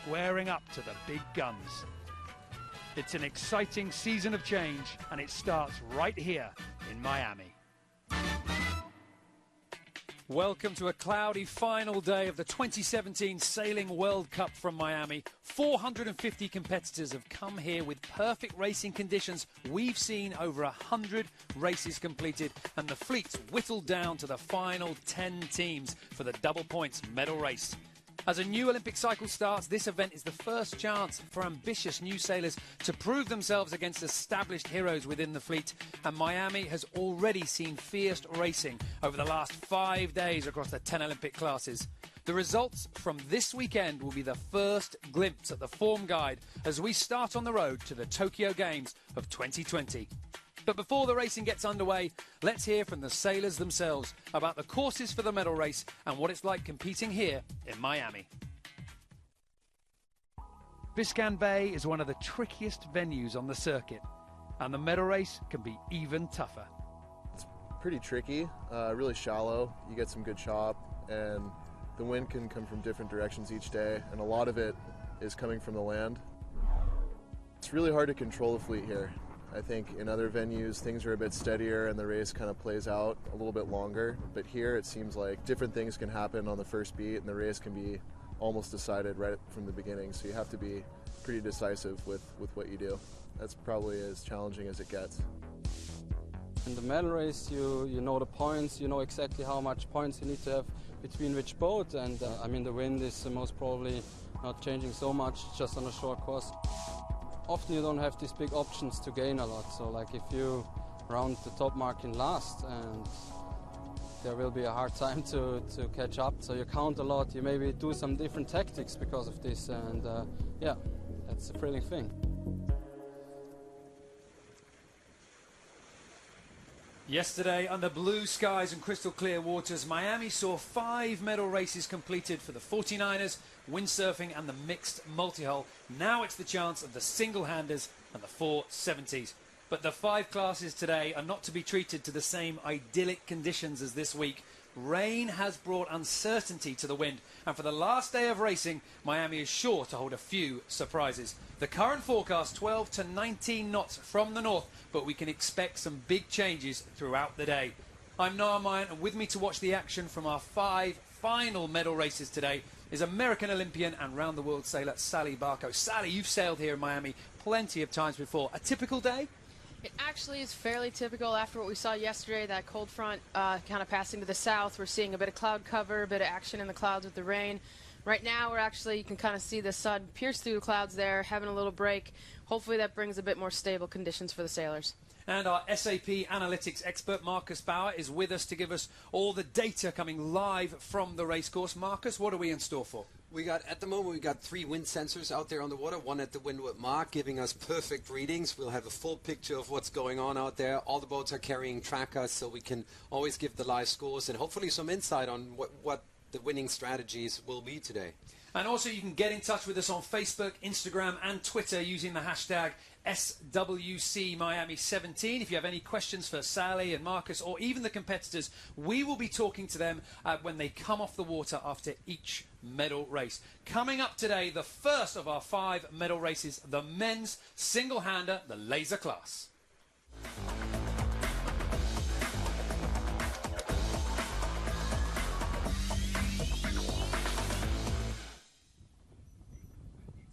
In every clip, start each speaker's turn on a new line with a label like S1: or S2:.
S1: squaring up to the big guns. It's an exciting season of change, and it starts right here in Miami. Welcome to a cloudy final day of the 2017 Sailing World Cup from Miami. 450 competitors have come here with perfect racing conditions. We've seen over 100 races completed, and the fleet's whittled down to the final 10 teams for the double points medal race. As a new Olympic cycle starts, this event is the first chance for ambitious new sailors to prove themselves against established heroes within the fleet. And Miami has already seen fierce racing over the last 5 days across the 10 Olympic classes. The results from this weekend will be the first glimpse at the form guide as we start on the road to the Tokyo Games of 2020. But before the racing gets underway, let's hear from the sailors themselves about the courses for the medal race and what it's like competing here in Miami. Biscayne Bay is one of the trickiest venues on the circuit, and the medal race can be even tougher.
S2: It's pretty tricky, really shallow. You get some good chop, and the wind can come from different directions each day, and a lot of it is coming from the land. It's really hard to control the fleet here. I think in other venues things are a bit steadier and the race kind of plays out a little bit longer, but here it seems like different things can happen on the first beat and the race can be almost decided right from the beginning, so you have to be pretty decisive with what you do. That's probably as challenging as it gets.
S3: In the medal race you know the points, you know exactly how much points you need to have between which boat, and I mean the wind is most probably not changing so much, just on a short course. Often you don't have these big options to gain a lot, so like if you round the top mark in last, and there will be a hard time to catch up, so you count a lot, you maybe do some different tactics because of this, and yeah, that's a thrilling thing.
S1: Yesterday, under blue skies and crystal clear waters, Miami saw 5 medal races completed for the 49ers, windsurfing and the mixed multi-hull. Now it's the chance of the single-handers and the 470s. But the 5 classes today are not to be treated to the same idyllic conditions as this week. Rain has brought uncertainty to the wind, and for the last day of racing, Miami is sure to hold a few surprises. The current forecast 12 to 19 knots from the north, but we can expect some big changes throughout the day. I'm Noah Mayan, and with me to watch the action from our 5 final medal races today is American Olympian and round-the-world sailor Sally Barco. Sally, you've sailed here in Miami plenty of times before. A typical day?
S4: It actually is fairly typical after what we saw yesterday, that cold front kind of passing to the south. We're seeing a bit of cloud cover, a bit of action in the clouds with the rain. Right now, you can kind of see the sun pierce through the clouds there, having a little break. Hopefully that brings a bit more stable conditions for the sailors.
S1: And our SAP analytics expert, Marcus Bauer, is with us to give us all the data coming live from the racecourse. Marcus, what are we in store for?
S5: At the moment, we got 3 wind sensors out there on the water, one at the windward mark, giving us perfect readings. We'll have a full picture of what's going on out there. All the boats are carrying trackers, so we can always give the live scores and hopefully some insight on what the winning strategies will be today.
S1: And also you can get in touch with us on Facebook, Instagram and Twitter using the hashtag SWCMiami17. If you have any questions for Sally and Marcus or even the competitors, we will be talking to them when they come off the water after each medal race. Coming up today, the first of our 5 medal races, the men's single-hander, the laser class.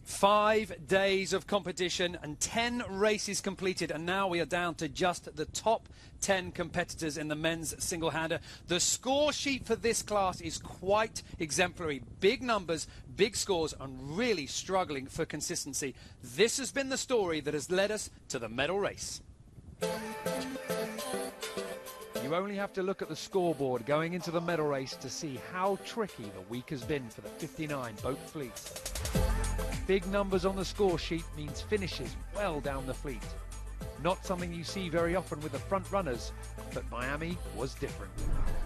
S1: Five days of competition and 10 races completed, and now we are down to just the top 10 competitors in the men's single-hander. The score sheet for this class is quite exemplary. Big numbers, big scores, and really struggling for consistency. This has been the story that has led us to the medal race. You only have to look at the scoreboard going into the medal race to see how tricky the week has been for the 59 boat fleet. Big numbers on the score sheet means finishes well down the fleet. Not something you see very often with the front runners, but Miami was different.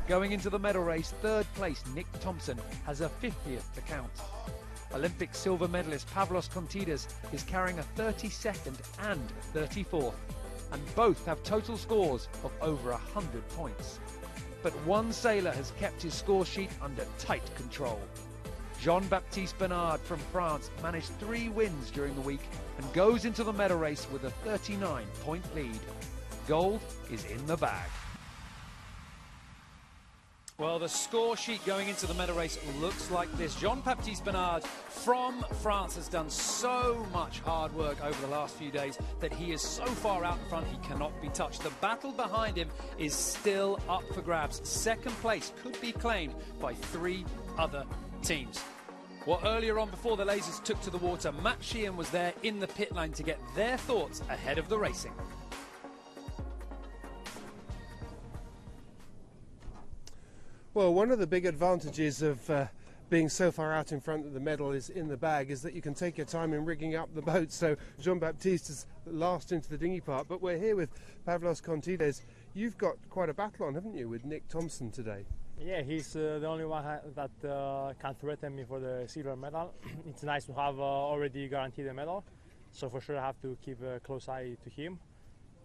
S1: Going into the medal race, 3rd place Nick Thompson has a 50th to count. Olympic silver medalist Pavlos Kontidas is carrying a 32nd and 34th, and both have total scores of over 100 points. But one sailor has kept his score sheet under tight control. Jean-Baptiste Bernard from France managed 3 wins during the week and goes into the medal race with a 39-point lead. Gold is in the bag. Well, the score sheet going into the medal race looks like this. Jean-Baptiste Bernard from France has done so much hard work over the last few days that he is so far out in front he cannot be touched. The battle behind him is still up for grabs. Second place could be claimed by 3 other teams. Well, earlier on, before the lasers took to the water, Matt Sheehan was there in the pit lane to get their thoughts ahead of the racing.
S6: Well, one of the big advantages of being so far out in front that the medal is in the bag is that you can take your time in rigging up the boat. So Jean-Baptiste is last into the dinghy part, but we're here with Pavlos Contides. You've got quite a battle on, haven't you, with Nick Thompson today?
S7: Yeah, he's the only one that can threaten me for the silver medal. It's nice to have already guaranteed a medal, so for sure I have to keep a close eye to him,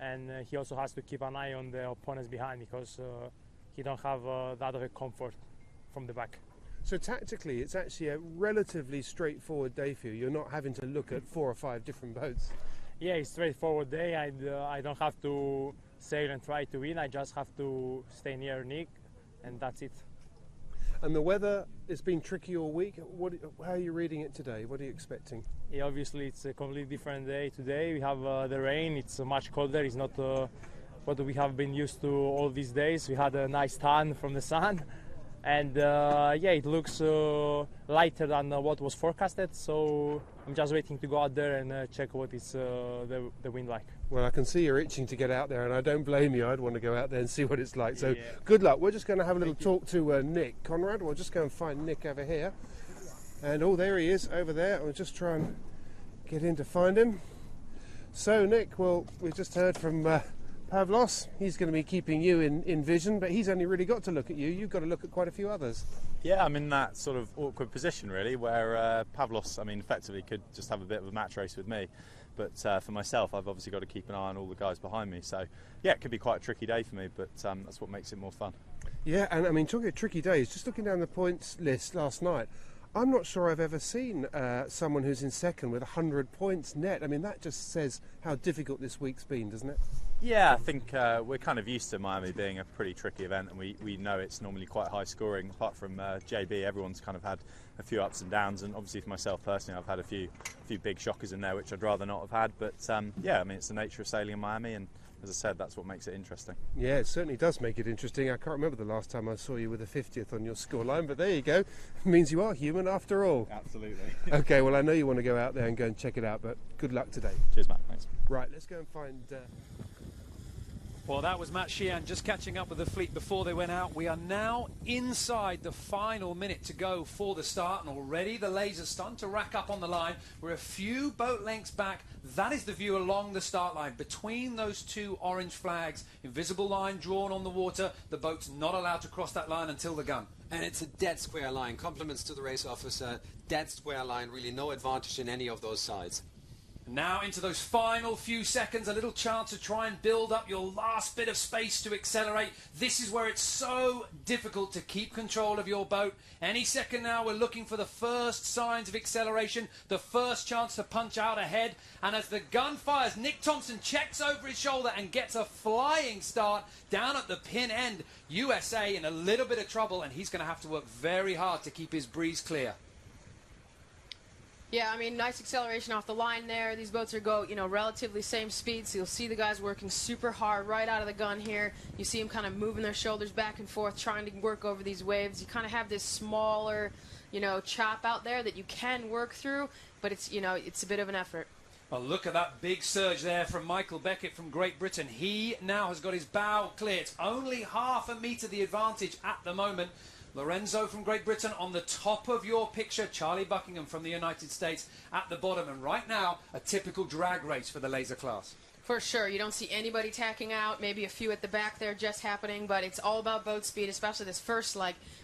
S7: and he also has to keep an eye on the opponents behind because he don't have that of a comfort from the back.
S6: So tactically, it's actually a relatively straightforward day for you. You're not having to look at 4 or 5 different boats.
S7: Yeah, it's a straightforward day. I don't have to sail and try to win. I just have to stay near Nick, and that's it.
S6: And the weather has been tricky all week. How are you reading it today? What are you expecting?
S7: Yeah, obviously it's a completely different day today. We have the rain. It's much colder. It's not what we have been used to all these days. We had a nice tan from the sun, and yeah, it looks lighter than what was forecasted. So I'm just waiting to go out there and check what is the wind like.
S6: Well, I can see you're itching to get out there, and I don't blame you. I'd want to go out there and see what it's like. So good luck. We're just going to have a little talk to Nick. Conrad, we'll just go and find Nick over here. And oh, there he is over there. I'll just try and get in to find him. So Nick, well, we've just heard from Pavlos. He's going to be keeping you in vision, but he's only really got to look at you. You've got to look at quite a few others.
S8: Yeah, I'm in that sort of awkward position really, where Pavlos, I mean, effectively could just have a bit of a match race with me. But for myself, I've obviously got to keep an eye on all the guys behind me. So, yeah, it could be quite a tricky day for me, but that's what makes it more fun. Yeah,
S6: and I mean, talking of tricky days, just looking down the points list last night, I'm not sure I've ever seen someone who's in second with 100 points net. I mean, that just says how difficult this week's been, doesn't it?
S8: Yeah, I think we're kind of used to Miami being a pretty tricky event, and we know it's normally quite high scoring. Apart from JB, everyone's kind of had a few ups and downs, and obviously for myself personally, I've had a few big shockers in there which I'd rather not have had. But yeah, I mean, it's the nature of sailing in Miami, and as I said, that's what makes it interesting.
S6: Yeah, it certainly does make it interesting. I can't remember the last time I saw you with a 50th on your scoreline, but there you go. It means you are human after all.
S8: Absolutely.
S6: Okay, well, I know you want to go out there and go and check it out, but good luck today.
S8: Cheers, Matt. Thanks.
S6: Right, let's go and find...
S1: Well, that was Matt Sheehan just catching up with the fleet before they went out. We are now inside the final minute to go for the start, and already the lasers starting to rack up on the line. We're a few boat lengths back. That is the view along the start line. Between those 2 orange flags, invisible line drawn on the water. The boat's not allowed to cross that line until the gun.
S5: And it's a dead square line. Compliments to the race officer. Dead square line, really no advantage in any of those sides.
S1: Now into those final few seconds, a little chance to try and build up your last bit of space to accelerate. This is where it's so difficult to keep control of your boat. Any second now, we're looking for the first signs of acceleration, the first chance to punch out ahead. And as the gun fires, Nick Thompson checks over his shoulder and gets a flying start down at the pin end. USA in a little bit of trouble, and he's going to have to work very hard to keep his breeze clear.
S4: Yeah, I mean, nice acceleration off the line there. These boats are relatively same speed, so you'll see the guys working super hard right out of the gun here. You see them kind of moving their shoulders back and forth, trying to work over these waves. You kind of have this smaller, chop out there that you can work through, but it's a bit of an effort.
S1: Well, look at that big surge there from Michael Beckett from Great Britain. He now has got his bow clear. It's only half a metre the advantage at the moment. Lorenzo from Great Britain on the top of your picture. Charlie Buckingham from the United States at the bottom. And right now, a typical drag race for the laser class.
S4: For sure. You don't see anybody tacking out. Maybe a few at the back there just happening. But it's all about boat speed, especially this first,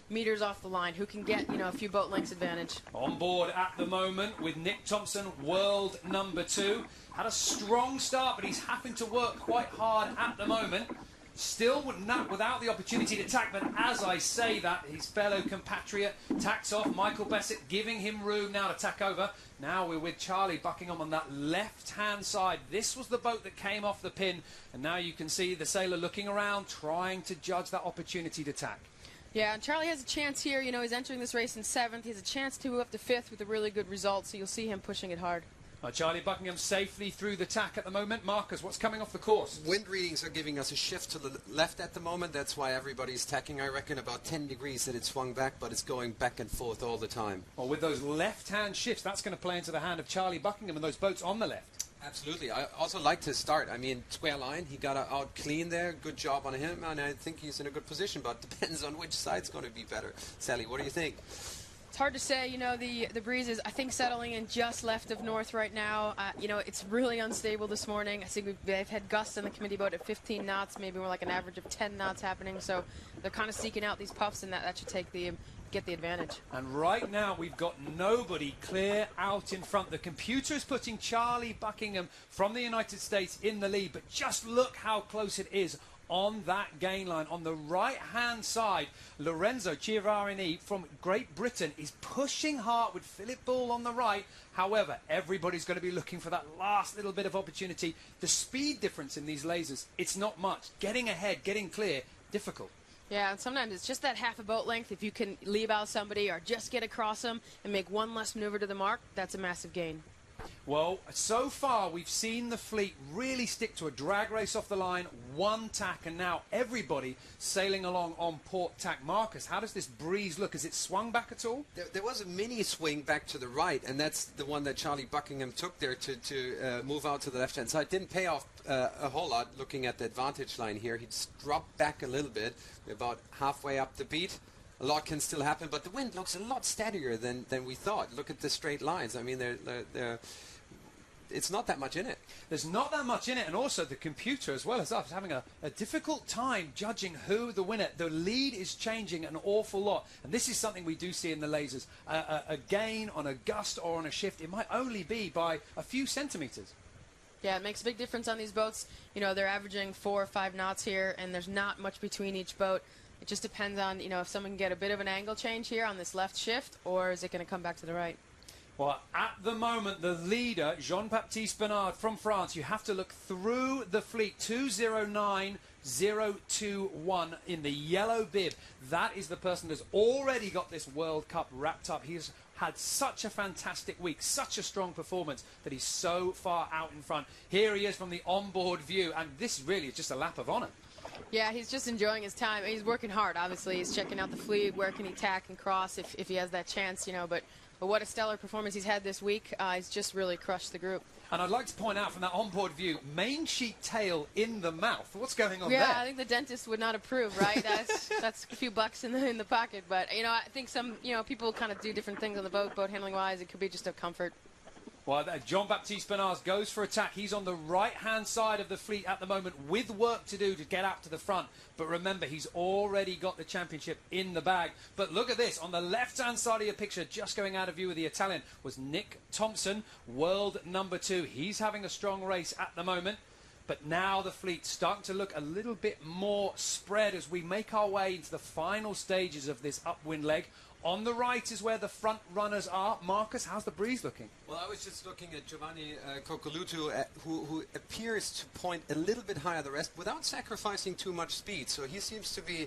S4: meters off the line. Who can get, a few boat lengths advantage.
S1: On board at the moment with Nick Thompson, world number 2. Had a strong start, but he's having to work quite hard at the moment. Still without the opportunity to tack, but as I say that, his fellow compatriot tacks off. Michael Bessett giving him room now to tack over. Now we're with Charlie Buckingham on that left-hand side. This was the boat that came off the pin, and now you can see the sailor looking around, trying to judge that opportunity to tack.
S4: Yeah, and Charlie has a chance here. You know, he's entering this race in 7th. He has a chance to move up to 5th with a really good result, so you'll see him pushing it hard.
S1: Charlie Buckingham safely through the tack at the moment. Marcus, what's coming off the course?
S5: Wind readings are giving us a shift to the left at the moment. That's why everybody's tacking. I reckon about 10 degrees that it swung back, but it's going back and forth all the time.
S1: Well, with those left-hand shifts, that's going to play into the hand of Charlie Buckingham and those boats on the left.
S5: Absolutely. I also like to start. I mean, square line. He got out clean there. Good job on him, and I think he's in a good position, but depends on which side's going to be better. Sally, what do you think?
S4: It's hard to say. You know, the breeze is, I think, settling in just left of north right now. You know, it's really unstable this morning. I think they've had gusts on the committee boat at 15 knots, maybe more like an average of 10 knots happening. So they're kind of seeking out these puffs, and that should get the advantage.
S1: And right now we've got nobody clear out in front. The computer is putting Charlie Buckingham from the United States in the lead, but just look how close it is on that gain line. On the right-hand side, Lorenzo Chiavarini from Great Britain is pushing hard with Philip Bull on the right. However, everybody's going to be looking for that last little bit of opportunity. The speed difference in these lasers, it's not much. Getting ahead, getting clear, difficult.
S4: Yeah, and sometimes it's just that half a boat length. If you can leave out somebody or just get across them and make one less maneuver to the mark, that's a massive gain.
S1: Well, so far we've seen the fleet really stick to a drag race off the line, one tack, and now everybody sailing along on port tack. Marcus, how does this breeze look? Has it swung back at all?
S5: There was a mini swing back to the right, and that's the one that Charlie Buckingham took there to move out to the left-hand side. Didn't pay off a whole lot looking at the advantage line here. He just dropped back a little bit. We're about halfway up the beat. A lot can still happen, but the wind looks a lot steadier than we thought. Look at the straight lines. I mean, it's not that much in it.
S1: There's not that much in it, and also the computer, as well as us, having a difficult time judging who the winner. The lead is changing an awful lot, and this is something we do see in the lasers. A gain on a gust or on a shift, it might only be by a few centimeters.
S4: Yeah, it makes a big difference on these boats. You know, they're averaging 4 or 5 knots here, and there's not much between each boat. It just depends on, you know, if someone can get a bit of an angle change here on this left shift, or is it going to come back to the right?
S1: Well, at the moment, the leader, Jean-Baptiste Bernard from France, you have to look through the fleet, 209.021 in the yellow bib. That is the person that's already got this World Cup wrapped up. He's had such a fantastic week, such a strong performance that he's so far out in front. Here he is from the onboard view, and this really is just a lap of honour.
S4: Yeah, he's just enjoying his time. He's working hard, obviously. He's checking out the fleet, where can he tack and cross if he has that chance, you know. But what a stellar performance he's had this week. He's just really crushed the group.
S1: And I'd like to point out from that onboard view, main sheet tail in the mouth. What's going on there?
S4: Yeah, I think the dentist would not approve, right? That's a few bucks in the pocket. But, you know, I think some, you know, people kind of do different things on the boat handling-wise. It could be just a comfort.
S1: Well, Jean-Baptiste Bernard goes for attack. He's on the right-hand side of the fleet at the moment with work to do to get out to the front. But remember, he's already got the championship in the bag. But look at this. On the left-hand side of your picture, just going out of view with the Italian, was Nick Thompson, world number 2. He's having a strong race at the moment. But now the fleet's starting to look a little bit more spread as we make our way into the final stages of this upwind leg. On the right is where the front runners are. Marcus, how's the breeze looking?
S5: Well, I was just looking at Giovanni Coccoluto, who appears to point a little bit higher than the rest without sacrificing too much speed. So he seems to be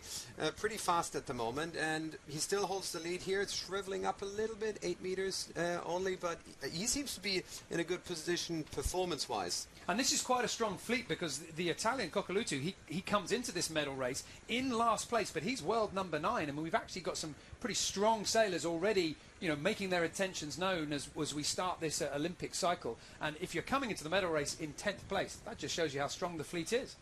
S5: pretty fast at the moment, and he still holds the lead here. It's shriveling up a little bit, 8 meters only, but he seems to be in a good position performance-wise.
S1: And this is quite a strong fleet because the Italian Coccoluto, he comes into this medal race in last place, but he's world number 9, and we've actually got some pretty strong sailors already, you know, making their intentions known as we start this Olympic cycle. And if you're coming into the medal race in 10th place, that just shows you how strong the fleet is.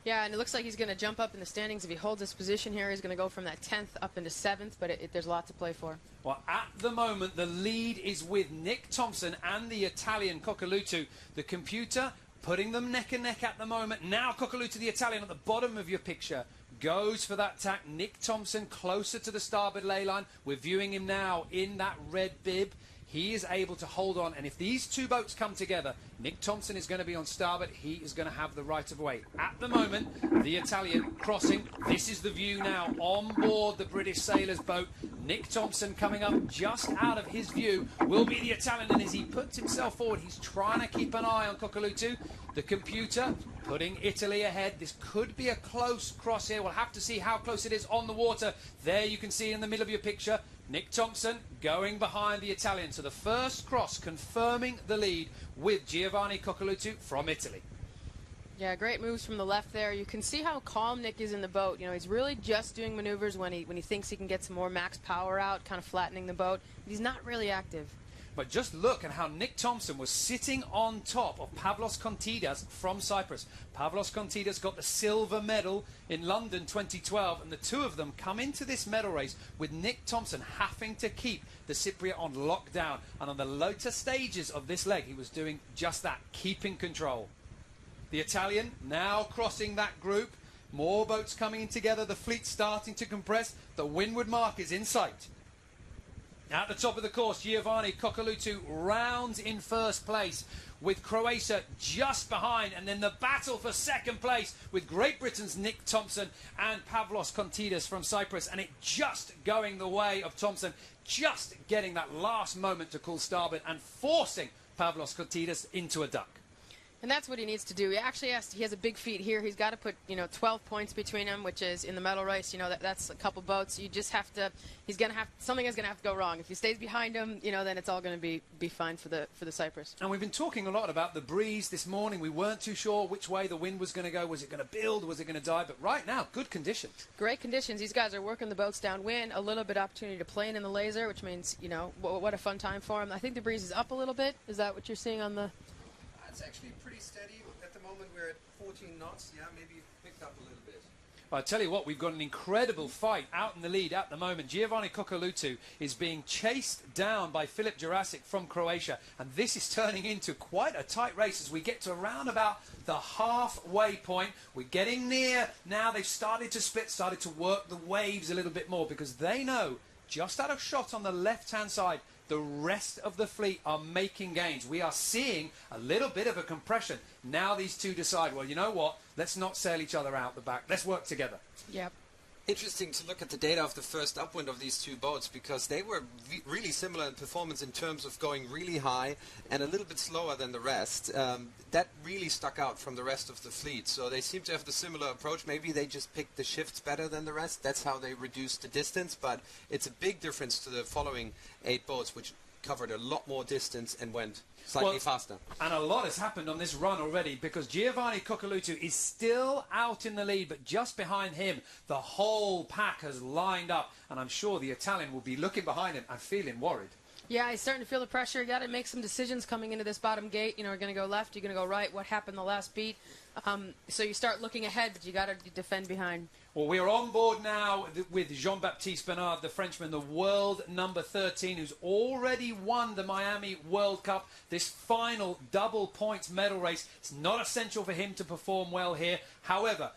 S4: Yeah, and it looks like he's going to jump up in the standings. If he holds his position here, he's going to go from that 10th up into 7th, but there's a lot to play for.
S1: Well, at the moment, the lead is with Nick Thompson and the Italian Coccoluto. The computer putting them neck and neck at the moment. Now Coccoluto, the Italian, at the bottom of your picture, goes for that tack. Nick Thompson closer to the starboard ley line. We're viewing him now in that red bib. he is able to hold on. And if these two boats come together, Nick Thompson is going to be on starboard. He is going to have the right of way. At the moment, the Italian crossing. This is the view now on board the British sailor's boat. Nick Thompson coming up just out of his view will be the Italian. And as he puts himself forward, he's trying to keep an eye on Coccoluto. The computer putting Italy ahead. This could be a close cross here. We'll have to see how close it is on the water. There you can see in the middle of your picture, Nick Thompson going behind the Italian. So the first cross confirming the lead with Giovanni Coccoluto from Italy.
S4: Yeah, great moves from the left there. You can see how calm Nick is in the boat. You know, he's really just doing maneuvers when he thinks he can get some more max power out, kind of flattening the boat. He's not really active.
S1: But just look at how Nick Thompson was sitting on top of Pavlos Kontidas from Cyprus. Pavlos Kontidas got the silver medal in London 2012, and the two of them come into this medal race with Nick Thompson having to keep the Cypriot on lockdown. And on the later stages of this leg, he was doing just that, keeping control. The Italian now crossing that group. More boats coming in together. The fleet starting to compress. The windward mark is in sight. At the top of the course, Giovanni Coccoluto rounds in first place with Croatia just behind, and then the battle for second place with Great Britain's Nick Thompson and Pavlos Kontidas from Cyprus, and it just going the way of Thompson, just getting that last moment to call starboard and forcing Pavlos Kontidas into a duck.
S4: And that's what he needs to do. He actually he has a big feat here. He's got to put, 12 points between him, which is in the medal race. That's a couple boats. You just have to. Something is going to have to go wrong. If he stays behind him, then it's all going to be fine for the Cyprus.
S1: And we've been talking a lot about the breeze this morning. We weren't too sure which way the wind was going to go. Was it going to build? Was it going to die? But right now, good conditions.
S4: Great conditions. These guys are working the boats downwind. A little bit of opportunity to plane in the laser, which means what a fun time for him. I think the breeze is up a little bit. Is that what you're seeing on the?
S5: It's actually pretty steady. At the moment, we're at 14 knots. Yeah, maybe picked up a little bit.
S1: I tell you what, we've got an incredible fight out in the lead at the moment. Giovanni Coccoluto is being chased down by Filip Jurasic from Croatia, and this is turning into quite a tight race as we get to around about the halfway point. We're getting near now. They've started to split, started to work the waves a little bit more because they know just out of shot on the left-hand side, the rest of the fleet are making gains. We are seeing a little bit of a compression. Now these two decide, well, you know what? Let's not sail each other out the back. Let's work together.
S4: Yep.
S5: Interesting to look at the data of the first upwind of these two boats because they were really similar in performance in terms of going really high and a little bit slower than the rest. That really stuck out from the rest of the fleet. So they seem to have the similar approach. Maybe they just picked the shifts better than the rest. That's how they reduced the distance. But it's a big difference to the following 8 boats, which covered a lot more distance and went slightly faster.
S1: And a lot has happened on this run already because Giovanni Coccoluto is still out in the lead, but just behind him, the whole pack has lined up. And I'm sure the Italian will be looking behind him and feeling worried.
S4: Yeah, he's starting to feel the pressure. You got to make some decisions coming into this bottom gate. You're going to go left, you're going to go right. What happened the last beat? So you start looking ahead, but you got to defend behind.
S1: Well, we are on board now with Jean-Baptiste Bernard, the Frenchman, the world number 13, who's already won the Miami World Cup. This final double points medal race, it's not essential for him to perform well here. However,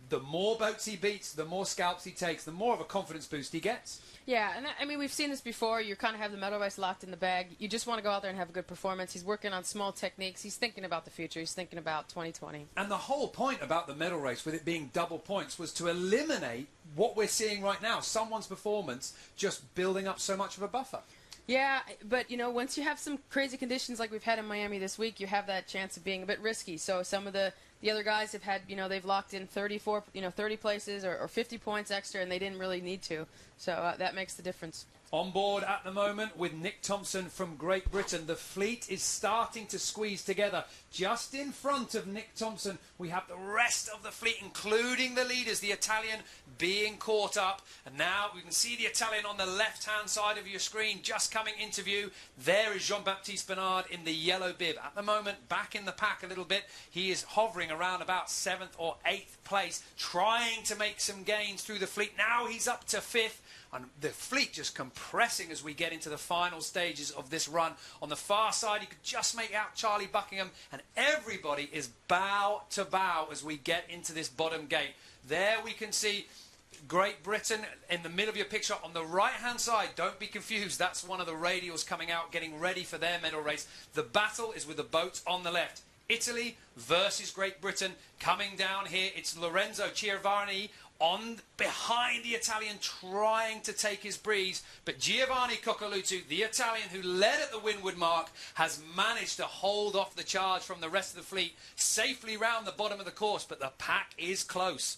S1: the more boats he beats, the more scalps he takes, the more of a confidence boost he gets.
S4: Yeah, and I mean, we've seen this before. You kind of have the medal race locked in the bag. You just want to go out there and have a good performance. He's working on small techniques. He's thinking about the future. He's thinking about 2020.
S1: And the whole point about the medal race, with it being double points, was to eliminate what we're seeing right now, someone's performance just building up so much of a buffer.
S4: Yeah, but, once you have some crazy conditions like we've had in Miami this week, you have that chance of being a bit risky. So some of the other guys have had, they've locked in 30 places or 50 points extra, and they didn't really need to. So that makes the difference.
S1: On board at the moment with Nick Thompson from Great Britain. The fleet is starting to squeeze together. Just in front of Nick Thompson, we have the rest of the fleet, including the leaders, the Italian being caught up. And now we can see the Italian on the left-hand side of your screen just coming into view. There is Jean-Baptiste Bernard in the yellow bib. At the moment, back in the pack a little bit. He is hovering around about 7th or 8th place, trying to make some gains through the fleet. Now he's up to 5th. And the fleet just compressing as we get into the final stages of this run. On the far side, you could just make out Charlie Buckingham, and everybody is bow to bow as we get into this bottom gate. There we can see Great Britain in the middle of your picture. On the right-hand side, don't be confused, that's one of the radials coming out, getting ready for their medal race. The battle is with the boats on the left. Italy versus Great Britain. Coming down here, it's Lorenzo Giovanni behind the Italian, trying to take his breeze. But Giovanni Coccoluto, the Italian who led at the windward mark, has managed to hold off the charge from the rest of the fleet safely round the bottom of the course. But the pack is close.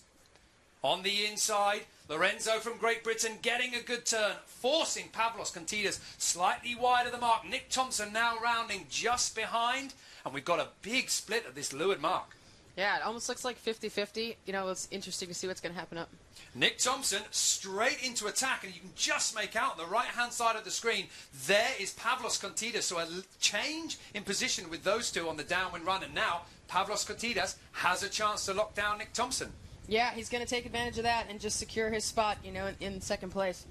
S1: On the inside, Lorenzo from Great Britain getting a good turn, forcing Pavlos Contidas slightly wide of the mark. Nick Thompson now rounding just behind, and we've got a big split at this leeward mark.
S4: Yeah, it almost looks like 50-50. You know, it's interesting to see what's going to happen up.
S1: Nick Thompson straight into attack, and you can just make out on the right-hand side of the screen, there is Pavlos Contidas. So a change in position with those two on the downwind run, and now Pavlos Contidas has a chance to lock down Nick Thompson.
S4: Yeah, he's going to take advantage of that and just secure his spot, you know, in second place.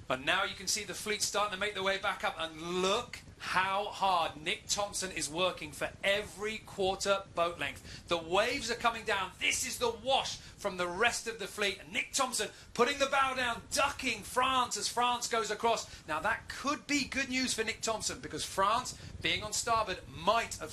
S1: But now you can see the fleet starting to make their way back up, and look how hard Nick Thompson is working for every quarter boat length. The waves are coming down. This is the wash from the rest of the fleet. And Nick Thompson putting the bow down, ducking France as France goes across. Now that could be good news for Nick Thompson, because France, being on starboard, might have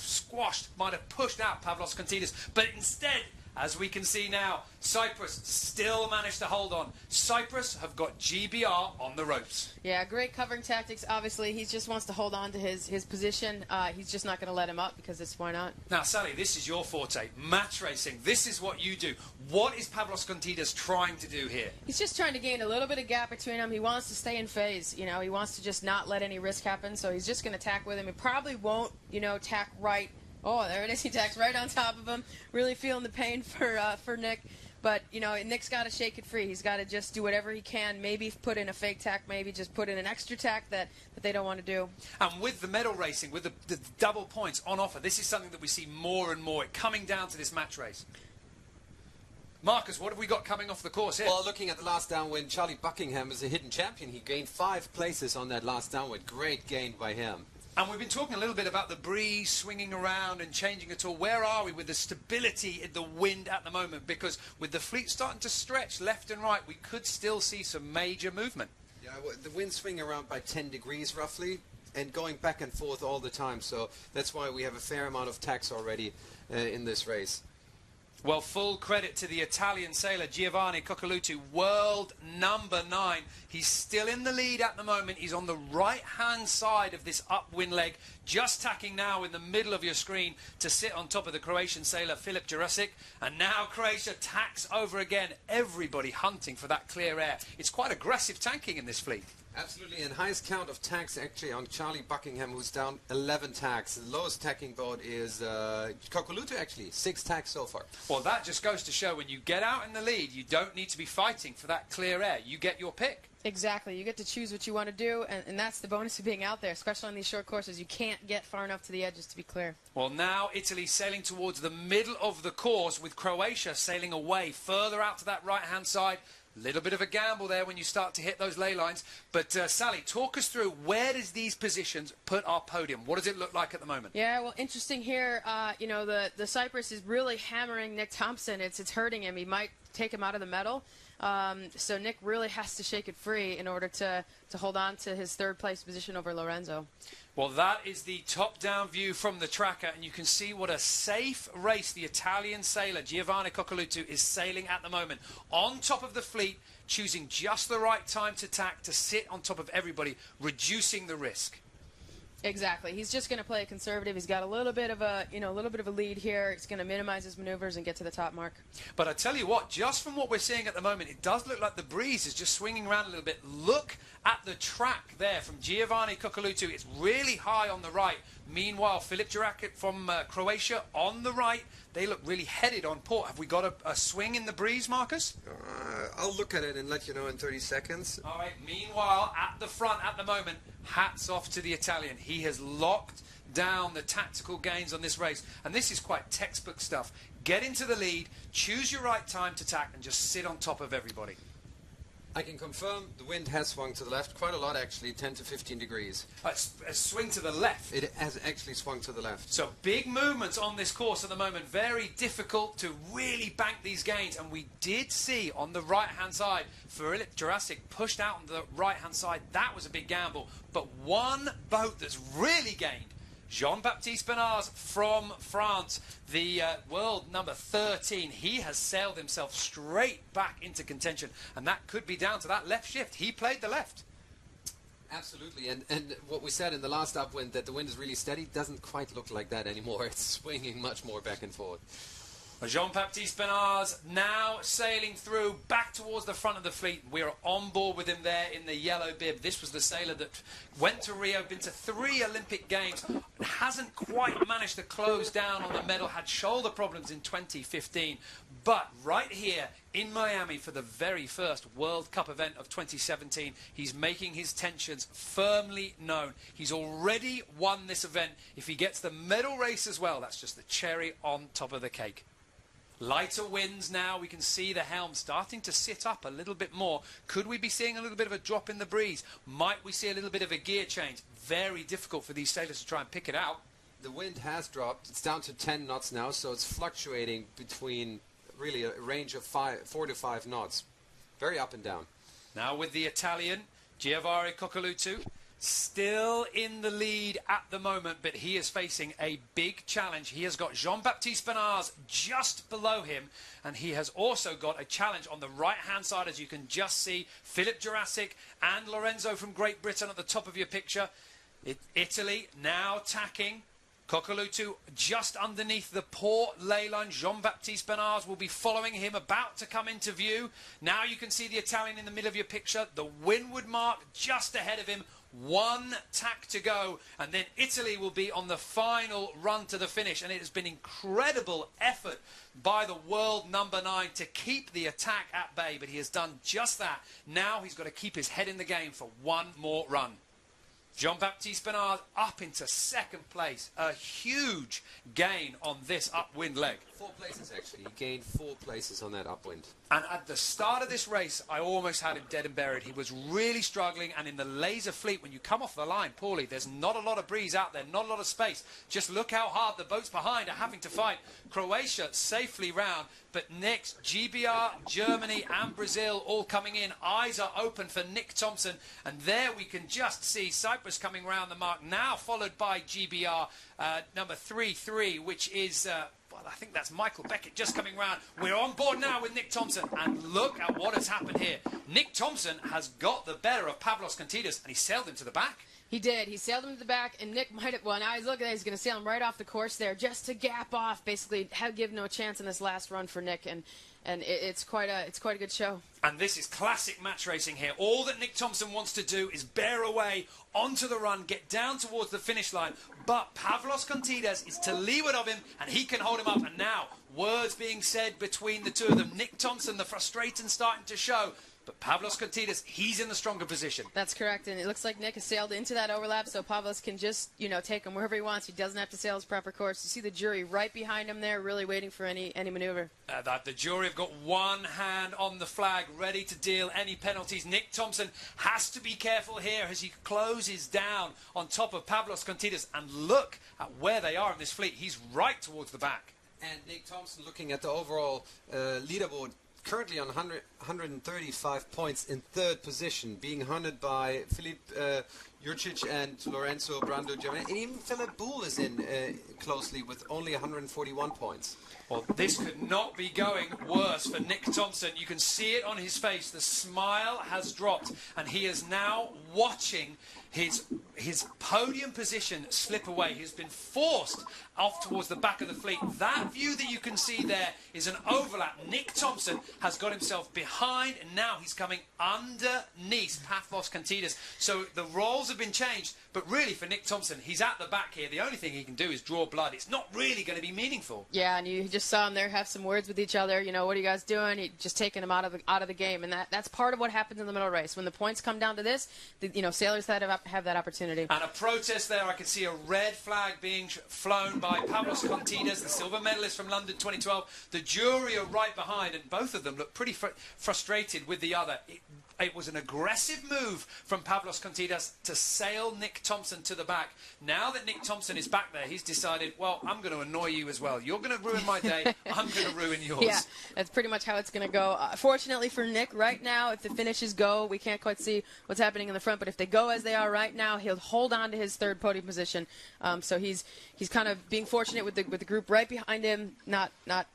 S1: pushed out Pavlos Contidas. But instead, as we can see now, Cyprus still managed to hold on. Cyprus have got GBR on the ropes.
S4: Yeah, great covering tactics. Obviously, he just wants to hold on to his position. He's just not going to let him up, because it's why not.
S1: Now, Sally, this is your forte. Match racing. This is what you do. What is Pavlos Contidas trying to do here?
S4: He's just trying to gain a little bit of gap between them. He wants to stay in phase. You know, he wants to just not let any risk happen. So he's just going to tack with him. He probably won't, you know, tack right. Oh, there it is. He tacks right on top of him. Really feeling the pain for Nick. But, you know, Nick's got to shake it free. He's got to just do whatever he can. Maybe put in a fake tack. Maybe just put in an extra tack that they don't want to do.
S1: And with the medal racing, with the double points on offer, this is something that we see more and more coming down to this match race. Marcus, what have we got coming off the course here?
S5: Well, looking at the last downwind, Charlie Buckingham is a hidden champion. He gained 5 places on that last downwind. Great gain by him.
S1: And we've been talking a little bit about the breeze swinging around and changing at all. Where are we with the stability in the wind at the moment? Because with the fleet starting to stretch left and right, we could still see some major movement.
S5: Yeah, well, the wind's swinging around by 10 degrees roughly, and going back and forth all the time. So that's why we have a fair amount of tacks already in this race.
S1: Well, full credit to the Italian sailor Giovanni Coccoluto, world number 9. He's still in the lead at the moment. He's on the right-hand side of this upwind leg, just tacking now in the middle of your screen to sit on top of the Croatian sailor Filip Jurasic. And now Croatia tacks over again. Everybody hunting for that clear air. It's quite aggressive tanking in this fleet.
S5: Absolutely, and highest count of tacks actually on Charlie Buckingham, who's down 11 tacks. The lowest tacking boat is Coccoluto, actually, 6 tacks so far.
S1: Well, that just goes to show when you get out in the lead, you don't need to be fighting for that clear air. You get your pick.
S4: Exactly. You get to choose what you want to do, and that's the bonus of being out there, especially on these short courses. You can't get far enough to the edges to be clear.
S1: Well, now Italy sailing towards the middle of the course, with Croatia sailing away further out to that right-hand side. Little bit of a gamble there when you start to hit those ley lines. But Sally, talk us through, where does these positions put our podium? What does it look like at the moment?
S4: Yeah, well, interesting here. You know, the Cyprus is really hammering Nick Thompson. It's hurting him. He might take him out of the medal. So Nick really has to shake it free in order to hold on to his third place position over Lorenzo.
S1: Well, that is the top-down view from the tracker, and you can see what a safe race the Italian sailor Giovanni Coccoluto is sailing at the moment. On top of the fleet, choosing just the right time to tack, to sit on top of everybody, reducing the risk.
S4: Exactly. He's just going to play conservative. He's got a little bit of a, lead here. He's going to minimize his maneuvers and get to the top mark.
S1: But I tell you what, just from what we're seeing at the moment, it does look like the breeze is just swinging around a little bit. Look at the track there from Giovanni Coccoluto. It's really high on the right. Meanwhile, Filip Jurasic from Croatia on the right. They look really headed on port. Have we got a swing in the breeze, Marcus?
S5: I'll look at it and let you know in 30 seconds.
S1: All right. Meanwhile, at the front at the moment, hats off to the Italian. He has locked down the tactical gains on this race. And this is quite textbook stuff. Get into the lead, choose your right time to tack, and just sit on top of everybody.
S5: I can confirm the wind has swung to the left quite a lot, actually, 10 to 15 degrees.
S1: A swing to the left.
S5: It has actually swung to the left.
S1: So big movements on this course at the moment. Very difficult to really bank these gains. And we did see on the right-hand side, Philippe Jurassic pushed out on the right-hand side. That was a big gamble. But one boat that's really gained, Jean-Baptiste Bernard from France, the world number 13. He has sailed himself straight back into contention, and that could be down to that left shift. He played the left.
S5: Absolutely, and what we said in the last upwind, that the wind is really steady, doesn't quite look like that anymore. It's swinging much more back and forth.
S1: Jean-Baptiste Bernard now sailing through back towards the front of the fleet. We're on board with him there in the yellow bib. This was the sailor that went to Rio, been to 3 Olympic Games, hasn't quite managed to close down on the medal, had shoulder problems in 2015. But right here in Miami for the very first World Cup event of 2017, he's making his tensions firmly known. He's already won this event. If he gets the medal race as well, that's just the cherry on top of the cake. Lighter winds now. We can see the helm starting to sit up a little bit more. Could we be seeing a little bit of a drop in the breeze? Might we see a little bit of a gear change? Very difficult for these sailors to try and pick it out.
S5: The wind has dropped. It's down to 10 knots now, so it's fluctuating between really a range of 4 to 5 knots. Very up and down.
S1: Now with the Italian, Giovanni Coccolutu, still in the lead at the moment, but he is facing a big challenge. He has got Jean-Baptiste Bernard just below him, and he has also got a challenge on the right-hand side, as you can just see. Philippe Jurassic and Lorenzo from Great Britain at the top of your picture. Italy now tacking. Coccolutu just underneath the port ley line. Jean-Baptiste Bernard will be following him, about to come into view. Now you can see the Italian in the middle of your picture. The windward mark just ahead of him. 1 tack to go, and then Italy will be on the final run to the finish. And it has been incredible effort by the world number 9 to keep the attack at bay, but he has done just that. Now he's got to keep his head in the game for 1 more run. Jean-Baptiste Bernard up into 2nd place. A huge gain on this upwind leg.
S5: 4 places, actually. He gained 4 places on that upwind.
S1: And at the start of this race, I almost had him dead and buried. He was really struggling, and in the laser fleet, when you come off the line, Paulie, there's not a lot of breeze out there, not a lot of space. Just look how hard the boats behind are having to fight. Croatia safely round, but next, GBR, Germany and Brazil all coming in. Eyes are open for Nick Thompson, and there we can just see Cyprus coming round the mark, now followed by GBR, number 3-3, which is... well, I think that's Michael Beckett just coming round. We're on board now with Nick Thompson, and look at what has happened here. Nick Thompson has got the better of Pavlos Contidas, and he sailed him to the back.
S4: He did. He sailed him to the back, and Nick might have... Well, now he's looking at it. He's going to sail him right off the course there just to gap off. Basically, give no chance in this last run for Nick, and it's quite a good show.
S1: And this is classic match racing here. All that Nick Thompson wants to do is bear away onto the run, get down towards the finish line. But Pavlos Contidas is to leeward of him, and he can hold him up. And now, words being said between the two of them. Nick Thompson, the frustration starting to show. But Pavlos Contidas, he's in the stronger position.
S4: That's correct, and it looks like Nick has sailed into that overlap, so Pavlos can just, take him wherever he wants. He doesn't have to sail his proper course. You see the jury right behind him there, really waiting for any maneuver.
S1: The jury have got one hand on the flag, ready to deal any penalties. Nick Thompson has to be careful here as he closes down on top of Pavlos Contidas. And look at where they are in this fleet. He's right towards the back.
S5: And Nick Thompson, looking at the overall leaderboard, currently on 135 points in 3rd position, being hunted by Philippe Jurcic and Lorenzo Brando Giovanni. And even Philip Boole is in closely with only 141 points.
S1: Well, this could not be going worse for Nick Thompson. You can see it on his face. The smile has dropped, and he is now watching his podium position slip away. He's been forced off towards the back of the fleet. That view that you can see there is an overlap. Nick Thompson has got himself behind, and now he's coming underneath Pavlos Contidas. So the roles have been changed, but really for Nick Thompson, he's at the back here. The only thing he can do is draw blood. It's not really going to be meaningful.
S4: Yeah, and you just saw him there have some words with each other. What are you guys doing? He just taking him out of the game, and that's part of what happens in the middle race. When the points come down to this, sailors that have that opportunity.
S1: And a protest there. I can see a red flag being flown by Pavlos Contidas, the silver medalist from London 2012. The jury are right behind, and both of them look pretty frustrated with the other. It was an aggressive move from Pavlos Kontidas to sail Nick Thompson to the back. Now that Nick Thompson is back there, he's decided, well, I'm going to annoy you as well. You're going to ruin my day. I'm going to ruin yours.
S4: Yeah, that's pretty much how it's going to go. Fortunately for Nick, right now, if the finishes go, we can't quite see what's happening in the front, but if they go as they are right now, he'll hold on to his third podium position. So he's kind of being fortunate with the group right behind him, not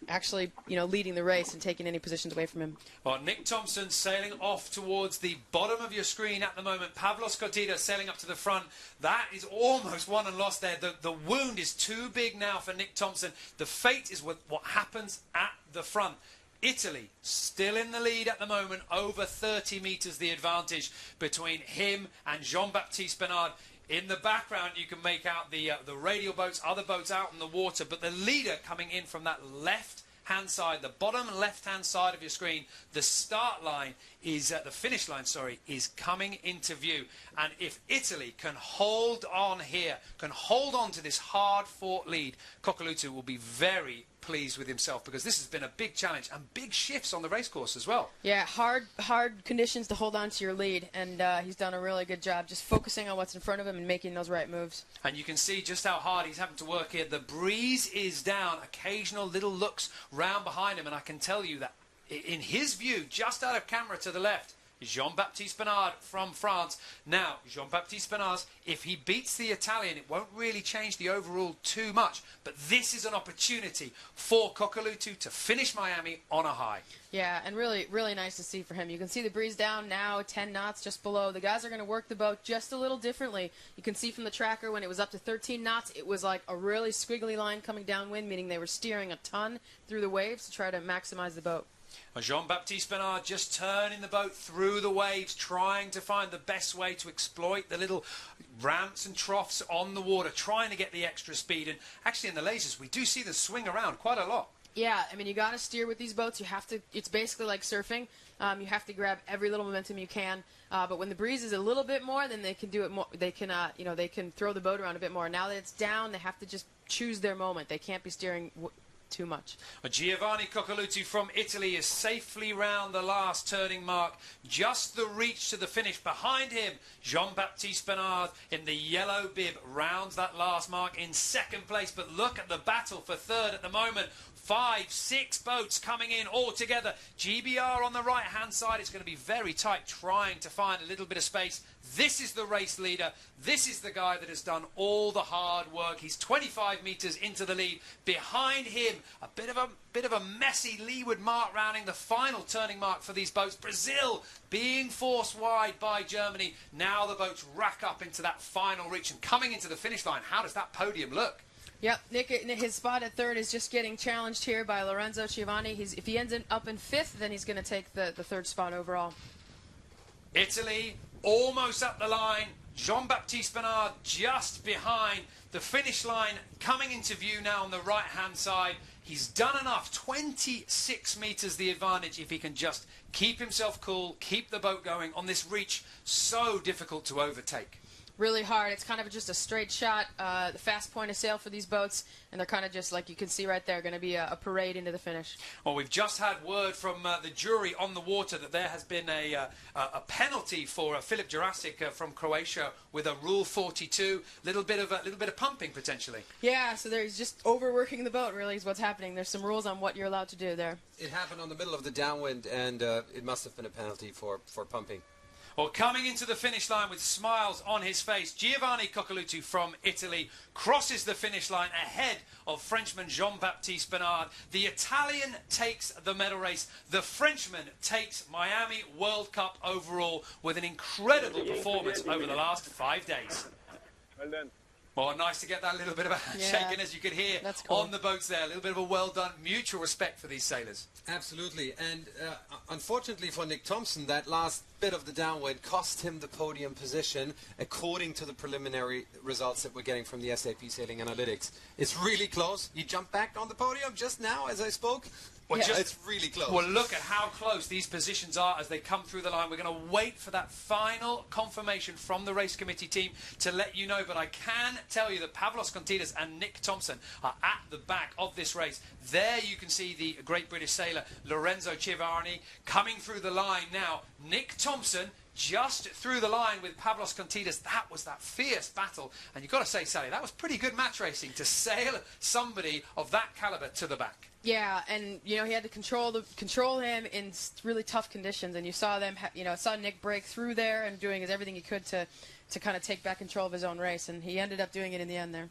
S4: actually leading the race and taking any positions away from him.
S1: Well, Nick Thompson sailing off towards the bottom of your screen at the moment. Pavlos Kontidas sailing up to the front. That is almost won and lost there. The wound is too big now for Nick Thompson. The fate is what happens at the front. Italy still in the lead at the moment, over 30 metres the advantage between him and Jean-Baptiste Bernard. In the background, you can make out the radial boats, other boats out in the water, but the leader coming in from that left-hand side, the bottom left-hand side of your screen, the start line is, the finish line, sorry, is coming into view. And if Italy can hold on here, can hold on to this hard-fought lead, Coccoluto will be very pleased with himself, because this has been a big challenge and big shifts on the racecourse as well.
S4: Yeah, hard conditions to hold on to your lead, and he's done a really good job just focusing on what's in front of him and making those right moves.
S1: And you can see just how hard he's having to work here. The breeze is down, occasional little looks round behind him, and I can tell you that in his view, just out of camera to the left, Jean-Baptiste Bernard from France. Now, Jean-Baptiste Bernard, if he beats the Italian, it won't really change the overall too much. But this is an opportunity for Coccoluto to finish Miami on a high.
S4: Yeah, and really, really nice to see for him. You can see the breeze down now, 10 knots just below. The guys are going to work the boat just a little differently. You can see from the tracker when it was up to 13 knots, it was like a really squiggly line coming downwind, meaning they were steering a ton through the waves to try to maximize the boat.
S1: Jean-Baptiste Bernard just turning the boat through the waves, trying to find the best way to exploit the little ramps and troughs on the water, trying to get the extra speed. And actually in the lasers, we do see them swing around quite a lot.
S4: Yeah, I mean, you got to steer with these boats. You have to. It's basically like surfing. You have to grab every little momentum you can. But when the breeze is a little bit more, then they can do it more. They can, they can throw the boat around a bit more. Now that it's down, they have to just choose their moment. They can't be steering too much.
S1: Giovanni Coccoluto from Italy is safely round the last turning mark. Just the reach to the finish. Behind him, Jean-Baptiste Bernard in the yellow bib rounds that last mark in second place. But look at the battle for third at the moment. 5, 6 boats coming in all together. GBR on the right-hand side. It's going to be very tight, trying to find a little bit of space. This is the race leader. This is the guy that has done all the hard work. He's 25 metres into the lead. Behind him, a bit of a messy leeward mark rounding the final turning mark for these boats. Brazil being forced wide by Germany. Now the boats rack up into that final reach and coming into the finish line. How does that podium look?
S4: Yep, Nick, his spot at third is just getting challenged here by Lorenzo Giovanni. If he ends up in fifth, then he's going to take the third spot overall.
S1: Italy almost up the line. Jean-Baptiste Bernard just behind. The finish line coming into view now on the right-hand side. He's done enough. 26 metres the advantage if he can just keep himself cool, keep the boat going on this reach so difficult to overtake.
S4: Really hard. It's kind of just a straight shot, the fast point of sail for these boats, and they're kind of just, like you can see right there, going to be a parade into the finish.
S1: Well, we've just had word from the jury on the water that there has been a penalty for Filip Jurassic from Croatia with a Rule 42. Little bit of pumping potentially.
S4: Yeah, so he's just overworking the boat. Really, is what's happening. There's some rules on what you're allowed to do there.
S5: It happened on the middle of the downwind, and it must have been a penalty for pumping.
S1: Well, coming into the finish line with smiles on his face, Giovanni Coccoluto from Italy crosses the finish line ahead of Frenchman Jean-Baptiste Bernard. The Italian takes the medal race. The Frenchman takes Miami World Cup overall with an incredible performance over the last 5 days.
S9: Well done.
S1: Well, nice to get that little bit of a shaking, as you could hear on the boats there. A little bit of a well done, mutual respect for these sailors.
S5: Absolutely. And unfortunately for Nick Thompson, that last bit of the downwind cost him the podium position, according to the preliminary results that we're getting from the SAP Sailing Analytics. It's really close. He jumped back on the podium just now as I spoke,
S1: Well,
S4: Yeah.
S5: It's really close.
S1: Well, look at how close these positions are as they come through the line. We're going to wait for that final confirmation from the race committee team to let you know. But I can tell you that Pavlos Kontidas and Nick Thompson are at the back of this race. There you can see the great British sailor Lorenzo Chiavarni coming through the line now. Nick Thompson just through the line with Pavlos Kontidas. That was that fierce battle. And you've got to say, Sally, that was pretty good match racing to sail somebody of that caliber to the back.
S4: Yeah, and he had to control him in really tough conditions, and you saw them, saw Nick break through there and doing everything he could to kind of take back control of his own race, and he ended up doing it in the end there.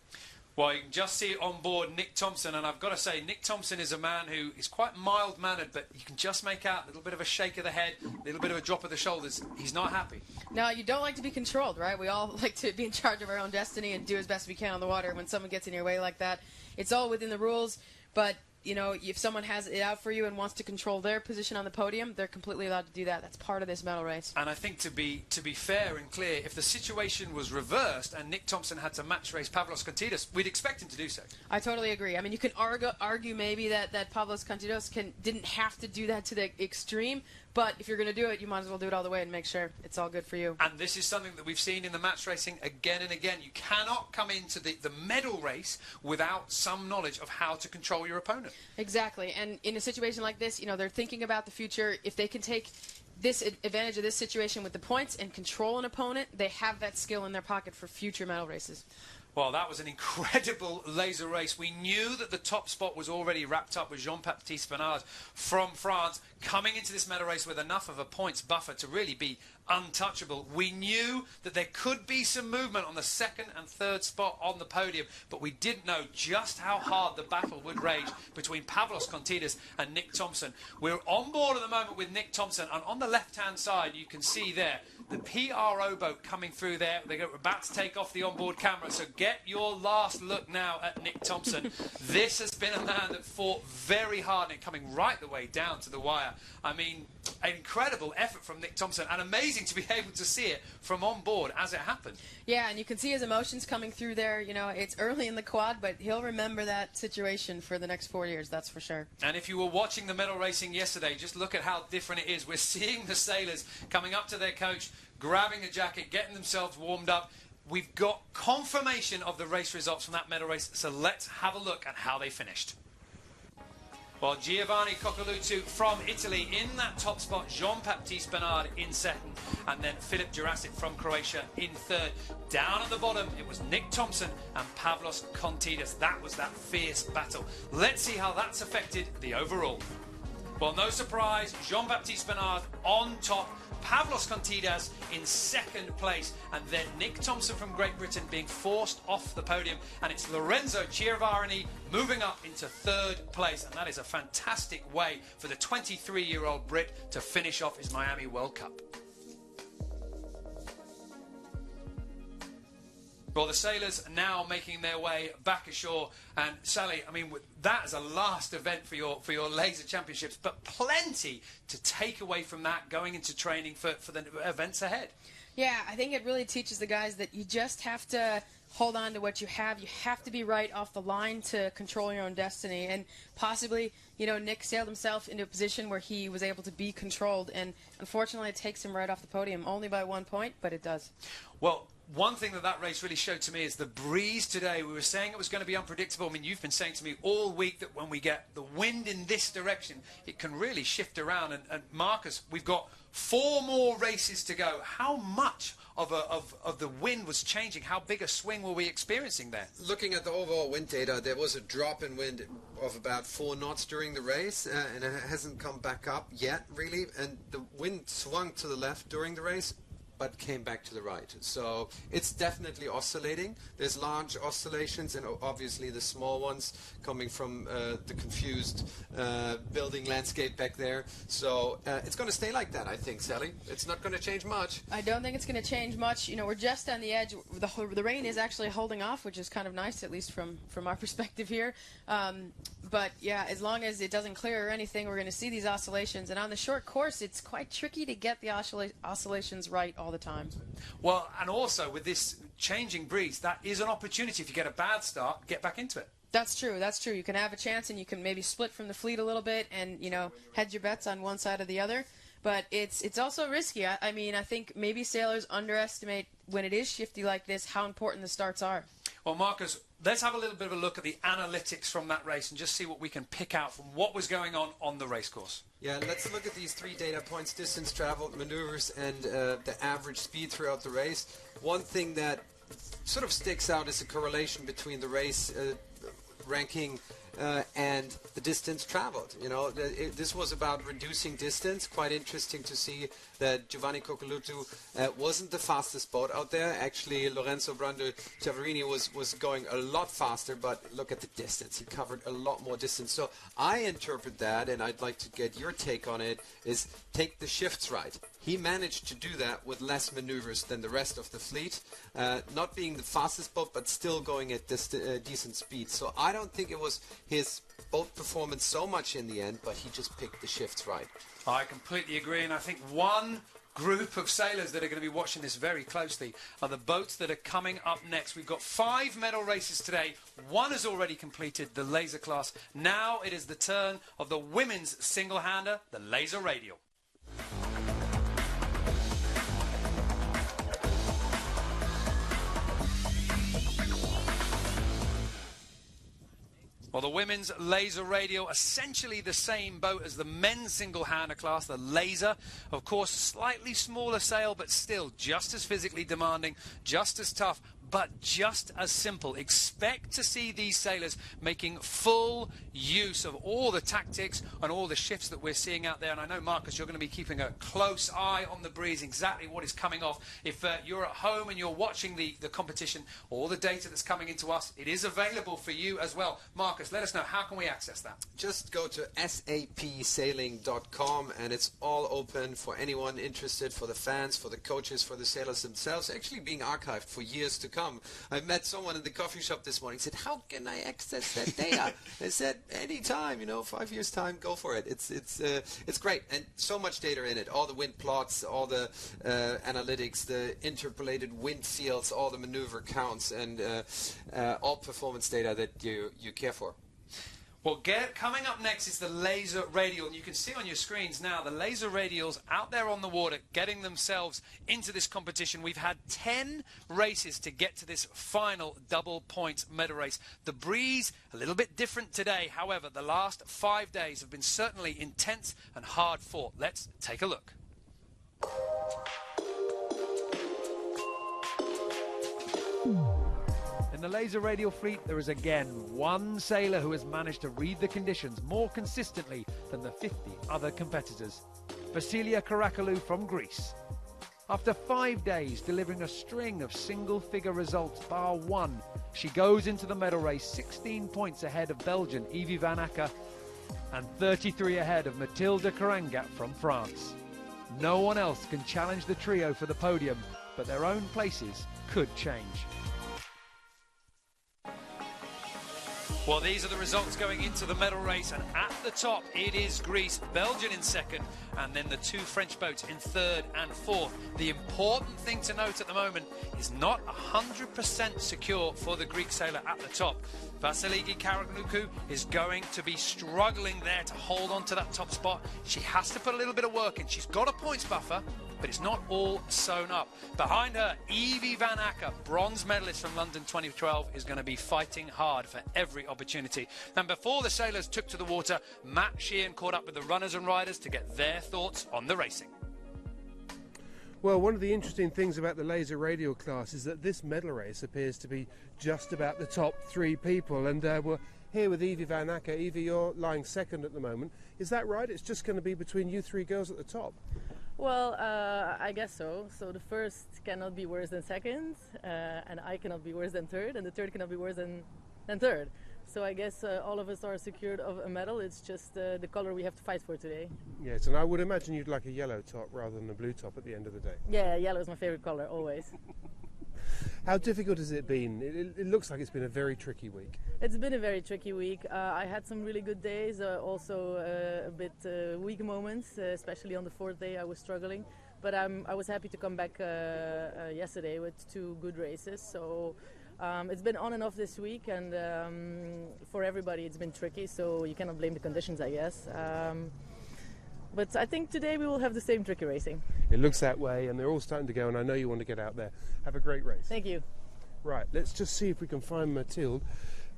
S1: Well, you can just see it on board Nick Thompson, and I've got to say, Nick Thompson is a man who is quite mild-mannered, but you can just make out a little bit of a shake of the head, a little bit of a drop of the shoulders. He's not happy.
S4: Now, you don't like to be controlled, right? We all like to be in charge of our own destiny and do as best we can on the water. When someone gets in your way like that, it's all within the rules, but if someone has it out for you and wants to control their position on the podium, they're completely allowed to do that. That's part of this medal race.
S1: And I think to be fair and clear, if the situation was reversed and Nick Thompson had to match race Pavlos Kontidas, we'd expect him to do so.
S4: I totally agree. I mean, you can argue maybe that Pavlos Kontidas didn't have to do that to the extreme, but if you're going to do it, you might as well do it all the way and make sure it's all good for you.
S1: And this is something that we've seen in the match racing again and again. You cannot come into the medal race without some knowledge of how to control your opponent.
S4: Exactly. And in a situation like this, they're thinking about the future. If they can take this advantage of this situation with the points and control an opponent, they have that skill in their pocket for future medal races.
S1: Well, that was an incredible laser race. We knew that the top spot was already wrapped up with Jean-Baptiste Bernard from France coming into this medal race with enough of a points buffer to really be untouchable. We knew that there could be some movement on the second and third spot on the podium, but we didn't know just how hard the battle would rage between Pavlos Kontidas and Nick Thompson. We're on board at the moment with Nick Thompson, and on the left-hand side you can see there the PRO boat coming through there. They're about to take off the onboard camera, so get your last look now at Nick Thompson. This has been a man that fought very hard and coming right the way down to the wire. I mean, an incredible effort from Nick Thompson, and amazing to be able to see it from on board as it happened.
S4: Yeah, and you can see his emotions coming through there. It's early in the quad, but he'll remember that situation for the next 4 years, that's for sure.
S1: And if you were watching the medal racing yesterday, just look at how different it is. We're seeing the sailors coming up to their coach, grabbing a jacket, getting themselves warmed up. We've got confirmation of the race results from that medal race, so let's have a look at how they finished. Well, Giovanni Coccoluzzo from Italy in that top spot, Jean-Baptiste Bernard in second, and then Filip Jurasic from Croatia in third. Down at the bottom, it was Nick Thompson and Pavlos Kontidas. That was that fierce battle. Let's see how that's affected the overall. Well, no surprise, Jean-Baptiste Bernard on top, Pavlos Kontidas in second place, and then Nick Thompson from Great Britain being forced off the podium, and it's Lorenzo Chiavarni moving up into third place, and that is a fantastic way for the 23-year-old Brit to finish off his Miami World Cup. Well, the sailors are now making their way back ashore, and Sally, I mean, that is a last event for your laser championships, but plenty to take away from that going into training for the events ahead.
S4: Yeah, I think it really teaches the guys that you just have to hold on to what you have. You have to be right off the line to control your own destiny, and possibly, Nick sailed himself into a position where he was able to be controlled, and unfortunately it takes him right off the podium, only by 1 point, but it does.
S1: Well, one thing that race really showed to me is the breeze today. We were saying it was going to be unpredictable. I mean, you've been saying to me all week that when we get the wind in this direction, it can really shift around. And Marcus, we've got 4 more races to go. How much of the wind was changing? How big a swing were we experiencing there?
S5: Looking at the overall wind data, there was a drop in wind of about 4 knots during the race, and it hasn't come back up yet, really. And the wind swung to the left during the race, but came back to the right. So it's definitely oscillating. There's large oscillations and obviously the small ones coming from the confused building landscape back there. So it's going to stay like that, I think, Sally. It's not going to change much.
S4: I don't think it's going to change much. We're just on the edge. The rain is actually holding off, which is kind of nice, at least from our perspective here. But yeah, as long as it doesn't clear or anything, we're going to see these oscillations. And on the short course, it's quite tricky to get the oscillations right all the time.
S1: Well, and also with this changing breeze, that is an opportunity. If you get a bad start, get back into it.
S4: That's true. That's true. You can have a chance, and you can maybe split from the fleet a little bit, and hedge your bets on one side or the other. But it's also risky. I mean, I think maybe sailors underestimate when it is shifty like this how important the starts are.
S1: Well, Marcus, let's have a little bit of a look at the analytics from that race and just see what we can pick out from what was going on the race course.
S5: Yeah, let's look at these 3 data points: distance traveled, maneuvers, and the average speed throughout the race. One thing that sort of sticks out is the correlation between the race ranking and the distance traveled. This was about reducing distance. Quite interesting to see that Giovanni Coccoluto wasn't the fastest boat out there. Actually, Lorenzo Brando Ciavarini was going a lot faster, but look at the distance. He covered a lot more distance. So I interpret that, and I'd like to get your take on it, is take the shifts right. He managed to do that with less maneuvers than the rest of the fleet, not being the fastest boat, but still going at this decent speed. So I don't think it was his boat performance so much in the end, but he just picked the shifts right.
S1: I completely agree, and I think one group of sailors that are going to be watching this very closely are the boats that are coming up next. We've got 5 medal races today. One has already completed, the laser class. Now it is the turn of the women's single-hander, the laser radial. Well, the women's laser radial, essentially the same boat as the men's single-hander class, the laser. Of course, slightly smaller sail, but still just as physically demanding, just as tough, but just as simple. Expect to see these sailors making full use of all the tactics and all the shifts that we're seeing out there. And I know, Marcus, you're going to be keeping a close eye on the breeze, exactly what is coming off. If you're at home and you're watching the competition, all the data that's coming into us, it is available for you as well. Marcus, let us know, how can we access that?
S5: Just go to sapsailing.com, and it's all open for anyone interested, for the fans, for the coaches, for the sailors themselves, actually being archived for years to come. I met someone in the coffee shop this morning, said, how can I access that data? I said, anytime, 5 years time, go for it. It's great, and so much data in it. All the wind plots, all the analytics, the interpolated wind fields, all the maneuver counts, and all performance data that you care for.
S1: Well, coming up next is the laser radial, and you can see on your screens now the laser radials out there on the water getting themselves into this competition. We've had 10 races to get to this final double points medal race. The breeze, a little bit different today. However, the last 5 days have been certainly intense and hard fought. Let's take a look. In the laser radial fleet, there is again one sailor who has managed to read the conditions more consistently than the 50 other competitors. Vasilia Karakalou from Greece. After 5 days delivering a string of single-figure results bar one, she goes into the medal race 16 points ahead of Belgian Evie Van Acker and 33 ahead of Mathilde Karangat from France. No one else can challenge the trio for the podium, but their own places could change. Well, these are the results going into the medal race, and at the top it is Greece, Belgium in second, and then the 2 French boats in third and fourth. The important thing to note at the moment is not 100% secure for the Greek sailor at the top. Vasiliki Karakalou is going to be struggling there to hold on to that top spot. She has to put a little bit of work in. She's got a points buffer, but it's not all sewn up. Behind her, Evie Van Acker, bronze medalist from London 2012, is going to be fighting hard for every opportunity. And before the sailors took to the water, Matt Sheehan caught up with the runners and riders to get their thoughts on the racing.
S6: Well, one of the interesting things about the laser radial class is that this medal race appears to be just about the top 3 people. And we're here with Evie Van Acker. Evie, you're lying second at the moment. Is that right? It's just going to be between you 3 girls at the top?
S9: Well, I guess so. So the first cannot be worse than second, and I cannot be worse than third, and the third cannot be worse than third. So I guess all of us are secured of a medal. It's just the color we have to fight for today.
S6: Yes, and I would imagine you'd like a yellow top rather than a blue top at the end of the day.
S9: Yeah, yellow is my favorite color, always.
S6: How difficult has it been? It looks like it's been a very tricky week.
S9: It's been a very tricky week. I had some really good days, also a bit weak moments, especially on the 4th day I was struggling. But I was happy to come back yesterday with 2 good races. So It's been on and off this week, and for everybody it's been tricky, so you cannot blame the conditions, I guess. But I think today we will have the same tricky racing.
S6: It looks that way, and they're all starting to go, and I know you want to get out there. Have a great race.
S9: Thank you.
S6: Right, let's just see if we can find Mathilde.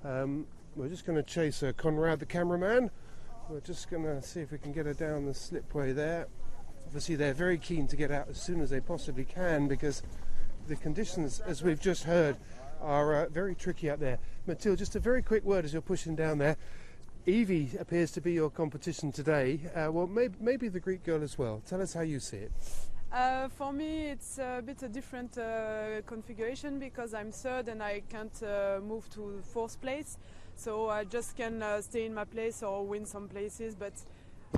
S6: We're just going to chase Conrad, the cameraman. We're just going to see if we can get her down the slipway there. Obviously, they're very keen to get out as soon as they possibly can because the conditions, as we've just heard, are very tricky out there. Mathilde, just a very quick word as you're pushing down there. Evie appears to be your competition today. Well, maybe the Greek girl as well. Tell us how you see it.
S10: For me, it's a bit a different configuration because I'm third and I can't move to fourth place. So I just can stay in my place or win some places. But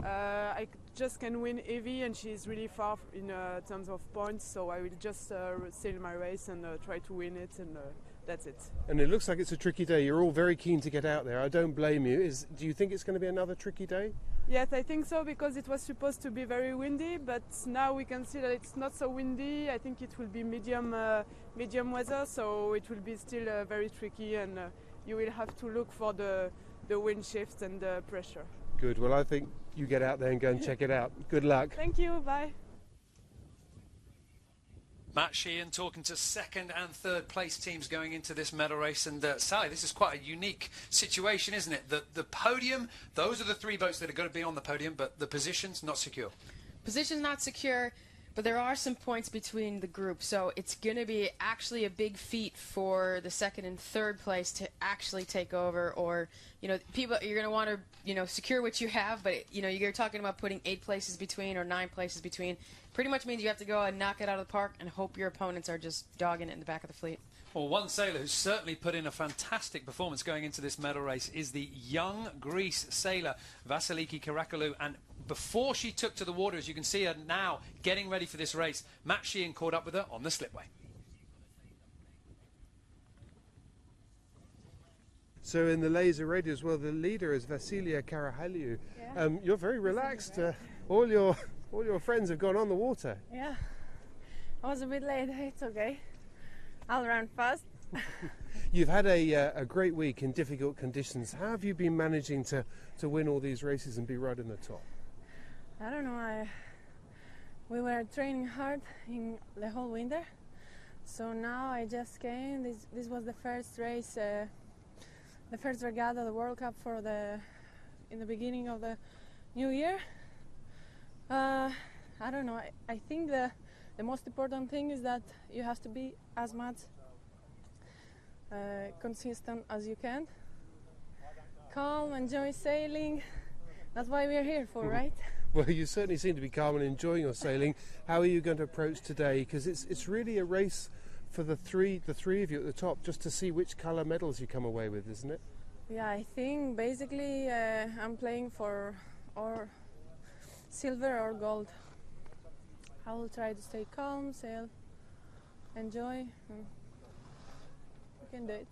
S10: I just can win Evie, and she's really far in terms of points. So I will just sail my race and try to win it, and that's it.
S6: And it looks like it's a tricky day. You're all very keen to get out there. I don't blame you. Do you think it's going to be another tricky day?
S10: Yes, I think so, because it was supposed to be very windy, but now we can see that it's not so windy. I think it will be medium weather, so it will be still very tricky, and you will have to look for the wind shift and the pressure.
S6: Good. Well, I think you get out there and go and check it out. Good luck.
S10: Thank you. Bye.
S1: Matt Sheehan talking to second and third place teams going into this medal race. And Sally, this is quite a unique situation, isn't it? The podium, those are the three boats that are going to be on the podium, but the position's not secure.
S4: Position's not secure, but there are some points between the group. So it's going to be actually a big feat for the second and third place to actually take over. Or, people, you're going to want to, secure what you have, but, you're talking about putting 8 places between or 9 places between. Pretty much means you have to go and knock it out of the park and hope your opponents are just dogging it in the back of the fleet.
S1: Well, one sailor who's certainly put in a fantastic performance going into this medal race is the young Greece sailor, Vasiliki Karakalou. And before she took to the water, as you can see her now getting ready for this race, Matt Sheehan caught up with her on the slipway.
S6: So in the laser radio as well, the leader is Vasilia Karahaliou.
S11: Yeah.
S6: You're very relaxed. All your friends have gone on the water.
S11: Yeah, I was a bit late. It's okay. I'll run fast.
S6: You've had a great week in difficult conditions. How have you been managing to win all these races and be right in the top?
S11: I don't know. We were training hard in the whole winter, so now I just came. This was the first race, the first regatta, the World Cup in the beginning of the new year. I don't know. I think the most important thing is that you have to be as much consistent as you can. Calm, enjoy sailing. That's why we're here for, right?
S6: Well, you certainly seem to be calm and enjoying your sailing. How are you going to approach today? Because it's really a race for the three of you at the top, just to see which colour medals you come away with, isn't it?
S11: Yeah, I think basically I'm playing for or silver or gold. I will try to stay calm, sail, enjoy. We can do it.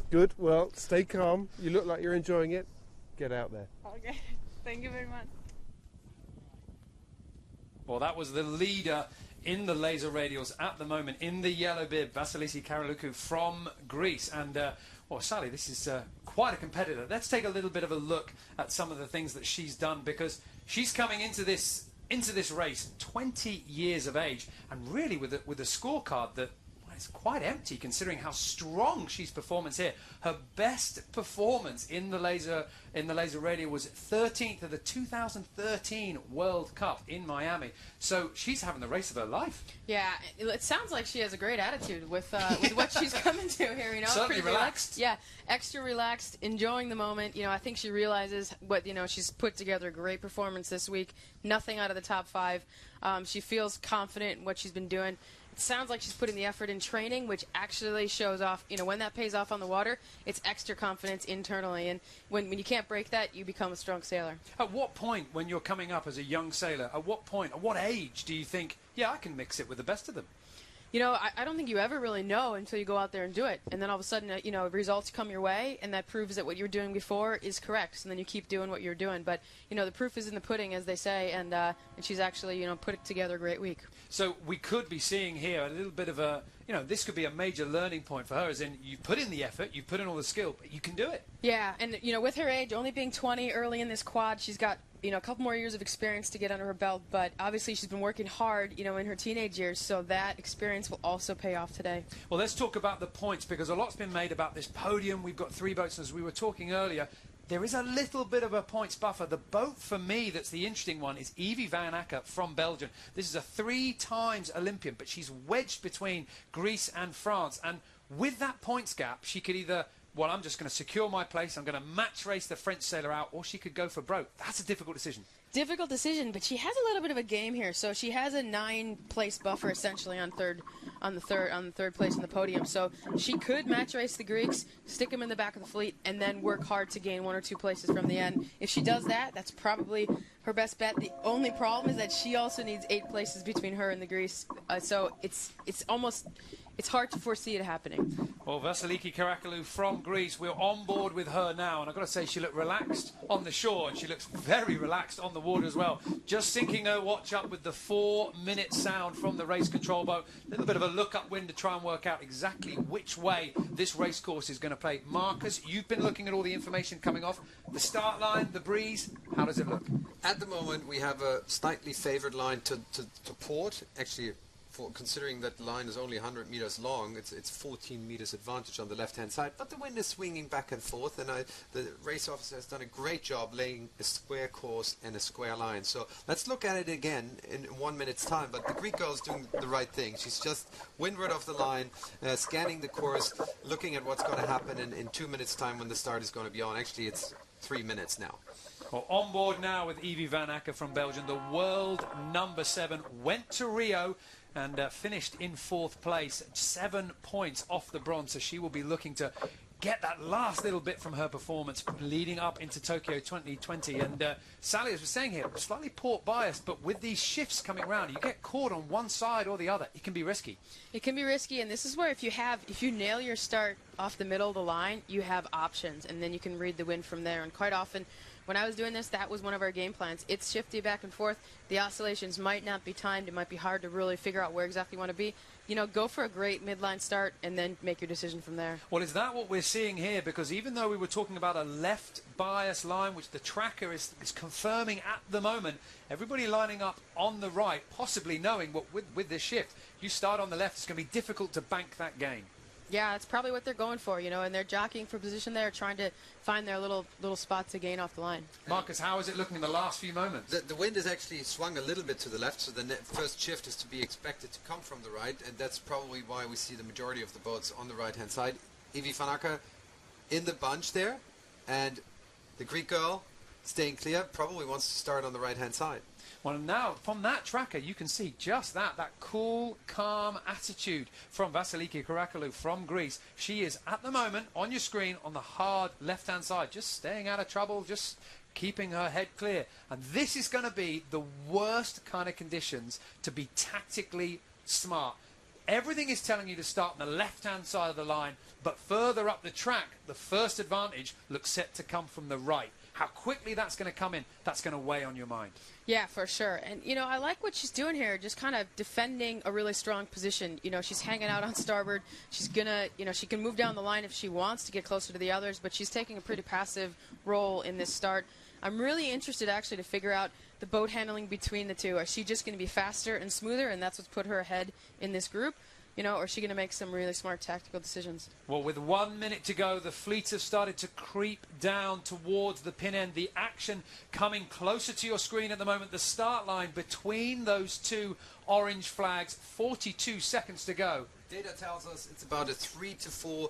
S6: Good. Well, stay calm. You look like you're enjoying it. Get out there.
S11: Okay. Thank you very much.
S1: Well, that was the leader in the laser radials at the moment in the yellow bib, Vasiliki Karakalou from Greece. And, well, Sally, this is quite a competitor. Let's take a little bit of a look at some of the things that she's done, because she's coming into this race 20 years of age, and really with a scorecard that is quite empty considering how strong she's performance here. Her best performance in the laser radio was 13th of the 2013 World Cup in Miami. So she's having the race of her life.
S4: Yeah, it sounds like she has a great attitude with what she's coming to here.
S1: Certainly
S4: pretty
S1: relaxed.
S4: Yeah, extra relaxed, enjoying the moment. I think she realizes what she's put together a great performance this week. Nothing out of the top 5. She feels confident in what she's been doing. It sounds like she's putting the effort in training, which actually shows off. When that pays off on the water, it's extra confidence internally. And when you can't break that, you become a strong sailor.
S1: At what point, when you're coming up as a young sailor, at what age do you think, yeah, I can mix it with the best of them?
S4: I don't think you ever really know until you go out there and do it. And then all of a sudden, results come your way, and that proves that what you were doing before is correct. And then you keep doing what you're doing. But, the proof is in the pudding, as they say, and she's actually, put together a great week.
S1: So we could be seeing here a little bit of a you know, this could be a major learning point for her, as in you put in the effort, you put in all the skill, but you can do it.
S4: Yeah, and, you know, with her age, only being 20 early in this quad, she's got, you know, a couple more years of experience to get under her belt, but obviously she's been working hard, you know, in her teenage years, so that experience will also pay off today.
S1: Well, let's talk about the points, because a lot's been made about this podium. We've got 3 boats, as we were talking earlier. There is a little bit of a points buffer. The boat, for me, that's the interesting one is Evie Van Acker from Belgium. This is a 3 times Olympian, but she's wedged between Greece and France. And with that points gap, she could either, well, I'm just going to secure my place, I'm going to match race the French sailor out, or she could go for broke. That's a difficult decision.
S4: Difficult decision, but she has a little bit of a game here. So she has a 9-place buffer essentially on third place in the podium. So she could match race the Greeks, stick them in the back of the fleet, and then work hard to gain 1 or 2 places from the end. If she does that, that's probably her best bet. The only problem is that she also needs 8 places between her and the Greece. So it's hard to foresee it happening.
S1: Well, Vasiliki Karakalou from Greece, we're on board with her now, and I've got to say she looked relaxed on the shore, and she looks very relaxed on the water as well. Just syncing her watch up with the 4-minute sound from the race control boat. A little bit of a look-up wind to try and work out exactly which way this race course is going to play. Marcus, you've been looking at all the information coming off. The start line, the breeze, how does it look?
S5: At the moment, we have a slightly favoured line to port. Actually, considering that the line is only 100 meters long, it's 14 meters advantage on the left-hand side, but the wind is swinging back and forth, and the race officer has done a great job laying a square course and a square line. So let's look at it again in 1 minute's time, but the Greek girl is doing the right thing. She's just windward of the line, scanning the course, looking at what's going to happen in 2 minutes' time when the start is going to be on. Actually, it's 3 minutes now.
S1: Well, on board now with Evie Van Acker from Belgium, the world number 7, went to Rio and finished in 4th place, 7 points off the bronze, so she will be looking to get that last little bit from her performance leading up into Tokyo 2020. And Sally, as we're saying here, slightly port biased, but with these shifts coming around, you get caught on one side or the other. It can be risky.
S4: It can be risky, and this is where if you nail your start off the middle of the line, you have options, and then you can read the wind from there. And quite often, when I was doing this, that was one of our game plans. It's shifty back and forth. The oscillations might not be timed. It might be hard to really figure out where exactly you want to be. You know, go for a great midline start and then make your decision from there.
S1: Well, is that what we're seeing here? Because even though we were talking about a left bias line, which the tracker is confirming at the moment, everybody lining up on the right, possibly knowing what with this shift, you start on the left, it's going to be difficult to bank that gain.
S4: Yeah, that's probably what they're going for, you know, and they're jockeying for position there, trying to find their little spot to gain off the line.
S1: Marcus, how is it looking in the last few moments?
S5: The wind has actually swung a little bit to the left, so the first shift is to be expected to come from the right, and that's probably why we see the majority of the boats on the right-hand side. Evie Van Acker in the bunch there, and the Greek girl staying clear, probably wants to start on the right-hand side.
S1: Well, now, from that tracker, you can see just that cool, calm attitude from Vasiliki Karakalou from Greece. She is, at the moment, on your screen, on the hard left-hand side, just staying out of trouble, just keeping her head clear. And this is going to be the worst kind of conditions to be tactically smart. Everything is telling you to start on the left-hand side of the line, but further up the track, the first advantage looks set to come from the right. How quickly that's going to come in, that's going to weigh on your mind.
S4: Yeah, for sure. And, you know, I like what she's doing here, just kind of defending a really strong position. You know, she's hanging out on starboard. She's going to, you know, she can move down the line if she wants to get closer to the others, but she's taking a pretty passive role in this start. I'm really interested, actually, to figure out the boat handling between the two. Is she just going to be faster and smoother, and that's what's put her ahead in this group? You know, or is she going to make some really smart tactical decisions?
S1: Well, with 1 minute to go, the fleets have started to creep down towards the pin end. The action coming closer to your screen at the moment. The start line between those two orange flags, 42 seconds to go.
S5: Data tells us it's about a 3 to 4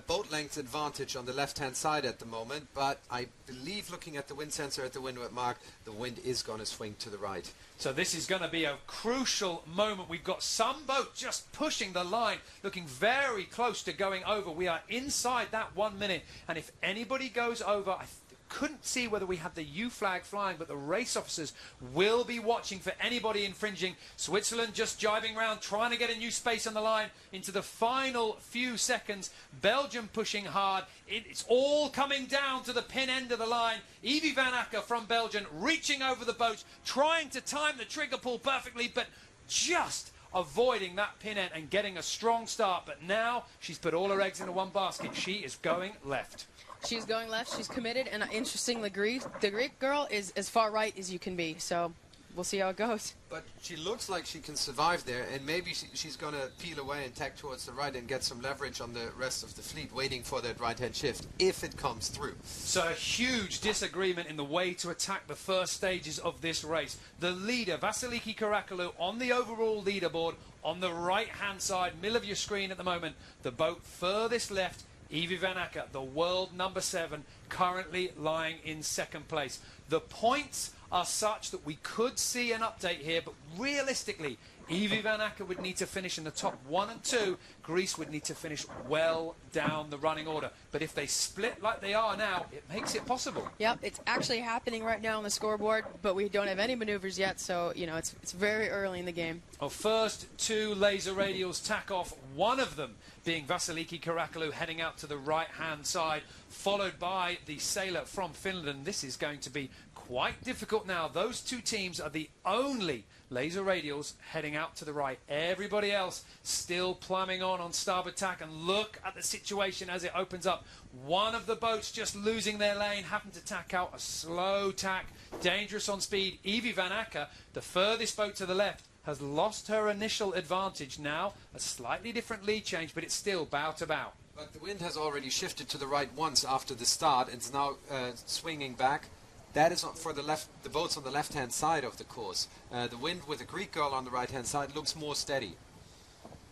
S5: boat length advantage on the left-hand side at the moment, but I believe looking at the wind sensor at the windward mark, the wind is going to swing to the right.
S1: So this is going to be a crucial moment. We've got some boat just pushing the line, looking very close to going over. We are inside that 1 minute, and if anybody goes over, I couldn't see whether we had the U flag flying, but the race officers will be watching for anybody infringing. Switzerland just jiving around, trying to get a new space on the line into the final few seconds. Belgium pushing hard. It's all coming down to the pin end of the line. Evie Van Acker from Belgium reaching over the boats, trying to time the trigger pull perfectly, but just avoiding that pin end and getting a strong start. But now she's put all her eggs into one basket. She is going left.
S4: She's going left. She's committed. And interestingly, the Greek girl is as far right as you can be. So we'll see how it goes.
S5: But she looks like she can survive there, and maybe she's going to peel away and tack towards the right and get some leverage on the rest of the fleet, waiting for that right-hand shift, if it comes through.
S1: So a huge disagreement in the way to attack the first stages of this race. The leader, Vasiliki Karakalou, on the overall leaderboard, on the right-hand side, middle of your screen at the moment. The boat furthest left, Evie Van Acker, the world number 7, currently lying in second place. The points are such that we could see an update here, but realistically, Evie Van Acker would need to finish in the top 1 and 2. Greece would need to finish well down the running order. But if they split like they are now, it makes it possible.
S4: Yep, it's actually happening right now on the scoreboard, but we don't have any maneuvers yet, so, you know, it's very early in the game.
S1: Our first 2 laser radials tack off, one of them being Vasiliki Karakalou heading out to the right-hand side, followed by the sailor from Finland. This is going to be quite difficult now. Those 2 teams are the only laser radials heading out to the right. Everybody else still plumbing on starboard tack, and look at the situation as it opens up. One of the boats just losing their lane, happened to tack out a slow tack, dangerous on speed. Evie Van Acker, the furthest boat to the left, has lost her initial advantage now. A slightly different lead change, but it's still bow to bow.
S5: But the wind has already shifted to the right once after the start, and it's now swinging back. That is for the boats on the left-hand side of the course. The wind with the Greek girl on the right-hand side looks more steady.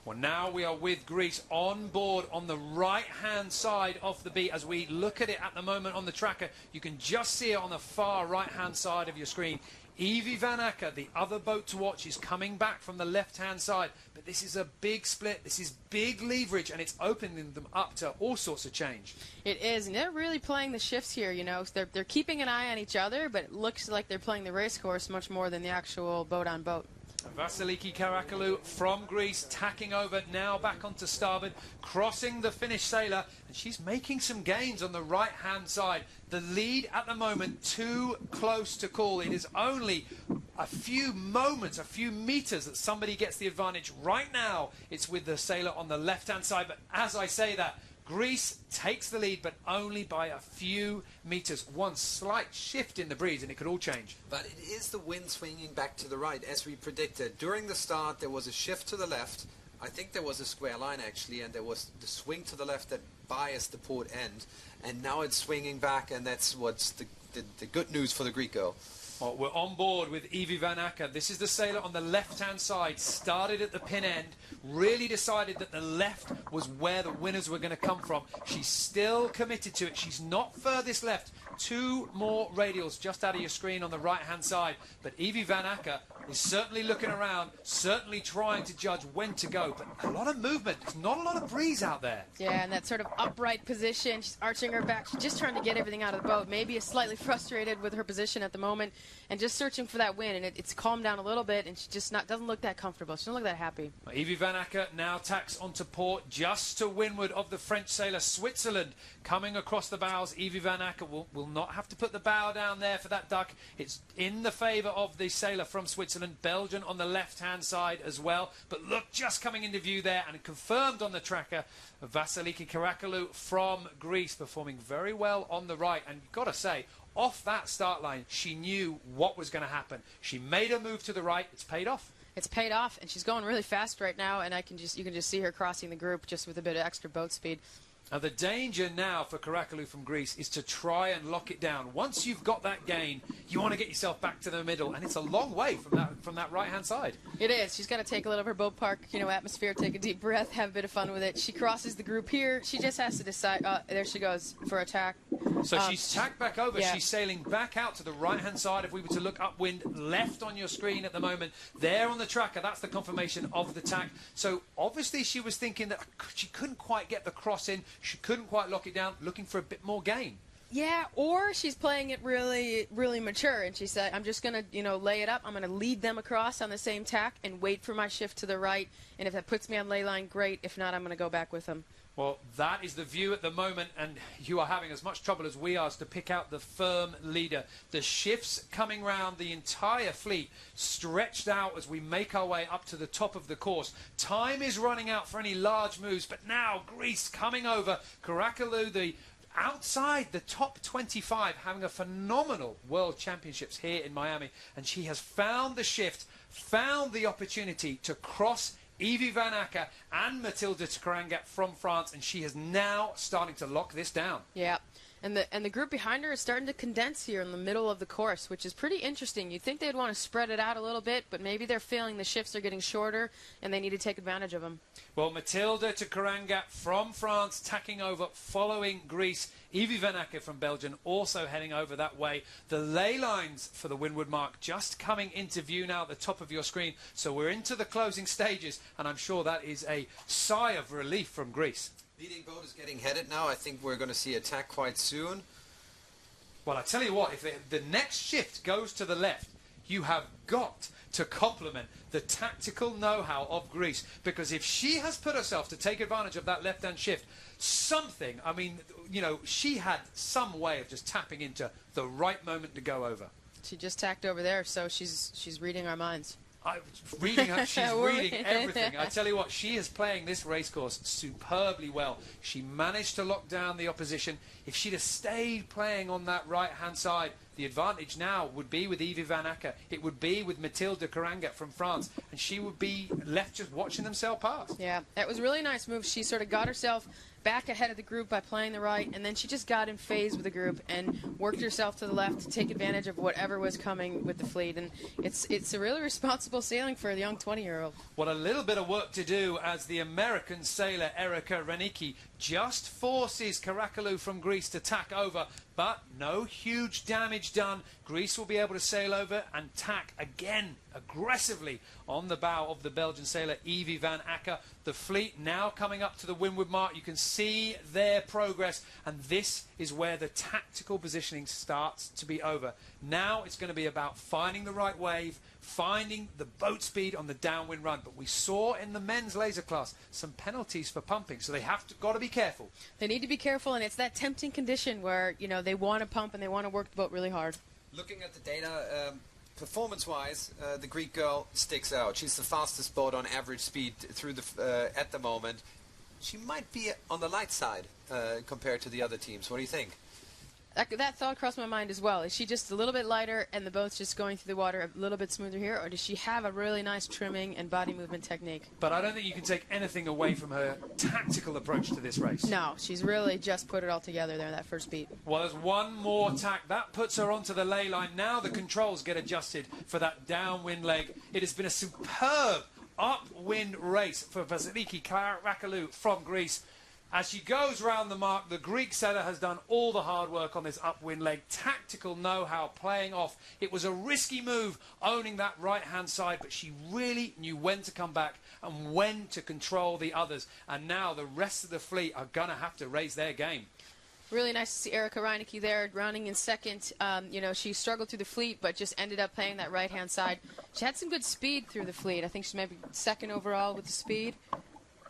S1: Well, now we are with Greece on board on the right-hand side of the beat. As we look at it at the moment on the tracker, you can just see it on the far right-hand side of your screen. Evie Van Acker, the other boat to watch, is coming back from the left-hand side. But this is a big split. This is big leverage, and it's opening them up to all sorts of change.
S4: It is, and they're really playing the shifts here, you know. They're keeping an eye on each other, but it looks like they're playing the race course much more than the actual boat-on-boat.
S1: Vasiliki Karakalou from Greece, tacking over now back onto starboard, crossing the Finnish sailor, and she's making some gains on the right-hand side. The lead at the moment too close to call. It is only a few moments, a few meters that somebody gets the advantage. Right now, it's with the sailor on the left-hand side, but as I say that, Greece takes the lead, but only by a few meters. One slight shift in the breeze, and it could all change.
S5: But it is the wind swinging back to the right, as we predicted. During the start, there was a shift to the left. I think there was a square line, actually, and there was the swing to the left that biased the port end. And now it's swinging back, and that's what's the good news for the Greek girl.
S1: Well, we're on board with Evie Van Acker. This is the sailor on the left-hand side. Started at the pin end. Really decided that the left was where the winners were going to come from. She's still committed to it. She's not furthest left. 2 more radials just out of your screen on the right-hand side. But Evie Van Acker is certainly looking around, certainly trying to judge when to go. But a lot of movement. There's not a lot of breeze out there.
S4: Yeah, and that sort of upright position. She's arching her back. She's just trying to get everything out of the boat. Maybe is slightly frustrated with her position at the moment and just searching for that win. And it's calmed down a little bit, and she just doesn't look that comfortable. She doesn't look that happy.
S1: Evie Van Acker now tacks onto port just to windward of the French sailor. Switzerland coming across the bows. Evie Van Acker will not have to put the bow down there for that duck. It's in the favour of the sailor from Switzerland. Belgian on the left-hand side as well. But look, just coming into view there and confirmed on the tracker, Vasiliki Karakalou from Greece, performing very well on the right. And you've got to say, off that start line, she knew what was going to happen. She made a move to the right. It's paid off.
S4: It's paid off, and she's going really fast right now, and you can just see her crossing the group just with a bit of extra boat speed.
S1: Now, the danger now for Karakalou from Greece is to try and lock it down. Once you've got that gain, you want to get yourself back to the middle, and it's a long way from that right-hand side.
S4: It is. She's got to take a little of her boat park, atmosphere, take a deep breath, have a bit of fun with it. She crosses the group here. She just has to decide. There she goes for attack.
S1: So she's tacked back over.
S4: Yeah.
S1: She's sailing back out to the right-hand side. If we were to look upwind, left on your screen at the moment, there on the tracker, that's the confirmation of the tack. So obviously she was thinking that she couldn't quite get the cross in. She couldn't quite lock it down, looking for a bit more gain.
S4: Yeah, or she's playing it really, really mature, and she said, I'm just going to, lay it up. I'm going to lead them across on the same tack and wait for my shift to the right, and if that puts me on ley line, great. If not, I'm going to go back with them.
S1: Well, that is the view at the moment, and you are having as much trouble as we are to pick out the firm leader. The shifts coming round the entire fleet, stretched out as we make our way up to the top of the course. Time is running out for any large moves, but now Greece coming over. Karakalu, the outside the top 25, having a phenomenal World Championships here in Miami, and she has found the shift, found the opportunity to cross Evie Van Acker and Mathilde de Carangat from France, and she is now starting to lock this down.
S4: Yeah, and the group behind her is starting to condense here in the middle of the course, which is pretty interesting. You'd think they'd want to spread it out a little bit, but maybe they're feeling the shifts are getting shorter, and they need to take advantage of them.
S1: Well, Mathilde de Carangat from France tacking over, following Greece. Evie Van Acker from Belgium also heading over that way. The ley lines for the Windward Mark just coming into view now at the top of your screen. So we're into the closing stages, and I'm sure that is a sigh of relief from Greece.
S5: Leading boat is getting headed now. I think we're going to see attack quite soon.
S1: Well, I tell you what, if the next shift goes to the left, you have got to compliment the tactical know-how of Greece, because if she has put herself to take advantage of that left-hand shift, something, I mean, you know, she had some way of just tapping into the right moment to go over.
S4: She just tacked over there, so she's reading our minds.
S1: She's reading everything. I tell you what, she is playing this racecourse superbly well. She managed to lock down the opposition. If she'd have stayed playing on that right-hand side, the advantage now would be with Evie Van Acker. It would be with Mathilde de Carangat from France, and she would be left just watching them sail past.
S4: Yeah, that was a really nice move. She sort of got herself back ahead of the group by playing the right, and then she just got in phase with the group and worked herself to the left to take advantage of whatever was coming with the fleet. And it's a really responsible sailing for a young 20-year-old.
S1: Well, a little bit of work to do as the American sailor Erika Renicki just forces Karakalu from Greece to tack over, but no huge damage done. Greece will be able to sail over and tack again aggressively on the bow of the Belgian sailor Evie Van Acker. The fleet now coming up to the Windward Mark. You can see their progress, and this is where the tactical positioning starts to be over. Now it's going to be about finding the right wave, finding the boat speed on the downwind run. But we saw in the men's laser class some penalties for pumping, so they got to be careful.
S4: They need to be careful, and it's that tempting condition where, you know, they want to pump and they want to work the boat really hard.
S5: Looking at the data, performance-wise, the Greek girl sticks out. She's the fastest boat on average speed through the at the moment. She might be on the light side compared to the other teams. What do you think?
S4: That thought crossed my mind as well. Is she just a little bit lighter and the boat's just going through the water a little bit smoother here, or does she have a really nice trimming and body movement technique?
S1: But I don't think you can take anything away from her tactical approach to this race.
S4: No, she's really just put it all together there, that first beat.
S1: Well, there's one more tack. That puts her onto the ley line. Now the controls get adjusted for that downwind leg. It has been a superb upwind race for Vasiliki Karakalu from Greece. As she goes round the mark, the Greek sailor has done all the hard work on this upwind leg. Tactical know-how playing off. It was a risky move, owning that right-hand side, but she really knew when to come back and when to control the others. And now the rest of the fleet are going to have to raise their game.
S4: Really nice to see Erika Reinecke there, rounding in second. You know, she struggled through the fleet, but just ended up playing that right-hand side. She had some good speed through the fleet. I think she's maybe second overall with the speed.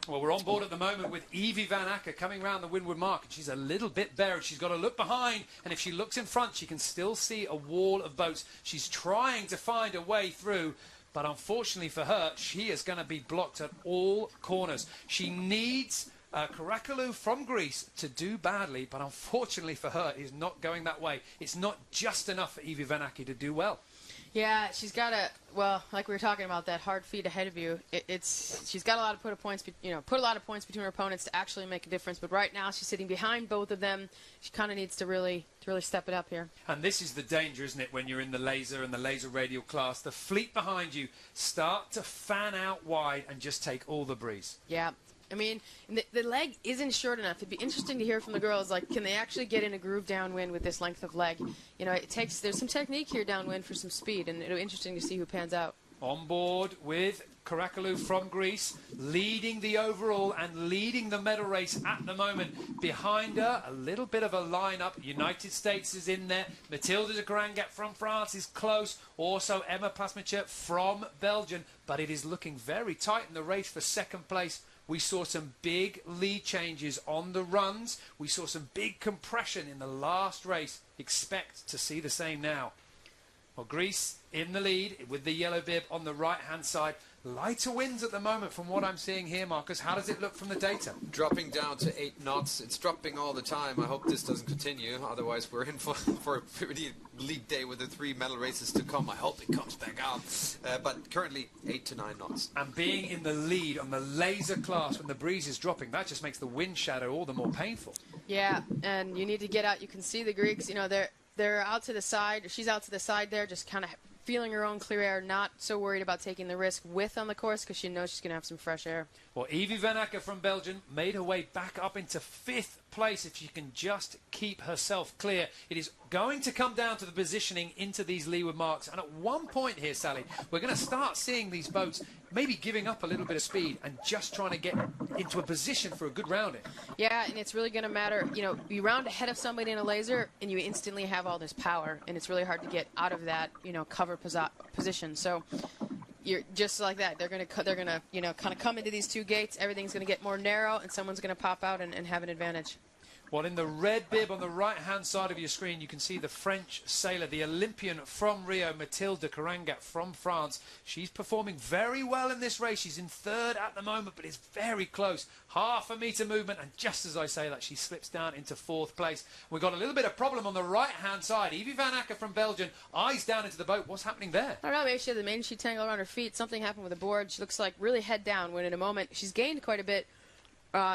S1: Well, we're on board at the moment with Evie Van Acker coming round the Windward Mark, and she's a little bit buried. She's got to look behind, and if she looks in front, she can still see a wall of boats. She's trying to find a way through, but unfortunately for her, she is going to be blocked at all corners. She needs Karakalu from Greece to do badly, but unfortunately for her, is not going that way. It's not just enough for Evie Van Acker to do well.
S4: Yeah, she's got a, well, like we were talking about, that hard feet ahead of you. She's got a lot of put a lot of points between her opponents to actually make a difference. But right now, she's sitting behind both of them. She kind of needs to really step it up here.
S1: And this is the danger, isn't it, when you're in the laser and the laser radial class? The fleet behind you start to fan out wide and just take all the breeze.
S4: Yeah. I mean, the leg isn't short enough. It'd be interesting to hear from the girls, like, can they actually get in a groove downwind with this length of leg? You know, there's some technique here downwind for some speed, and it'll be interesting to see who pans out.
S1: On board with Karakalu from Greece, leading the overall and leading the medal race at the moment. Behind her, a little bit of a line-up. United States is in there. Mathilde de Carangat from France is close. Also, Emma Plasmacher from Belgium. But it is looking very tight in the race for second place We saw some big lead changes on the runs. We saw some big compression in the last race. Expect to see the same now. Well, Greece in the lead with the yellow bib on the right-hand side. Lighter winds at the moment from what I'm seeing here, Marcus. How does it look from the data?
S5: Dropping down to 8 knots. It's dropping all the time. I hope this doesn't continue. Otherwise, we're in for a pretty bleak day with the 3 medal races to come. I hope it comes back out. But currently, 8 to 9 knots.
S1: And being in the lead on the laser class when the breeze is dropping, that just makes the wind shadow all the more painful.
S4: Yeah, and you need to get out. You can see the Greeks, you know, they're out to the side. She's out to the side there, just kind of feeling her own clear air, not so worried about taking the risk with on the course because she knows she's going to have some fresh air.
S1: Well, Evie Van Acker from Belgium made her way back up into 5th place if she can just keep herself clear. It is going to come down to the positioning into these leeward marks. And at one point here, Sally, we're going to start seeing these boats maybe giving up a little bit of speed and just trying to get into a position for a good rounding.
S4: Yeah, and it's really going to matter. You know, you round ahead of somebody in a laser and you instantly have all this power, and it's really hard to get out of that, you know, cover position. So you're just like that. They're going to, you know, kind of come into these 2 gates. Everything's going to get more narrow, and someone's going to pop out and have an advantage.
S1: Well, in the red bib on the right-hand side of your screen, you can see the French sailor, the Olympian from Rio, Mathilde de Carangat from France. She's performing very well in this race. She's in 3rd at the moment, but it's very close. Half a metre movement, and just as I say that, she slips down into 4th place. We've got a little bit of problem on the right-hand side. Evie Van Acker from Belgium, eyes down into the boat. What's happening there?
S4: I don't know, maybe she had the main sheet tangle around her feet. Something happened with the board. She looks like really head down when in a moment she's gained quite a bit,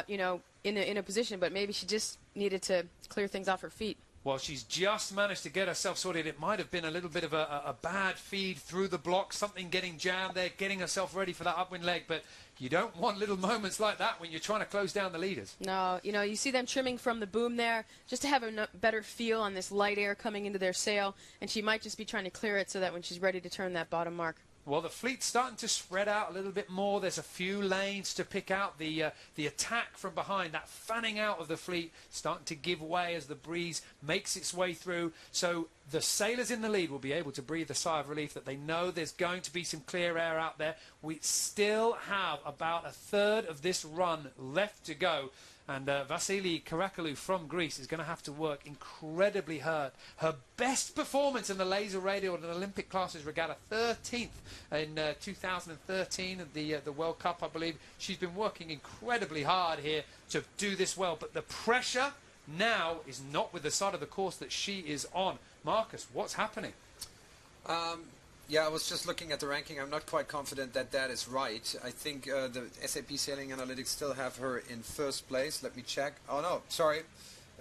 S4: you know, in a position, but maybe she just needed to clear things off her feet.
S1: Well, she's just managed to get herself sorted. It might have been a little bit of a bad feed through the block, something getting jammed there, getting herself ready for that upwind leg. But you don't want little moments like that when you're trying to close down the leaders.
S4: No, you know, you see them trimming from the boom there just to have a better feel on this light air coming into their sail, and she might just be trying to clear it so that when she's ready to turn that bottom mark.
S1: Well, the fleet's starting to spread out a little bit more. There's a few lanes to pick out. The attack from behind, that fanning out of the fleet, starting to give way as the breeze makes its way through. So the sailors in the lead will be able to breathe a sigh of relief that they know there's going to be some clear air out there. We still have about a 1/3 of this run left to go. And Vasily Karakalou from Greece is going to have to work incredibly hard. Her best performance in the laser radio and Olympic classes regatta, 13th in 2013 at the World Cup, I believe. She's been working incredibly hard here to do this well. But the pressure now is not with the side of the course that she is on. Marcus, what's happening?
S5: Yeah, I was just looking at the ranking. I'm not quite confident that that is right. I think the SAP Sailing Analytics still have her in 1st place. Let me check. Oh, no, sorry.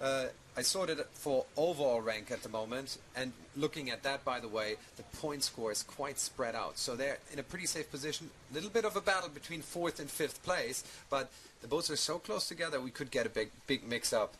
S5: I sorted it for overall rank at the moment. And looking at that, by the way, the point score is quite spread out. So they're in a pretty safe position. A little bit of a battle between 4th and 5th place. But the boats are so close together, we could get a big mix-up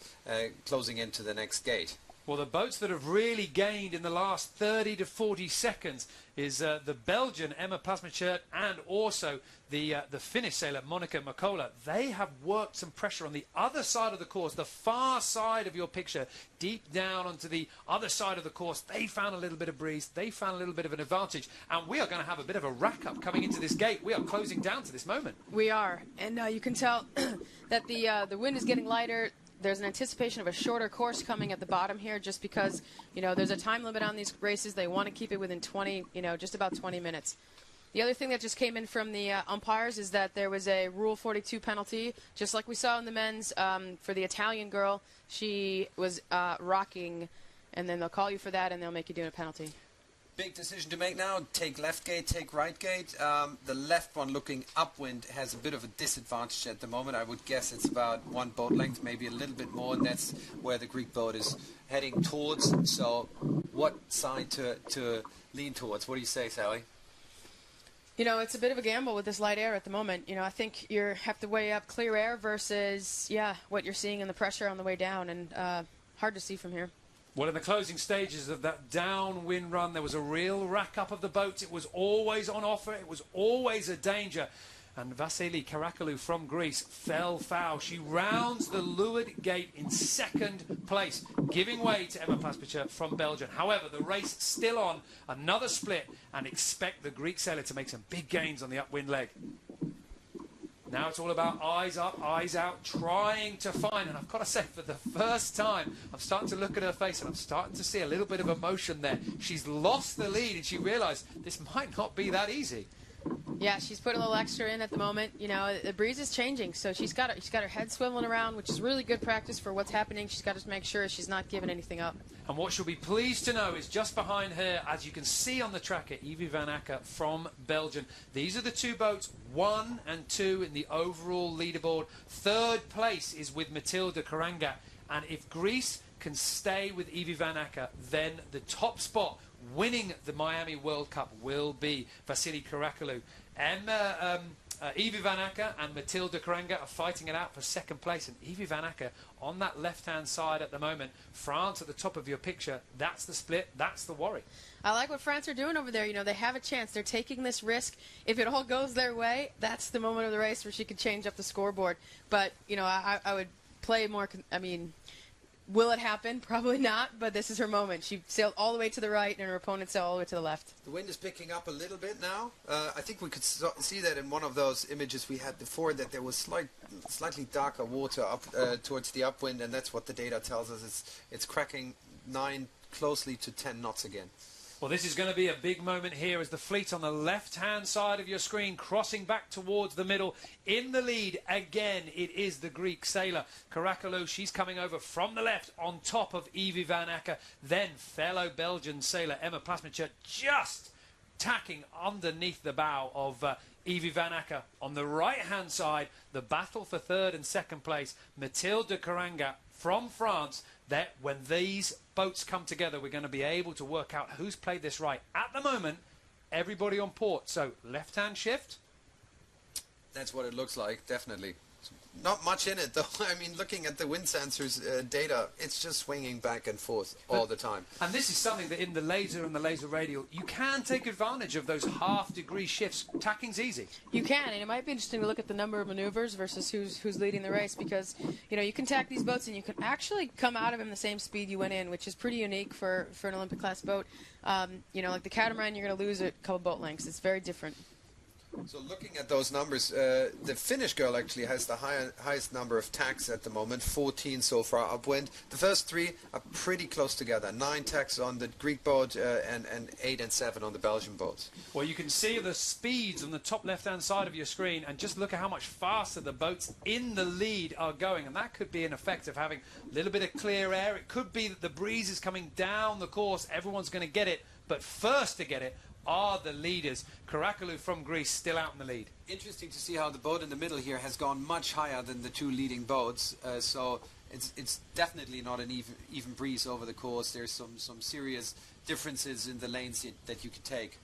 S5: closing into the next gate.
S1: Well, the boats that have really gained in the last 30 to 40 seconds is the Belgian Emma Plasmachert and also the Finnish sailor Monika Makola. They have worked some pressure on the other side of the course, the far side of your picture, deep down onto the other side of the course. They found a little bit of breeze. They found a little bit of an advantage. And we are going to have a bit of a rack-up coming into this gate. We are closing down to this moment.
S4: We are. And you can tell that the wind is getting lighter. There's an anticipation of a shorter course coming at the bottom here just because, you know, there's a time limit on these races. They want to keep it within 20, you know, just about 20 minutes. The other thing that just came in from the umpires is that there was a Rule 42 penalty, just like we saw in the men's for the Italian girl. She was rocking, and then they'll call you for that, and they'll make you do a penalty.
S5: Big decision to make now. Take left gate, take right gate. The left one looking upwind has a bit of a disadvantage at the moment. I would guess it's about 1 boat length, maybe a little bit more, and that's where the Greek boat is heading towards. So what side to lean towards? What do you say, Sally?
S4: You know, it's a bit of a gamble with this light air at the moment. You know, I think you have to weigh up clear air versus, yeah, what you're seeing in the pressure on the way down, and hard to see from here.
S1: Well, in the closing stages of that downwind run, there was a real rack-up of the boats. It was always on offer. It was always a danger. And Vasily Karakalou from Greece fell foul. She rounds the leeward gate in 2nd place, giving way to Emma Plasmachert from Belgium. However, the race still on. Another split, and expect the Greek sailor to make some big gains on the upwind leg. Now it's all about eyes up, eyes out, trying to find. And I've got to say, for the first time, I'm starting to look at her face and I'm starting to see a little bit of emotion there. She's lost the lead and she realised this might not be that easy.
S4: Yeah, she's put a little extra in at the moment. You know, the breeze is changing, so she's got her head swiveling around, which is really good practice for what's happening. She's got to make sure she's not giving anything up.
S1: And what she'll be pleased to know is just behind her, as you can see on the tracker, Evie Van Acker from Belgium. These are the two boats, 1 and 2 in the overall leaderboard. Third place is with Matilda Karanga. And if Greece can stay with Evie Van Acker, then the top spot winning the Miami World Cup will be Vasily Karakalou. Evie Van Acker and Matilda Karanga are fighting it out for second place, and Evie Van Acker on that left-hand side at the moment. France at the top of your picture. That's the split. That's the worry.
S4: I like what France are doing over there. You know, they have a chance. They're taking this risk. If it all goes their way, that's the moment of the race where she could change up the scoreboard. But, you know, I would play more, will it happen? Probably not, but this is her moment. She sailed all the way to the right, and her opponent sailed all the way to the left.
S5: The wind is picking up a little bit now. I think we could see that in one of those images we had before, that there was slightly darker water up towards the upwind, and that's what the data tells us. It's cracking 9 closely to 10 knots again.
S1: Well, this is going to be a big moment here as the fleet on the left-hand side of your screen crossing back towards the middle. In the lead, again, it is the Greek sailor, Karakalou. She's coming over from the left on top of Evie Van Acker. Then fellow Belgian sailor Emma Plasmacher just tacking underneath the bow of Evie Van Acker. On the right-hand side, the battle for third and second place, Matilda Karanga from France. That when these boats come together, we're going to be able to work out who's played this right. At the moment, everybody on port. So left-hand shift.
S5: That's what it looks like, definitely. Not much in it, though. I mean, looking at the wind sensors data, it's just swinging back and forth all the time.
S1: And this is something that in the laser and the laser radial, you can take advantage of those half-degree shifts. Tacking's easy.
S4: You can, and it might be interesting to look at the number of maneuvers versus who's leading the race, because, you know, you can tack these boats and you can actually come out of them the same speed you went in, which is pretty unique for an Olympic-class boat. You know, like the catamaran, you're going to lose a couple boat lengths. It's very different.
S5: So looking at those numbers, the Finnish girl actually has the highest number of tacks at the moment, 14 so far upwind. The first 3 are pretty close together, 9 tacks on the Greek boat and 8 and 7 on the Belgian boats.
S1: Well, you can see the speeds on the top left-hand side of your screen, and just look at how much faster the boats in the lead are going, and that could be an effect of having a little bit of clear air. It could be that the breeze is coming down the course. Everyone's going to get it, but first to get it are the leaders. Karakalou from Greece still out in the lead.
S5: Interesting to see how the boat in the middle here has gone much higher than the 2 leading boats. So it's definitely not an even breeze over the course. There's some serious differences in the lanes that you can take.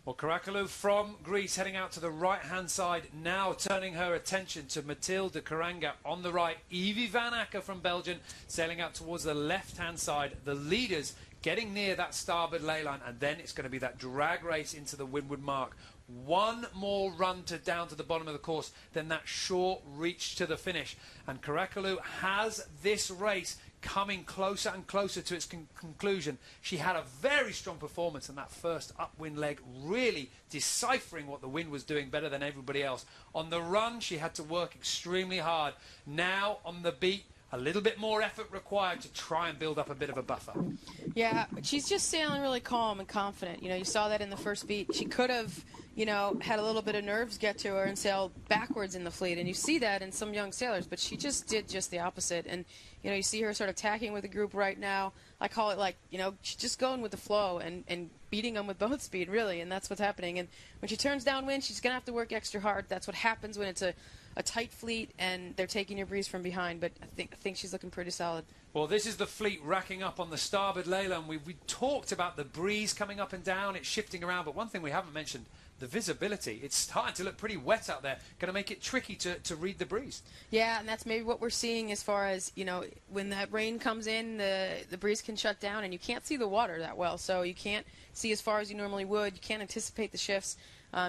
S1: Well, Karakalou from Greece heading out to the right-hand side, now turning her attention to Matilda Karanga on the right. Evie Van Acker from Belgium sailing out towards the left-hand side. The leaders getting near that starboard ley line, and then it's going to be that drag race into the windward mark. One more run down to the bottom of the course, then that short reach to the finish. And Karakalou has this race coming closer and closer to its conclusion. She had a very strong performance in that first upwind leg, really deciphering what the wind was doing better than everybody else. On the run, she had to work extremely hard. Now on the beat, a little bit more effort required to try and build up a bit of a buffer.
S4: Yeah, she's just sailing really calm and confident. You know, you saw that in the first beat. She could have, you know, had a little bit of nerves get to her and sailed backwards in the fleet. And you see that in some young sailors, but she just did just the opposite. And, you know, you see her sort of tacking with the group right now. I call it like, you know, she's just going with the flow and beating them with boat speed, really. And that's what's happening. And when she turns downwind, she's going to have to work extra hard. That's what happens when it's a tight fleet and they're taking your breeze from behind, but I think she's looking pretty solid.
S1: Well, this is the fleet racking up on the starboard ley line. We talked about the breeze coming up and down, it's shifting around, but one thing we haven't mentioned, the visibility. It's starting to look pretty wet out there, going to make it tricky to read the breeze.
S4: Yeah, and that's maybe what we're seeing as far as, you know, when that rain comes in, the breeze can shut down and you can't see the water that well, so you can't see as far as you normally would. You can't anticipate the shifts.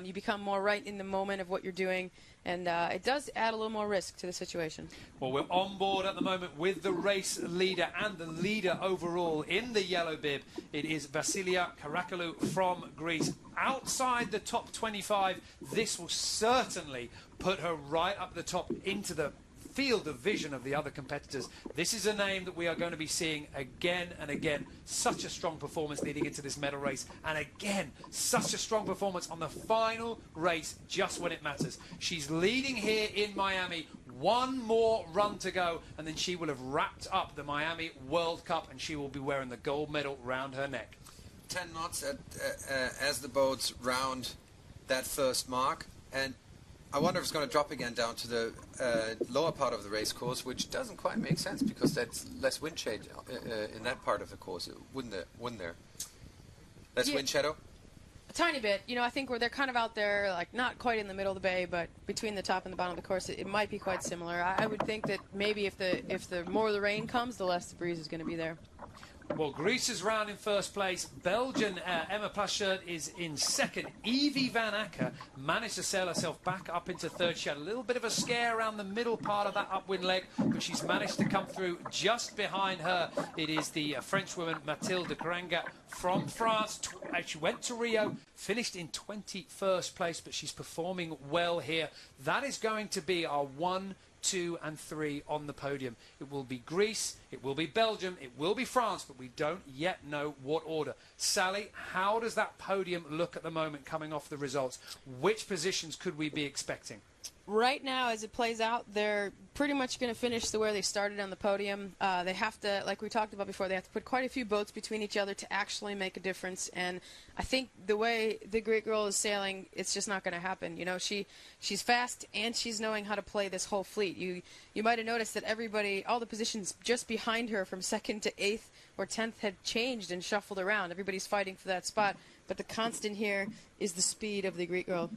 S4: You become more right in the moment of what you're doing. And it does add a little more risk to the situation.
S1: Well, we're on board at the moment with the race leader and the leader overall in the yellow bib. It is Vasilia Karakalou from Greece. Outside the top 25, this will certainly put her right up the top into the field of vision of the other competitors. This is a name that we are going to be seeing again and again. Such a strong performance leading into this medal race, and again such a strong performance on the final race just when it matters. She's leading here in Miami. One more run to go, and then she will have wrapped up the Miami World Cup, and she will be wearing the gold medal round her neck.
S5: 10 knots as the boats round that first mark, and I wonder if it's going to drop again down to the lower part of the race course, which doesn't quite make sense because that's less wind shade in that part of the course, wouldn't there? Less wind shadow?
S4: A tiny bit. You know, I think they're kind of out there, like not quite in the middle of the bay, but between the top and the bottom of the course, it might be quite similar. I would think that maybe if the more of the rain comes, the less the breeze is going to be there.
S1: Well, Greece is round in first place. Belgian Emma Plachard is in second. Evie Van Acker managed to sail herself back up into third. She had a little bit of a scare around the middle part of that upwind leg, but she's managed to come through. Just behind her, it is the Frenchwoman Mathilde de Caranga from France. She went to Rio, finished in 21st place, but she's performing well here. That is going to be our 1, 2 and 3 on the podium. It will be Greece, it will be Belgium, it will be France, but we don't yet know what order. Sally, how does that podium look at the moment coming off the results? Which positions could we be expecting?
S4: Right now, as it plays out, they're pretty much going to finish the where they started on the podium. They have to, like we talked about before, they have to put quite a few boats between each other to actually make a difference. And I think the way the Greek girl is sailing, it's just not going to happen. You know, she's fast and she's knowing how to play this whole fleet. You might have noticed that everybody, all the positions just behind her from 2nd to 8th or 10th had changed and shuffled around. Everybody's fighting for that spot. But the constant here is the speed of the Greek girl.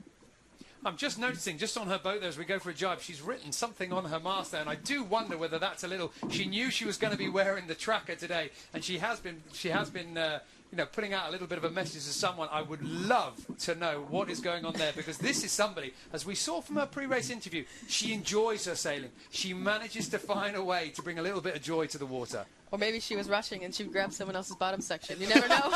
S1: I'm just noticing, just on her boat there as we go for a jibe, she's written something on her mast there, and I do wonder whether that's a little. She knew she was going to be wearing the tracker today, and she has been you know, putting out a little bit of a message to someone. I would love to know what is going on there, because this is somebody, as we saw from her pre-race interview, she enjoys her sailing. She manages to find a way to bring a little bit of joy to the water.
S4: Or maybe she was rushing and she grabbed someone else's bottom section. You never know.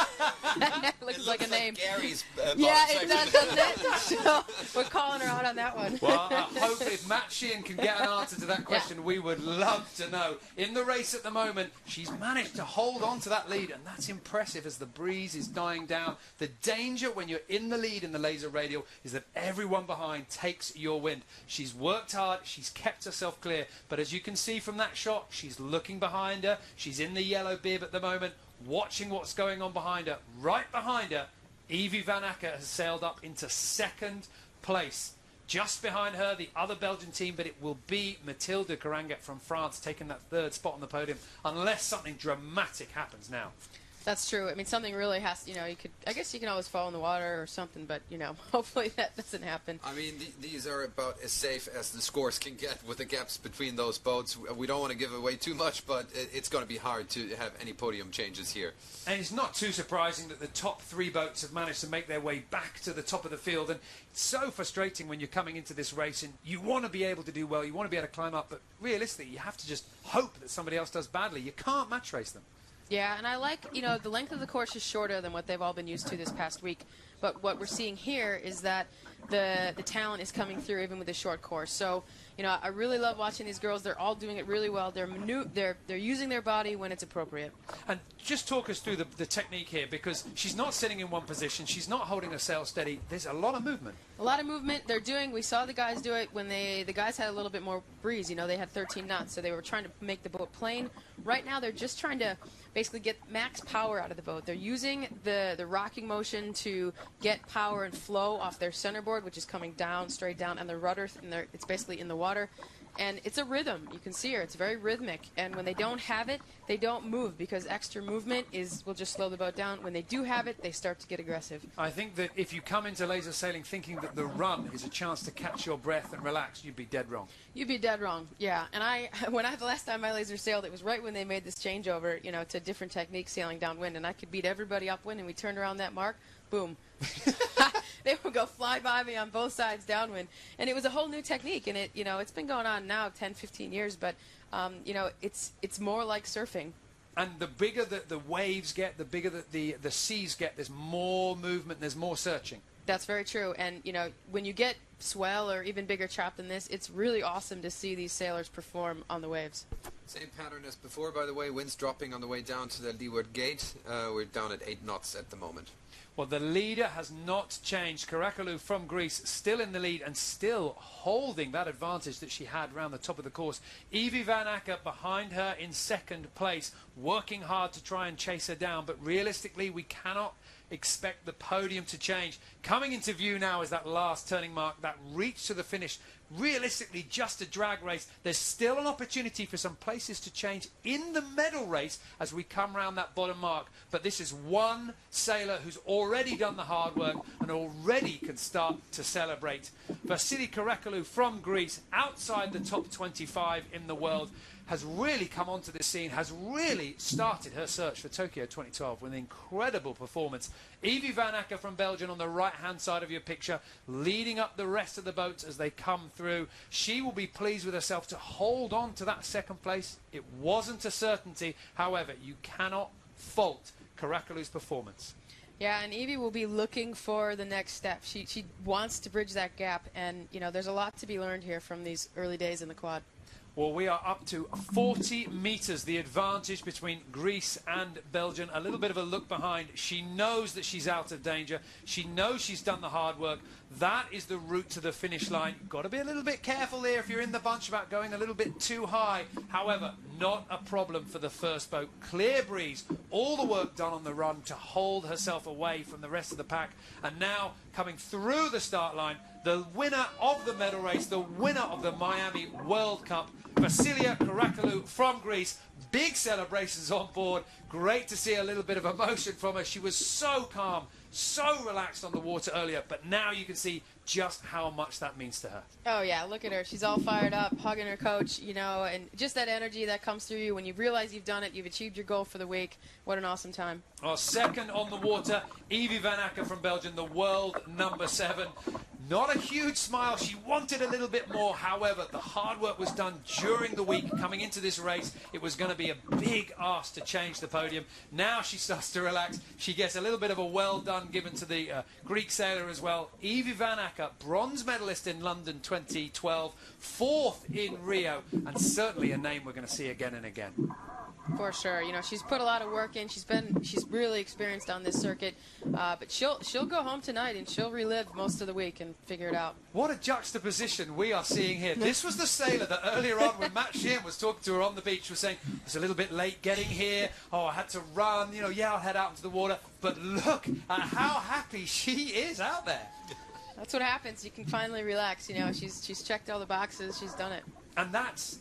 S4: It looks like a name.
S5: Gary's
S4: yeah, it does, doesn't it? So we're calling her out on that one.
S1: Well, I hope if Matt Sheehan can get an answer to that question, we would love to know. In the race at the moment, she's managed to hold on to that lead, and that's impressive as the breeze is dying down. The danger when you're in the lead in the laser radial is that everyone behind takes your wind. She's worked hard, she's kept herself clear, but as you can see from that shot, she's looking behind her. She's in the yellow bib at the moment, watching what's going on behind her. Right behind her, Evie Van Acker has sailed up into 2nd place. Just behind her, the other Belgian team, but it will be Mathilde de Caranga from France taking that 3rd spot on the podium, unless something dramatic happens now.
S4: That's true. I mean, something really has to, you know, I guess you can always fall in the water or something, but, you know, hopefully that doesn't happen.
S5: I mean, these are about as safe as the scores can get with the gaps between those boats. We don't want to give away too much, but it's going to be hard to have any podium changes here.
S1: And it's not too surprising that the top 3 boats have managed to make their way back to the top of the field. And it's so frustrating when you're coming into this race and you want to be able to do well, you want to be able to climb up, but realistically, you have to just hope that somebody else does badly. You can't match race them.
S4: Yeah, and I like, you know, the length of the course is shorter than what they've all been used to this past week. But what we're seeing here is that the talent is coming through even with a short course. So, you know, I really love watching these girls. They're all doing it really well. They're using their body when it's appropriate.
S1: And just talk us through the technique here, because she's not sitting in one position. She's not holding her sail steady. There's a lot of movement.
S4: A lot of movement. We saw the guys do it when the guys had a little bit more breeze. You know, they had 13 knots, so they were trying to make the boat plane. Right now, they're just trying to basically get max power out of the boat. They're using the rocking motion to get power and flow off their centerboard, which is coming down, straight down, and the rudder, it's basically in the water. And it's a rhythm. You can see her. It's very rhythmic. And when they don't have it, they don't move, because extra movement will just slow the boat down. When they do have it, they start to get aggressive.
S1: I think that if you come into laser sailing thinking that the run is a chance to catch your breath and relax, you'd be dead wrong.
S4: You'd be dead wrong, yeah. And the last time I laser sailed, it was right when they made this changeover, you know, to different techniques sailing downwind, and I could beat everybody upwind, and we turned around that mark, boom. they would go fly by me on both sides downwind. And it was a whole new technique. And it's been going on now 10, 15 years, but it's more like surfing.
S1: And the bigger the waves get, the bigger the seas get, there's more movement, there's more searching.
S4: That's very true. And, when you get swell or even bigger chop than this, it's really awesome to see these sailors perform on the waves.
S5: Same pattern as before, by the way. Winds dropping on the way down to the leeward gate. We're down at 8 knots at the moment.
S1: Well, the leader has not changed. Karakalu from Greece still in the lead and still holding that advantage that she had around the top of the course. Evie Van Acker behind her in second place, working hard to try and chase her down. But realistically, we cannot expect the podium to change. Coming into view now is that last turning mark, that reach to the finish. Realistically, just a drag race. There's still an opportunity for some places to change in the medal race as we come round that bottom mark. But this is one sailor who's already done the hard work and already can start to celebrate. Vasily Karakalu from Greece, outside the top 25 in the world, has really come onto the scene, has really started her search for Tokyo 2012 with an incredible performance. Evie Van Acker from Belgium on the right-hand side of your picture, leading up the rest of the boats as they come through. She will be pleased with herself to hold on to that second place. It wasn't a certainty. However, you cannot fault Karakalu's performance.
S4: Yeah, and Evie will be looking for the next step. She wants to bridge that gap, and, there's a lot to be learned here from these early days in the quad.
S1: Well, we are up to 40 metres, the advantage between Greece and Belgium. A little bit of a look behind. She knows that she's out of danger. She knows she's done the hard work. That is the route to the finish line. Got to be a little bit careful there if you're in the bunch about going a little bit too high. However, not a problem for the first boat. Clear breeze, all the work done on the run to hold herself away from the rest of the pack. And now, coming through the start line, the winner of the medal race, the winner of the Miami World Cup, Vasilia Karakalu from Greece. Big celebrations on board. Great to see a little bit of emotion from her. She was so calm, so relaxed on the water earlier, but now you can see just how much that means to her.
S4: Oh, yeah, look at her. She's all fired up, hugging her coach, and just that energy that comes through you when you realize you've done it, you've achieved your goal for the week. What an awesome time.
S1: Our second on the water, Evie Van Acker from Belgium, the world number 7. Not a huge smile. She wanted a little bit more. However, the hard work was done during the week. Coming into this race, it was going to be a big ask to change the podium. Now she starts to relax. She gets a little bit of a well done given to the Greek sailor as well. Evie Van Acker, bronze medalist in London 2012, 4th in Rio, and certainly a name we're going to see again and again.
S4: For sure. She's put a lot of work in. She's really experienced on this circuit. But she'll go home tonight and she'll relive most of the week and figure it out.
S1: What a juxtaposition we are seeing here. This was the sailor that earlier on when Matt Sheehan was talking to her on the beach was saying, I was a little bit late getting here. Oh, I had to run. I'll head out into the water. But look at how happy she is out there.
S4: That's what happens. You can finally relax. She's checked all the boxes. She's done it.
S1: And that's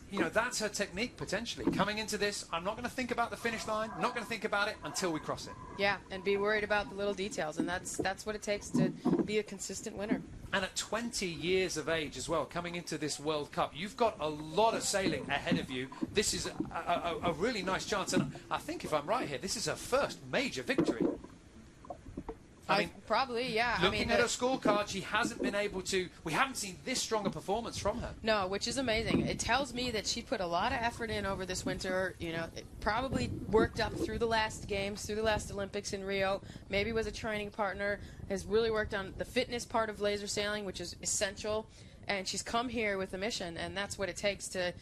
S1: her technique, potentially. Coming into this, I'm not going to think about the finish line. I'm not going to think about it until we cross it.
S4: Yeah, and be worried about the little details. And that's what it takes to be a consistent winner.
S1: And at 20 years of age as well, coming into this World Cup, you've got a lot of sailing ahead of you. This is a really nice chance. And I think, if I'm right here, this is her first major victory. I mean,
S4: probably, yeah.
S1: Looking at her scorecard, she hasn't been able to. We haven't seen this strong a performance from her.
S4: No, which is amazing. It tells me that she put a lot of effort in over this winter. It probably worked up through the last games, through the last Olympics in Rio. Maybe was a training partner. Has really worked on the fitness part of laser sailing, which is essential. And she's come here with a mission, and that's what it takes to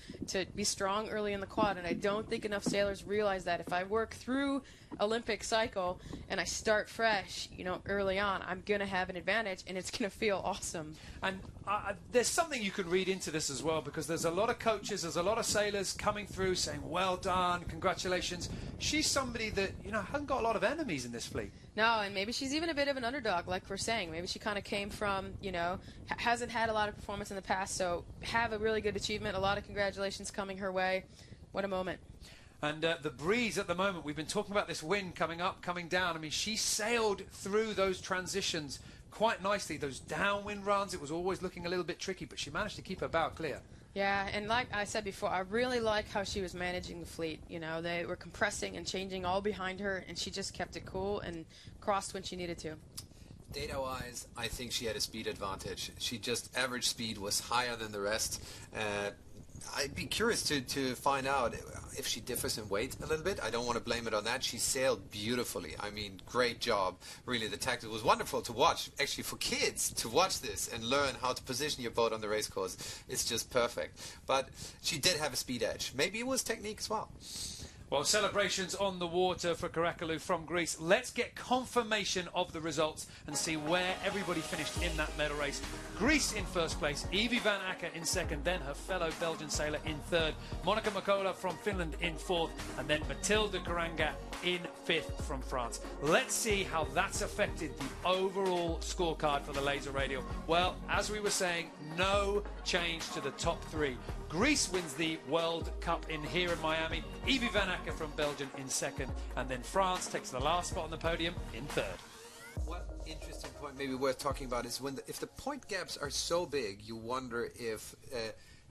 S4: be strong early in the quad. And I don't think enough sailors realize that. If I work through Olympic cycle and I start fresh, early on, I'm going to have an advantage, and it's going to feel awesome.
S1: And there's something you can read into this as well, because there's a lot of coaches, there's a lot of sailors coming through saying, well done, congratulations. She's somebody that, hasn't got a lot of enemies in this fleet.
S4: No, and maybe she's even a bit of an underdog, like we're saying. Maybe she kind of came from, hasn't had a lot of performance in the past, so have a really good achievement. A lot of congratulations coming her way. What a moment.
S1: And the breeze at the moment, we've been talking about this wind coming up, coming down. I mean, she sailed through those transitions quite nicely. Those downwind runs, it was always looking a little bit tricky, but she managed to keep her bow clear.
S4: Yeah, and like I said before, I really like how she was managing the fleet. They were compressing and changing all behind her, and she just kept it cool and crossed when she needed to.
S5: Data-wise, I think she had a speed advantage. She just, average speed was higher than the rest. I'd be curious to find out if she differs in weight a little bit. I don't want to blame it on that. She sailed beautifully. I mean, great job. Really, the tactic was wonderful to watch. Actually, for kids to watch this and learn how to position your boat on the race course, it's just perfect. But she did have a speed edge. Maybe it was technique as well.
S1: Well, celebrations on the water for Karakalu from Greece. Let's get confirmation of the results and see where everybody finished in that medal race. Greece in first place, Evie van Akker in second, then her fellow Belgian sailor in third, Monica Makola from Finland in fourth, and then Mathilde Karanga in fifth from France. Let's see how that's affected the overall scorecard for the laser radio. Well, as we were saying, no change to the top three. Greece wins the World Cup here in Miami, Evie van Akker from Belgium in second, and then France takes the last spot on the podium in third.
S5: One interesting point maybe worth talking about is if the point gaps are so big, you wonder if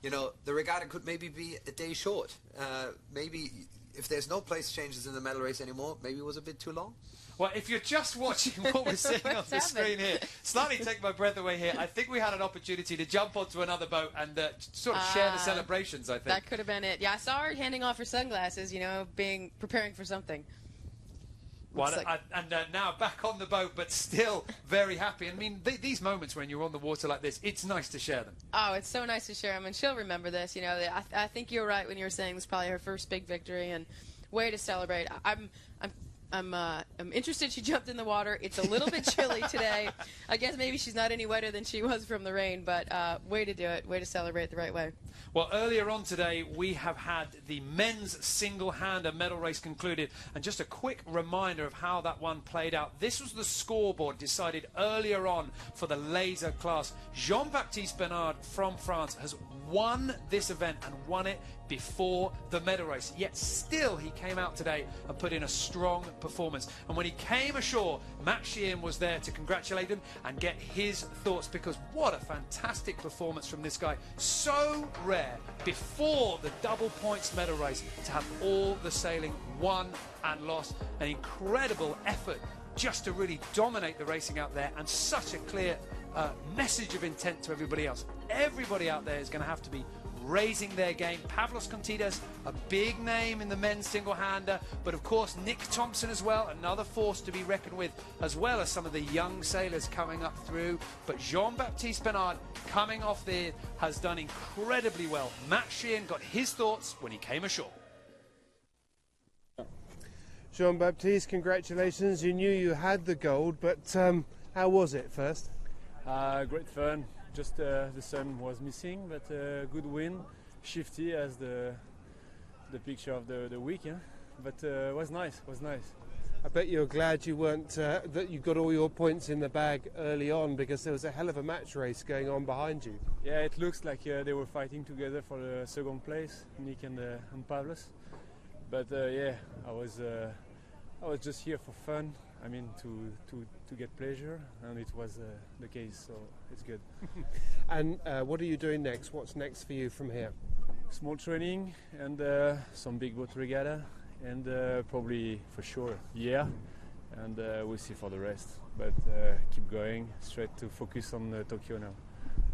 S5: the regatta could maybe be a day short. Maybe if there's no place changes in the medal race anymore, maybe it was a bit too long.
S1: Well, if you're just watching what we're seeing on the screen here, slightly take my breath away here. I think we had an opportunity to jump onto another boat and sort of share the celebrations, I think.
S4: That could have been it. Yeah, I saw her handing off her sunglasses, preparing for something.
S1: Well, and now back on the boat, but still very happy. I mean, these moments when you're on the water like this, it's nice to share them.
S4: Oh, it's so nice to share them, and she'll remember this. I think you're right when you were saying this is probably her first big victory, and way to celebrate. I'm interested she jumped in the water. It's a little bit chilly today. I guess maybe she's not any wetter than she was from the rain, but way to do it. Way to celebrate the right way.
S1: Well, earlier on today, we have had the men's single-hander medal race concluded. And just a quick reminder of how that one played out. This was the scoreboard decided earlier on for the laser class. Jean-Baptiste Bernard from France has won this event and won it before the medal race. Yet still he came out today and put in a strong performance. And when he came ashore, Matt Sheehan was there to congratulate him and get his thoughts, because what a fantastic performance from this guy. So rare before the double points medal race to have all the sailing won and lost. An incredible effort just to really dominate the racing out there, and such a clear message of intent to everybody else. Everybody out there is going to have to be raising their game. Pavlos Kontidas, a big name in the men's single-hander, but of course Nick Thompson as well, another force to be reckoned with, as well as some of the young sailors coming up through. But Jean-Baptiste Bernard, coming off there, has done incredibly well. Matt Sheehan got his thoughts when he came ashore.
S6: Jean-Baptiste, congratulations. You knew you had the gold, but how was it first?
S12: Great fun. Just the sun was missing, but good wind, shifty as the picture of the week. Yeah? But it was nice.
S6: I bet you're glad you weren't that you got all your points in the bag early on, because there was a hell of a match race going on behind you.
S12: Yeah, it looks like they were fighting together for the second place, Nick and Pavlos. But yeah, I was just here for fun. I mean, to get pleasure, and it was the case, so it's good.
S6: And what are you doing next? What's next for you from here?
S12: Small training and some big boat regatta, and probably for sure, and we'll see for the rest. But keep going, straight to focus on Tokyo now.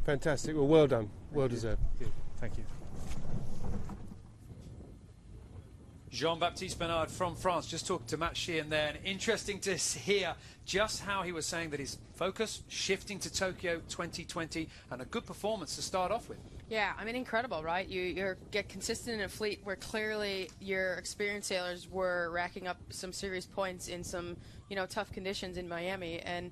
S6: Fantastic. Well done. Well deserved.
S12: Thank you.
S1: Jean-Baptiste Bernard from France, just talking to Matt Sheehan there, and interesting to hear just how he was saying that his focus shifting to Tokyo 2020, and a good performance to start off with.
S4: Yeah, I mean, incredible, right? You get consistent in a fleet where clearly your experienced sailors were racking up some serious points in some, tough conditions in Miami, and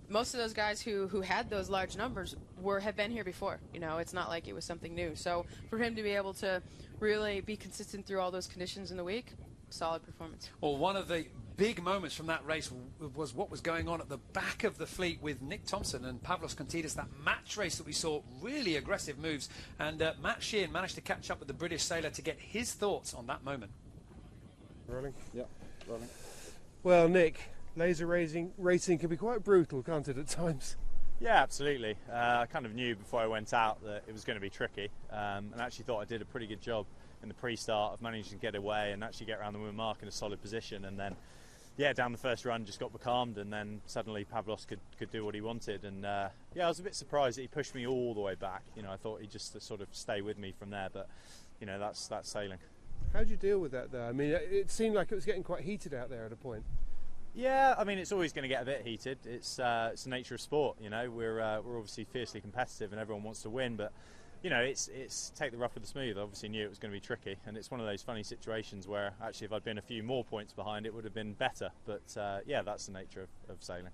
S4: most of those guys who had those large numbers have been here before. It's not like it was something new. So for him to be able to really be consistent through all those conditions in the week, solid performance.
S1: Well, one of the big moments from that race was what was going on at the back of the fleet with Nick Thompson and Pavlos Kontidas, that match race that we saw, really aggressive moves. And Matt Sheehan managed to catch up with the British sailor to get his thoughts on that moment.
S6: Rolling?
S12: Yeah, rolling.
S6: Well, Nick, laser racing can be quite brutal, can't it, at times?
S8: Yeah, absolutely. I kind of knew before I went out that it was going to be tricky, and actually thought I did a pretty good job in the pre-start of managing to get away and actually get around the windward mark in a solid position, and then yeah, down the first run just got becalmed, and then suddenly Pavlos could do what he wanted. And yeah, I was a bit surprised that he pushed me all the way back. You know, I thought he'd just sort of stay with me from there, but you know, that's sailing.
S6: How did you deal with that though? I mean, it seemed like it was getting quite heated out there at a point.
S8: Yeah, I mean, it's always going to get a bit heated. It's the nature of sport. You know, we're obviously fiercely competitive, and everyone wants to win, but you know, it's take the rough with the smooth. I obviously knew it was going to be tricky, and it's one of those funny situations where actually if I'd been a few more points behind, it would have been better. But yeah, that's the nature of sailing.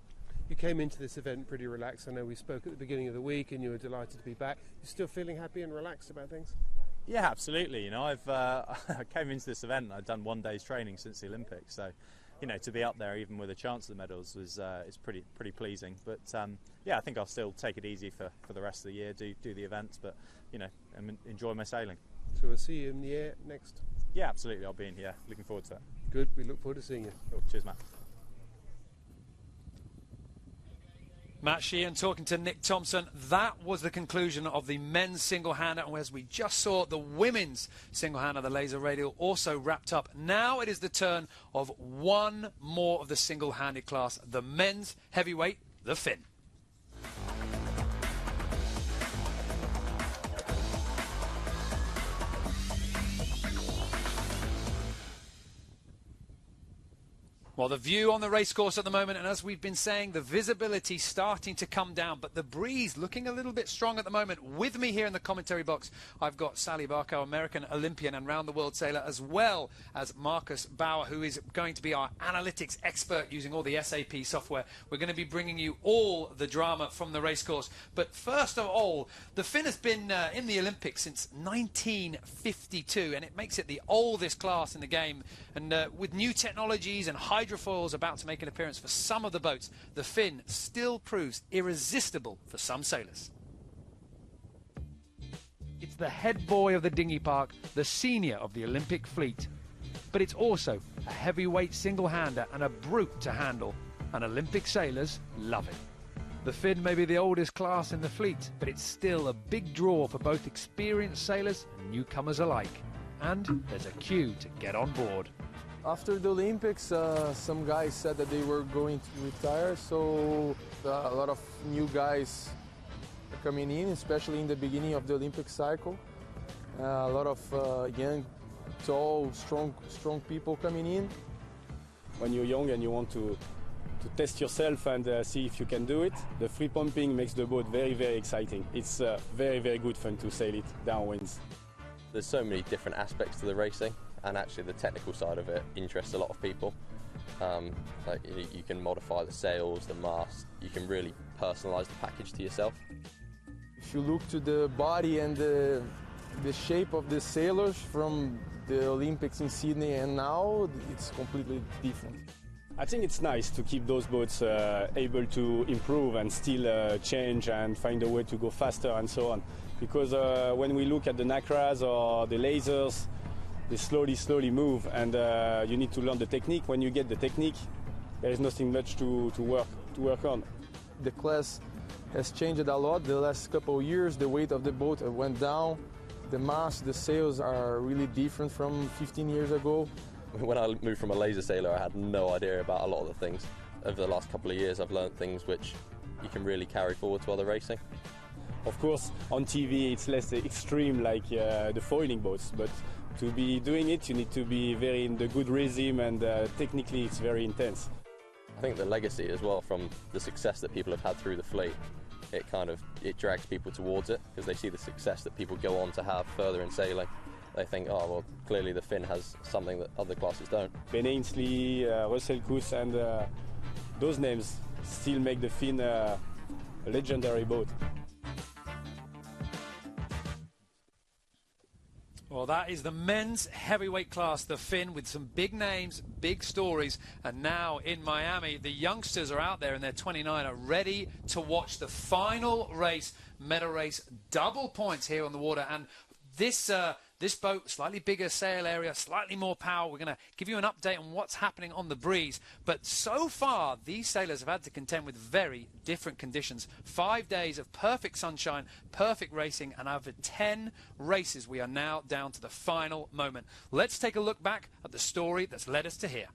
S6: You came into this event pretty relaxed. I know we spoke at the beginning of the week, and you were delighted to be back. You're still feeling happy and relaxed about things?
S8: Yeah, absolutely. You know, I came into this event and I'd done 1 day's training since the Olympics, so you know, to be up there even with a chance at the medals was is pretty pleasing. But yeah, I think I'll still take it easy for the rest of the year, do the events, but you know, and enjoy my sailing.
S6: So we'll see you in the air next?
S8: Yeah, absolutely. I'll be in here. Looking forward to that.
S6: Good. We look forward to seeing you.
S8: Cool. Cheers, Matt.
S1: Matt Sheehan talking to Nick Thompson. That was the conclusion of the men's single-hander, and as we just saw, the women's single-hander, the laser radial, also wrapped up. Now it is the turn of one more of the single-handed class, the men's heavyweight, the Finn. Well, the view on the racecourse at the moment, and as we've been saying, the visibility starting to come down, but the breeze looking a little bit strong at the moment. With me here in the commentary box, I've got Sally Barkow, American Olympian and round-the-world sailor, as well as Marcus Bauer, who is going to be our analytics expert using all the SAP software. We're going to be bringing you all the drama from the racecourse. But first of all, the Finn has been in the Olympics since 1952, and it makes it the oldest class in the game. And with new technologies and hydrofoils about to make an appearance for some of the boats, the Finn still proves irresistible for some sailors. It's the head boy of the dinghy park, the senior of the Olympic fleet. But it's also a heavyweight single-hander and a brute to handle, and Olympic sailors love it. The Finn may be the oldest class in the fleet, but it's still a big draw for both experienced sailors and newcomers alike. And there's a queue to get on board.
S13: After the Olympics, some guys said that they were going to retire, so a lot of new guys are coming in, especially in the beginning of the Olympic cycle. A lot of young, tall, strong people coming in.
S14: When you're young and you want to test yourself and see if you can do it, the free pumping makes the boat very, very exciting. It's very, very good fun to sail it downwinds.
S15: There's so many different aspects to the racing, and actually the technical side of it interests a lot of people. Like you can modify the sails, the mast, you can really personalise the package to yourself.
S13: If you look to the body and the shape of the sailors from the Olympics in Sydney and now, it's completely different.
S14: I think it's nice to keep those boats able to improve and still change and find a way to go faster and so on. Because when we look at the Nacras or the lasers, they slowly move, and you need to learn the technique. When you get the technique, there is nothing much to work on.
S13: The class has changed a lot the last couple of years. The weight of the boat went down. The mast, the sails are really different from 15 years ago.
S15: When I moved from a laser sailor, I had no idea about a lot of the things. Over the last couple of years, I've learned things which you can really carry forward to other racing.
S14: Of course, on TV it's less extreme like the foiling boats, but to be doing it, you need to be very in the good rhythm, and technically it's very intense.
S15: I think the legacy as well from the success that people have had through the fleet, it drags people towards it because they see the success that people go on to have further in sailing. They think, oh well, clearly the Finn has something that other classes don't.
S14: Ben Ainsley, Russell Coos, and those names still make the Finn a legendary boat.
S1: Well, that is the men's heavyweight class, the Finn, with some big names, big stories. And now in Miami, the youngsters are out there in their 29, are ready to watch the final race, medal race, double points here on the water. And this boat, slightly bigger sail area, slightly more power. We're going to give you an update on what's happening on the breeze. But so far, these sailors have had to contend with very different conditions. 5 days of perfect sunshine, perfect racing, and over 10 races, we are now down to the final moment. Let's take a look back at the story that's led us to here.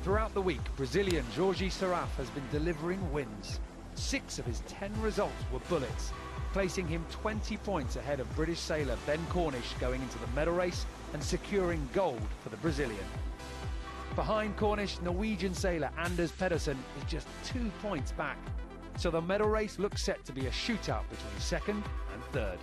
S1: Throughout the week, Brazilian Jorge Seraf has been delivering wins. 6 of his 10 results were bullets, placing him 20 points ahead of British sailor Ben Cornish going into the medal race and securing gold for the Brazilian. Behind Cornish, Norwegian sailor Anders Pedersen is just 2 points back. So the medal race looks set to be a shootout between second and third.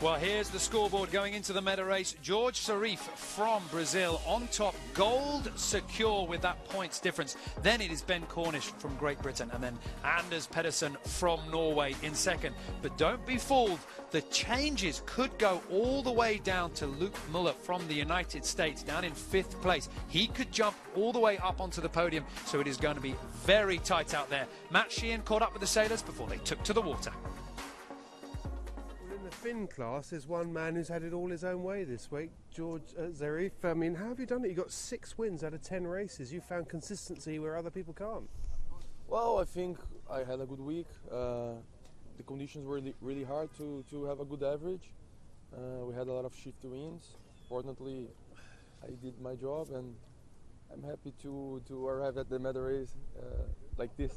S1: Well, here's the scoreboard going into the medal race. Jorge Seraf from Brazil on top, gold secure with that points difference. Then it is Ben Cornish from Great Britain, and then Anders Pedersen from Norway in second. But don't be fooled, the changes could go all the way down to Luke Muller from the United States, down in 5th place. He could jump all the way up onto the podium, so it is going to be very tight out there. Matt Sheehan caught up with the sailors before they took to the water.
S6: In the Finn class, there's one man who's had it all his own way this week, Jorge Seraf. I mean, how have you done it? You got 6 wins out of 10 races. You found consistency where other people can't.
S13: Well, I think I had a good week. The conditions were really hard to have a good average. We had a lot of shifty wins. Fortunately, I did my job, and I'm happy to arrive at the medal race like this.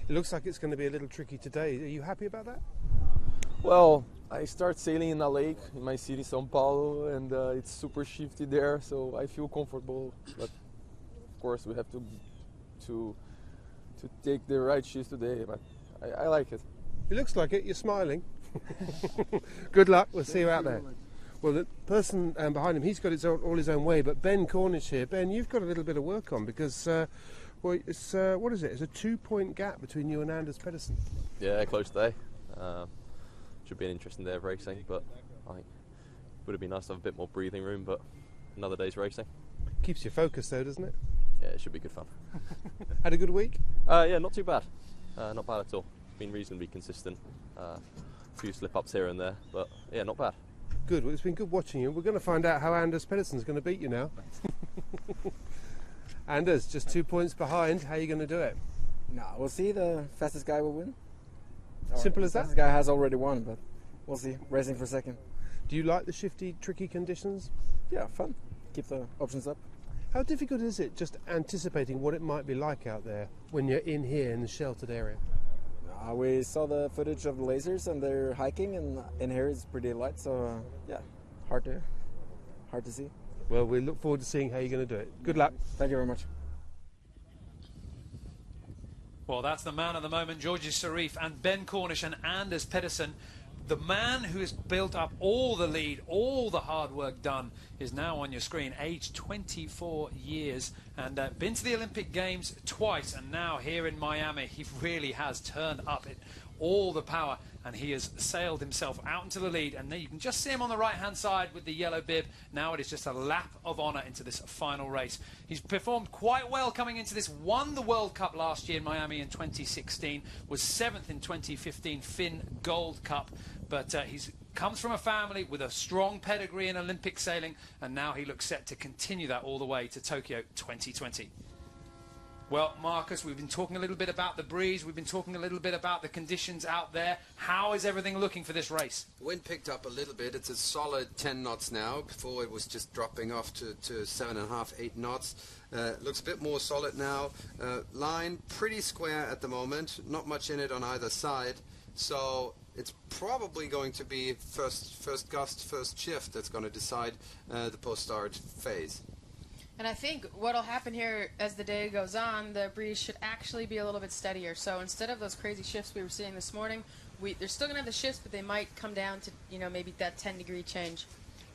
S6: It looks like it's going to be a little tricky today. Are you happy about that?
S13: Well, I start sailing in a lake in my city, São Paulo, and it's super shifty there, so I feel comfortable. But of course, we have to take the right shifts today. But I like it.
S6: It looks like it. You're smiling. Good luck. We'll see you out there. Well, the person behind him, he's got all his own way. But Ben Cornish here, Ben, you've got a little bit of work on because, well, it's what is it? It's a 2-point gap between you and Anders Pedersen.
S15: Yeah, close today. Should be an interesting day of racing, but I think it would have been nice to have a bit more breathing room, but another day's racing.
S6: Keeps you focused though, doesn't it?
S15: Yeah, it should be good fun.
S6: Had a good week?
S15: Yeah, not too bad. Not bad at all. Been reasonably consistent. A few slip-ups here and there, but yeah, not bad.
S6: Good. Well, it's been good watching you. We're going to find out how Anders Pedersen's going to beat you now. Anders, just 2 points behind. How are you going to do it?
S16: No, we'll see. The fastest guy will win.
S6: Simple as that?
S16: The fastest guy has already won, but we'll see. Racing for second.
S6: Do you like the shifty, tricky conditions?
S16: Yeah, fun. Keep the options up.
S6: How difficult is it just anticipating what it might be like out there when you're in here in the sheltered area?
S16: We saw the footage of the lasers and they're hiking, and in here it's pretty light, so yeah, hard to see.
S6: Well, we look forward to seeing how you're going to do it. Good luck.
S16: Thank you very much.
S1: Well, that's the man of the moment, Jorge Seraf, and Ben Cornish and Anders Pedersen. The man who has built up all the lead, all the hard work done, is now on your screen, aged 24 years, and been to the Olympic Games twice, and now here in Miami, he really has turned up all the power, and he has sailed himself out into the lead, and then you can just see him on the right-hand side with the yellow bib. Now it is just a lap of honour into this final race. He's performed quite well coming into this, won the World Cup last year in Miami in 2016, was 7th in 2015 Finn Gold Cup, but he's comes from a family with a strong pedigree in Olympic sailing, and now he looks set to continue that all the way to Tokyo 2020. Well, Marcus, we've been talking a little bit about the breeze. We've been talking a little bit about the conditions out there. How is everything looking for this race?
S5: Wind picked up a little bit. It's a solid 10 knots now. Before it was just dropping off to 7.5, 8 knots. Looks a bit more solid now. Line pretty square at the moment. Not much in it on either side. So it's probably going to be first gust, first shift that's going to decide the post-start phase.
S4: And I think what will happen here as the day goes on, the breeze should actually be a little bit steadier. So instead of those crazy shifts we were seeing this morning, they're still going to have the shifts, but they might come down to, maybe that 10-degree change.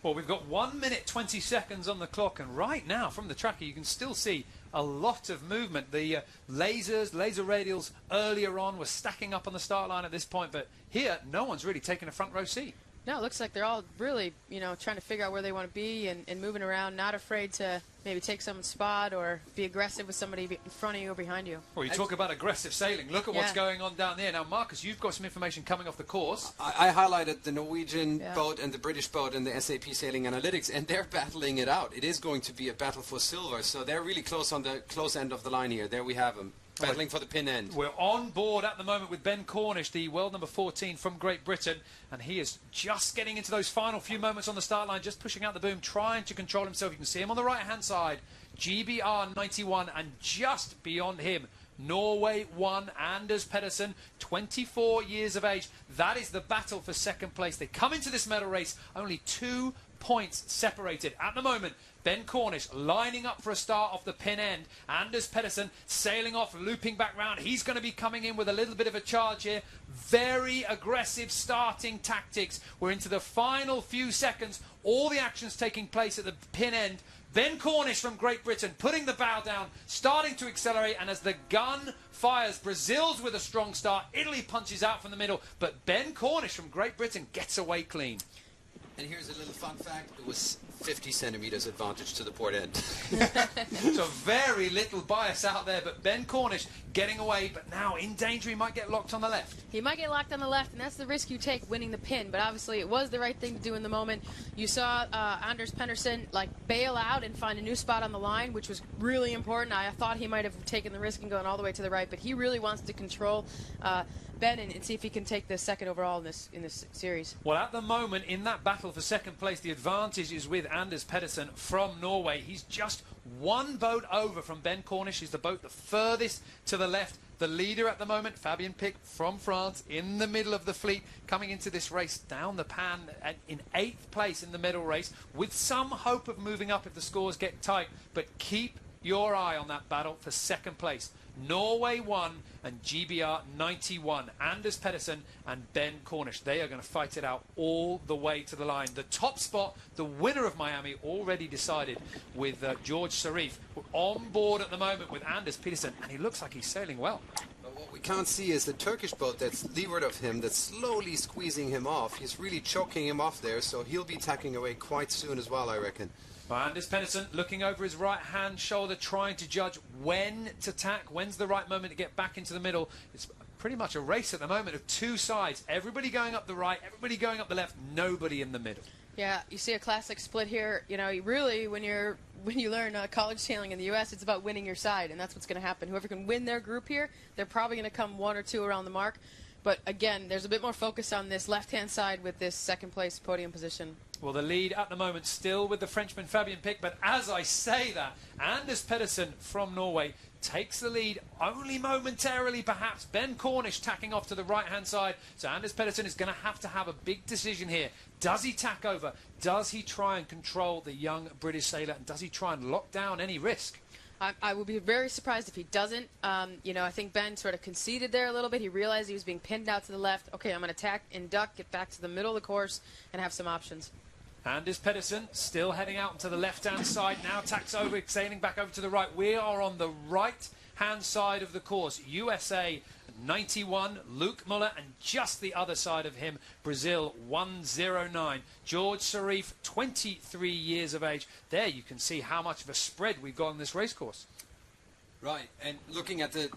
S1: Well, we've got 1 minute 20 seconds on the clock, and right now from the tracker you can still see a lot of movement. The laser radials earlier on were stacking up on the start line at this point, but here no one's really taken a front row seat.
S4: No, it looks like they're all really, trying to figure out where they want to be and moving around, not afraid to maybe take someone's spot or be aggressive with somebody in front of you or behind you.
S1: Well, you talk about aggressive sailing. Look at what's going on down there. Now, Marcus, you've got some information coming off the course.
S5: I highlighted the Norwegian boat and the British boat in the SAP Sailing Analytics, and they're battling it out. It is going to be a battle for silver, so they're really close on the close end of the line here. There we have them. battling for the pin end.
S1: We're on board at the moment with Ben Cornish, the world number 14 from Great Britain, and he is just getting into those final few moments on the start line, just pushing out the boom, trying to control himself. You can see him on the right-hand side, GBR 91, and just beyond him, Norway 1, Anders Pedersen, 24 years of age. That is the battle for second place. They come into this medal race only 2 points separated. At the moment, Ben Cornish lining up for a start off the pin end. Anders Pedersen sailing off, looping back round. He's going to be coming in with a little bit of a charge here. Very aggressive starting tactics. We're into the final few seconds. All the action's taking place at the pin end. Ben Cornish from Great Britain putting the bow down, starting to accelerate, and as the gun fires, Brazil's with a strong start. Italy punches out from the middle, but Ben Cornish from Great Britain gets away clean.
S5: And here's a little fun fact. It was 50 centimeters advantage to the port end.
S1: So very little bias out there, but Ben Cornish getting away, but now in danger. He might get locked on the left.
S4: He might get locked on the left, and that's the risk you take winning the pin, but obviously it was the right thing to do in the moment. You saw Anders Pedersen bail out and find a new spot on the line, which was really important. I thought he might have taken the risk and gone all the way to the right, but he really wants to control Ben and see if he can take the second overall in this series.
S1: Well, at the moment, in that battle for second place, the advantage is with Anders Pedersen from Norway. He's just one boat over from Ben Cornish. He's the boat the furthest to the left. The leader at the moment, Fabien Pic from France, in the middle of the fleet, coming into this race down the pan in 8th place in the medal race, with some hope of moving up if the scores get tight. But keep your eye on that battle for second place. Norway 1 and GBR 91. Anders Pedersen and Ben Cornish. They are going to fight it out all the way to the line. The top spot, the winner of Miami, already decided with George Sarif. We're on board at the moment with Anders Pedersen, and he looks like he's sailing well.
S5: But what we can't see is the Turkish boat that's leeward of him, that's slowly squeezing him off. He's really choking him off there, so he'll be tacking away quite soon as well, I reckon.
S1: Anders Pedersen looking over his right-hand shoulder, trying to judge when to tack, when's the right moment to get back into the middle. It's pretty much a race at the moment of two sides. Everybody going up the right, everybody going up the left, nobody in the middle.
S4: Yeah, you see a classic split here. You know, really, when you learn college sailing in the U.S., it's about winning your side, and that's what's going to happen. Whoever can win their group here, they're probably going to come 1 or 2 around the mark. But again, there's a bit more focus on this left-hand side with this second-place podium position.
S1: Well, the lead at the moment still with the Frenchman Fabien Pic, but as I say that, Anders Pedersen from Norway takes the lead only momentarily, perhaps. Ben Cornish tacking off to the right-hand side, so Anders Pedersen is going to have a big decision here. Does he tack over? Does he try and control the young British sailor? And does he try and lock down any risk?
S4: I will be very surprised if he doesn't. You know, I think Ben sort of conceded there a little bit. He realized he was being pinned out to the left. Okay, I'm going to tack and duck, get back to the middle of the course, and have some options.
S1: Anders Pedersen still heading out to the left-hand side. Now tacks over, sailing back over to the right. We are on the right-hand side of the course. USA 91, Luke Muller, and just the other side of him, Brazil 109. George Sarif, 23 years of age. There you can see how much of a spread we've got on this racecourse.
S5: Right, and looking at the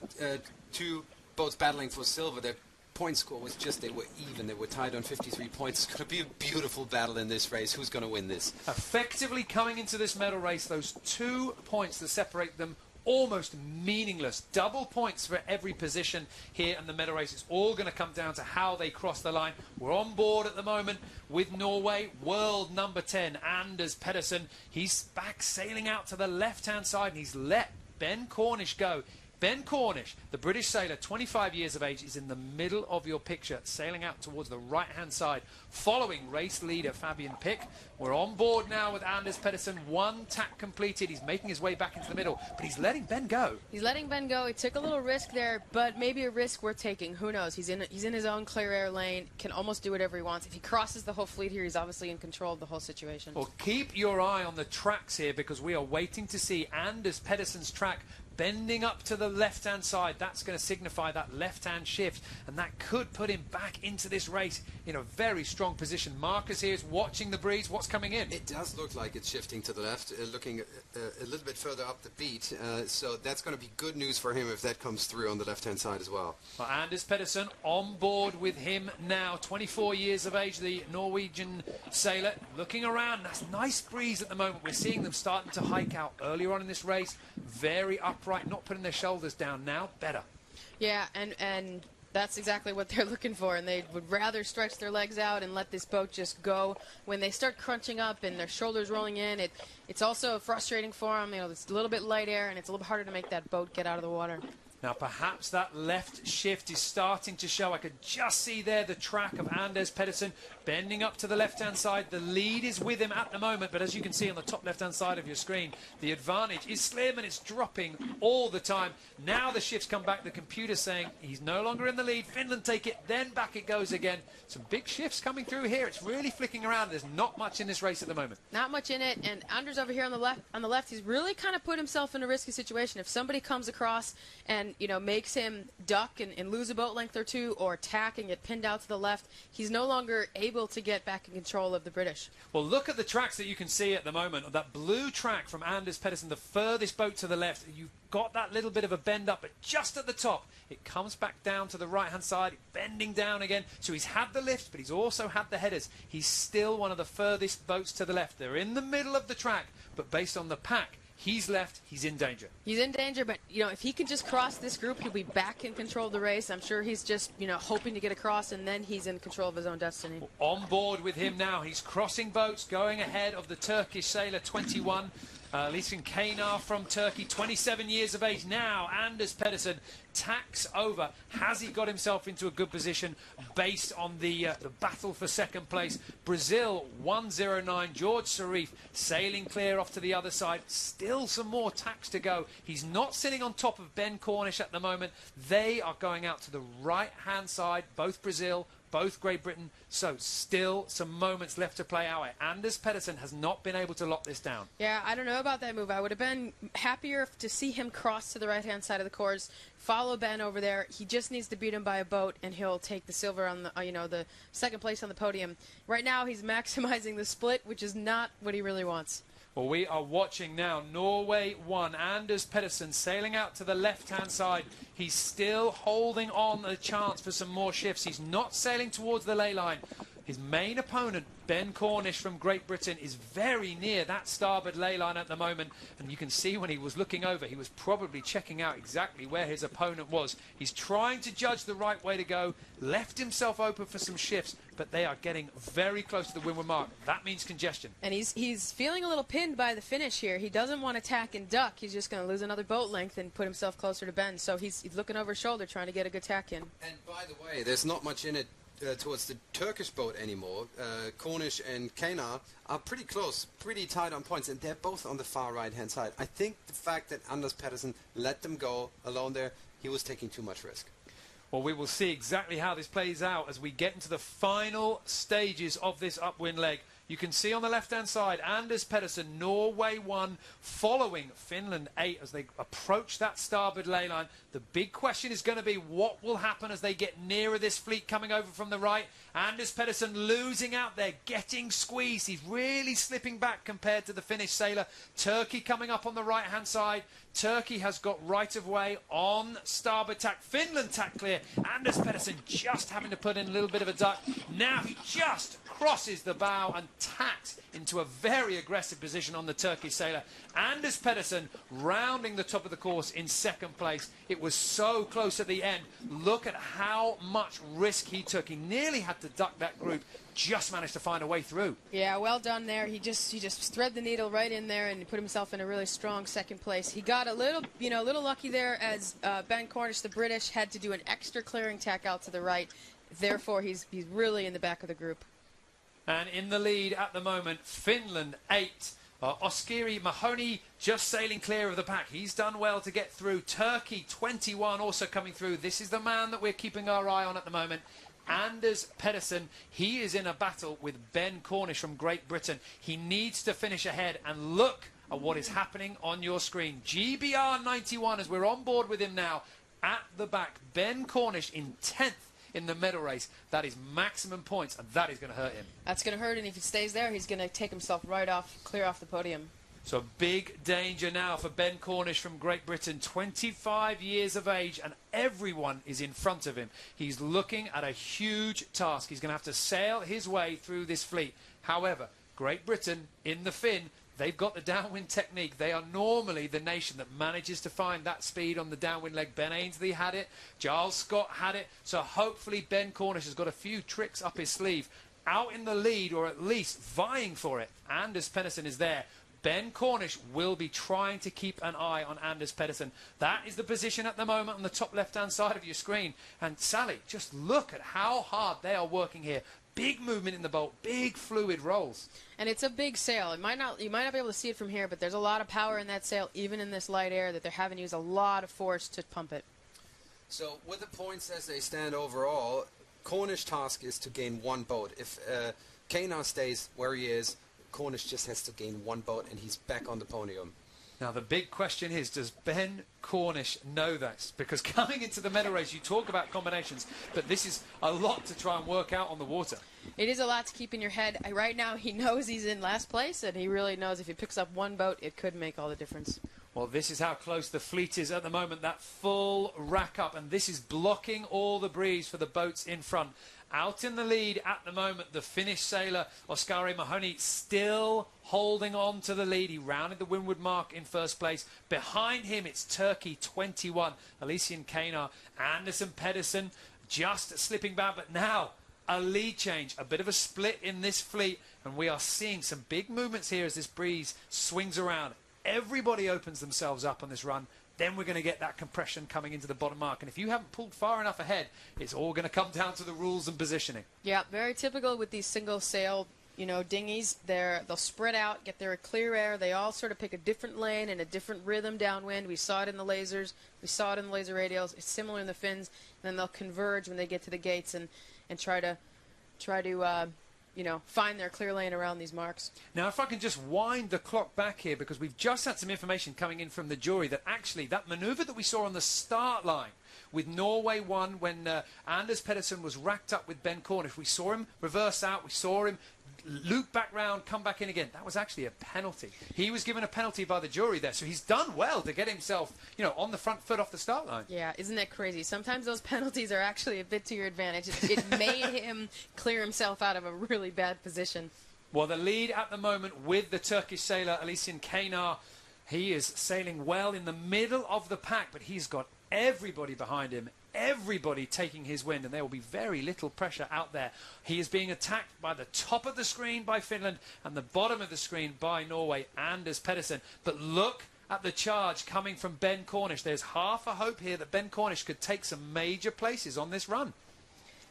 S5: two boats battling for silver, their point score was just, they were even. They were tied on 53 points. It's going to be a beautiful battle in this race. Who's going to win this?
S1: Effectively coming into this medal race, those 2 points that separate them, almost meaningless. Double points for every position here in the medal race. It's all going to come down to how they cross the line. We're on board at the moment with Norway, world number 10, Anders Pedersen. He's back sailing out to the left-hand side, and he's let Ben Cornish go. Ben Cornish, the British sailor, 25 years of age, is in the middle of your picture, sailing out towards the right-hand side, following race leader Fabien Pic. We're on board now with Anders Pedersen. 1 tack completed. He's making his way back into the middle, but he's letting Ben go.
S4: He's letting Ben go. He took a little risk there, but maybe a risk worth taking. Who knows? He's in his own clear air lane, can almost do whatever he wants. If he crosses the whole fleet here, he's obviously in control of the whole situation.
S1: Well, keep your eye on the tracks here, because we are waiting to see Anders Pedersen's track bending up to the left-hand side. That's going to signify that left-hand shift, and that could put him back into this race in a very strong position. Marcus here is watching the breeze. What's coming in?
S5: It does look like it's shifting to the left, looking a little bit further up the beat, so that's going to be good news for him if that comes through on the left-hand side as well.
S1: Well, Anders Pedersen on board with him now, 24 years of age, the Norwegian sailor, looking around. That's a nice breeze at the moment. We're seeing them starting to hike out earlier on in this race. Very up upright, not putting their shoulders down. Now, better.
S4: Yeah, and that's exactly what they're looking for, and they would rather stretch their legs out and let this boat just go. When they start crunching up and their shoulders rolling in, it's also frustrating for them. You know, it's a little bit light air, and it's a little bit harder to make that boat get out of the water.
S1: Now, perhaps that left shift is starting to show. I could just see there the track of Anders Pedersen bending up to the left-hand side. The lead is with him at the moment, but as you can see on the top left-hand side of your screen, the advantage is slim and it's dropping all the time. Now the shifts come back. The computer's saying he's no longer in the lead. Finland take it, then back it goes again. Some big shifts coming through here. It's really flicking around. There's not much in this race at the moment.
S4: Not much in it, and Anders over here on the left, he's really kind of put himself in a risky situation. If somebody comes across and, you know, makes him duck and lose a boat length or two, or tack and get pinned out to the left, he's no longer able to get back in control of the British.
S1: Well, look at the tracks that you can see at the moment. That blue track from Anders Pedersen, the furthest boat to the left. You've got that little bit of a bend up, but just at the top, it comes back down to the right-hand side, bending down again. So he's had the lift, but he's also had the headers. He's still one of the furthest boats to the left. They're in the middle of the track, but based on the pack, he's left, he's in danger.
S4: He's in danger, but, you know, if he can just cross this group, he'll be back in control of the race. I'm sure he's just, you know, hoping to get across, and then he's in control of his own destiny.
S1: On board with him now. He's crossing boats, going ahead of the Turkish sailor, 21. Lisan Kaynar from Turkey, 27 years of age now. Anders Pedersen tacks over. Has he got himself into a good position based on the battle for second place? Brazil, 109. George Sarif sailing clear off to the other side. Still some more tacks to go. He's not sitting on top of Ben Cornish at the moment. They are going out to the right-hand side, both Brazil, both Great Britain, so still some moments left to play out. Anders Pedersen has not been able to lock this down.
S4: Yeah, I don't know about that move. I would have been happier to see him cross to the right-hand side of the course, follow Ben over there. He just needs to beat him by a boat, and he'll take the silver on the, the second place on the podium. Right now, he's maximizing the split, which is not what he really wants.
S1: Well, we are watching now. Norway 1. Anders Pedersen sailing out to the left-hand side. He's still holding on a chance for some more shifts. He's not sailing towards the ley line. His main opponent, Ben Cornish from Great Britain, is very near that starboard ley line at the moment. And you can see when he was looking over, he was probably checking out exactly where his opponent was. He's trying to judge the right way to go, left himself open for some shifts, but they are getting very close to the windward mark. That means congestion.
S4: And he's feeling a little pinned by the finish here. He doesn't want to tack and duck. He's just going to lose another boat length and put himself closer to Ben. So he's looking over his shoulder, trying to get a good tack in.
S5: And by the way, there's not much in it towards the Turkish boat anymore. Cornish and Kaynar are pretty close, pretty tight on points, and they're both on the far right-hand side. I think the fact that Anders Pedersen let them go alone there, he was taking too much risk.
S1: Well, we will see exactly how this plays out as we get into the final stages of this upwind leg. You can see on the left-hand side, Anders Pedersen, Norway 1, following Finland 8 as they approach that starboard ley line. The big question is going to be what will happen as they get nearer this fleet coming over from the right. Anders Pedersen losing out there, getting squeezed. He's really slipping back compared to the Finnish sailor. Turkey coming up on the right-hand side. Turkey has got right of way on starboard tack. Finland tack clear. Anders Pedersen just having to put in a little bit of a duck. Now he just crosses the bow and tacks into a very aggressive position on the Turkish sailor. Anders Pedersen rounding the top of the course in second place. It was so close at the end. Look at how much risk he took. He nearly had to duck that group. Just managed to find a way through.
S4: Yeah, well done there. He just thread the needle right in there and put himself in a really strong second place. He got a little lucky there as Ben Cornish, the British, had to do an extra clearing tack out to the right. Therefore, he's really in the back of the group.
S1: And in the lead at the moment, Finland 8. Oskari Mahoney just sailing clear of the pack. He's done well to get through. Turkey 21 also coming through. This is the man that we're keeping our eye on at the moment. Anders Pedersen, he is in a battle with Ben Cornish from Great Britain. He needs to finish ahead, and look at what is happening on your screen. GBR 91 as we're on board with him now at the back. Ben Cornish in 10th in the medal race. That is maximum points, and that is going to hurt him.
S4: That's going to hurt, and if he stays there, he's going to take himself right off, clear off the podium.
S1: So big danger now for Ben Cornish from Great Britain, 25 years of age, and everyone is in front of him. He's looking at a huge task. He's going to have to sail his way through this fleet. However, Great Britain in the fin, They've got the downwind technique. They are normally the nation that manages to find that speed on the downwind leg. Ben Ainsley had it. Giles Scott had it. So hopefully Ben Cornish has got a few tricks up his sleeve. Out in the lead, or at least vying for it, Anders Pedersen is there. Ben Cornish will be trying to keep an eye on Anders Pedersen. That is the position at the moment on the top left-hand side of your screen. And Sally, just look at how hard they are working here. Big movement in the boat, big fluid rolls. And it's a big sail. You might not be able to see it from here, but there's a lot of power in that sail, even in this light air, that they're having to use a lot of force to pump it.
S5: So with the points as they stand overall, Cornish task is to gain one boat. If Kana stays where he is, Cornish just has to gain one boat and he's back on the podium. Now the big question is, does Ben Cornish know that? Because coming into the medal race, you talk about combinations, but this is a lot to try and work out on the water. It is a lot to keep in your head. Right now he knows he's in last place, and he really knows if he picks up one boat, it could make all the difference. Well, this is how close the fleet is at the moment, that full rack up, and this is blocking all the breeze for the boats in front. Out in the lead at the moment, the Finnish sailor, Oskari Mahoney, still holding on to the lead. He rounded the windward mark in first place. Behind him, it's Turkey 21, Elysian Kanar, Anderson Pedersen just slipping back, but now a lead change, a bit of a split in this fleet, and we are seeing some big movements here as this breeze swings around. Everybody opens themselves up on this run. Then we're going to get that compression coming into the bottom mark. And if you haven't pulled far enough ahead, it's all going to come down to the rules and positioning. Yeah, very typical with these single sail, dinghies. They'll spread out, get their clear air. They all sort of pick a different lane and a different rhythm downwind. We saw it in the lasers. We saw it in the laser radials. It's similar in the fins. And then they'll converge when they get to the gates and try to find their clear lane around these marks. Now, if I can just wind the clock back here, because we've just had some information coming in from the jury that actually that manoeuvre that we saw on the start line with Norway won when Anders Pedersen was racked up with Ben Cornish. We saw him reverse out. We saw him loop back round, come back in again. That was actually a penalty. He was given a penalty by the jury there, so he's done well to get himself, on the front foot off the start line. Yeah, isn't that crazy? Sometimes those penalties are actually a bit to your advantage. It made him clear himself out of a really bad position. Well, the lead at the moment with the Turkish sailor Elysian Kanar. He is sailing well in the middle of the pack, but he's got everybody behind him, everybody taking his wind, and there will be very little pressure out there. He is being attacked by the top of the screen by Finland and the bottom of the screen by Norway, Anders Pedersen. But look at the charge coming from Ben Cornish. There's half a hope here that Ben Cornish could take some major places on this run.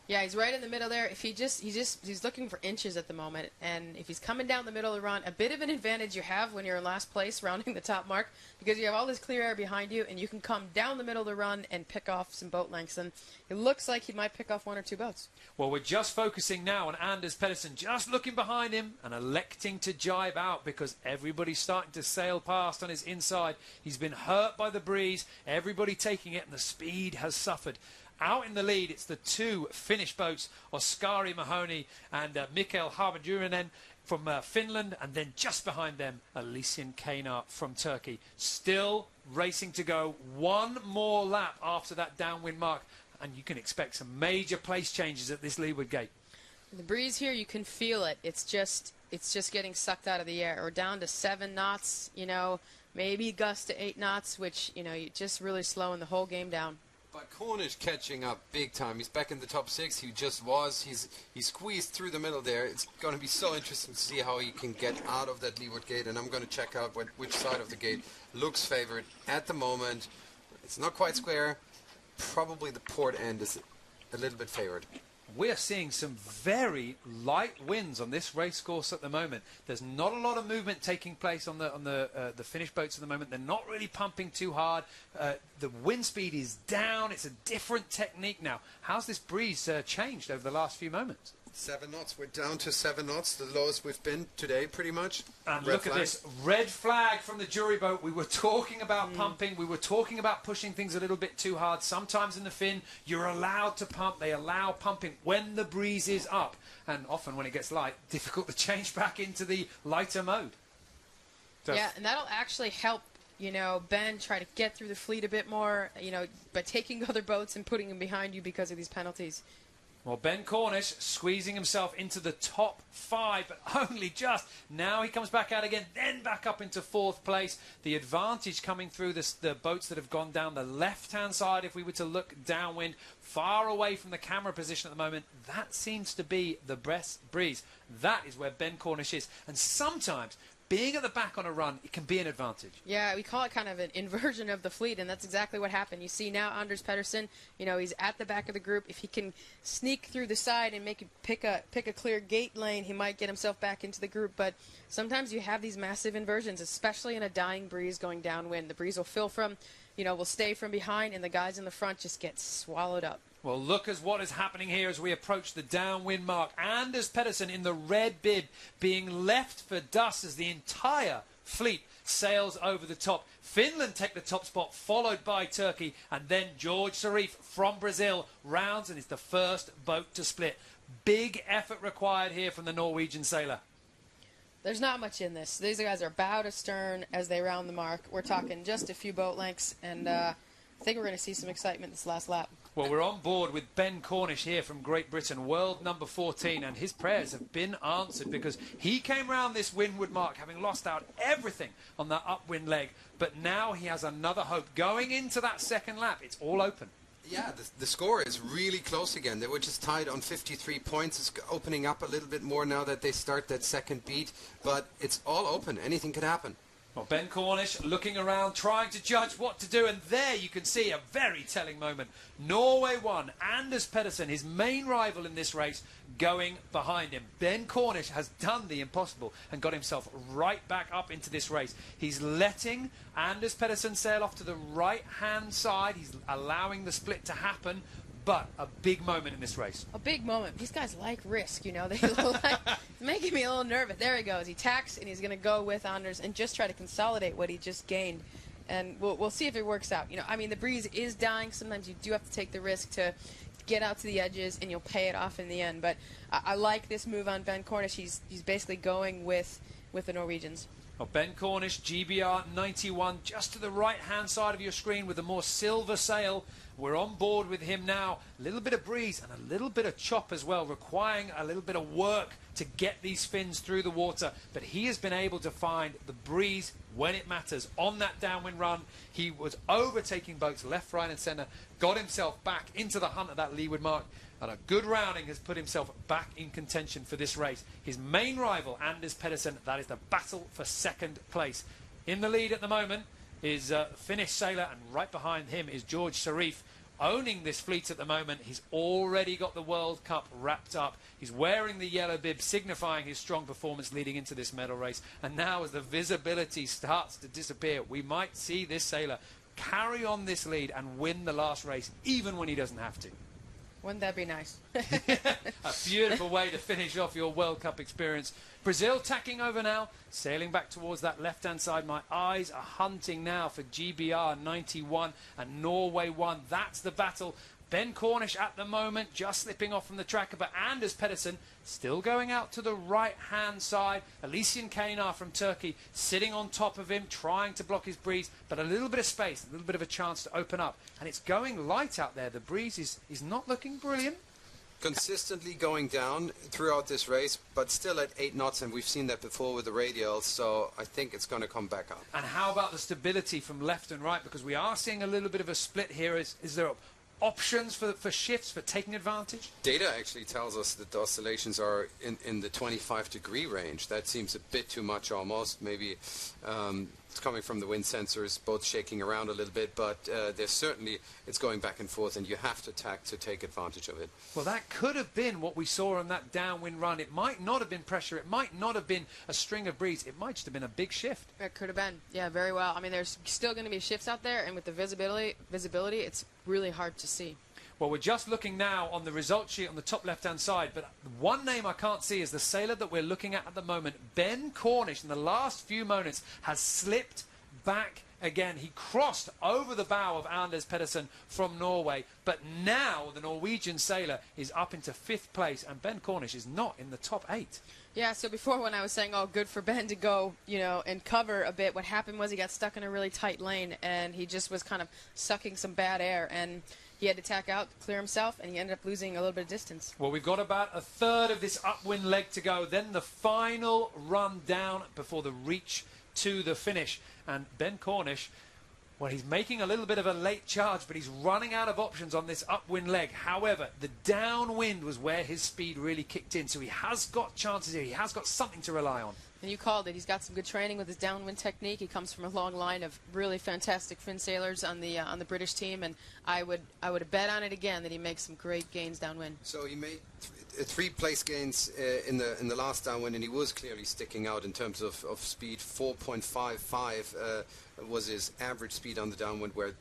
S5: Yeah, he's right in the middle there. If he's looking for inches at the moment, and if he's coming down the middle of the run, a bit of an advantage you have when you're in last place rounding the top mark, because you have all this clear air behind you, and you can come down the middle of the run and pick off some boat lengths, and it looks like he might pick off one or two boats. Well, we're just focusing now on Anders Pedersen, just looking behind him and electing to jibe out because everybody's starting to sail past on his inside. He's been hurt by the breeze, everybody taking it, and the speed has suffered. Out in the lead, it's the two Finnish boats, Oskari Mahoney and Mikael Harbadurinen from Finland, and then just behind them, Elysian Kanar from Turkey. Still racing to go. One more lap after that downwind mark, and you can expect some major place changes at this leeward gate. The breeze here, you can feel it. It's just getting sucked out of the air. We're down to 7 knots, maybe gust to 8 knots, which, you're just really slowing the whole game down. But Cornish catching up big time. He's back in the top 6. He just was. He squeezed through the middle there. It's going to be so interesting to see how he can get out of that leeward gate. And I'm going to check out which side of the gate looks favored at the moment. It's not quite square. Probably the port end is a little bit favored.
S1: We're seeing some very light winds on this race course at the moment. There's not a lot of movement taking place on the Finnish boats at the moment. They're not really pumping too hard. The wind speed is down. It's a different technique now. How's this breeze changed over the last few moments?
S5: 7 knots. We're down to 7 knots, the lowest we've been today, pretty much.
S1: And look at this red flag from the jury boat. We were talking about pumping. We were talking about pushing things a little bit too hard. Sometimes in the fin, you're allowed to pump. They allow pumping when the breeze is up. And often when it gets light, difficult to change back into the lighter mode. So yeah, and that'll actually help, Ben try to get through the fleet a bit more, by taking other boats and putting them behind you because of these penalties. Well, Ben Cornish squeezing himself into the top 5, but only just. Now he comes back out again, then back up into 4th place. The advantage coming through the boats that have gone down the left-hand side, if we were to look downwind, far away from the camera position at the moment, that seems to be the best breeze. That is where Ben Cornish is. And sometimes being at the back on a run, it can be an advantage.
S4: Yeah, we call it kind of an inversion of the fleet, and that's exactly what happened. You see now Anders Pedersen, you know, he's at the back of the group. If he can sneak through the side and pick a clear gate lane, he might get himself back into the group. But sometimes you have these massive inversions, especially in a dying breeze going downwind. The breeze will fill from, you know, will stay from behind, and the guys in the front just get swallowed up.
S1: Well, look at what is happening here as we approach the downwind mark. Anders Pedersen in the red bib being left for dust as the entire fleet sails over the top. Finland take the top spot, followed by Turkey, and then George Sarif from Brazil rounds and is the first boat to split. Big effort required here from the Norwegian sailor.
S4: There's not much in this. These guys are bow to stern as they round the mark. We're talking just a few boat lengths, and I think we're going to see some excitement this last lap.
S1: Well, we're on board with Ben Cornish here from Great Britain, world number 14, and his prayers have been answered because he came round this windward mark having lost out everything on that upwind leg, but now he has another hope. Going into that second lap, it's all open.
S5: Yeah, the score is really close again. They were just tied on 53 points. It's opening up a little bit more now that they start that second beat, but it's all open. Anything could happen.
S1: Well, Ben Cornish looking around, trying to judge what to do, and there you can see a very telling moment. Norway won. Anders Pedersen, his main rival in this race, going behind him. Ben Cornish has done the impossible and got himself right back up into this race. He's letting Anders Pedersen sail off to the right-hand side. He's allowing the split to happen. But a big moment in this race.
S4: A big moment. These guys like risk, you know. They like, it's making me a little nervous. There he goes. He tacks, and he's going to go with Anders and just try to consolidate what he just gained. And we'll see if it works out. You know, I mean, the breeze is dying. Sometimes you do have to take the risk to get out to the edges, and you'll pay it off in the end. But I like this move on Ben Cornish. He's basically going with the Norwegians.
S1: Well, Ben Cornish, GBR 91, just to the right-hand side of your screen with the more silver sail. We're on board with him now. A little bit of breeze and a little bit of chop as well, requiring a little bit of work to get these fins through the water. But he has been able to find the breeze when it matters. On that downwind run, he was overtaking boats left, right and centre, got himself back into the hunt of that leeward mark, and a good rounding has put himself back in contention for this race. His main rival, Anders Pedersen, that is the battle for second place. In the lead at the moment is Finnish sailor, and right behind him is George Sarif, owning this fleet at the moment. He's already got the World Cup wrapped up. He's wearing the yellow bib, signifying his strong performance leading into this medal race. And now as the visibility starts to disappear, we might see this sailor carry on this lead and win the last race, even when he doesn't have to.
S4: Wouldn't that be nice?
S1: A beautiful way to finish off your World Cup experience. Brazil tacking over now, sailing back towards that left-hand side. My eyes are hunting now for GBR 91 and Norway 1. That's the battle. Ben Cornish at the moment just slipping off from the tracker, but Anders Pedersen still going out to the right-hand side. Elysian Kaynar from Turkey sitting on top of him, trying to block his breeze, but a little bit of space, a little bit of a chance to open up. And it's going light out there. The breeze is not looking brilliant.
S5: Consistently going down throughout this race, but still at 8 knots, and we've seen that before with the radials, so I think it's going to come back up.
S1: And how about the stability from left and right? Because we are seeing a little bit of a split here. Is there options for shifts, for taking advantage?
S5: Data actually tells us that the oscillations are in the 25-degree range. That seems a bit too much almost. Maybe it's coming from the wind sensors, both shaking around a little bit, but there's certainly, it's going back and forth, and you have to tack to take advantage of it.
S1: Well, that could have been what we saw on that downwind run. It might not have been pressure. It might not have been a string of breeze. It might just have been a big shift.
S4: It could have been. Yeah, very well. I mean, there's still going to be shifts out there, and with the visibility, it's really hard to see.
S1: Well, we're just looking now on the result sheet on the top left-hand side, but one name I can't see is the sailor that we're looking at the moment. Ben Cornish, in the last few moments, has slipped back again. He crossed over the bow of Anders Pedersen from Norway, but now the Norwegian sailor is up into 5th place, and Ben Cornish is not in the top 8.
S4: Yeah, so before when I was saying, oh, good for Ben to go, you know, and cover a bit, what happened was he got stuck in a really tight lane, and he just was kind of sucking some bad air, and he had to tack out, clear himself, and he ended up losing a little bit of distance.
S1: Well, we've got about a third of this upwind leg to go, then the final run down before the reach to the finish. And Ben Cornish, well, he's making a little bit of a late charge, but he's running out of options on this upwind leg. However, the downwind was where his speed really kicked in, so he has got chances here. He has got something to rely on.
S4: And you called it. He's got some good training with his downwind technique. He comes from a long line of really fantastic Finn sailors on the British team, and I would bet on it again that he makes some great gains downwind.
S5: So he made three place gains in the last downwind, and he was clearly sticking out in terms of speed. 4.55 was his average speed on the downwind, where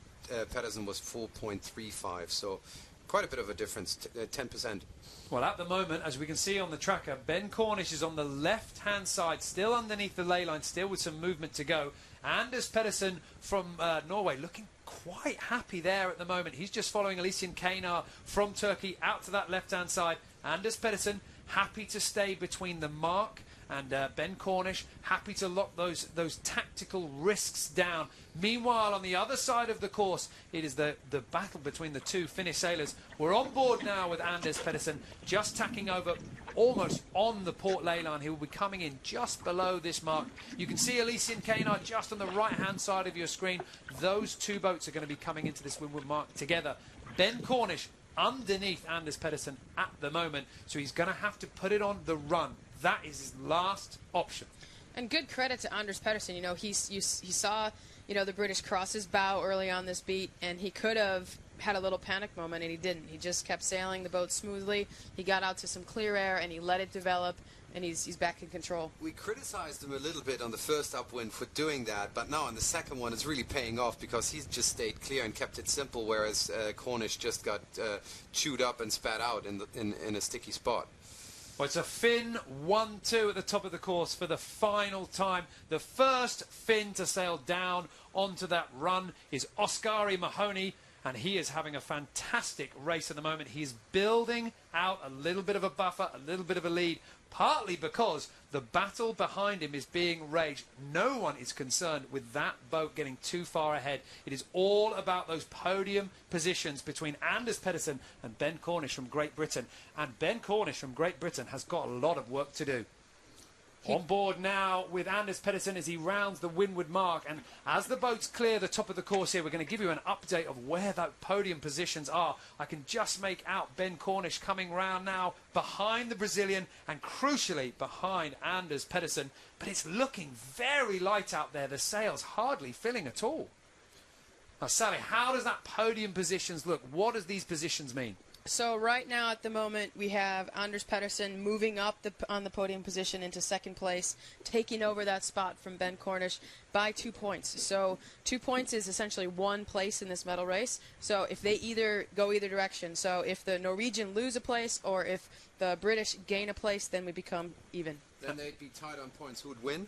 S5: Pedersen was 4.35. So quite a bit of a difference, 10%.
S1: Well, at the moment, as we can see on the tracker, Ben Cornish is on the left-hand side, still underneath the ley line, still with some movement to go. Anders Pedersen from Norway looking quite happy there at the moment. He's just following Elysian Kanar from Turkey out to that left-hand side. Anders Pedersen happy to stay between the mark, and Ben Cornish happy to lock those tactical risks down. Meanwhile, on the other side of the course, it is the battle between the two Finnish sailors. We're on board now with Anders Pedersen, just tacking over almost on the port ley line. He will be coming in just below this mark. You can see Elysian Kanar just on the right-hand side of your screen. Those two boats are going to be coming into this windward mark together. Ben Cornish underneath Anders Pedersen at the moment, so he's going to have to put it on the run. That is his last option.
S4: And good credit to Anders Pedersen. You know, he saw, you know, the British cross his bow early on this beat, and he could have had a little panic moment, and he didn't. He just kept sailing the boat smoothly. He got out to some clear air, and he let it develop, and he's back in control.
S5: We criticized him a little bit on the first upwind for doing that, but now on the second one it's really paying off because he's just stayed clear and kept it simple, whereas Cornish just got chewed up and spat out in a sticky spot.
S1: Well, it's a Finn 1-2 at the top of the course for the final time. The first Finn to sail down onto that run is Oskari Mahoney, and he is having a fantastic race at the moment. He's building out a little bit of a buffer, a little bit of a lead, partly because the battle behind him is being raged. No one is concerned with that boat getting too far ahead. It is all about those podium positions between Anders Pedersen and Ben Cornish from Great Britain. And Ben Cornish from Great Britain has got a lot of work to do. On board now with Anders Pedersen as he rounds the windward mark, and as the boats clear the top of the course here, we're going to give you an update of where that podium positions are. I can just make out Ben Cornish coming round now behind the Brazilian and crucially behind Anders Pedersen, but it's looking very light out there. The sails hardly filling at all. Now Sally, how does that podium positions look? What does these positions mean?
S4: So right now at the moment we have Anders Pedersen moving up on the podium position into second place, taking over that spot from Ben Cornish by 2 points. So 2 points is essentially 1 place in this medal race. So if they go either direction, so if the Norwegian lose a place or if the British gain a place, then we become even.
S5: Then they'd be tied on points. Who would win?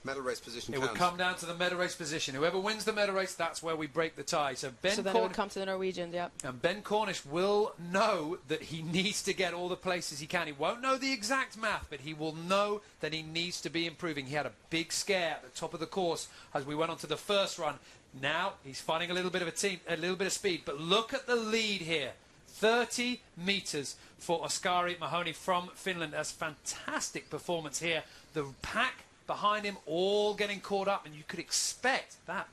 S5: Medal race position
S1: It
S5: counts.
S1: would come down to the medal race position. Whoever wins the medal race, that's where we break the tie. So then
S4: it would come to the Norwegian, yep.
S1: And Ben Cornish will know that he needs to get all the places he can. He won't know the exact math, but he will know that he needs to be improving. He had a big scare at the top of the course as we went on to the first run. Now he's finding a little bit of speed. But look at the lead here. 30 metres for Oskari Mahoney from Finland. That's fantastic performance here. The pack behind him all getting caught up, and you could expect that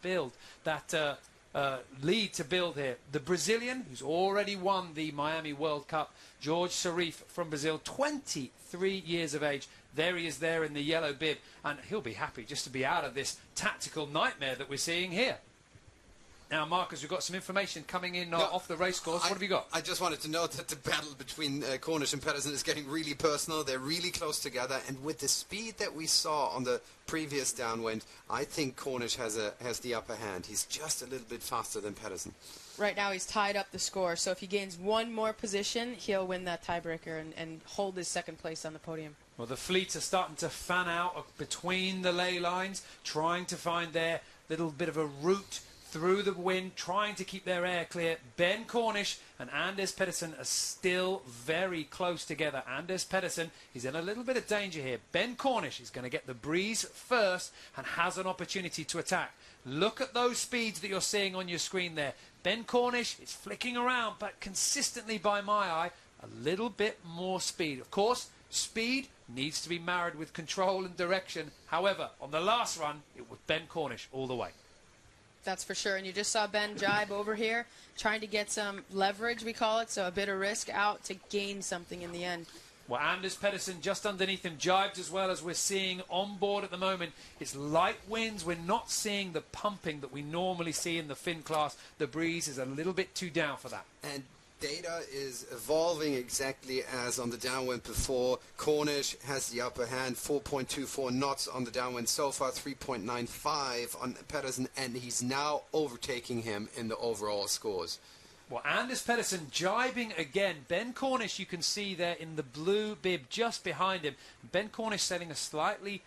S1: lead to build here. The Brazilian, who's already won the Miami World Cup, George Sharif from Brazil, 23 years of age. There he is there in the yellow bib, and he'll be happy just to be out of this tactical nightmare that we're seeing here. Now, Marcus, we've got some information coming in off the race course. What have you got?
S5: I just wanted to note that the battle between Cornish and Pedersen is getting really personal. They're really close together, and with the speed that we saw on the previous downwind, I think Cornish has the upper hand. He's just a little bit faster than Pedersen.
S4: Right now he's tied up the score, so if he gains one more position, he'll win that tiebreaker and hold his second place on the podium.
S1: Well, the fleets are starting to fan out between the ley lines, trying to find their little bit of a route through the wind, trying to keep their air clear. Ben Cornish and Anders Pedersen are still very close together. Anders Pedersen is in a little bit of danger here. Ben Cornish is going to get the breeze first and has an opportunity to attack. Look at those speeds that you're seeing on your screen there. Ben Cornish is flicking around, but consistently by my eye, a little bit more speed. Of course, speed needs to be married with control and direction. However, on the last run, it was Ben Cornish all the way.
S4: That's for sure. And you just saw Ben jibe over here, trying to get some leverage, we call it, so a bit of risk out to gain something in the end.
S1: Well, Anders Pedersen just underneath him jibed as well as we're seeing on board at the moment. It's light winds. We're not seeing the pumping that we normally see in the Finn class. The breeze is a little bit too down for that.
S5: And data is evolving exactly as on the downwind before. Cornish has the upper hand, 4.24 knots on the downwind so far, 3.95 on Pedersen, and he's now overtaking him in the overall scores.
S1: Well, Anders Pedersen jibing again. Ben Cornish, you can see there in the blue bib just behind him. Ben Cornish setting a slightly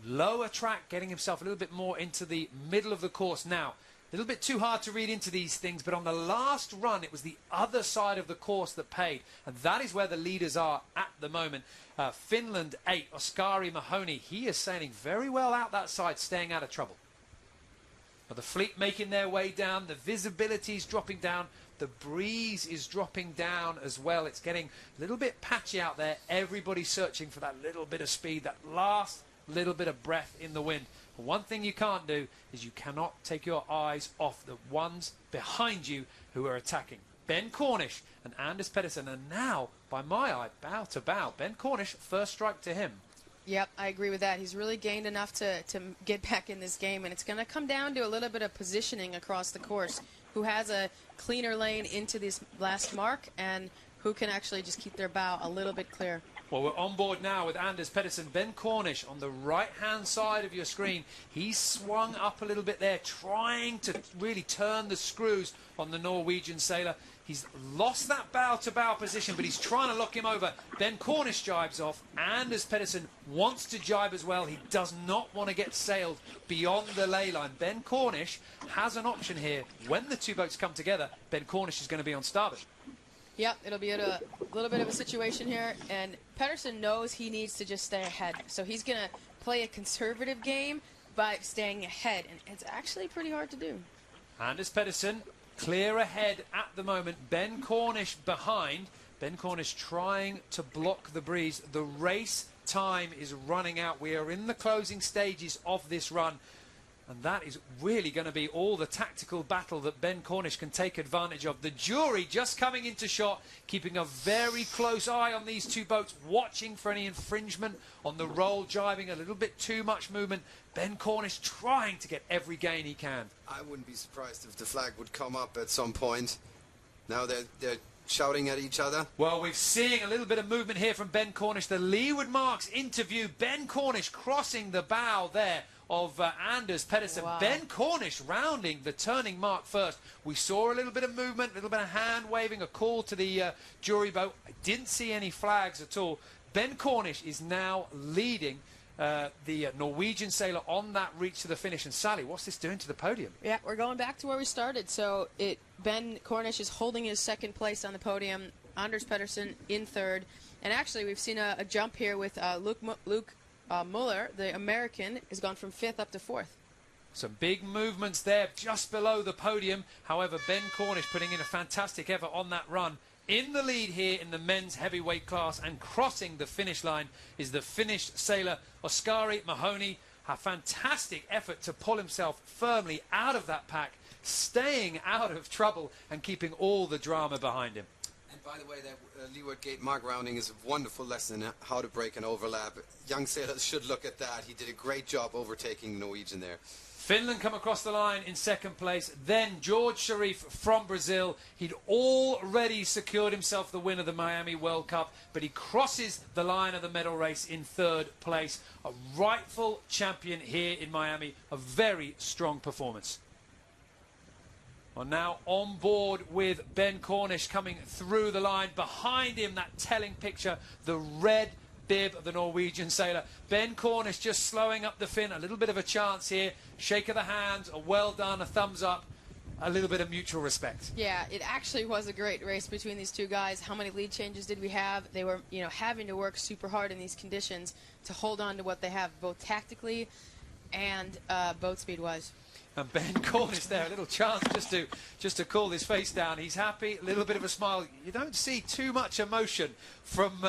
S1: lower track, getting himself a little bit more into the middle of the course now. A little bit too hard to read into these things, but on the last run, it was the other side of the course that paid. And that is where the leaders are at the moment. Finland 8, Oskari Mahoney. He is sailing very well out that side, staying out of trouble. But the fleet making their way down. The visibility is dropping down. The breeze is dropping down as well. It's getting a little bit patchy out there. Everybody's searching for that little bit of speed, that last little bit of breath in the wind. But one thing you can't do is you cannot take your eyes off the ones behind you who are attacking. Ben Cornish and Anders Pedersen are now, by my eye, bow to bow. Ben Cornish, first strike to him.
S4: Yep, I agree with that. He's really gained enough to get back in this game, and it's going to come down to a little bit of positioning across the course. Who has a cleaner lane into this last mark, and who can actually just keep their bow a little bit clear.
S1: Well, we're on board now with Anders Pedersen. Ben Cornish on the right-hand side of your screen. He's swung up a little bit there, trying to really turn the screws on the Norwegian sailor. He's lost that bow-to-bow position, but he's trying to lock him over. Ben Cornish jibes off. Anders Pedersen wants to jibe as well. He does not want to get sailed beyond the ley line. Ben Cornish has an option here. When the two boats come together, Ben Cornish is going to be on starboard.
S4: Yep, it'll be a little bit of a situation here, and Pedersen knows he needs to just stay ahead. So he's going to play a conservative game by staying ahead, and it's actually pretty hard to do.
S1: Anders Pedersen clear ahead at the moment. Ben Cornish behind. Ben Cornish trying to block the breeze. The race time is running out. We are in the closing stages of this run. And that is really going to be all the tactical battle that Ben Cornish can take advantage of. The jury just coming into shot, keeping a very close eye on these two boats, watching for any infringement on the roll, jibing a little bit too much movement. Ben Cornish trying to get every gain he can.
S5: I wouldn't be surprised if the flag would come up at some point. Now they're shouting at each other.
S1: Well, we're seeing a little bit of movement here from Ben Cornish. The leeward marks interview. Ben Cornish crossing the bow there of Anders Pedersen. Wow. Ben Cornish rounding the turning mark first. We saw a little bit of movement, a little bit of hand waving, a call to the jury boat. I didn't see any flags at all. Ben Cornish is now leading the Norwegian sailor on that reach to the finish. And Sally, what's this doing to the podium?
S4: Yeah, we're going back to where we started. So Ben Cornish is holding his second place on the podium. Anders Pedersen in third. And actually, we've seen a jump here with Luke Muller, the American, has gone from 5th up to 4th.
S1: Some big movements there just below the podium. However, Ben Cornish putting in a fantastic effort on that run. In the lead here in the men's heavyweight class and crossing the finish line is the Finnish sailor Oskari Mahoney. A fantastic effort to pull himself firmly out of that pack, staying out of trouble and keeping all the drama behind him.
S5: And by the way, that leeward gate mark rounding is a wonderful lesson in how to break an overlap. Young sailors should look at that. He did a great job overtaking the Norwegian there.
S1: Finland come across the line in second place. Then George Sharif from Brazil. He'd already secured himself the win of the Miami World Cup, but he crosses the line of the medal race in third place. A rightful champion here in Miami. A very strong performance. Well, now on board with Ben Cornish coming through the line. Behind him, that telling picture, the red bib of the Norwegian sailor. Ben Cornish just slowing up the fin. A little bit of a chance here. Shake of the hand, a well done, a thumbs up. A little bit of mutual respect.
S4: Yeah, it actually was a great race between these two guys. How many lead changes did we have? They were, having to work super hard in these conditions to hold on to what they have, both tactically and boat speed-wise.
S1: And Ben Cornish there, a little chance just to cool his face down. He's happy, a little bit of a smile. You don't see too much emotion from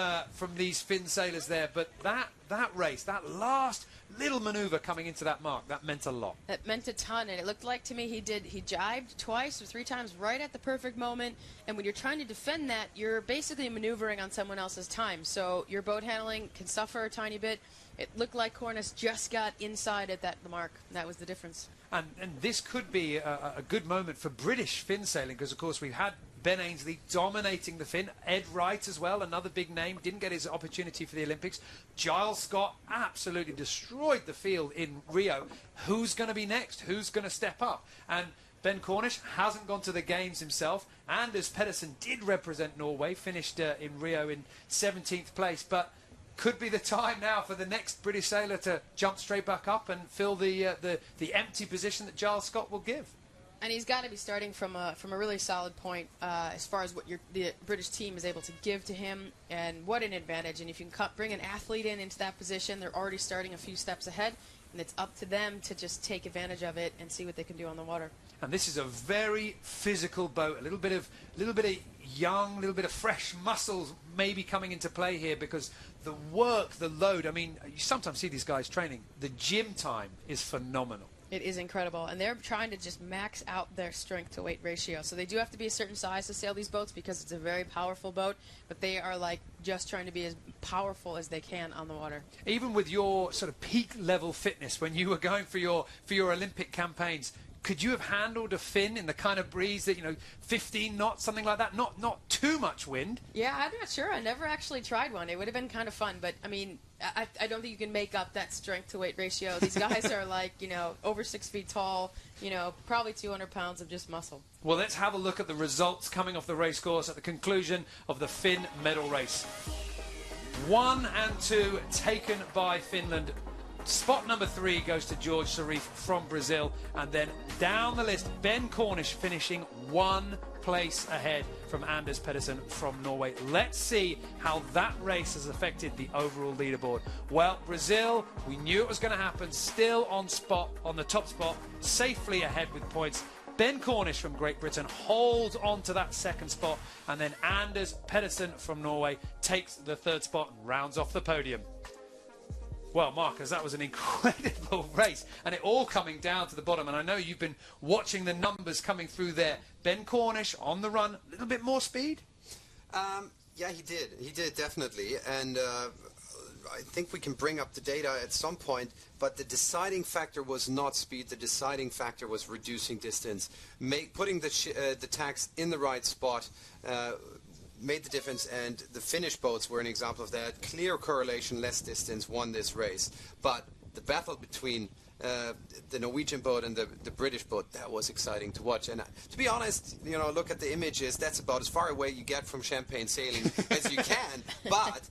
S1: these Finn sailors there, but that race, that last little maneuver coming into that mark, that meant a lot.
S4: That meant a ton, and it looked like to me he jibed twice or 3 times right at the perfect moment, and when you're trying to defend that, you're basically maneuvering on someone else's time, so your boat handling can suffer a tiny bit. It looked like Cornish just got inside at the mark. That was the difference.
S1: And this could be a good moment for British Finn sailing, because of course we've had Ben Ainsley dominating the Finn. Ed Wright as well, another big name, didn't get his opportunity for the Olympics. Giles Scott absolutely destroyed the field in Rio. Who's going to be next? Who's going to step up? And Ben Cornish hasn't gone to the games himself. Anders Pedersen did represent Norway, finished in Rio in 17th place, but could be the time now for the next British sailor to jump straight back up and fill the empty position that Giles Scott will give.
S4: And he's got to be starting from a really solid point as far as what the British team is able to give to him, and what an advantage. And if you can bring an athlete into that position, they're already starting a few steps ahead, and it's up to them to just take advantage of it and see what they can do on the water.
S1: And this is a very physical boat, a little bit of young, little bit of fresh muscles maybe coming into play here, because the work, the load, I mean, you sometimes see these guys training. The gym time is phenomenal.
S4: It is incredible, and they're trying to just max out their strength-to-weight ratio. So they do have to be a certain size to sail these boats, because it's a very powerful boat, but they are like just trying to be as powerful as they can on the water.
S1: Even with your sort of peak level fitness, when you were going for your Olympic campaigns, could you have handled a Finn in the kind of breeze that, 15 knots, something like that? Not too much wind.
S4: Yeah, I'm not sure. I never actually tried one. It would have been kind of fun, but I mean, I don't think you can make up that strength-to-weight ratio. These guys are like, over 6 feet tall, probably 200 pounds of just muscle.
S1: Well, let's have a look at the results coming off the race course at the conclusion of the Finn medal race. 1 and 2 taken by Finland. Spot number 3 goes to George Sarif from Brazil, and then down the list, Ben Cornish finishing 1 place ahead from Anders Pedersen from Norway. Let's see how that race has affected the overall leaderboard. Well, Brazil, we knew it was going to happen, still on the top spot, safely ahead with points. Ben Cornish from Great Britain holds on to that 2nd spot, and then Anders Pedersen from Norway takes the 3rd spot and rounds off the podium. Well, Marcus, that was an incredible race, and it all coming down to the bottom. And I know you've been watching the numbers coming through there. Ben Cornish on the run, a little bit more speed?
S5: Yeah, he did. He did, definitely. And I think we can bring up the data at some point, but the deciding factor was not speed. The deciding factor was reducing distance, putting the tacks in the right spot, made the difference, and the Finnish boats were an example of that. Clear correlation, less distance won this race. But the battle between the Norwegian boat and the British boat, that was exciting to watch. And to be honest, look at the images, that's about as far away you get from champagne sailing as you can. But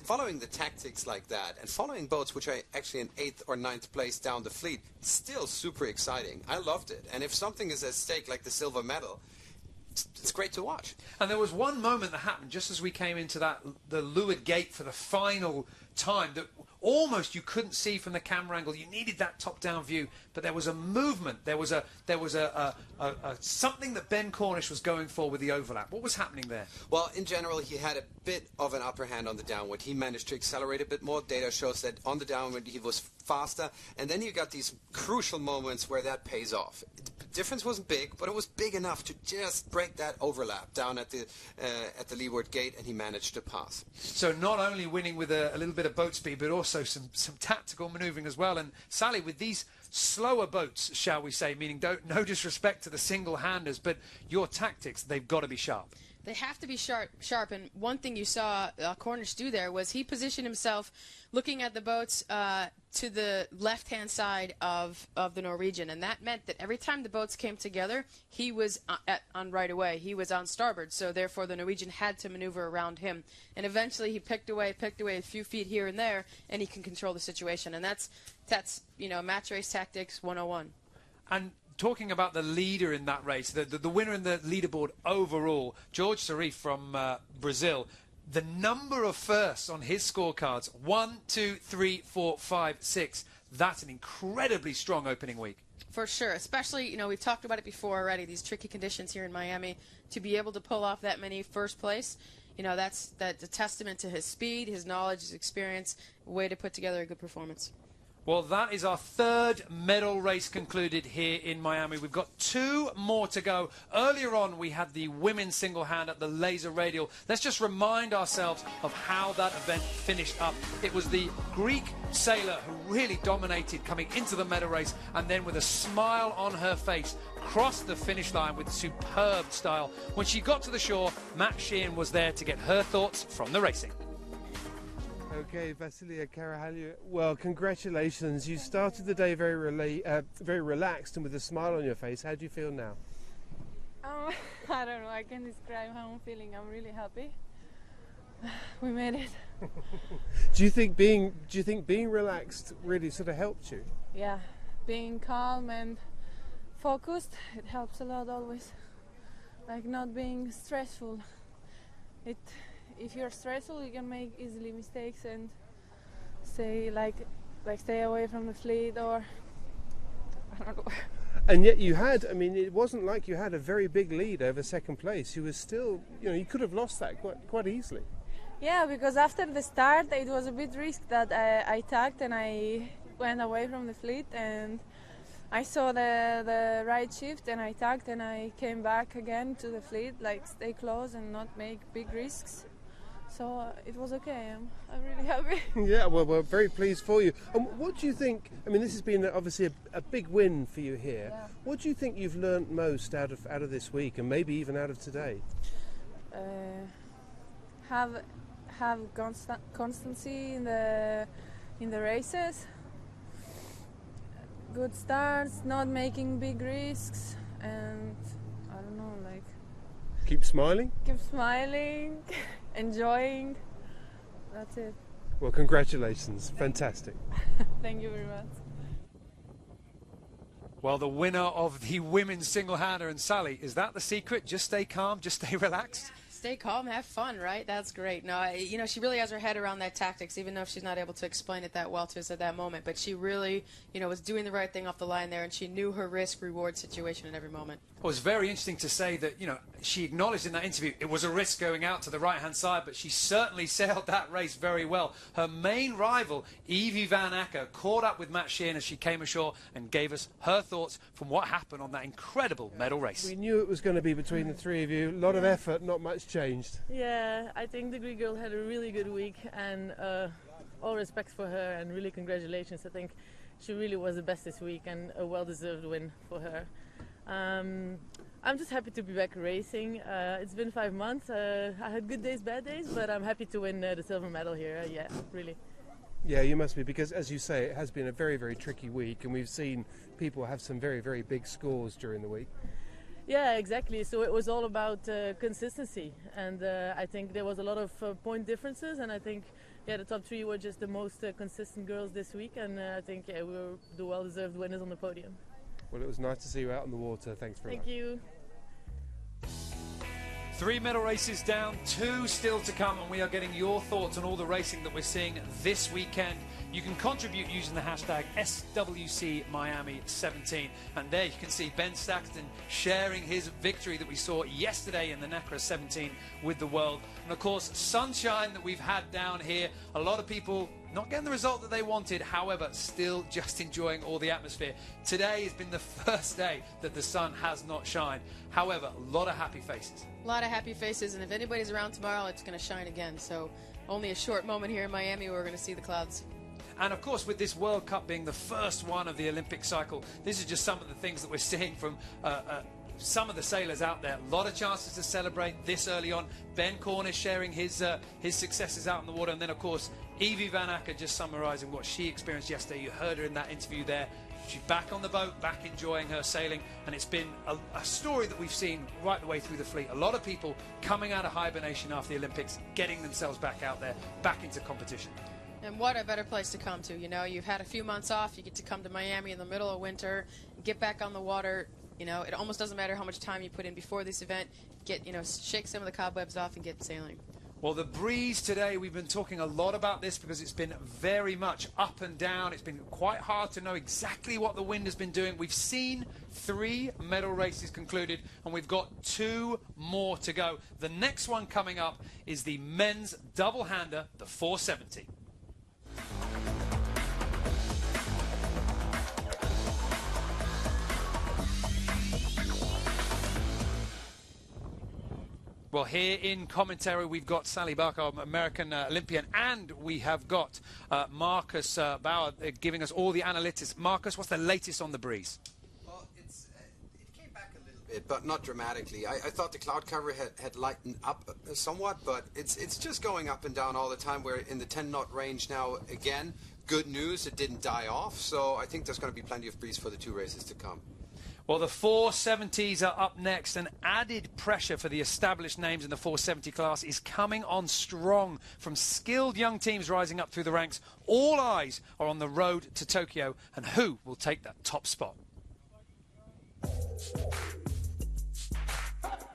S5: following the tactics like that, and following boats which are actually in 8th or 9th place down the fleet, still super exciting. I loved it. And if something is at stake like the silver medal, it's great to watch.
S1: And there was one moment that happened just as we came into the leeward gate for the final time that almost you couldn't see from the camera angle. You needed that top-down view, but there was a movement. There was something that Ben Cornish was going for with the overlap. What was happening there?
S5: Well, in general, he had a bit of an upper hand on the downwind. He managed to accelerate a bit more. Data shows that on the downwind he was faster, and then you got these crucial moments where that pays off. The difference wasn't big, but it was big enough to just break that overlap down at the leeward gate, and he managed to pass.
S1: So not only winning with a little bit of boat speed, but also some tactical manoeuvring as well. And Sally, with these slower boats, shall we say, meaning no disrespect to the single-handers, but your tactics, they've got to be sharp.
S4: They have to be sharp. And one thing you saw Cornish do there was he positioned himself looking at the boats to the left-hand side of the Norwegian. And that meant that every time the boats came together, he was on right away. He was on starboard. So therefore, the Norwegian had to maneuver around him. And eventually, he picked away a few feet here and there, and he can control the situation. And that's match race tactics 101.
S1: And talking about the leader in that race, the winner in the leaderboard overall, George Sarif from Brazil, the number of firsts on his scorecards, 1, 2, 3, 4, 5, 6, that's an incredibly strong opening week.
S4: For sure, especially, we've talked about it before already, these tricky conditions here in Miami, to be able to pull off that many first place, that's a testament to his speed, his knowledge, his experience, a way to put together a good performance.
S1: Well, that is our third medal race concluded here in Miami. We've got 2 more to go. Earlier on, we had the women's single hand at the laser radial. Let's just remind ourselves of how that event finished up. It was the Greek sailor who really dominated coming into the medal race, and then with a smile on her face, crossed the finish line with superb style. When she got to the shore, Matt Sheehan was there to get her thoughts from the racing.
S6: Okay, Vasilia Karahalya, well, congratulations. You started the day very relaxed and with a smile on your face. How do you feel now?
S11: I don't know. I can't describe how I'm feeling. I'm really happy. We made it.
S6: Do you think being relaxed really sort of helped you?
S11: Yeah, being calm and focused, it helps a lot always. Like not being stressful. If you're stressful, you can make easily mistakes and stay away from the fleet, or I don't know.
S6: And yet you had, it wasn't like you had a very big lead over second place. You were still, you could have lost that quite easily.
S11: Yeah, because after the start, it was a bit risk that I tagged and I went away from the fleet, and I saw the right shift and I tagged and I came back again to the fleet, stay close and not make big risks. So it was okay. I'm really happy.
S6: Yeah, well, we're very pleased for you. And what do you think? This has been obviously a big win for you here. Yeah. What do you think you've learnt most out of this week, and maybe even out of today?
S11: Have constancy in the races. Good starts, not making big risks, and I don't know,
S6: keep smiling.
S11: Keep smiling. Enjoying. That's it.
S6: Well, congratulations. Fantastic.
S11: Thank you very much.
S1: Well, the winner of the women's single-hander, and Sally, is that the secret? Just stay calm, just stay relaxed?
S4: Stay calm, have fun, right? That's great. No, she really has her head around that tactics, even though she's not able to explain it that well to us at that moment. But she really, was doing the right thing off the line there, and she knew her risk-reward situation at every moment.
S1: Well, it's very interesting to say that, she acknowledged in that interview it was a risk going out to the right-hand side, but she certainly sailed that race very well. Her main rival, Evie Van Acker, caught up with Matt Sheehan as she came ashore and gave us her thoughts from what happened on that incredible medal race.
S6: We knew it was going to be between the three of you. A lot of effort, not much changed.
S9: Yeah, I think the Greek girl had a really good week, and all respect for her and really congratulations. I think she really was the best this week and a well-deserved win for her. I'm just happy to be back racing. It's been 5 months. I had good days, bad days, but I'm happy to win the silver medal here. Yeah, really.
S6: Yeah, you must be, because as you say, it has been a very, very tricky week, and we've seen people have some very, very big scores during the week.
S9: Yeah, exactly. So it was all about consistency, and I think there was a lot of point differences, and I think the top 3 were just the most consistent girls this week, and I think we were the well-deserved winners on the podium.
S6: Well, it was nice to see you out on the water. Thanks very much.
S9: Thank you.
S1: 3 medal races down, 2 still to come, and we are getting your thoughts on all the racing that we're seeing this weekend. You can contribute using the hashtag SWCMiami17, and there you can see Ben Staxton sharing his victory that we saw yesterday in the NACRA 17 with the world. And of course, sunshine that we've had down here. A lot of people not getting the result that they wanted, however, still just enjoying all the atmosphere. Today has been the first day that the sun has not shined. However, a lot of happy faces.
S4: A lot of happy faces, and if anybody's around tomorrow, it's going to shine again. So only a short moment here in Miami where we're going to see the clouds.
S1: And of course, with this World Cup being the first one of the Olympic cycle, this is just some of the things that we're seeing from some of the sailors out there, a lot of chances to celebrate this early on. Ben Cornish sharing his successes out in the water, and then of course Evie Van Acker just summarising what she experienced yesterday. You heard her in that interview there. She's back on the boat, back enjoying her sailing, and it's been a story that we've seen right the way through the fleet. A lot of people coming out of hibernation after the Olympics, getting themselves back out there, back into competition.
S4: And what a better place to come to. You know, you've had a few months off, you get to come to Miami in the middle of winter, get back on the water. You know, it almost doesn't matter how much time you put in before this event. Shake some of the cobwebs off and get sailing.
S1: Well, the breeze today, we've been talking a lot about this because it's been very much up and down. It's been quite hard to know exactly what the wind has been doing. We've seen 3 medal races concluded, and we've got 2 more to go. The next one coming up is the men's double-hander, the 470. Well, here in commentary, we've got Sally Barker, American Olympian, and we have got Marcus Bauer giving us all the analytics. Marcus, what's the latest on the breeze?
S5: Well, it came back a little bit, but not dramatically. I thought the cloud cover had lightened up somewhat, but it's just going up and down all the time. We're in the 10-knot range now again. Good news, it didn't die off, so I think there's going to be plenty of breeze for the 2 races to come.
S1: Well, the 470s are up next, and added pressure for the established names in the 470 class is coming on strong from skilled young teams rising up through the ranks. All eyes are on the road to Tokyo, and who will take that top spot?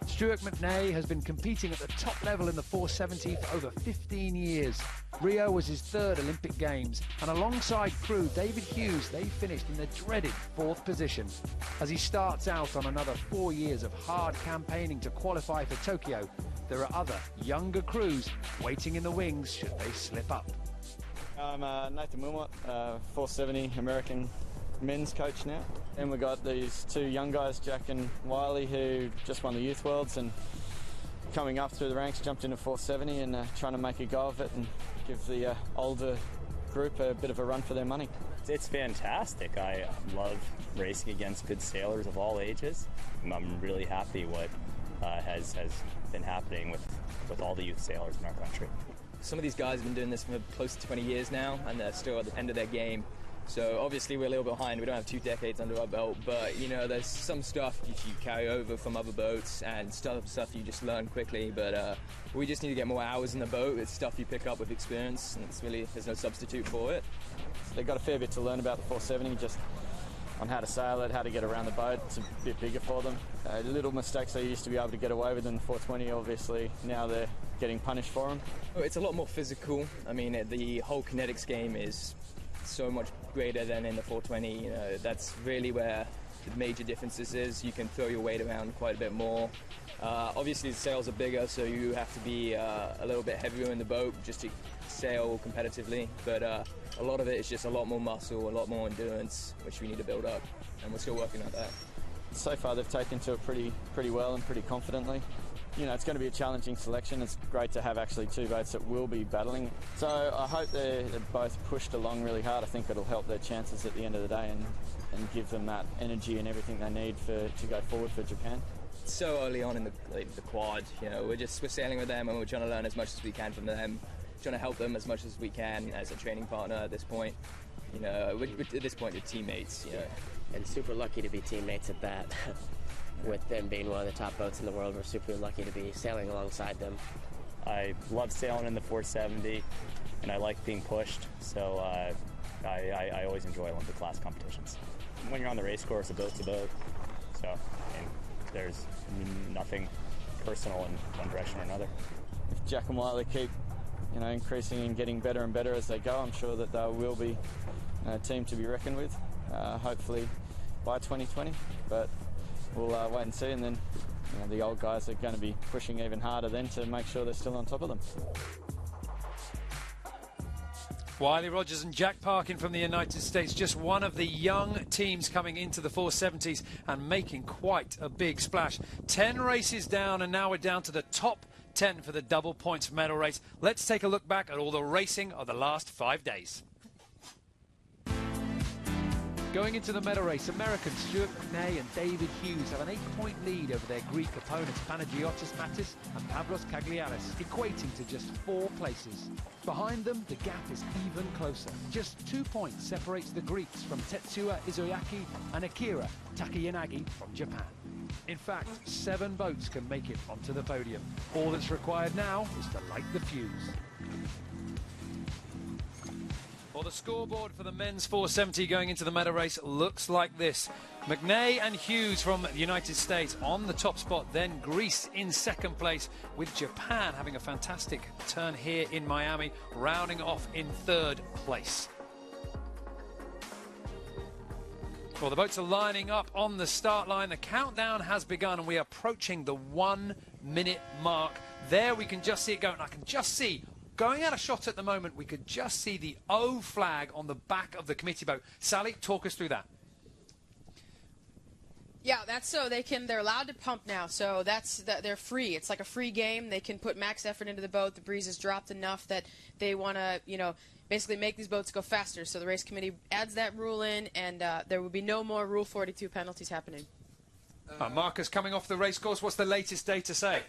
S1: Stuart McNay has been competing at the top level in the 470 for over 15 years. Rio was his 3rd Olympic Games, and alongside crew David Hughes, they finished in the dreaded 4th position. As he starts out on another 4 years of hard campaigning to qualify for Tokyo, there are other younger crews waiting in the wings should they slip up.
S17: I'm Nathan Wilmot, 470 American men's coach now. And we've got these 2 young guys, Jack and Wiley, who just won the Youth Worlds and coming up through the ranks, jumped into 470 and trying to make a go of it and give the older group a bit of a run for their money.
S18: It's fantastic. I love racing against good sailors of all ages. I'm really happy what has been happening with all the youth sailors in our country.
S19: Some of these guys have been doing this for close to 20 years now, and they're still at the end of their game. So obviously we're a little behind. We don't have 2 decades under our belt, but you know, there's some stuff you carry over from other boats and stuff you just learn quickly. But we just need to get more hours in the boat. It's stuff you pick up with experience, and there's no substitute for it.
S17: So they've got a fair bit to learn about the 470, just on how to sail it, how to get around the boat. It's a bit bigger for them. Little mistakes they used to be able to get away with in the 420, obviously now they're getting punished for them.
S19: It's a lot more physical. I mean, the whole kinetics game is so much greater than in the 420. You know, that's really where the major differences is. You can throw your weight around quite a bit more. Obviously the sails are bigger, so you have to be a little bit heavier in the boat just to sail competitively, but a lot of it is just a lot more muscle, a lot more endurance, which we need to build up, and we're still working on that.
S17: So far they've taken to it pretty well and pretty confidently. You know, it's going to be a challenging selection. It's great to have actually 2 boats that will be battling. So I hope they're both pushed along really hard. I think it'll help their chances at the end of the day and give them that energy and everything they need to go forward for Japan.
S19: So early on in the quad, you know, we're sailing with them and we're trying to learn as much as we can from them, trying to help them as much as we can as a training partner at this point. You know, at this point, we're teammates, you know.
S20: And super lucky to be teammates at that. With them being one of the top boats in the world, we're super lucky to be sailing alongside them.
S18: I love sailing in the 470, and I like being pushed, so I always enjoy Olympic class competitions. When you're on the race course, a boat's a boat, so there's nothing personal in one direction or another.
S17: If Jack and Wiley keep increasing and getting better and better as they go, I'm sure that they will be a team to be reckoned with, hopefully by 2020, but we'll wait and see, and then the old guys are going to be pushing even harder then to make sure they're still on top of them.
S1: Wiley Rogers and Jack Parkin from the United States, just one of the young teams coming into the 470s and making quite a big splash. 10 races down, and now we're down to the top 10 for the double points medal race. Let's take a look back at all the racing of the last 5 days. Going into the medal race, Americans Stuart McNay and David Hughes have an 8-point lead over their Greek opponents Panagiotis Matis and Pavlos Kagliaris, equating to just 4 places. Behind them, the gap is even closer. Just 2 points separates the Greeks from Tetsuya Izoyaki and Akira Takeyanagi from Japan. In fact, 7 boats can make it onto the podium. All that's required now is to light the fuse. Well, the scoreboard for the men's 470 going into the medal race looks like this. McNay and Hughes from the United States on the top spot, then Greece in second place, with Japan having a fantastic turn here in Miami, rounding off in third place. Well, the boats are lining up on the start line. The countdown has begun and we are approaching the 1 minute mark. There we can just see it going. I can just see, going out of shot at the moment, we could just see the O flag on the back of the committee boat. Sally, talk us through that.
S4: Yeah, that's so they're allowed to pump now, so they're free. It's like a free game. They can put max effort into the boat. The breeze has dropped enough that they want to, basically make these boats go faster. So the race committee adds that rule in, and there will be no more Rule 42 penalties happening.
S1: Marcus, coming off the race course, what's the latest data say?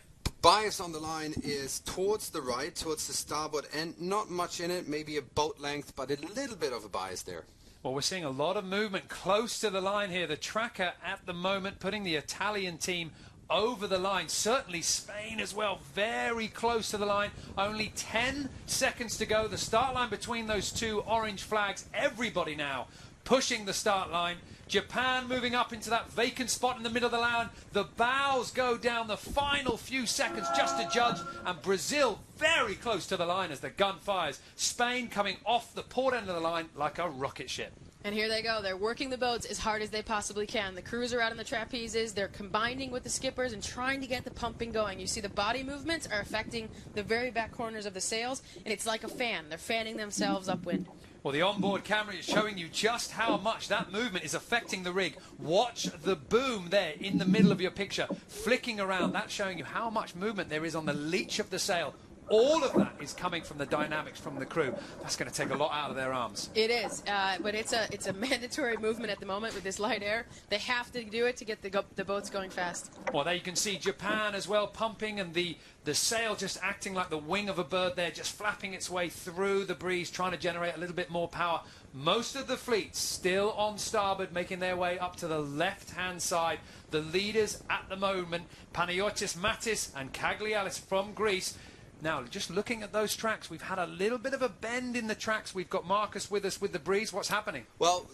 S5: Bias on the line is towards the right, towards the starboard end. Not much in it, maybe a boat length, but a little bit of a bias there.
S1: Well, we're seeing a lot of movement close to the line here. The tracker at the moment putting the Italian team over the line. Certainly Spain as well, very close to the line. Only 10 seconds to go. The start line between those 2 orange flags. Everybody now pushing the start line. Japan moving up into that vacant spot in the middle of the line. The bows go down the final few seconds just to judge. And Brazil very close to the line as the gun fires. Spain coming off the port end of the line like a rocket ship.
S4: And here they go. They're working the boats as hard as they possibly can. The crews are out on the trapezes. They're combining with the skippers and trying to get the pumping going. You see the body movements are affecting the very back corners of the sails, and it's like a fan. They're fanning themselves upwind.
S1: Well, the onboard camera is showing you just how much that movement is affecting the rig. Watch the boom there in the middle of your picture, flicking around. That's showing you how much movement there is on the leach of the sail. All of that is coming from the dynamics from the crew. That's going to take a lot out of their arms.
S4: It is, but it's a mandatory movement at the moment with this light air. They have to do it to get the boats going fast.
S1: Well, there you can see Japan as well pumping, and the sail just acting like the wing of a bird there, just flapping its way through the breeze, trying to generate a little bit more power. Most of the fleet still on starboard, making their way up to the left-hand side. The leaders at the moment, Panagiotis Matis and Kagliaris from Greece. Now, just looking at those tracks, we've had a little bit of a bend in the tracks. We've got Marcus with us with the breeze. What's happening?
S5: Well,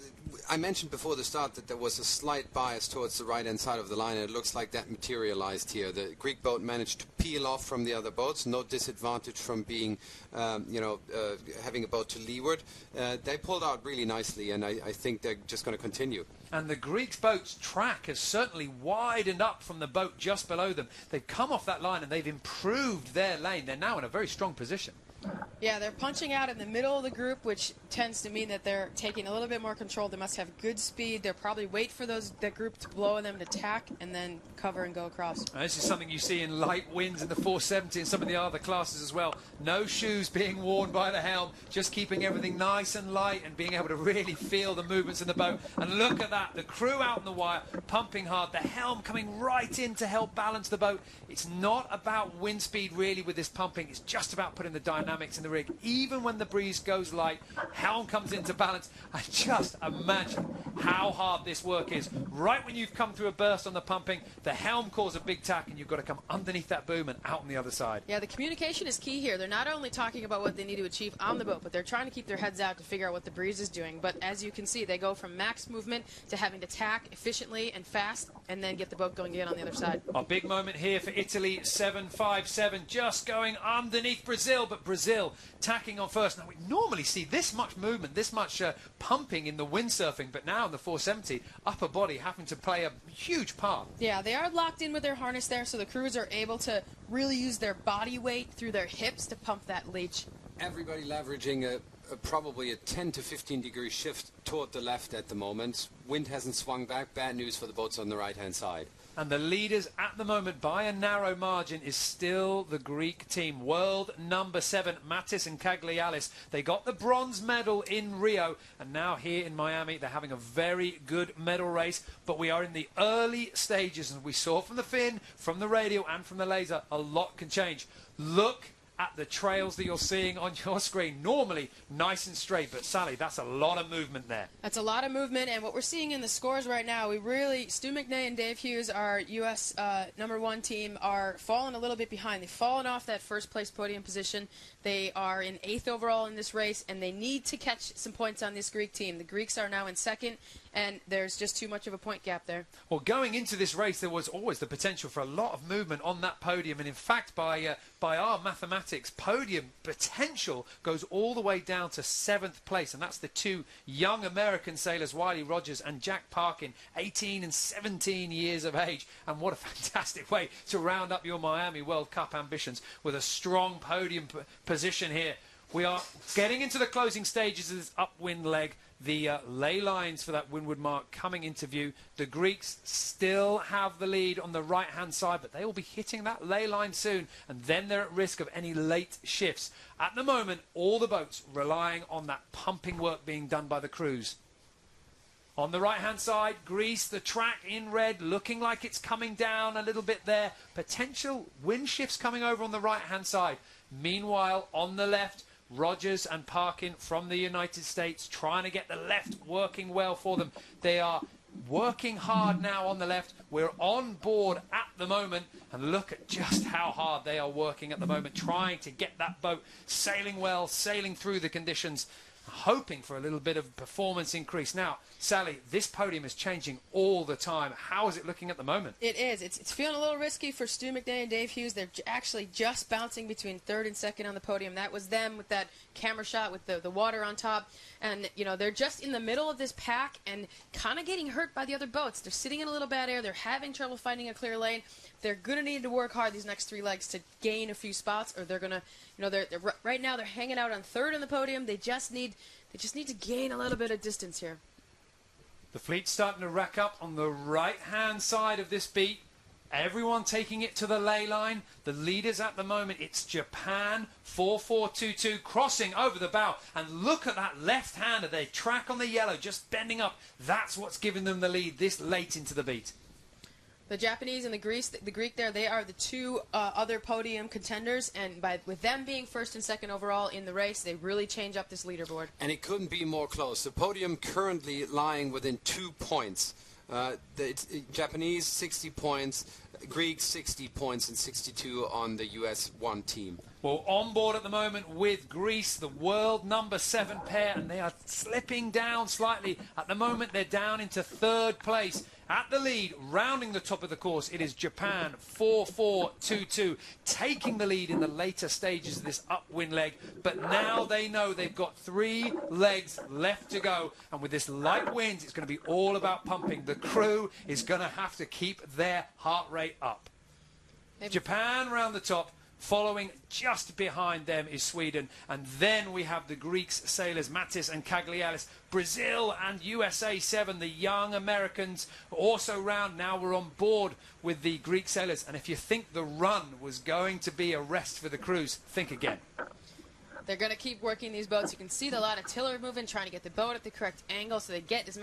S5: I mentioned before the start that there was a slight bias towards the right-hand side of the line, and it looks like that materialized here. The Greek boat managed to peel off from the other boats, no disadvantage from being, having a boat to leeward. They pulled out really nicely, and I think they're just going to continue.
S1: And the Greek boat's track has certainly widened up from the boat just below them. They've come off that line and they've improved their lane. They're now in a very strong position.
S4: Yeah, they're punching out in the middle of the group, which tends to mean that they're taking a little bit more control. They must have good speed. They'll probably wait for that group to blow on them to tack and then cover and go across.
S1: And this is something you see in light winds in the 470 and some of the other classes as well. No shoes being worn by the helm, just keeping everything nice and light and being able to really feel the movements in the boat. And look at that, the crew out on the wire, pumping hard, the helm coming right in to help balance the boat. It's not about wind speed really with this pumping, it's just about putting the dynamics in the rig. Even when the breeze goes light, helm comes into balance. And just imagine how hard this work is. Right when you've come through a burst on the pumping, the helm calls a big tack and you've got to come underneath that boom and out on the other side.
S4: Yeah, the communication is key here. They're not only talking about what they need to achieve on the boat, but they're trying to keep their heads out to figure out what the breeze is doing. But as you can see, they go from max movement to having to tack efficiently and fast and then get the boat going again on the other side.
S1: A big moment here for Italy, 757, just going underneath Brazil, but Brazil tacking on first. Now, we normally see this much movement, this much pumping in the windsurfing, but now in the 470, upper body having to play a huge part.
S4: Yeah, they are locked in with their harness there, so the crews are able to really use their body weight through their hips to pump that leach.
S5: Everybody leveraging probably a 10 to 15 degree shift toward the left at the moment. Wind hasn't swung back. Bad news for the boats on the right-hand side.
S1: And the leaders at the moment by a narrow margin is still the Greek team. World number 7, Mattis and Caglialis. They got the bronze medal in Rio, and now here in Miami they're having a very good medal race. But we are in the early stages, and we saw from the fin, from the radial and from the laser, a lot can change. Look at the trails that you're seeing on your screen. Normally nice and straight, but Sally, that's a lot of movement there.
S4: That's a lot of movement, and what we're seeing in the scores right now, Stu McNay and Dave Hughes, our U.S. #1 team, are falling a little bit behind. They've fallen off that first place podium position. They are in 8th overall in this race, and they need to catch some points on this Greek team. The Greeks are now in 2nd, and there's just too much of a point gap there.
S1: Well, going into this race, there was always the potential for a lot of movement on that podium, and in fact, by our mathematics, podium potential goes all the way down to 7th place, and that's the 2 young American sailors, Wiley Rogers and Jack Parkin, 18 and 17 years of age. And what a fantastic way to round up your Miami World Cup ambitions with a strong podium position here. We are getting into the closing stages of this upwind leg. The ley lines for that windward mark coming into view. The Greeks still have the lead on the right-hand side, but they will be hitting that ley line soon, and then they're at risk of any late shifts. At the moment, all the boats relying on that pumping work being done by the crews. On the right-hand side, Greece, the track in red, looking like it's coming down a little bit there. Potential wind shifts coming over on the right-hand side. Meanwhile, on the left, Rogers and Parkin from the United States trying to get the left working well for them. They are working hard now on the left. We're on board at the moment, and look at just how hard they are working at the moment, trying to get that boat sailing well, sailing through the conditions, hoping for a little bit of performance increase. Now, Sally, this podium is changing all the time. How is it looking at the moment?
S4: It is. It's feeling a little risky for Stu McNay and Dave Hughes. They're actually just bouncing between 3rd and 2nd on the podium. That was them with that camera shot with the water on top. And, you know, they're just in the middle of this pack and kind of getting hurt by the other boats. They're sitting in a little bad air. They're having trouble finding a clear lane. They're going to need to work hard these next 3 legs to gain a few spots, or they're going to, you know, they're right now they're hanging out on 3rd on the podium. They just need to gain a little bit of distance here.
S1: The fleet's starting to rack up on the right-hand side of this beat. Everyone taking it to the ley line. The leaders at the moment, it's Japan, 4422, crossing over the bow. And look at that left-hander. They track on the yellow, just bending up. That's what's giving them the lead this late into the beat.
S4: The Japanese and the Greek there, they are the 2 other podium contenders, and with them being 1st and 2nd overall in the race, they really change up this leaderboard.
S5: And it couldn't be more close. The podium currently lying within 2 points. Japanese 60 points, Greeks 60 points, and 62 on the US 1 team.
S1: Well, on board at the moment with Greece, the world number 7 pair, and they are slipping down slightly. At the moment, they're down into 3rd place. At the lead, rounding the top of the course, it is Japan, 4422, taking the lead in the later stages of this upwind leg. But now they know they've got 3 legs left to go. And with this light wind, it's going to be all about pumping. The crew is going to have to keep their heart rate up. Japan round the top. Following just behind them is Sweden, and then we have the Greeks sailors Mattis and Caglialis, Brazil and USA 7, the young Americans also round. Now we're on board with the Greek sailors, and if you think the run was going to be a rest for the crews, think again.
S4: They're going to keep working these boats. You can see a lot of tiller moving, trying to get the boat at the correct angle so they get as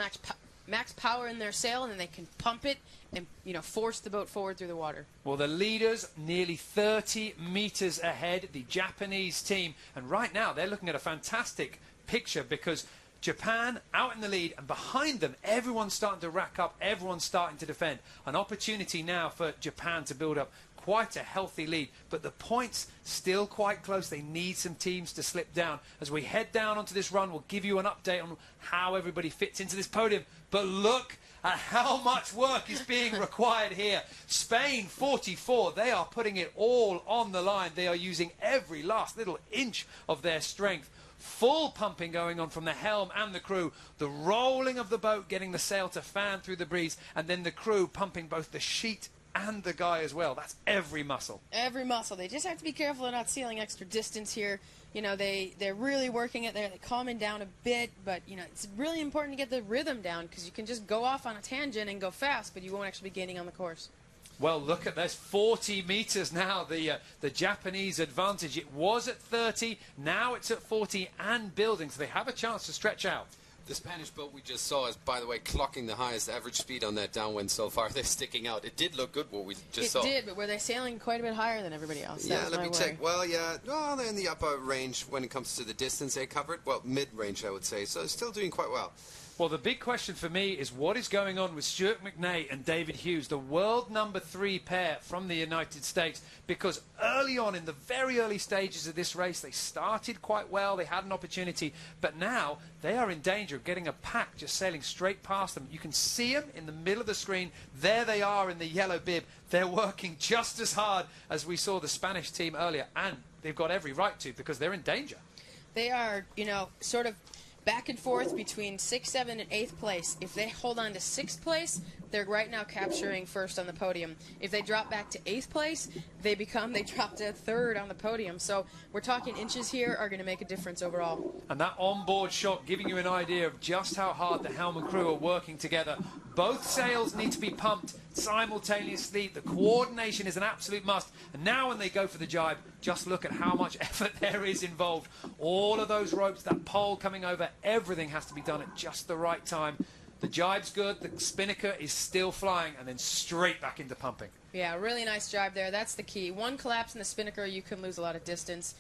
S4: max power in their sail, and then they can pump it and, you know, force the boat forward through the water.
S1: Well, the leaders nearly 30 meters ahead, the Japanese team, and right now they're looking at a fantastic picture because Japan out in the lead, and behind them everyone's starting to rack up, everyone's starting to defend. An opportunity now for Japan to build up quite a healthy lead, but the points still quite close. They need some teams to slip down. As we head down onto this run, we'll give you an update on how everybody fits into this podium. But look at how much work is being required here. Spain, 44, they are putting it all on the line. They are using every last little inch of their strength. Full pumping going on from the helm and the crew. The rolling of the boat, getting the sail to fan through the breeze, and then the crew pumping both the sheet and the guy as well. That's every muscle.
S4: Every muscle. They just have to be careful of not sealing extra distance here. You know, they're really working it there. They're calming down a bit, but, you know, it's really important to get the rhythm down because you can just go off on a tangent and go fast, but you won't actually be gaining on the course.
S1: Well, look at this, 40 meters now, the Japanese advantage. It was at 30, now it's at 40 and building, so they have a chance to stretch out.
S5: The Spanish boat we just saw is, by the way, clocking the highest average speed on that downwind so far. They're sticking out. It did look good what we just saw.
S4: It did, but were they sailing quite a bit higher than everybody else?
S5: Yeah, let me check. Well, yeah, well, they're in the upper range when it comes to the distance they covered. Well, mid-range, I would say. So they're still doing quite well.
S1: Well, the big question for me is what is going on with Stuart McNay and David Hughes, the world number 3 pair from the United States, because early on in the very early stages of this race, they started quite well, they had an opportunity, but now they are in danger of getting a pack just sailing straight past them. You can see them in the middle of the screen. There they are in the yellow bib. They're working just as hard as we saw the Spanish team earlier, and they've got every right to because they're in danger.
S4: They are, you know, sort of back and forth between 6th, 7th, and 8th place. If they hold on to 6th place, they're right now capturing first on the podium. If they drop back to 8th place, they drop to 3rd on the podium. So we're talking inches here are going to make a difference overall.
S1: And that onboard shot giving you an idea of just how hard the helm and crew are working together. Both sails need to be pumped simultaneously. The coordination is an absolute must. And now when they go for the jibe, just look at how much effort there is involved. All of those ropes, that pole coming over, everything has to be done at just the right time. The jibe's good, the spinnaker is still flying, and then straight back into pumping.
S4: Yeah, really nice jibe there. That's the key. One collapse in the spinnaker, you can lose a lot of distance.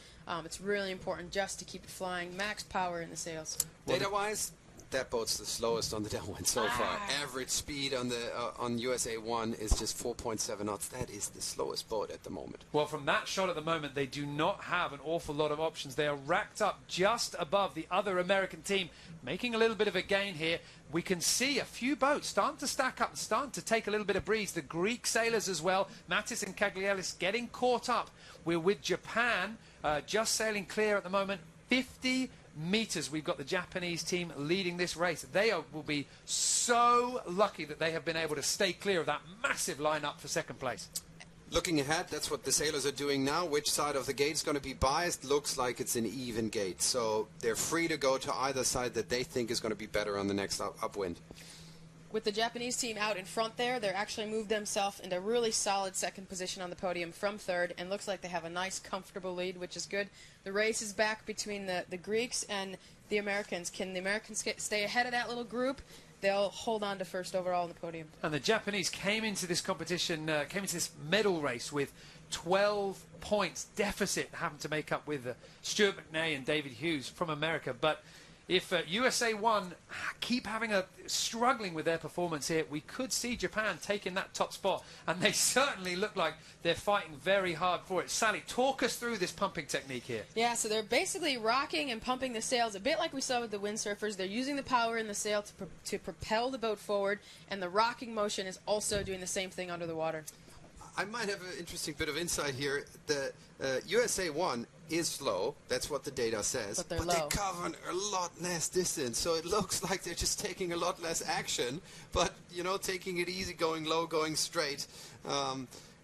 S4: It's really important just to keep it flying. Max power in the sails.
S5: Data-wise, that boat's the slowest on the downwind so far. Average speed on the on USA 1 is just 4.7 knots. That is the slowest boat at the moment.
S1: Well, from that shot at the moment, they do not have an awful lot of options. They are racked up just above the other American team, making a little bit of a gain here. We can see a few boats starting to stack up and starting to take a little bit of breeze. The Greek sailors as well, Mattis and Caglialis, getting caught up. We're with Japan, just sailing clear at the moment. 50 meters. We've got the Japanese team leading this race. They will be so lucky that they have been able to stay clear of that massive lineup for second place.
S5: Looking ahead, that's what the sailors are doing now. Which side of the gate is going to be biased? Looks like it's an even gate. So they're free to go to either side that they think is going to be better on the next upwind.
S4: With the Japanese team out in front there, they're actually moved themselves into a really solid second position on the podium from 3rd, and looks like they have a nice, comfortable lead, which is good. The race is back between the Greeks and the Americans. Can the Americans stay ahead of that little group? They'll hold on to first overall on the podium.
S1: And the Japanese came into this competition, came into this medal race with 12 points deficit, having to make up with Stuart McNay and David Hughes from America. But if USA 1 keep struggling with their performance here, we could see Japan taking that top spot, and they certainly look like they're fighting very hard for it. Sally, talk us through this pumping technique here.
S4: Yeah, so they're basically rocking and pumping the sails, a bit like we saw with the windsurfers. They're using the power in the sail to propel the boat forward, and the rocking motion is also doing the same thing under the water.
S5: I might have an interesting bit of insight here. The USA 1 is slow. That's what the data says.
S4: But
S5: they cover a lot less distance. So it looks like they're just taking a lot less action, but, you know, taking it easy, going low, going straight.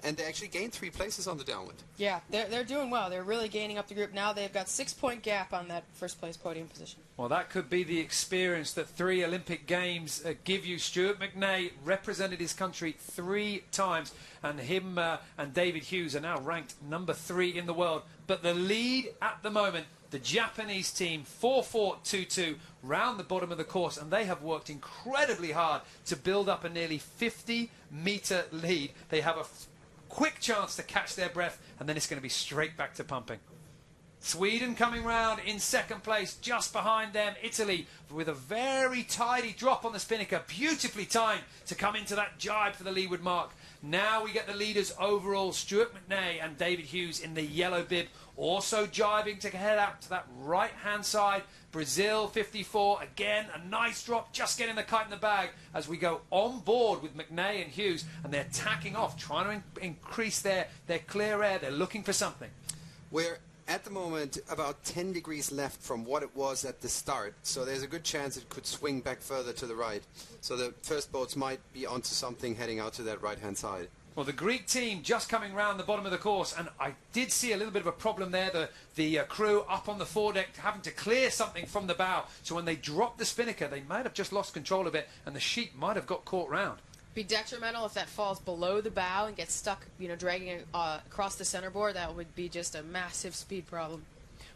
S5: And they actually gained 3 places on the downwind.
S4: Yeah, they're doing well. They're really gaining up the group now. They've got 6-point gap on that first place podium position.
S1: Well, that could be the experience that 3 Olympic Games give you. Stuart McNay represented his country 3 times, and him and David Hughes are now ranked number 3 in the world. But the lead at the moment, the Japanese team, 4-4-2-2, round the bottom of the course, and they have worked incredibly hard to build up a nearly 50-meter lead. They have a quick chance to catch their breath, and then it's going to be straight back to pumping. Sweden coming round in second place, just behind them Italy with a very tidy drop on the spinnaker, beautifully timed to come into that jibe for the leeward mark. Now we get the leaders overall, Stuart McNay and David Hughes in the yellow bib, also jibing to head out to that right-hand side. Brazil 54, again a nice drop, just getting the kite in the bag as we go on board with McNay and Hughes, and they're tacking off, trying to increase their clear air. They're looking for something.
S5: We're at the moment about 10 degrees left from what it was at the start, so there's a good chance it could swing back further to the right. So the first boats might be onto something heading out to that right-hand side.
S1: Well, the Greek team just coming round the bottom of the course, and I did see a little bit of a problem there. The crew up on the foredeck having to clear something from the bow. So when they dropped the spinnaker, they might have just lost control of it, and the sheet might have got caught round.
S4: Be detrimental if that falls below the bow and gets stuck, dragging it across the centerboard. That would be just a massive speed problem.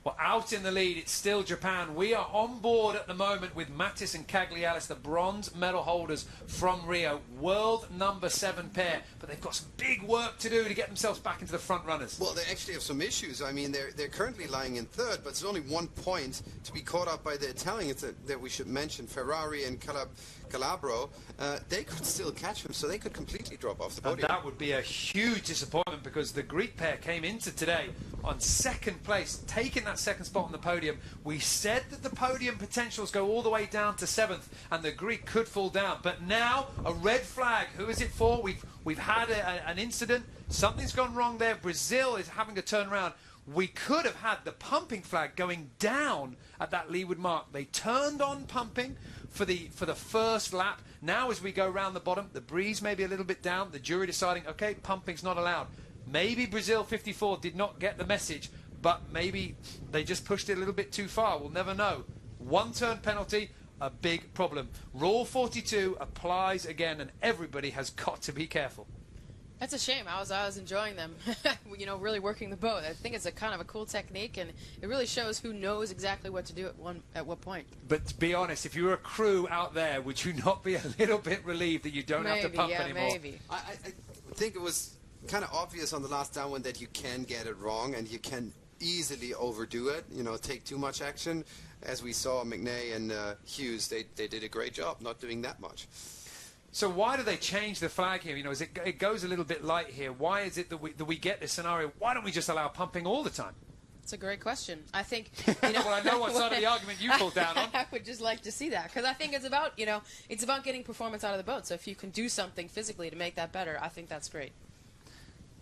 S1: Well, out in the lead, it's still Japan. We are on board at the moment with Mattis and Caglialis, the bronze medal holders from Rio. World number 7 pair. But they've got some big work to do to get themselves back into the front runners.
S21: Well, they actually have some issues. I mean, they're currently lying in third, but it's only 1 point to be caught up by the Italians that we should mention, Ferrari and Calabro. They could still catch them, so they could completely drop off the podium.
S1: And that would be a huge disappointment because the Greek pair came into today on 2nd place, taking that 2nd spot on the podium. We said that the podium potentials go all the way down to 7th, and the Greek could fall down. But now, a red flag. Who is it for? We've had an incident. Something's gone wrong there. Brazil is having to turn around. We could have had the pumping flag going down at that leeward mark. They turned on pumping for the first lap. Now as we go round the bottom, the breeze may be a little bit down. The jury deciding, okay, pumping's not allowed. Maybe Brazil 54 did not get the message, but maybe they just pushed it a little bit too far. We'll never know. 1 turn penalty, a big problem. Rule 42 applies again, and everybody has got to be careful.
S4: That's a shame. I was enjoying them, really working the boat. I think it's a kind of a cool technique, and it really shows who knows exactly what to do at what point.
S1: But to be honest, if you were a crew out there, would you not be a little bit relieved that you don't have to pump anymore?
S4: Maybe.
S21: I think it was kind of obvious on the last downwind that you can get it wrong and you can easily overdo it, take too much action. As we saw McNay and Hughes, they did a great job not doing that much.
S1: So why do they change the flag here? It goes a little bit light here. Why is it that we get this scenario? Why don't we just allow pumping all the time?
S4: It's a great question. I think.
S1: Well, I know what side of the argument you pulled down on.
S4: I would just like to see that because I think it's about it's about getting performance out of the boat. So if you can do something physically to make that better, I think that's great.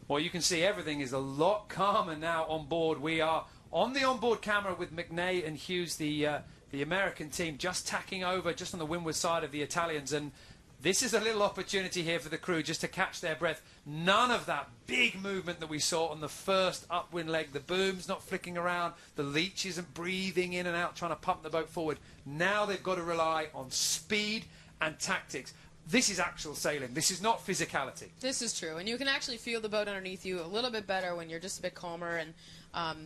S1: Well, you can see everything is a lot calmer now on board. We are on the onboard camera with McNay and Hughes, the American team, just tacking over just on the windward side of the Italians. And this is a little opportunity here for the crew just to catch their breath. None of that big movement that we saw on the first upwind leg. The boom's not flicking around. The leech isn't breathing in and out trying to pump the boat forward. Now they've got to rely on speed and tactics. This is actual sailing. This is not physicality.
S4: This is true. And you can actually feel the boat underneath you a little bit better when you're just a bit calmer and,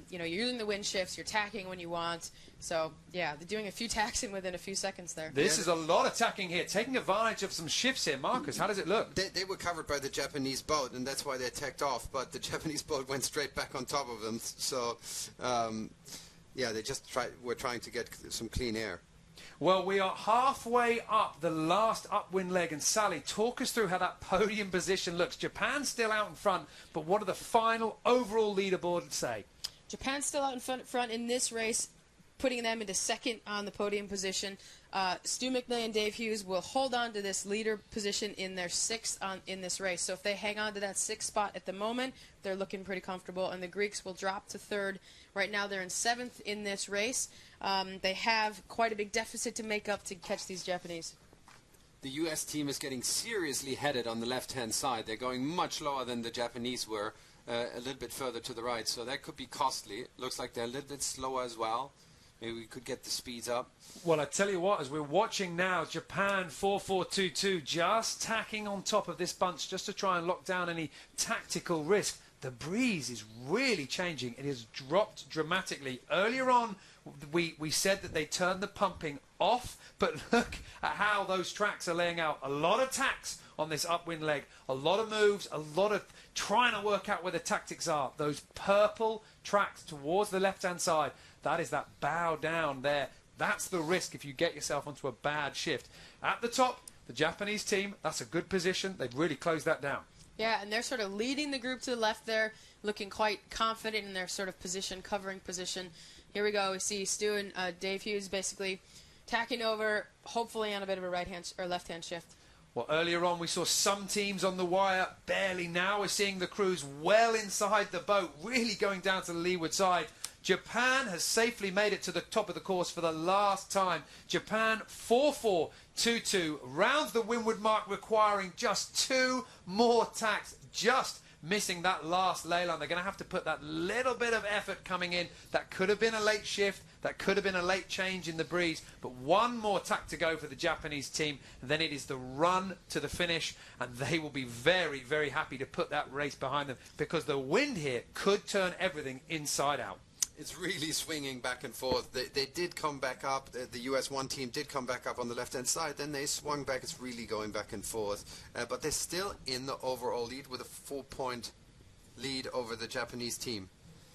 S4: you're using the wind shifts, you're tacking when you want. So, yeah, they're doing a few tacks in within a few seconds there.
S1: This is a lot of tacking here, taking advantage of some shifts here. Marcus, how does it look?
S21: They were covered by the Japanese boat, and that's why they tacked off. But the Japanese boat went straight back on top of them. So, they just were trying to get some clean air.
S1: Well, we are halfway up the last upwind leg, and Sally, talk us through how that podium position looks. Japan's still out in front, but what do the final overall leaderboard say?
S4: Japan's still out in front in this race, putting them into 2nd on the podium position. Stu McNay and Dave Hughes will hold on to this leader position in their 6th in this race. So if they hang on to that 6th spot at the moment, they're looking pretty comfortable. And the Greeks will drop to 3rd. Right now they're in 7th in this race. They have quite a big deficit to make up to catch these Japanese.
S5: The U.S. team is getting seriously headed on the left-hand side. They're going much lower than the Japanese were, a little bit further to the right. So that could be costly. Looks like they're a little bit slower as well. Maybe we could get the speeds up.
S1: Well, I tell you what, as we're watching now, Japan 4-4-2-2, just tacking on top of this bunch just to try and lock down any tactical risk. The breeze is really changing. It has dropped dramatically. Earlier on, we said that they turned the pumping off, but look at how those tracks are laying out. A lot of tacks on this upwind leg, a lot of moves, a lot of trying to work out where the tactics are. Those purple tracks towards the left-hand side, that is that bow down there. That's the risk if you get yourself onto a bad shift. At the top, the Japanese team, that's a good position. They've really closed that down.
S4: Yeah, and they're sort of leading the group to the left there, looking quite confident in their sort of position, covering position. Here we go. We see Stu and Dave Hughes basically tacking over, hopefully on a bit of a right-hand or left-hand shift.
S1: Well, earlier on we saw some teams on the wire, barely. Now we're seeing the crews well inside the boat, really going down to the leeward side. Japan has safely made it to the top of the course for the last time. Japan 4-4, 2-2, rounds the windward mark, requiring just 2 more tacks, just missing that last ley line. They're going to have to put that little bit of effort coming in. That could have been a late shift. That could have been a late change in the breeze. But 1 more tack to go for the Japanese team. And then it is the run to the finish. And they will be very, very happy to put that race behind them, because the wind here could turn everything inside out.
S21: It's really swinging back and forth. They did come back up. The US 1 team did come back up on the left-hand side. Then they swung back. It's really going back and forth. But they're still in the overall lead with a 4-point lead over the Japanese team.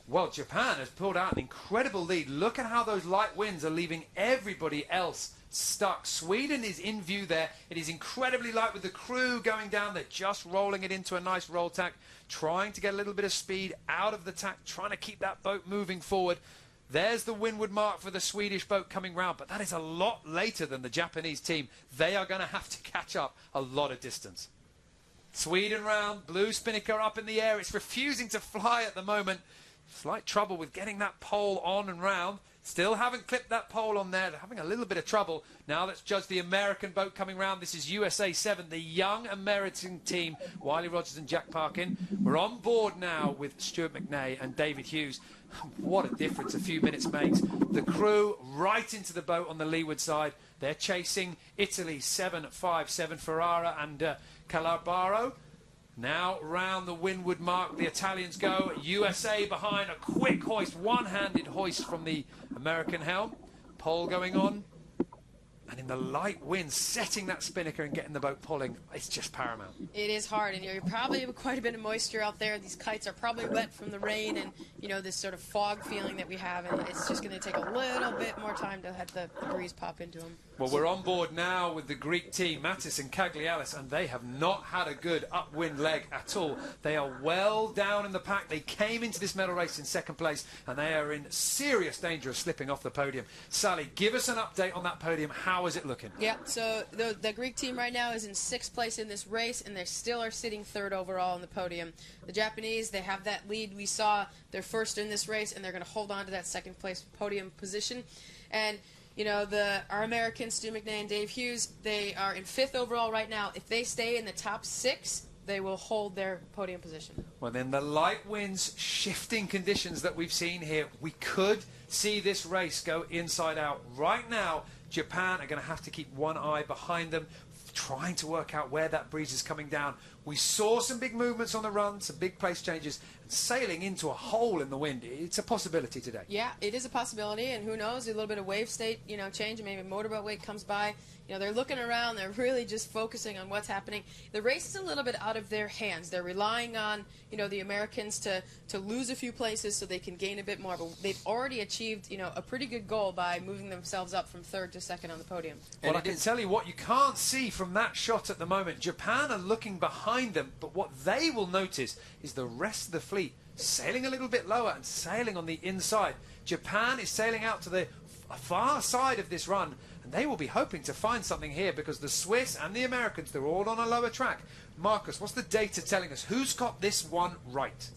S1: Well, Japan has pulled out an incredible lead. Look at how those light winds are leaving everybody else stuck. Sweden is in view there. It is incredibly light with the crew going down. They're just rolling it into a nice roll tack, trying to get a little bit of speed out of the tack, trying to keep that boat moving forward. There's the windward mark for the Swedish boat coming round, but that is a lot later than the Japanese team. They are going to have to catch up a lot of distance. Sweden round, blue spinnaker up in the air. It's refusing to fly at the moment. Slight trouble with getting that pole on and round. Still haven't clipped that pole on there. They're having a little bit of trouble. Now let's judge the American boat coming round. This is USA 7, the young American team. Wiley Rogers and Jack Parkin. We're on board now with Stuart McNay and David Hughes. What a difference a few minutes makes. The crew right into the boat on the leeward side. They're chasing Italy 7-5-7, Ferrara and Calabaro. Now round the windward mark, the Italians go. USA behind, a quick hoist, one-handed hoist from the American helm. Pole going on. And in the light wind, setting that spinnaker and getting the boat pulling, it's just paramount.
S4: It is hard, and you're probably have quite a bit of moisture out there. These kites are probably wet from the rain and, you know, this sort of fog feeling that we have, and it's just going to take a little bit more time to have the breeze pop into them.
S1: Well, we're on board now with the Greek team, Mattis and Caglialis, and they have not had a good upwind leg at all. They are well down in the pack. They came into this medal race in 2nd place, and they are in serious danger of slipping off the podium. Sally, give us an update on that podium. How is it looking?
S4: Yeah, so the Greek team right now is in 6th place in this race, and they still are sitting 3rd overall on the podium. The Japanese, they have that lead. We saw they're 1st in this race, and they're going to hold on to that 2nd place podium position. And you know, our Americans, Stu McNay and Dave Hughes, they are in 5th overall right now. If they stay in the top 6, they will hold their podium position.
S1: Well, then the light winds, shifting conditions that we've seen here, we could see this race go inside out. Right now, Japan are going to have to keep one eye behind them, trying to work out where that breeze is coming down. We saw some big movements on the run, some big place changes, and sailing into a hole in the wind. It's a possibility today.
S4: Yeah, it is a possibility, and who knows, a little bit of wave state, you know, change, maybe a motorboat wake comes by. You know, they're looking around, they're really just focusing on what's happening. The race is a little bit out of their hands. They're relying on, you know, the Americans to lose a few places so they can gain a bit more, but they've already achieved, you know, a pretty good goal by moving themselves up from 3rd to 2nd on the podium.
S1: Well, I can tell you what you can't see from that shot at the moment. Japan are looking behind them, but what they will notice is the rest of the fleet sailing a little bit lower and sailing on the inside. Japan is sailing out to the far side of this run, and they will be hoping to find something here because the Swiss and the Americans, they're all on a lower track. Marcus, what's the data telling us? Who's got this one right?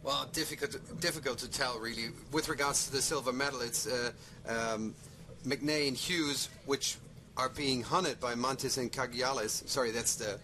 S21: Well, difficult to tell, really. With regards to the silver medal, it's McNay and Hughes, which are being hunted by Mantis and Caglialis. Sorry, that's the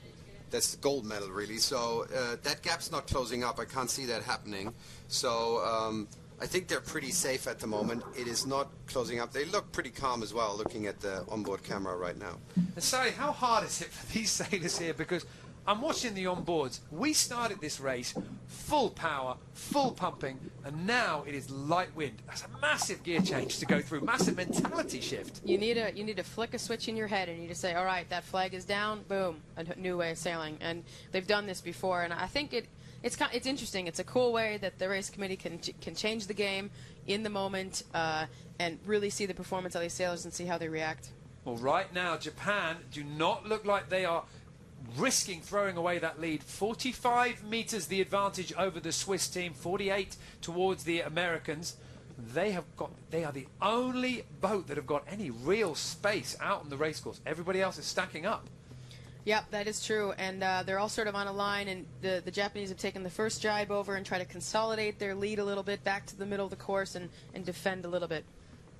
S21: gold medal, really. So that gap's not closing up. I can't see that happening. So I think they're pretty safe at the moment. It is not closing up. They look pretty calm as well, looking at the onboard camera right now.
S1: And Sally, how hard is it for these sailors here? Because I'm watching the onboards. We started this race full power, full pumping, and now it is light wind. That's a massive gear change to go through, massive mentality shift.
S4: You need to flick a switch in your head, and you need to say, all right, that flag is down, boom, a new way of sailing. And they've done this before, and I think it's interesting. It's a cool way that the race committee can change the game in the moment and really see the performance of these sailors and see how they react.
S1: Well, right now, Japan do not look like they are risking throwing away that lead. 45 meters the advantage over the Swiss team, 48 towards the Americans. They are the only boat that have got any real space out on the racecourse. Everybody else is stacking up.
S4: Yep, that is true, and they're all sort of on a line, and the Japanese have taken the first jibe over and try to consolidate their lead a little bit back to the middle of the course and defend a little bit.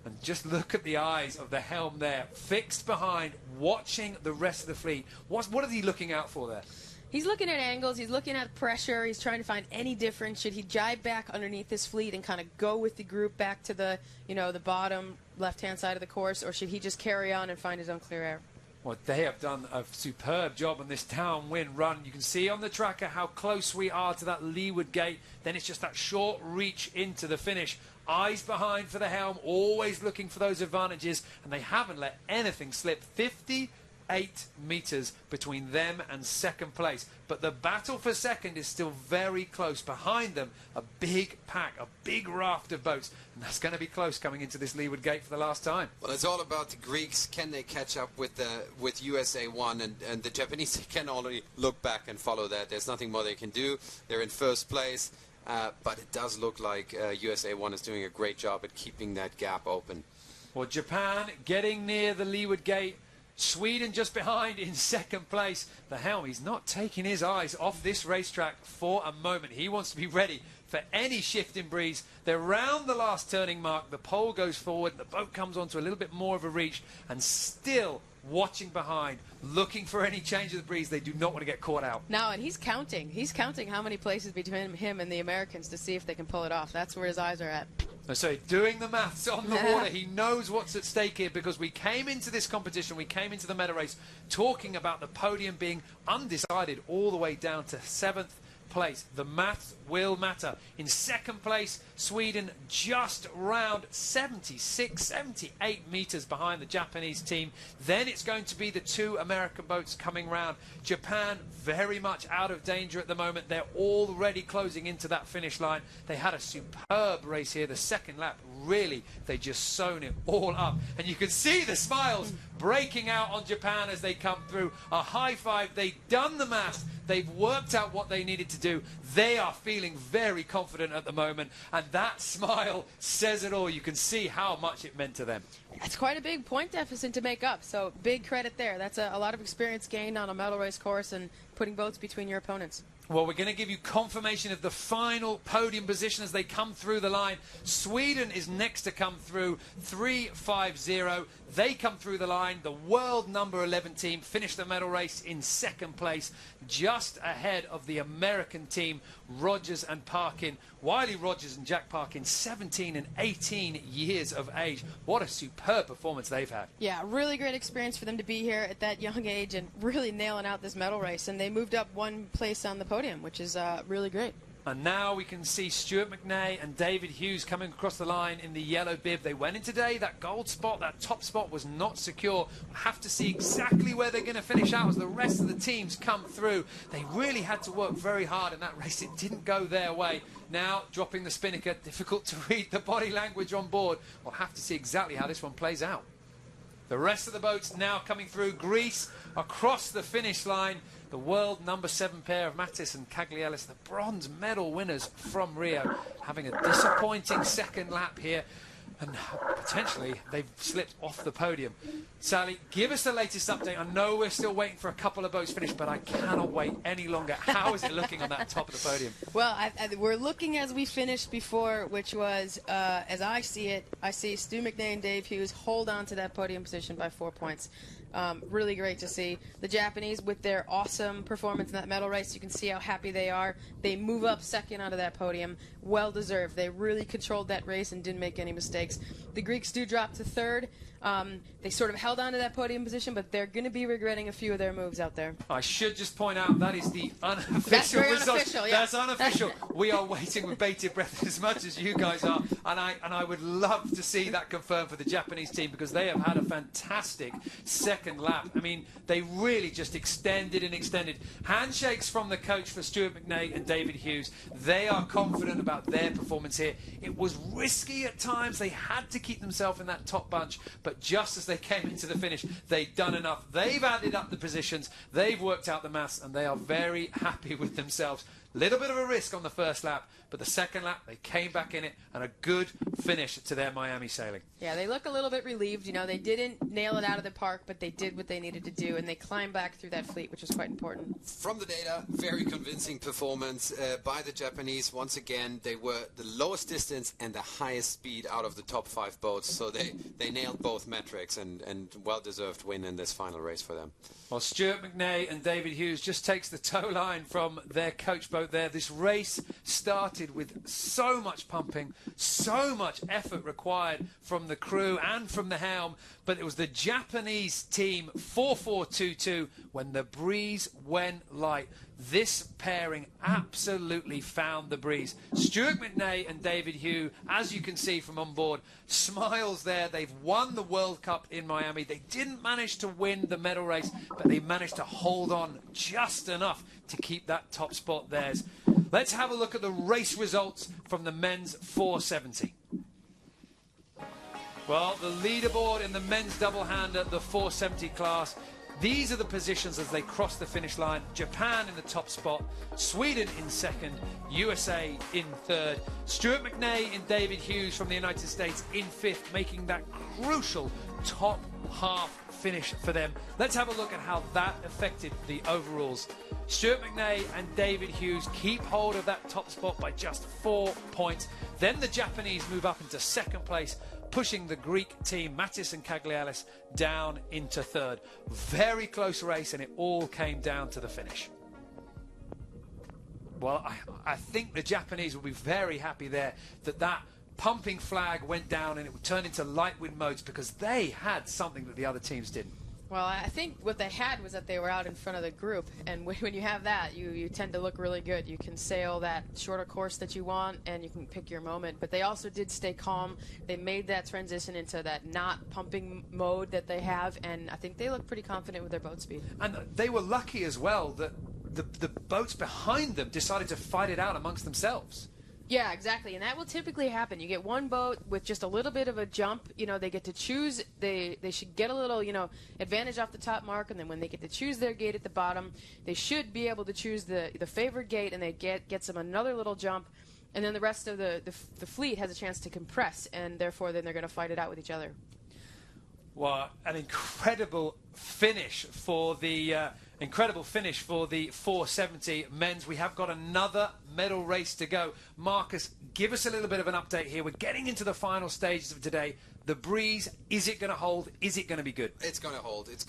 S1: And just look at the eyes of the helm there, fixed behind, watching the rest of the fleet. What is he looking out for there?
S4: He's looking at angles, he's looking at pressure, he's trying to find any difference. Should he jibe back underneath his fleet and kind of go with the group back to the, the bottom left-hand side of the course, or should he just carry on and find his own clear air?
S1: Well, they have done a superb job on this downwind run. You can see on the tracker how close we are to that leeward gate. Then it's just that short reach into the finish. Eyes behind for the helm, always looking for those advantages, and they haven't let anything slip. 58 meters between them and second place. But the battle for second is still very close. Behind them, a big pack, a big raft of boats. And that's going to be close coming into this leeward gate for the last time.
S21: Well, it's all about the Greeks. Can they catch up with USA 1? And the Japanese can only look back and follow that. There's nothing more they can do. They're in first place. But it does look like USA 1 is doing a great job at keeping that gap open.
S1: Well, Japan getting near the leeward gate. Sweden just behind in second place. The helm, he's not taking his eyes off this racetrack for a moment. He wants to be ready for any shift in breeze. They're round the last turning mark. The pole goes forward. The boat comes onto a little bit more of a reach and still watching behind, looking for any change of the breeze. They do not want to get caught out.
S4: No, and he's counting. He's counting how many places between him and the Americans to see if they can pull it off. That's where his eyes are at.
S1: So doing the maths on the water, he knows what's at stake here, because we came into this competition, we came into the medal race talking about the podium being undecided all the way down to 7th place. The maths will matter. In second place, Sweden just round 76, 78 meters behind the Japanese team. Then it's going to be the two American boats coming round. Japan very much out of danger at the moment. They're already closing into that finish line. They had a superb race here. The second lap, really, they just sewn it all up. And you can see the smiles breaking out on Japan as they come through. A high five. They've done the maths. They've worked out what they needed to do. They are feeling very confident at the moment, and that smile says it all. You can see how much it meant to them.
S4: It's quite a big point deficit to make up, so big credit there. That's a lot of experience gained on a medal race course and putting boats between your opponents.
S1: Well, we're going to give you confirmation of the final podium position as they come through the line. Sweden is next to come through, 3-5-0. They come through the line. The world number 11 team finished the medal race in second place, just ahead of the American team, Rogers and Parkin. Wiley Rogers and Jack Parkin, 17 and 18 years of age. What a superb performance they've had.
S4: Yeah, really great experience for them to be here at that young age and really nailing out this medal race. And they moved up one place on the podium, which is really great.
S1: And now we can see Stuart McNay and David Hughes coming across the line in the yellow bib. They went in today. That gold spot, that top spot was not secure. We'll have to see exactly where they're going to finish out as the rest of the teams come through. They really had to work very hard in that race. It didn't go their way. Now dropping the spinnaker. Difficult to read the body language on board. We'll have to see exactly how this one plays out. The rest of the boats now coming through. Greece across the finish line. The world number 7 pair of Mattis and Cagliellis, the bronze medal winners from Rio, having a disappointing second lap here. And potentially they've slipped off the podium. Sally, give us the latest update. I know we're still waiting for a couple of boats finished, but I cannot wait any longer. How is it looking on that top of the podium?
S4: Well, we're looking as we finished before, which was, as I see it, I see Stu McNay and Dave Hughes hold on to that podium position by 4 points. Really great to see. The Japanese, with their awesome performance in that medal race, you can see how happy they are. They move up second onto that podium. Well deserved. They really controlled that race and didn't make any mistakes. The Greeks do drop to third. They sort of held on to that podium position, but they're going to be regretting a few of their moves out there.
S1: I should just point out that is the unofficial
S4: That's very
S1: result.
S4: unofficial, yeah.
S1: That's unofficial. We are waiting with bated breath as much as you guys are, and I would love to see that confirmed for the Japanese team, because they have had a fantastic second lap. I mean, they really just extended and extended. Handshakes from the coach for Stuart McNay and David Hughes. They are confident about their performance here. It was risky at times. They had to keep themselves in that top bunch, but just as they came into the finish, they'd done enough. They've added up the positions, they've worked out the maths, and they are very happy with themselves. Little bit of a risk on the first lap, but the second lap they came back in it, and a good finish to their Miami sailing.
S4: Yeah, they look a little bit relieved. You know, they didn't nail it out of the park, but they did what they needed to do, and they climbed back through that fleet, which is quite important.
S21: From the data, very convincing performance by the Japanese. Once again, they were the lowest distance and the highest speed out of the top 5 boats, so they nailed both metrics, and well-deserved win in this final race for them.
S1: Well, Stuart McNay and David Hughes just takes the tow line from their coach boat there. This race started with so much pumping, so much effort required from the crew and from the helm, but it was the Japanese team 4-4-2-2 when the breeze went light. This pairing absolutely found the breeze. Stuart McNay and David Hughes, as you can see from on board, smiles there. They've won the World Cup in Miami. They didn't manage to win the medal race, but they managed to hold on just enough to keep that top spot theirs. Let's have a look at the race results from the men's 470. Well, the leaderboard in the men's double-hander, the 470 class. These are the positions as they cross the finish line. Japan in the top spot, Sweden in second, USA in third, Stuart McNay and David Hughes from the United States in fifth, making that crucial top half finish for them. Let's have a look at how that affected the overalls. Stuart McNay and David Hughes keep hold of that top spot by just 4 points. Then the Japanese move up into second place, pushing the Greek team, Mattis and Caglialis, down into third. Very close race, and it all came down to the finish. Well, I think the Japanese will be very happy there that pumping flag went down and it would turn into light wind modes, because they had something that the other teams didn't.
S4: Well, I think what they had was that they were out in front of the group, and when you have that, you tend to look really good. You can sail that shorter course that you want, and you can pick your moment. But they also did stay calm. They made that transition into that not pumping mode that they have, and I think they look pretty confident with their boat speed.
S1: And they were lucky as well that the boats behind them decided to fight it out amongst themselves.
S4: Yeah, exactly, and that will typically happen. You get one boat with just a little bit of a jump, you know, they get to choose, they should get a little, you know, advantage off the top mark, and then when they get to choose their gate at the bottom, they should be able to choose the favored gate, and they gets them another little jump, and then the rest of the fleet has a chance to compress, and therefore then they're going to fight it out with each other.
S1: Well, an incredible finish for the 470 men's. We have got another medal race to go. Marcus, give us a little bit of an update here. We're getting into the final stages of today. The breeze, is it going to hold? Is it going to be good?
S21: It's going to hold. It's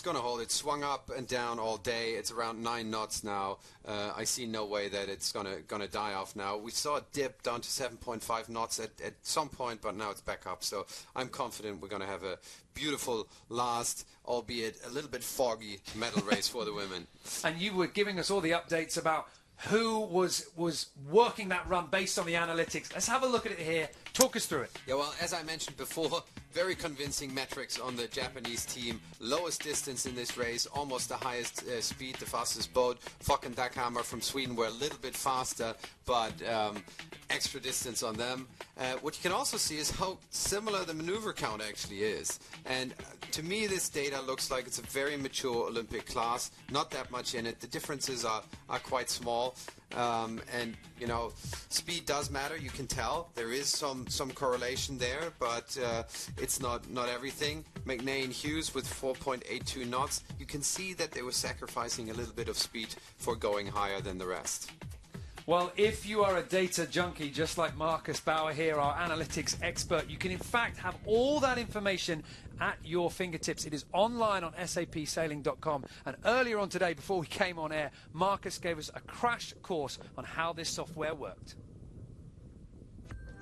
S21: going to hold. It's swung up and down all day. It's around 9 knots now. I see no way that it's going to die off now. We saw it dip down to 7.5 knots at some point, but now it's back up. So I'm confident we're going to have a beautiful last, albeit a little bit foggy, medal race for the women.
S1: And you were giving us all the updates about who was working that run based on the analytics. Let's have a look at it here. Talk us through it.
S21: Yeah, well, as I mentioned before, very convincing metrics on the Japanese team. Lowest distance in this race, almost the highest speed, the fastest boat. Fock and Dackhammer from Sweden were a little bit faster, but extra distance on them. What you can also see is how similar the maneuver count actually is. And to me, this data looks like it's a very mature Olympic class. Not that much in it. The differences are quite small. And, you know, speed does matter. You can tell. There is some correlation there, but it's not everything. McNay and Hughes with 4.82 knots. You can see that they were sacrificing a little bit of speed for going higher than the rest.
S1: Well, if you are a data junkie, just like Marcus Bauer here, our analytics expert, you can in fact have all that information at your fingertips. It is online on sapsailing.com. And earlier on today, before we came on air, Marcus gave us a crash course on how this software worked.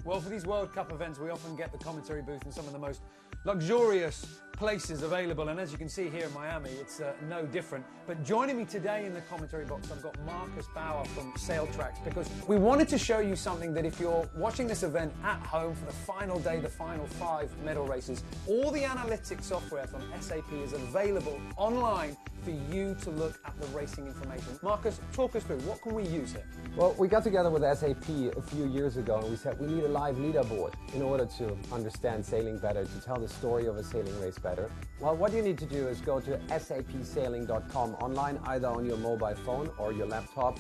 S2: Well, for these World Cup events, we often get the commentary booth in some of the most luxurious places available, and as you can see here in Miami, it's no different. But joining me today in the commentary box, I've got Marcus Bauer from Sail Tracks, because we wanted to show you something that if you're watching this event at home for the final day, the final 5 medal races, all the analytics software from SAP is available online for you to look at the racing information. Marcus, talk us through, what can we use here?
S22: Well, we got together with SAP a few years ago and we said we need a live leaderboard in order to understand sailing better, to tell the
S3: story of a sailing race better? Well, what you need to do is go to sapsailing.com online, either on your mobile phone or your laptop.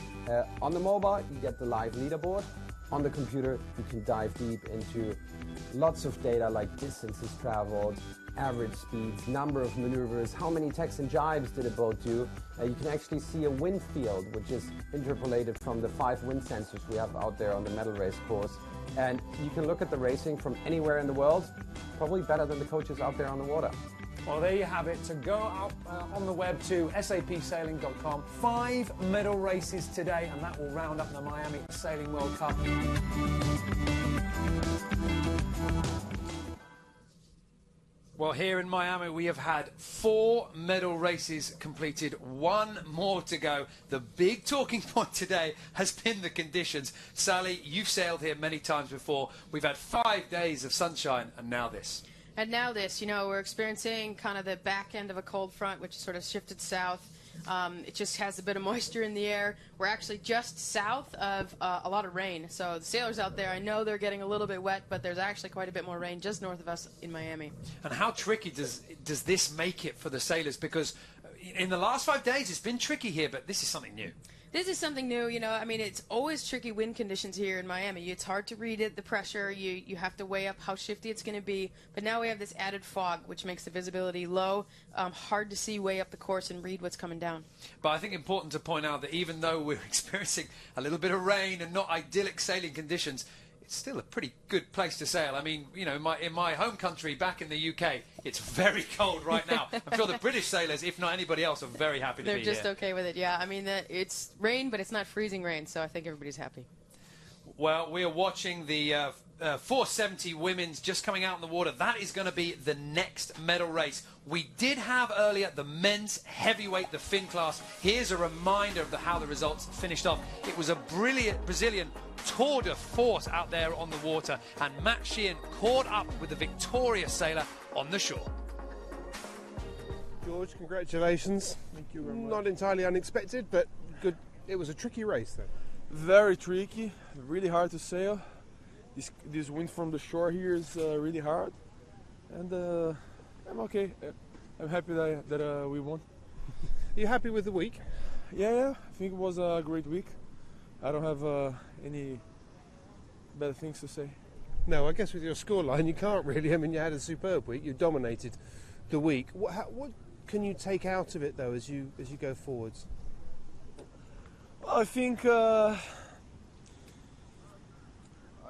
S3: On the mobile, you get the live leaderboard. On the computer, you can dive deep into lots of data like distances traveled, average speeds, number of maneuvers, how many tacks and jibes did a boat do. You can actually see a wind field, which is interpolated from the 5 wind sensors we have out there on the medal race course. And you can look at the racing from anywhere in the world, probably better than the coaches out there on the water.
S2: Well, there you have it. So go out on the web to sapsailing.com. 5 medal races today, and that will round up the Miami Sailing World Cup. Well, here in Miami, we have had 4 medal races completed, 1 more to go. The big talking point today has been the conditions. Sally, you've sailed here many times before. We've had 5 days of sunshine, and now this.
S4: And now this, you know, we're experiencing kind of the back end of a cold front, which sort of shifted south. It just has a bit of moisture in the air. We're actually just south of a lot of rain. So the sailors out there, I know they're getting a little bit wet, but there's actually quite a bit more rain just north of us in Miami.
S1: And how tricky does this make it for the sailors? Because in the last 5 days, it's been tricky here, but this is something new.
S4: This is something new, you know. I mean, it's always tricky wind conditions here in Miami. It's hard to read it, the pressure. You have to weigh up how shifty it's going to be. But now we have this added fog, which makes the visibility low, hard to see way up the course and read what's coming down.
S1: But I think important to point out that even though we're experiencing a little bit of rain and not idyllic sailing conditions, it's still a pretty good place to sail. I mean, you know, in my home country, back in the UK, it's very cold right now. I'm sure the British sailors, if not anybody else, are very happy to be here.
S4: They're just okay with it, yeah. I mean, it's rain, but it's not freezing rain, so I think everybody's happy.
S1: Well, we are watching the 470 women's just coming out in the water. That is going to be the next medal race. We did have earlier the men's heavyweight, the Finn class. Here's a reminder of how the results finished off. It was a brilliant Brazilian tour de force out there on the water, and Matt Sheehan caught up with the victorious sailor on the shore.
S6: George, congratulations.
S13: Thank you very much.
S6: Not entirely unexpected, but good. It was a tricky race then.
S13: Very tricky, really hard to sail. This wind from the shore here is really hard, and I'm okay. I'm happy that we won.
S6: Are you happy with the week?
S13: Yeah, I think it was a great week. I don't have any better things to say.
S6: No, I guess with your scoreline you can't really. I mean, you had a superb week. You dominated the week. What can you take out of it though as you go forwards?
S13: I think I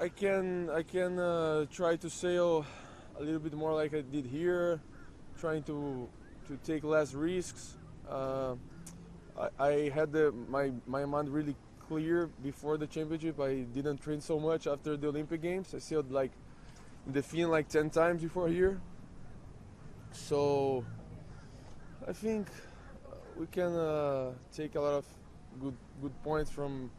S13: can try to sail a little bit more like I did here, trying to take less risks. I had my mind really clear before the championship. I didn't train so much after the Olympic Games. I sailed like in the Finn like 10 times before here. So I think we can take a lot of good points from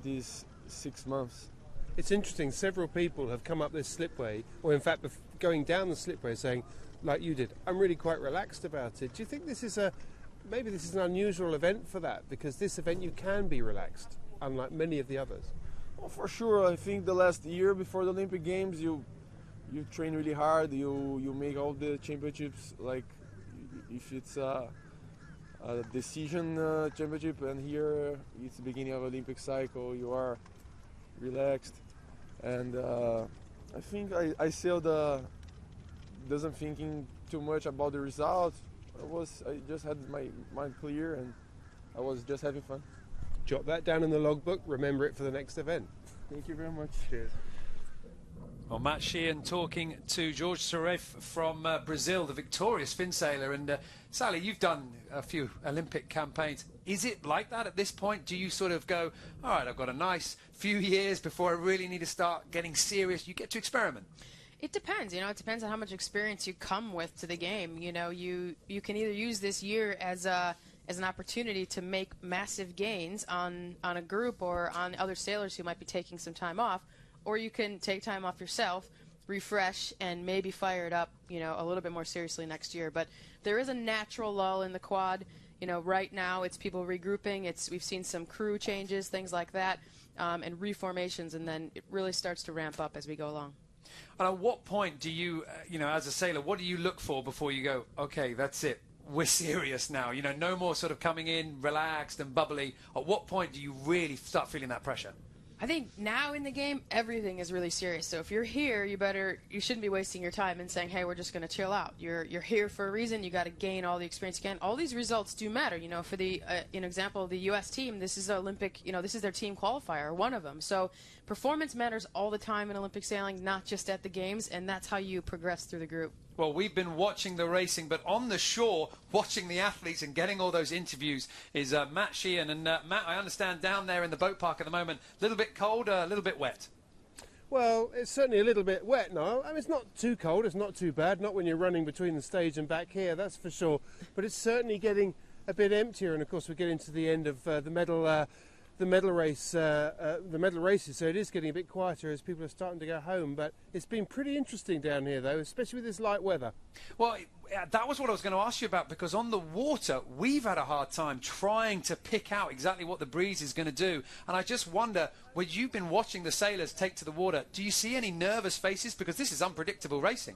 S13: these 6 months.
S6: It's interesting, several people have come up this slipway, or in fact going down the slipway saying, like you did, I'm really quite relaxed about it. Do you think this is maybe this is an unusual event for that? Because this event you can be relaxed, unlike many of the others.
S13: Well, for sure. I think the last year before the Olympic Games, you train really hard. You make all the championships like if it's a decision championship, and here it's the beginning of Olympic cycle. You are relaxed, and I think I sailed doesn't thinking too much about the result. I just had my mind clear, and I was just having fun.
S6: Jot that down in the logbook. Remember it for the next event.
S13: Thank you very much.
S6: Cheers.
S1: Well, Matt Sheehan talking to George Saref from Brazil, the victorious Finn sailor. And Sally, you've done a few Olympic campaigns. Is it like that at this point? Do you sort of go, all right, I've got a nice few years before I really need to start getting serious? You get to experiment.
S4: It depends, you know, it depends on how much experience you come with to the game. You know, you can either use this year as an opportunity to make massive gains on a group or on other sailors who might be taking some time off, or you can take time off yourself, refresh, and maybe fire it up, you know, a little bit more seriously next year. But there is a natural lull in the quad. You know, right now it's people regrouping. We've seen some crew changes, things like that, and reformations, and then it really starts to ramp up as we go along.
S1: And at what point do you, as a sailor, what do you look for before you go, okay, that's it, we're serious now, no more sort of coming in relaxed and bubbly? At what point do you really start feeling that pressure?
S4: I think now in the game, everything is really serious. So if you're here, you shouldn't be wasting your time and saying, hey, we're just going to chill out. You're here for a reason. You got to gain all the experience you can. All these results do matter. For the, example, the U.S. team, this is Olympic, this is their team qualifier, one of them. So performance matters all the time in Olympic sailing, not just at the games, and that's how you progress through the group.
S1: Well, we've been watching the racing, but on the shore, watching the athletes and getting all those interviews is Matt Sheehan. And Matt, I understand down there in the boat park at the moment, a little bit cold, a little bit wet.
S6: Well, it's certainly a little bit wet now. I mean, it's not too cold, it's not too bad, not when you're running between the stage and back here, that's for sure. But it's certainly getting a bit emptier, and of course we're getting to the end of the medal races, so it is getting a bit quieter as people are starting to go home. But it's been pretty interesting down here, though, especially with this light weather.
S1: Well, that was what I was going to ask you about, because on the water, we've had a hard time trying to pick out exactly what the breeze is going to do. And I just wonder, when you've been watching the sailors take to the water, do you see any nervous faces? Because this is unpredictable racing.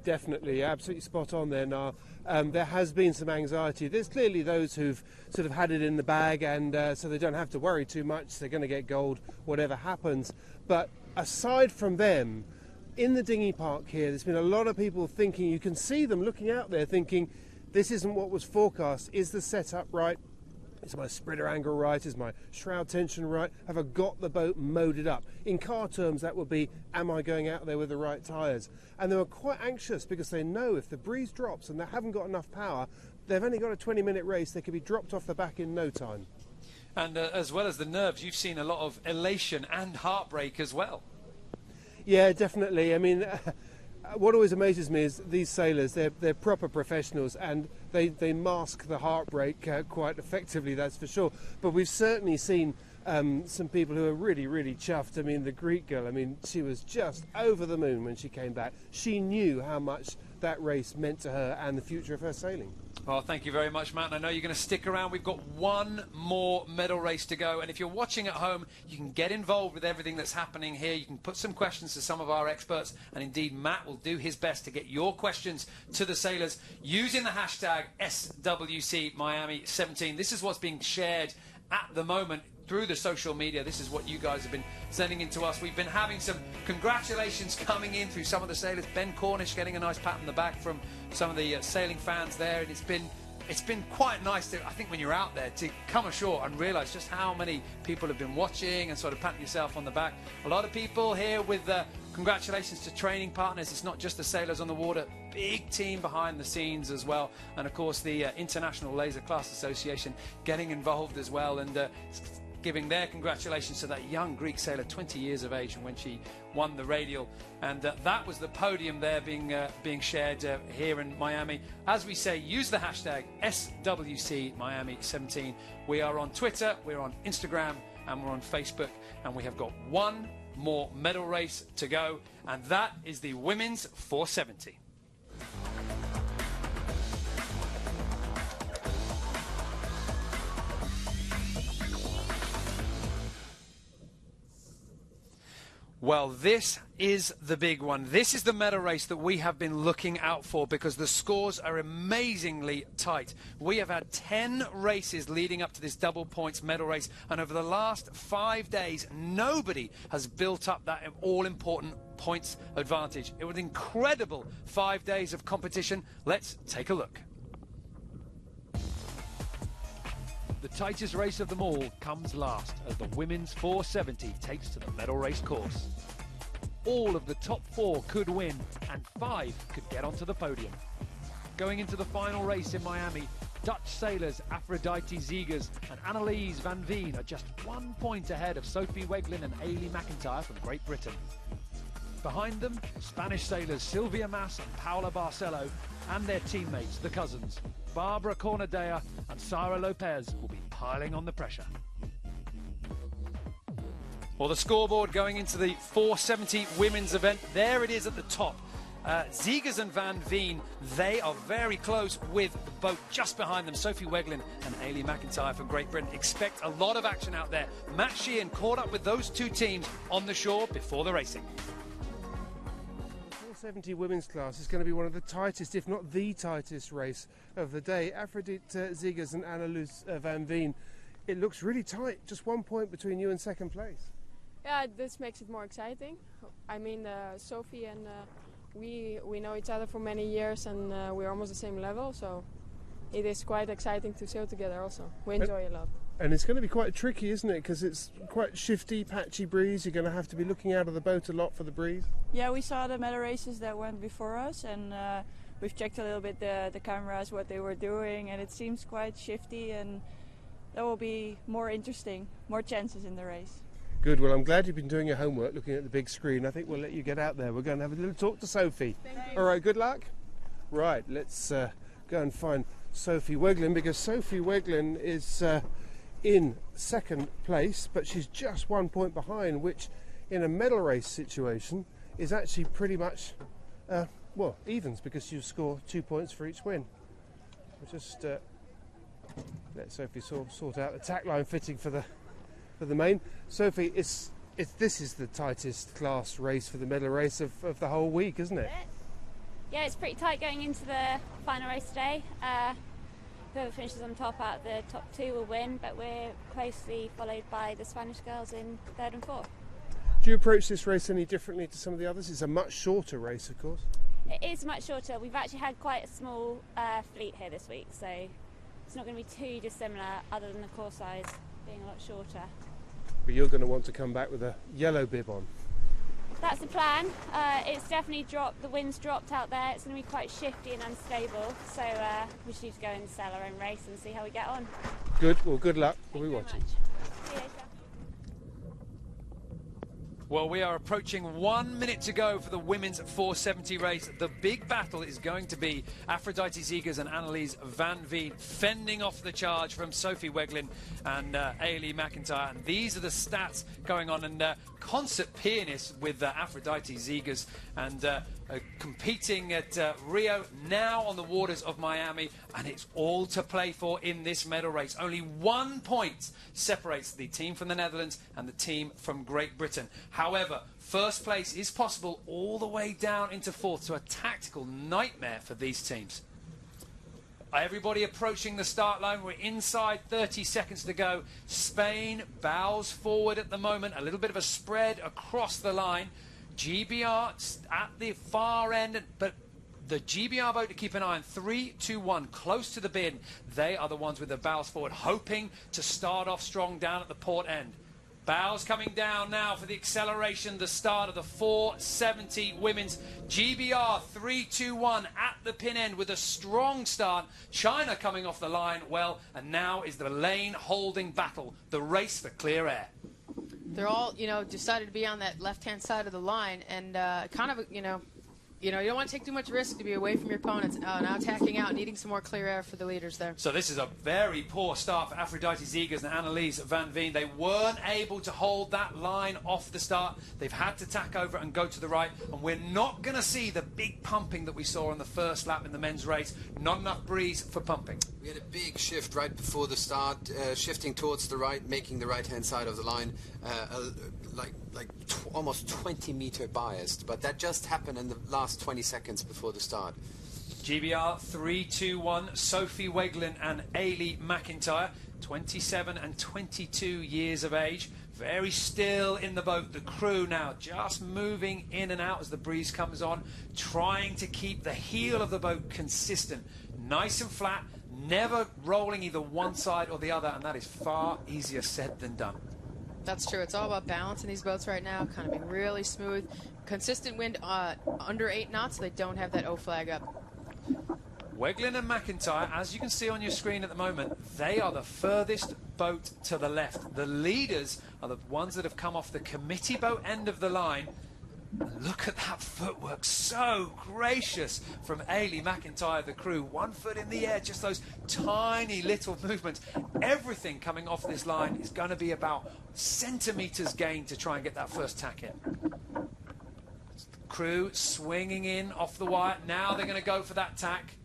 S6: Definitely, absolutely spot on there, Niall. There has been some anxiety. There's clearly those who've sort of had it in the bag, and so they don't have to worry too much. They're going to get gold, whatever happens. But aside from them, in the dinghy park here, there's been a lot of people thinking, you can see them looking out there thinking, this isn't what was forecast. Is the setup right? Is my spreader angle right? Is my shroud tension right? Have I got the boat moded up? In car terms, that would be, am I going out there with the right tyres? And they were quite anxious because they know if the breeze drops and they haven't got enough power, they've only got a 20-minute race, they could be dropped off the back in no time.
S1: And as well as the nerves, you've seen a lot of elation and heartbreak as well.
S6: Yeah, definitely. I mean, what always amazes me is these sailors, they're proper professionals, and they mask the heartbreak quite effectively, that's for sure. But we've certainly seen some people who are really, really chuffed. I mean, the Greek girl, I mean, she was just over the moon when she came back. She knew how much that race meant to her and the future of her sailing.
S1: Oh, thank you very much, Matt. And I know you're going to stick around. We've got one more medal race to go. And if you're watching at home, you can get involved with everything that's happening here. You can put some questions to some of our experts. And indeed, Matt will do his best to get your questions to the sailors using the hashtag SWCMiami17. This is what's being shared at the moment through the social media. This is what you guys have been sending in to us. We've been having some congratulations coming in through some of the sailors. Ben Cornish getting a nice pat on the back from some of the sailing fans there. And it's been quite nice to, I think, when you're out there, to come ashore and realise just how many people have been watching and sort of patting yourself on the back. A lot of people here with congratulations to training partners. It's not just the sailors on the water, big team behind the scenes as well. And of course the International Laser Class Association getting involved as well, and giving their congratulations to that young Greek sailor, 20 years of age, when she won the radial. And that was the podium there being shared here in Miami. As we say, use the hashtag SWCMiami17. We are on Twitter, we're on Instagram, and we're on Facebook. And we have got one more medal race to go, and that is the women's 470. Well, this is the big one. This is the medal race that we have been looking out for, because the scores are amazingly tight. We have had 10 races leading up to this double points medal race, and over the last 5 days, nobody has built up that all-important points advantage. It was an incredible 5 days of competition. Let's take a look. The tightest race of them all comes last, as the women's 470 takes to the medal race course. All of the top 4 could win, and 5 could get onto the podium. Going into the final race in Miami, Dutch sailors Aphrodite Zegers and Annelies van Veen are just 1 point ahead of Sophie Weglin and Ailey McIntyre from Great Britain. Behind them, Spanish sailors Silvia Mas and Paula Barcelo, and their teammates, the cousins, Barbara Cornadea and Sara Lopez, will be piling on the pressure. Well, the scoreboard going into the 470 women's event, there it is at the top. Zegers and Van Veen, they are very close with the boat just behind them. Sophie Weglin and Ailey McIntyre from Great Britain. Expect a lot of action out there. Matt Sheehan caught up with those two teams on the shore before the racing.
S6: 470 women's class is going to be one of the tightest, if not the tightest race of the day. Aphrodite Ziegers and Annelies van Veen. It looks really tight, just 1 point between you and second place.
S11: Yeah, this makes it more exciting. I mean, Sophie and we know each other for many years, and we're almost the same level, so it is quite exciting to sail together also. We enjoy a lot.
S6: And it's going to be quite tricky, isn't it? Because it's quite shifty, patchy breeze. You're going to have to be looking out of the boat a lot for the breeze.
S7: Yeah, we saw the medal races that went before us, and we've checked a little bit the cameras, what they were doing, and it seems quite shifty, and that will be more interesting, more chances in the race.
S6: Good. Well, I'm glad you've been doing your homework, looking at the big screen. I think we'll let you get out there. We're going to have a little talk to Sophie. All right, good luck. Right, let's go and find Sophie Weglin, because Sophie Weglin is in second place, but she's just 1 point behind, which in a medal race situation is actually pretty much, well, evens, because you score 2 points for each win. We'll just let Sophie sort out the tack line fitting for the main. Sophie, this is the tightest class race for the medal race of the whole week, isn't it?
S22: Yeah, it's pretty tight going into the final race today. Whoever finishes on top out of the top two will win, but we're closely followed by the Spanish girls in third and fourth.
S6: Do you approach this race any differently to some of the others? It's a much shorter race, of course.
S22: It is much shorter. We've actually had quite a small fleet here this week, so it's not going to be too dissimilar, other than the course size being a lot shorter.
S6: But you're going to want to come back with a yellow bib on.
S22: That's the plan. It's definitely dropped. The wind's dropped out there. It's going to be quite shifty and unstable, so we just need to go and sail our own race and see how we get on.
S6: Good. Well, good luck. We'll be watching.
S22: See you later.
S1: Well, we are approaching 1 minute to go for the women's 470 race. The big battle is going to be Aphrodite Ziegers and Annelies van Veen fending off the charge from Sophie Weglin and Ailey McIntyre. And these are the stats going on. And concert pianist with Aphrodite Ziegers and competing at Rio, now on the waters of Miami, and it's all to play for in this medal race. Only 1 point separates the team from the Netherlands and the team from Great Britain. However, first place is possible all the way down into fourth, so a tactical nightmare for these teams. Everybody approaching the start line. We're inside 30 seconds to go. Spain bows forward at the moment. A little bit of a spread across the line. GBR at the far end, but the GBR boat to keep an eye on. 3, 2, 1, close to the bin. They are the ones with the bows forward, hoping to start off strong down at the port end. Bows coming down now for the acceleration, the start of the 470 women's. GBR 3, 2, 1 at the pin end with a strong start. China coming off the line well, and now is the lane holding battle, the race for clear air.
S4: They're all, decided to be on that left-hand side of the line, and kind of, you don't want to take too much risk to be away from your opponents. Now tacking out, needing some more clear air for the leaders there.
S1: So this is a very poor start for Aphrodite Ziegers and Annelies van Veen. They weren't able to hold that line off the start. They've had to tack over and go to the right, and we're not going to see the big pumping that we saw on the first lap in the men's race. Not enough breeze for pumping.
S21: We had a big shift right before the start, shifting towards the right, making the right-hand side of the line almost 20-meter biased, but that just happened in the last 20 seconds before the start.
S1: GBR 3, 2, 1, Sophie Weglin and Ailey McIntyre, 27 and 22 years of age. Very still in the boat. The crew now just moving in and out as the breeze comes on, trying to keep the heel of the boat consistent, nice and flat, never rolling either one side or the other, and that is far easier said than done.
S4: That's true. It's all about balance in these boats right now, kind of being really smooth. Consistent wind under 8 knots, so they don't have that O flag up.
S1: Weglin and McIntyre, as you can see on your screen at the moment, they are the furthest boat to the left. The leaders are the ones that have come off the committee boat end of the line. Look at that footwork, so gracious from Ailey McIntyre, the crew. 1 foot in the air, just those tiny little movements. Everything coming off this line is going to be about centimetres gain to try and get that first tack in. Crew swinging in off the wire. Now they're going to go for that tack.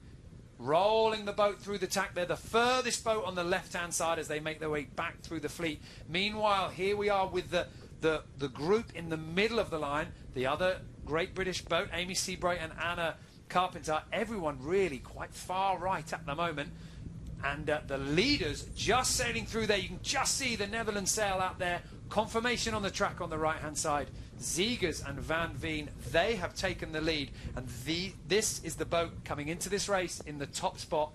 S1: Rolling the boat through the tack. They're the furthest boat on the left-hand side as they make their way back through the fleet. Meanwhile, here we are with the group in the middle of the line. The other Great British boat, Amy Seabright and Anna Carpenter, everyone really quite far right at the moment. And the leaders just sailing through there. You can just see the Netherlands sail out there. Confirmation on the track on the right-hand side. Zegers and Van Veen, they have taken the lead. And this is the boat coming into this race in the top spot,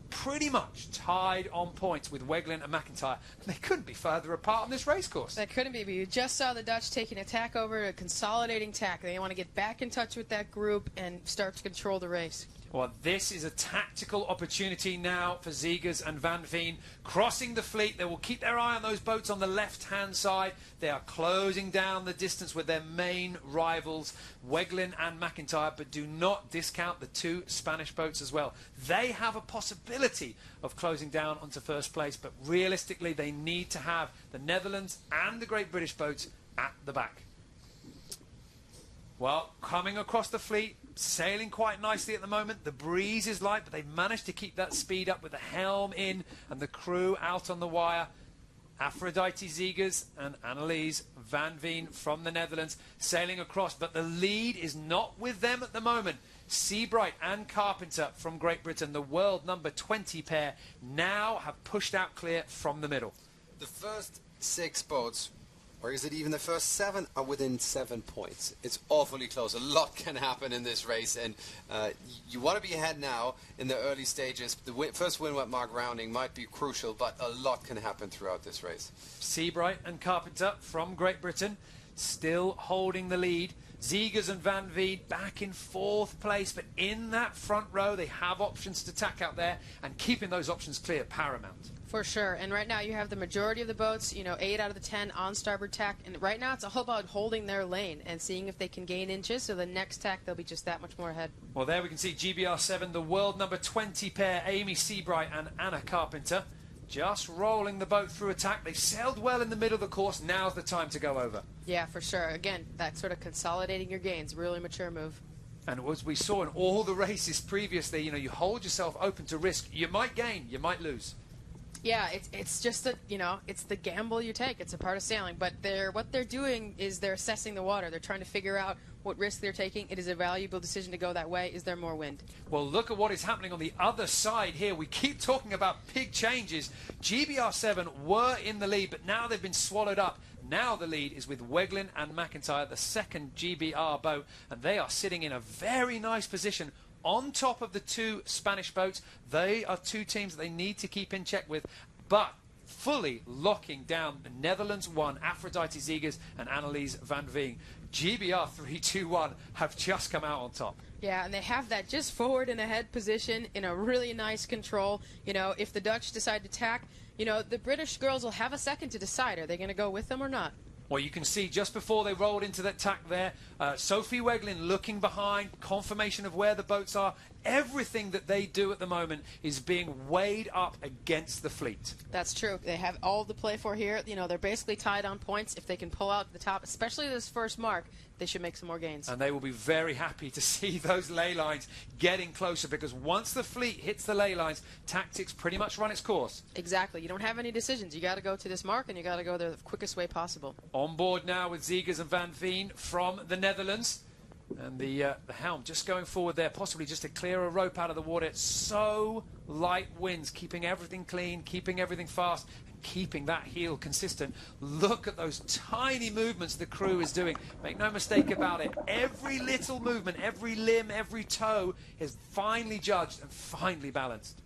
S1: pretty much tied on points with Weglin and McIntyre. They couldn't be further apart on this race course.
S4: They couldn't be, but you just saw the Dutch taking a tack over, a consolidating tack. They want to get back in touch with that group and start to control the race.
S1: Well, this is a tactical opportunity now for Zegers and Van Veen. Crossing the fleet, they will keep their eye on those boats on the left-hand side. They are closing down the distance with their main rivals, Weglin and McIntyre, but do not discount the two Spanish boats as well. They have a possibility of closing down onto first place, but realistically, they need to have the Netherlands and the Great British boats at the back. Well, coming across the fleet, sailing quite nicely at the moment. The breeze is light, but they've managed to keep that speed up with the helm in and the crew out on the wire. Aphrodite Zegers and Annelies Van Veen from the Netherlands sailing across, but the lead is not with them at the moment. Seabright and Carpenter from Great Britain, the world number 20 pair, now have pushed out clear from the middle.
S21: The first 6 boats, or is it even the first 7, are within 7 points. It's awfully close. A lot can happen in this race, and you want to be ahead now in the early stages. The first windward mark rounding might be crucial, but a lot can happen throughout this race.
S1: Seabright and Carpenter from Great Britain still holding the lead. Zegers and Van Veen back in 4th place, but in that front row they have options to tack out there, and keeping those options clear paramount.
S4: For sure. And right now you have the majority of the boats, 8 out of the 10 on starboard tack. And right now it's all about holding their lane and seeing if they can gain inches. So the next tack, they'll be just that much more ahead.
S1: Well, there we can see GBR7, the world number 20 pair, Amy Seabright and Anna Carpenter, just rolling the boat through attack. They've sailed well in the middle of the course. Now's the time to go over.
S4: Yeah, for sure. Again, that sort of consolidating your gains, really mature move.
S1: And as we saw in all the races previously, you hold yourself open to risk. You might gain, you might lose.
S4: Yeah, it's just that, it's the gamble you take. It's a part of sailing. But what they're doing is they're assessing the water. They're trying to figure out what risk they're taking. It is a valuable decision to go that way. Is there more wind?
S1: Well, look at what is happening on the other side here. We keep talking about big changes. GBR7 were in the lead, but now they've been swallowed up. Now the lead is with Weglin and McIntyre, the second GBR boat, and they are sitting in a very nice position on top of the 2 Spanish boats. They are 2 teams that they need to keep in check with, but fully locking down the Netherlands 1, Aphrodite Zegers and Annelies Van Veen. GBR 321 have just come out on top.
S4: Yeah, and they have that just forward and ahead position in a really nice control. If the Dutch decide to tack, the British girls will have a second to decide. Are they going to go with them or not?
S1: Well, you can see just before they rolled into that tack there, Sophie Weglin looking behind, confirmation of where the boats are. Everything that they do at the moment is being weighed up against the fleet.
S4: That's true. They have all to play for here. They're basically tied on points. If they can pull out the top, especially this first mark, they should make some more gains.
S1: And they will be very happy to see those ley lines getting closer, because once the fleet hits the ley lines, tactics pretty much run its course.
S4: Exactly. You don't have any decisions. You got to go to this mark, and you got to go there the quickest way possible.
S1: On board now with Zegers and Van Veen from the Netherlands. And the helm just going forward there, possibly just to clear a rope out of the water. It's so light winds, keeping everything clean, keeping everything fast, and keeping that heel consistent. Look at those tiny movements the crew is doing. Make no mistake about it. Every little movement, every limb, every toe is finely judged and finely balanced.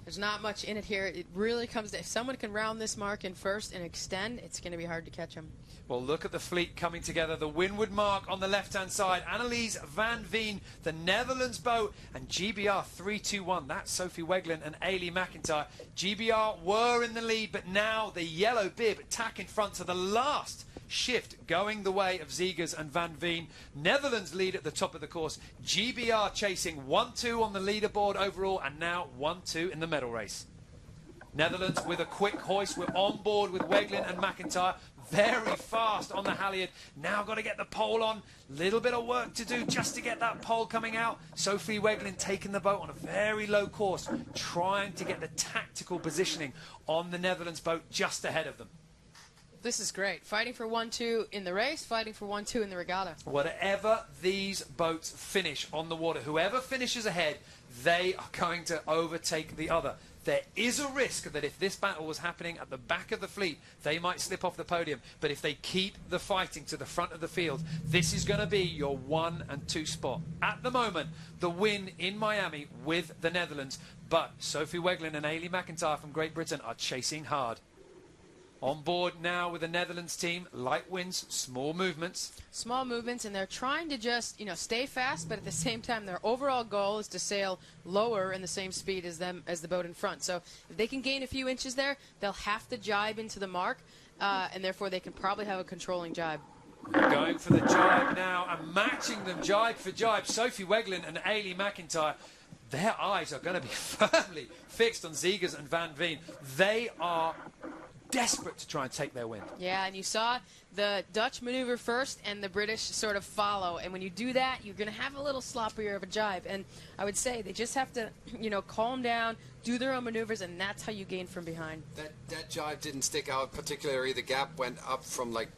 S4: There's not much in it here. It really comes to, if someone can round this mark in first and extend, it's going to be hard to catch them.
S1: Well, look at the fleet coming together. The windward mark on the left-hand side. Annelies Van Veen, the Netherlands boat, and GBR 321. That's Sophie Weglin and Ailey McIntyre. GBR were in the lead, but now the yellow bib tack in front to the last shift going the way of Zegers and Van Veen. Netherlands lead at the top of the course. GBR chasing 1-2 on the leaderboard overall, and now 1-2 in the medal race. Netherlands with a quick hoist. We're on board with Weglin and McIntyre. Very fast on the halyard. Now got to get the pole on. Little bit of work to do just to get that pole coming out. Sophie Weglin taking the boat on a very low course, trying to get the tactical positioning on the Netherlands boat just ahead of them.
S4: This is great. Fighting for 1-2 in the race, fighting for 1-2 in the regatta.
S1: Whatever these boats finish on the water, whoever finishes ahead, they are going to overtake the other. There is a risk that if this battle was happening at the back of the fleet, they might slip off the podium. But if they keep the fighting to the front of the field, this is going to be your 1 and 2 spot. At the moment, the win in Miami with the Netherlands. But Sophie Weglin and Ailey McIntyre from Great Britain are chasing hard. On board now with the Netherlands team, light winds, small movements.
S4: Small movements, and they're trying to just, stay fast, but at the same time, their overall goal is to sail lower in the same speed as the boat in front. So if they can gain a few inches there, they'll have to jibe into the mark, and therefore they can probably have a controlling jibe.
S1: Going for the jibe now and matching them jibe for jibe. Sophie Weglin and Ailey McIntyre, their eyes are going to be firmly fixed on Zegers and Van Veen. They are desperate to try and take their win.
S4: Yeah, and you saw the Dutch maneuver first and the British sort of follow. And when you do that, you're going to have a little sloppier of a jibe. And I would say they just have to, calm down, do their own maneuvers, and that's how you gain from behind.
S21: That jibe didn't stick out particularly. The gap went up from like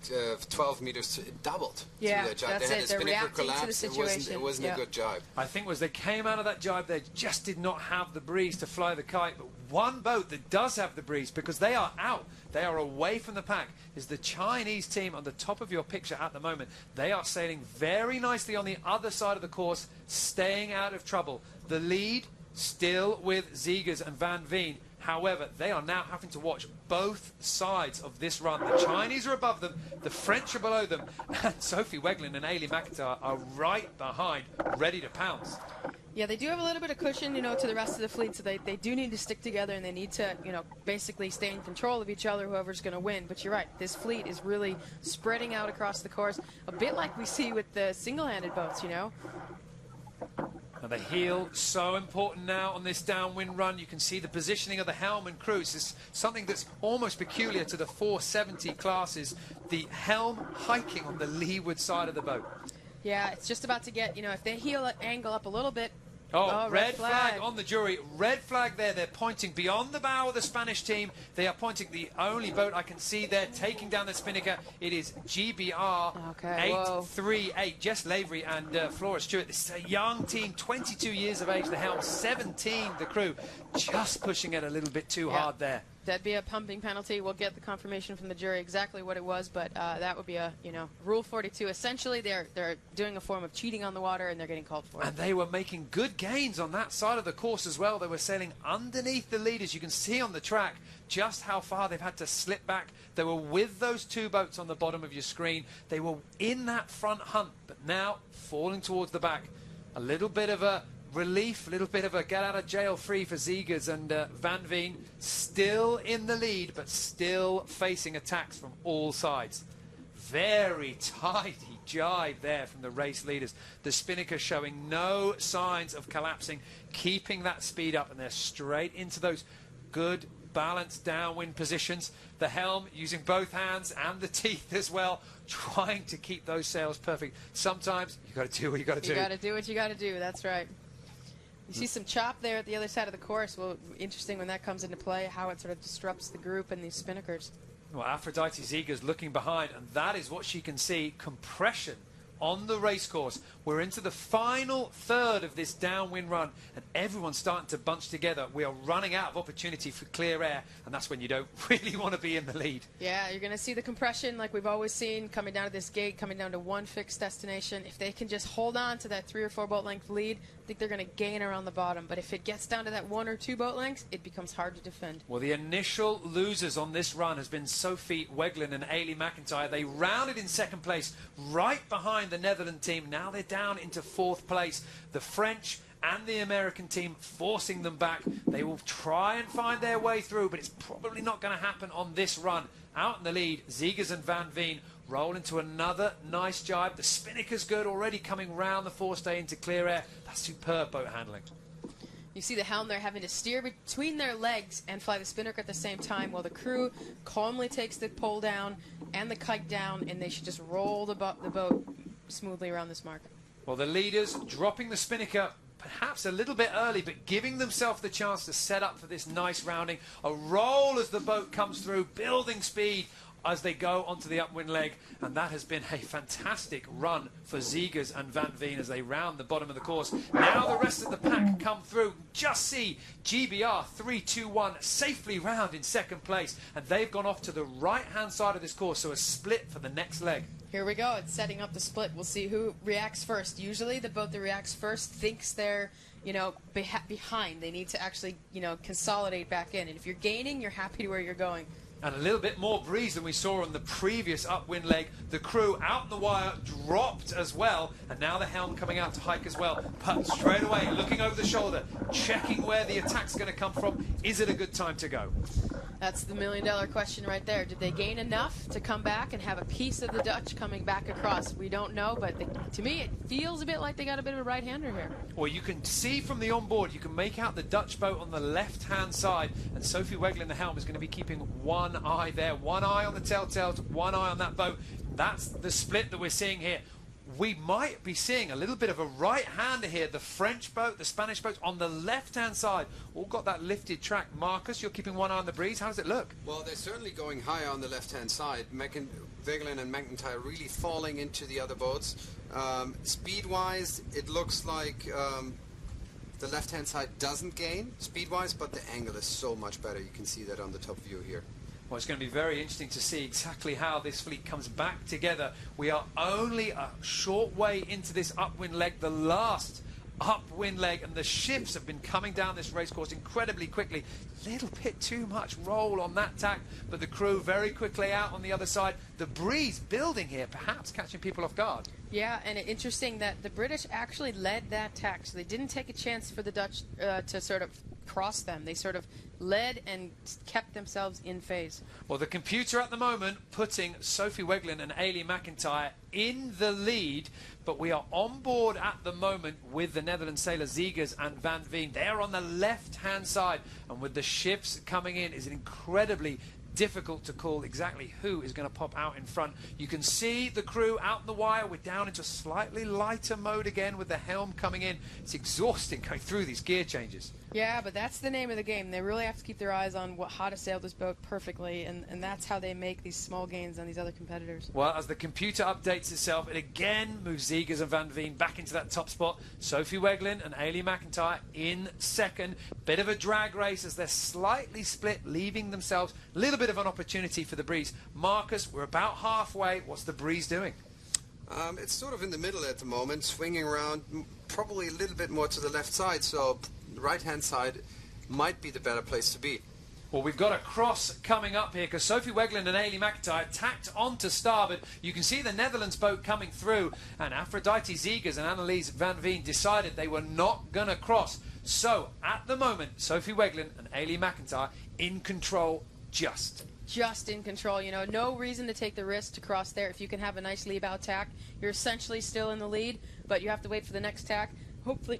S21: 12 meters. It doubled.
S4: Yeah,
S21: through that jibe.
S4: that's
S21: they had
S4: it. They're reacting to the situation.
S21: It wasn't a good jibe.
S1: I think as they came out of that jibe, they just did not have the breeze to fly the kite. But one boat that does have the breeze, because they are out, they are away from the pack, is the Chinese team on the top of your picture at the moment. They are sailing very nicely on the other side of the course, staying out of trouble. The lead still with Zegers and Van Veen. However, they are now having to watch both sides of this run. The Chinese are above them, the French are below them, and Sophie Weglin and Ailey McIntyre are right behind, ready to pounce.
S4: Yeah, they do have a little bit of cushion, to the rest of the fleet, so they do need to stick together, and they need to, basically stay in control of each other, whoever's going to win. But you're right, this fleet is really spreading out across the course, a bit like we see with the single-handed boats,
S1: Now the heel, so important now on this downwind run. You can see the positioning of the helm and crew. This is something that's almost peculiar to the 470 classes. The helm hiking on the leeward side of the boat.
S4: Yeah, it's just about to get, if they heel angle up a little bit.
S1: Oh, red flag on the jury. Red flag there. They're pointing beyond the bow of the Spanish team. They are pointing the only boat I can see there, taking down the Spinnaker. It is GBR 838. Jess Lavery and Flora Stewart. This is a young team, 22 years of age. The helm, 17 the crew. Just pushing it a little bit too hard there.
S4: That'd be a pumping penalty. We'll get the confirmation from the jury exactly what it was, but that would be a, Rule 42. Essentially, they're doing a form of cheating on the water, and they're getting called for it.
S1: And they were making good gains on that side of the course as well. They were sailing underneath the leaders. You can see on the track just how far they've had to slip back. They were with those two boats on the bottom of your screen. They were in that front hunt, but now falling towards the back. A little bit of a relief, a little bit of a get out of jail free for Zegers and Van Veen. Still in the lead, but still facing attacks from all sides. Very tidy jibe there from the race leaders. The Spinnaker showing no signs of collapsing, keeping that speed up, and they're straight into those good balanced downwind positions. The helm using both hands and the teeth as well, trying to keep those sails perfect. Sometimes you got to do what you got to do.
S4: You got to do what you got to do. That's right. You see some chop there at the other side of the course. Well, interesting when that comes into play, how it sort of disrupts the group and these Spinnakers.
S1: Well, Aphrodite Zegers looking behind, and that is what she can see. Compression on the race course. We're into the final third of this downwind run, and everyone's starting to bunch together. We are running out of opportunity for clear air, and that's when you don't really want to be in the lead.
S4: Yeah, you're going to see the compression like we've always seen coming down to this gate, coming down to one fixed destination. If they can just hold on to that 3 or 4 boat length lead, I think they're going to gain around the bottom. But if it gets down to that 1 or 2 boat lengths, it becomes hard to defend.
S1: Well, the initial losers on this run has been Sophie Weglin and Ailey McIntyre. They rounded in second place, right behind the Netherlands team. Now they're down into 4th place. The French and the American team forcing them back. They will try and find their way through, but it's probably not going to happen on this run. Out in the lead, Zegers and Van Veen roll into another nice jibe. The Spinnaker's good, already coming round the forestay into clear air. That's superb boat handling.
S4: You see the helm there having to steer between their legs and fly the Spinnaker at the same time, while the crew calmly takes the pole down and the kite down, and they should just roll the boat smoothly around this mark.
S1: Well, the leaders dropping the Spinnaker perhaps a little bit early, but giving themselves the chance to set up for this nice rounding. A roll as the boat comes through, building speed as they go onto the upwind leg, and that has been a fantastic run for Zegers and Van Veen as they round the bottom of the course. Now the rest of the pack come through. Just see GBR 321 safely round in second place, and they've gone off to the right-hand side of this course, so a split for the next leg.
S4: Here we go. It's setting up the split. We'll see who reacts first. Usually the boat that reacts first thinks they're, you know, behind. They need to actually, you know, consolidate back in. And if you're gaining, you're happy where you're going.
S1: And a little bit more breeze than we saw on the previous upwind leg. The crew out in the wire dropped as well, and now the helm coming out to hike as well. But straight away, looking over the shoulder, checking where the attack's going to come from. Is it a good time to go?
S4: That's the million-dollar question right there. Did they gain enough to come back and have a piece of the Dutch coming back across? We don't know, but to me it feels a bit like they got a bit of a right-hander here.
S1: Well, you can see from the onboard, you can make out the Dutch boat on the left-hand side, and Sophie Weglin, the helm, is going to be keeping one eye there. One eye on the telltales, one eye on that boat. That's the split that we're seeing here. We might be seeing a little bit of a right-hander here. The French boat, the Spanish boat on the left-hand side, all got that lifted track. Marcus, you're keeping one eye on the breeze. How does it look?
S21: Well, they're certainly going higher on the left-hand side. Wegelin and McIntyre really falling into the other boats. Speed-wise, it looks like the left-hand side doesn't gain speed-wise, but the angle is so much better. You can see that on the top view here.
S1: Well, it's going to be very interesting to see exactly how this fleet comes back together. We are only a short way into this upwind leg, the last upwind leg, and the shifts have been coming down this racecourse incredibly quickly. Little bit too much roll on that tack, but the crew very quickly out on the other side. The breeze building here, perhaps catching people off guard.
S4: Yeah, and interesting that the British actually led that tack, so they didn't take a chance for the Dutch to sort of cross them. They sort of led and kept themselves in phase.
S1: Well, the computer at the moment putting Sophie Weglin and Ailey McIntyre in the lead, but we are on board at the moment with the Netherlands sailor Zegers and Van Veen. They're on the left-hand side, and with the shifts coming in, is incredibly difficult to call exactly who is going to pop out in front. You can see the crew out in the wire. We're down into slightly lighter mode again with the helm coming in. It's exhausting going through these gear changes.
S4: Yeah, but that's the name of the game. They really have to keep their eyes on how to sail this boat perfectly, and that's how they make these small gains on these other competitors.
S1: Well, as the computer updates itself, it again moves Zegers and Van Veen back into that top spot. Sophie Weglin and Ailey McIntyre in second. Bit of a drag race as they're slightly split, leaving themselves a little bit of an opportunity for the breeze. Marcus, we're about halfway. What's the breeze doing?
S21: It's sort of in the middle at the moment, swinging around probably a little bit more to the left side, so the right-hand side might be the better place to be.
S1: Well, we've got a cross coming up here because Sophie Weglin and Ailey McIntyre tacked onto starboard. You can see the Netherlands boat coming through, and Aphrodite Zegers and Annelies Van Veen decided they were not going to cross. So, at the moment, Sophie Weglin and Ailey McIntyre in control just
S4: in control. You know, no reason to take the risk to cross there. If you can have a nice leave-out tack, you're essentially still in the lead, but you have to wait for the next tack. Hopefully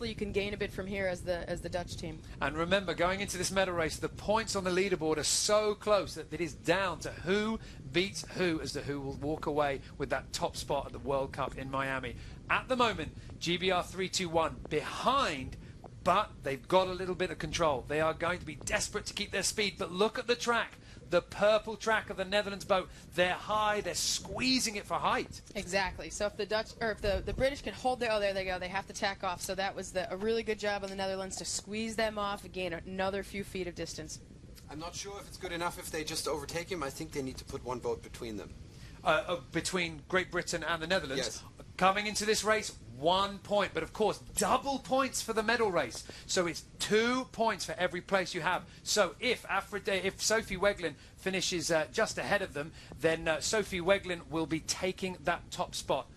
S4: you can gain a bit from here as the Dutch team.
S1: And remember, going into this medal race, the points on the leaderboard are so close that it is down to who beats who as to who will walk away with that top spot at the World Cup in Miami. At the moment, GBR 321 behind, but they've got a little bit of control. They are going to be desperate to keep their speed, but look at the track. The purple track of the Netherlands boat. They're high. They're squeezing it for height.
S4: Exactly. So if the Dutch or if the British can hold their, there they go. They have to tack off. So that was a really good job on the Netherlands to squeeze them off and gain another few feet of distance.
S21: I'm not sure if it's good enough if they just overtake him. I think they need to put one boat between them.
S1: Between Great Britain and the Netherlands.
S21: Yes.
S1: Coming into this race, 1 point, but of course double points for the medal race, so it's 2 points for every place you have. So if Sophie Weglin finishes just ahead of them, then Sophie Weglin will be taking that top spot.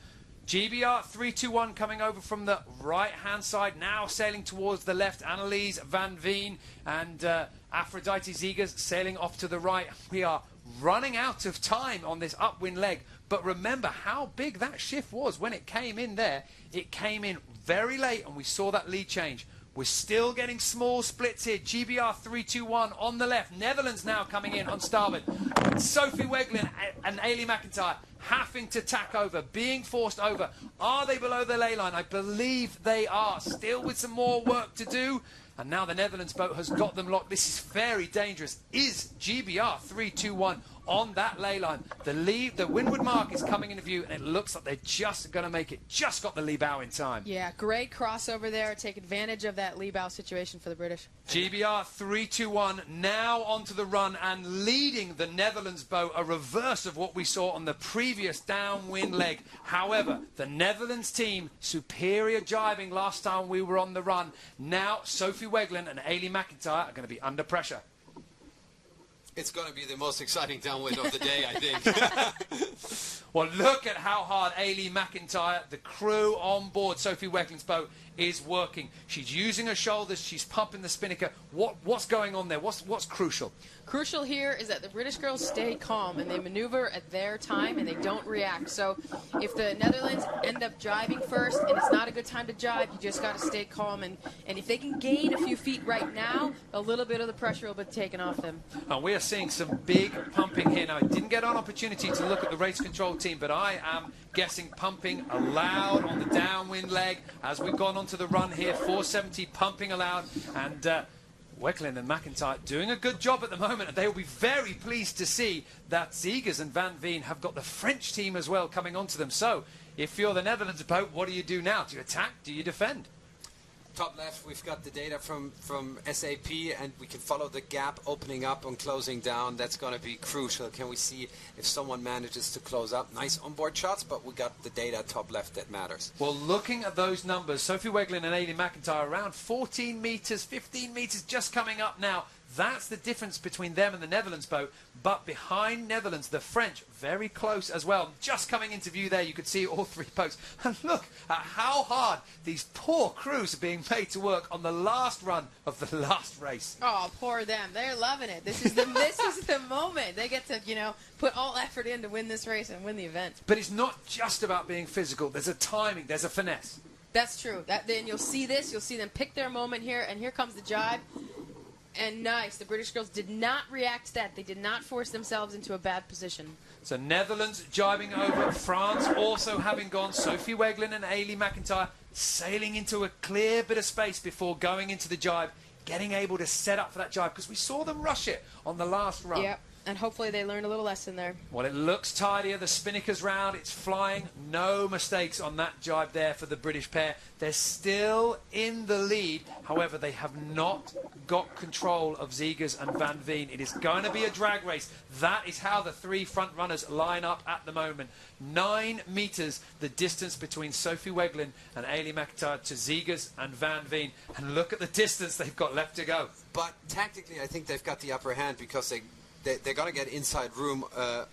S1: GBR 321 coming over from the right hand side, now sailing towards the left. Annelies Van Veen and Aphrodite Zegers sailing off to the right. We are running out of time on this upwind leg, but remember how big that shift was when it came in there. It came in very late and we saw that lead change. We're still getting small splits here. GBR 321 on the left. Netherlands now coming in on starboard. Sophie Weglin and Ailey McIntyre having to tack over, being forced over. Are they below the ley line? I believe they are. Still with some more work to do. And now the Netherlands boat has got them locked. This is very dangerous. Is GBR 321 on that ley line. The windward mark is coming into view, and it looks like they're just going to make it. Just got the lee bow in time.
S4: Yeah, great crossover there. Take advantage of that lee bow situation for the British.
S1: GBR 3-2-1 now onto the run and leading the Netherlands boat, a reverse of what we saw on the previous downwind leg. However, the Netherlands team, superior jibing last time we were on the run. Now Sophie Weglin and Ailey McIntyre are going to be under pressure.
S21: It's going to be the most exciting downwind of the day, I think.
S1: Well, look at how hard Ailey McIntyre, the crew on board Sophie Weglin's boat, is working. She's using her shoulders. She's pumping the spinnaker. What's going on there? What's crucial?
S4: Crucial here is that the British girls stay calm and they maneuver at their time and they don't react. So if the Netherlands end up jibing first and it's not a good time to jibe, you just got to stay calm. And if they can gain a few feet right now, a little bit of the pressure will be taken off them.
S1: And we are seeing some big pumping here. Now, I didn't get an opportunity to look at the race control team, but I am guessing pumping allowed on the downwind leg as we've gone onto the run here. 470 pumping allowed. And Weglin and McIntyre doing a good job at the moment, and they will be very pleased to see that Zegers and Van Veen have got the French team as well coming onto them. So, if you're the Netherlands boat, what do you do now? Do you attack? Do you defend?
S5: Top left, we've got the data from SAP, and we can follow the gap opening up and closing down. That's going to be crucial. Can we see if someone manages to close up? Nice onboard shots, but we got the data top left that matters.
S1: Well, looking at those numbers, Sophie Weglin and Ailey McIntyre around 14 metres, 15 metres just coming up now. That's the difference between them and the Netherlands boat. But behind Netherlands, the French, very close as well. Just coming into view there, you could see all three boats. And look at how hard these poor crews are being made to work on the last run of the last race.
S4: Oh, poor them. They're loving it. This is the moment. They get to, put all effort in to win this race and win the event.
S1: But it's not just about being physical. There's a timing. There's a finesse.
S4: That's true. Then you'll see this. You'll see them pick their moment here, and here comes the jibe. And nice. The British girls did not react to that. They did not force themselves into a bad position.
S1: So Netherlands jibing over. France also having gone. Sophie Weglin and Ailey McIntyre sailing into a clear bit of space before going into the jibe. Getting able to set up for that jibe because we saw them rush it on the last run.
S4: Yep. And hopefully they learned a little lesson there.
S1: Well, it looks tidier. The spinnaker's round. It's flying. No mistakes on that jibe there for the British pair. They're still in the lead. However, they have not got control of Zegers and Van Veen. It is going to be a drag race. That is how the three front runners line up at the moment. 9 metres the distance between Sophie Weglin and Ailey McIntyre to Zegers and Van Veen. And look at the distance they've got left to go.
S21: But tactically, I think they've got the upper hand because they're going to get inside room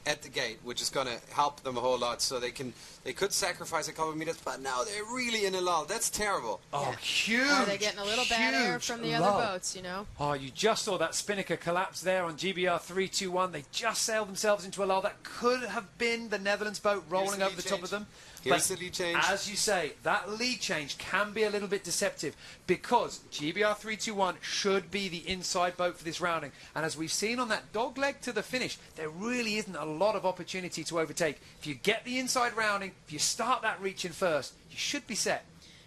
S21: at the gate, which is going to help them a whole lot. So they could sacrifice a couple of meters, but now they're really in a lull. That's terrible.
S1: Oh, huge!
S4: Oh, they're getting a little bad air from the other boats,
S1: Oh, you just saw that spinnaker collapse there on GBR 3-2-1. They just sailed themselves into a lull. That could have been the Netherlands boat rolling over the top of them.
S21: Here's the lead change.
S1: As you say, that lead change can be a little bit deceptive because GBR 3-2-1 should be the inside boat for this rounding. And as we've seen on that dog leg to the finish, there really isn't a lot of opportunity to overtake. If you get the inside rounding, if you start that reaching first, you should be set.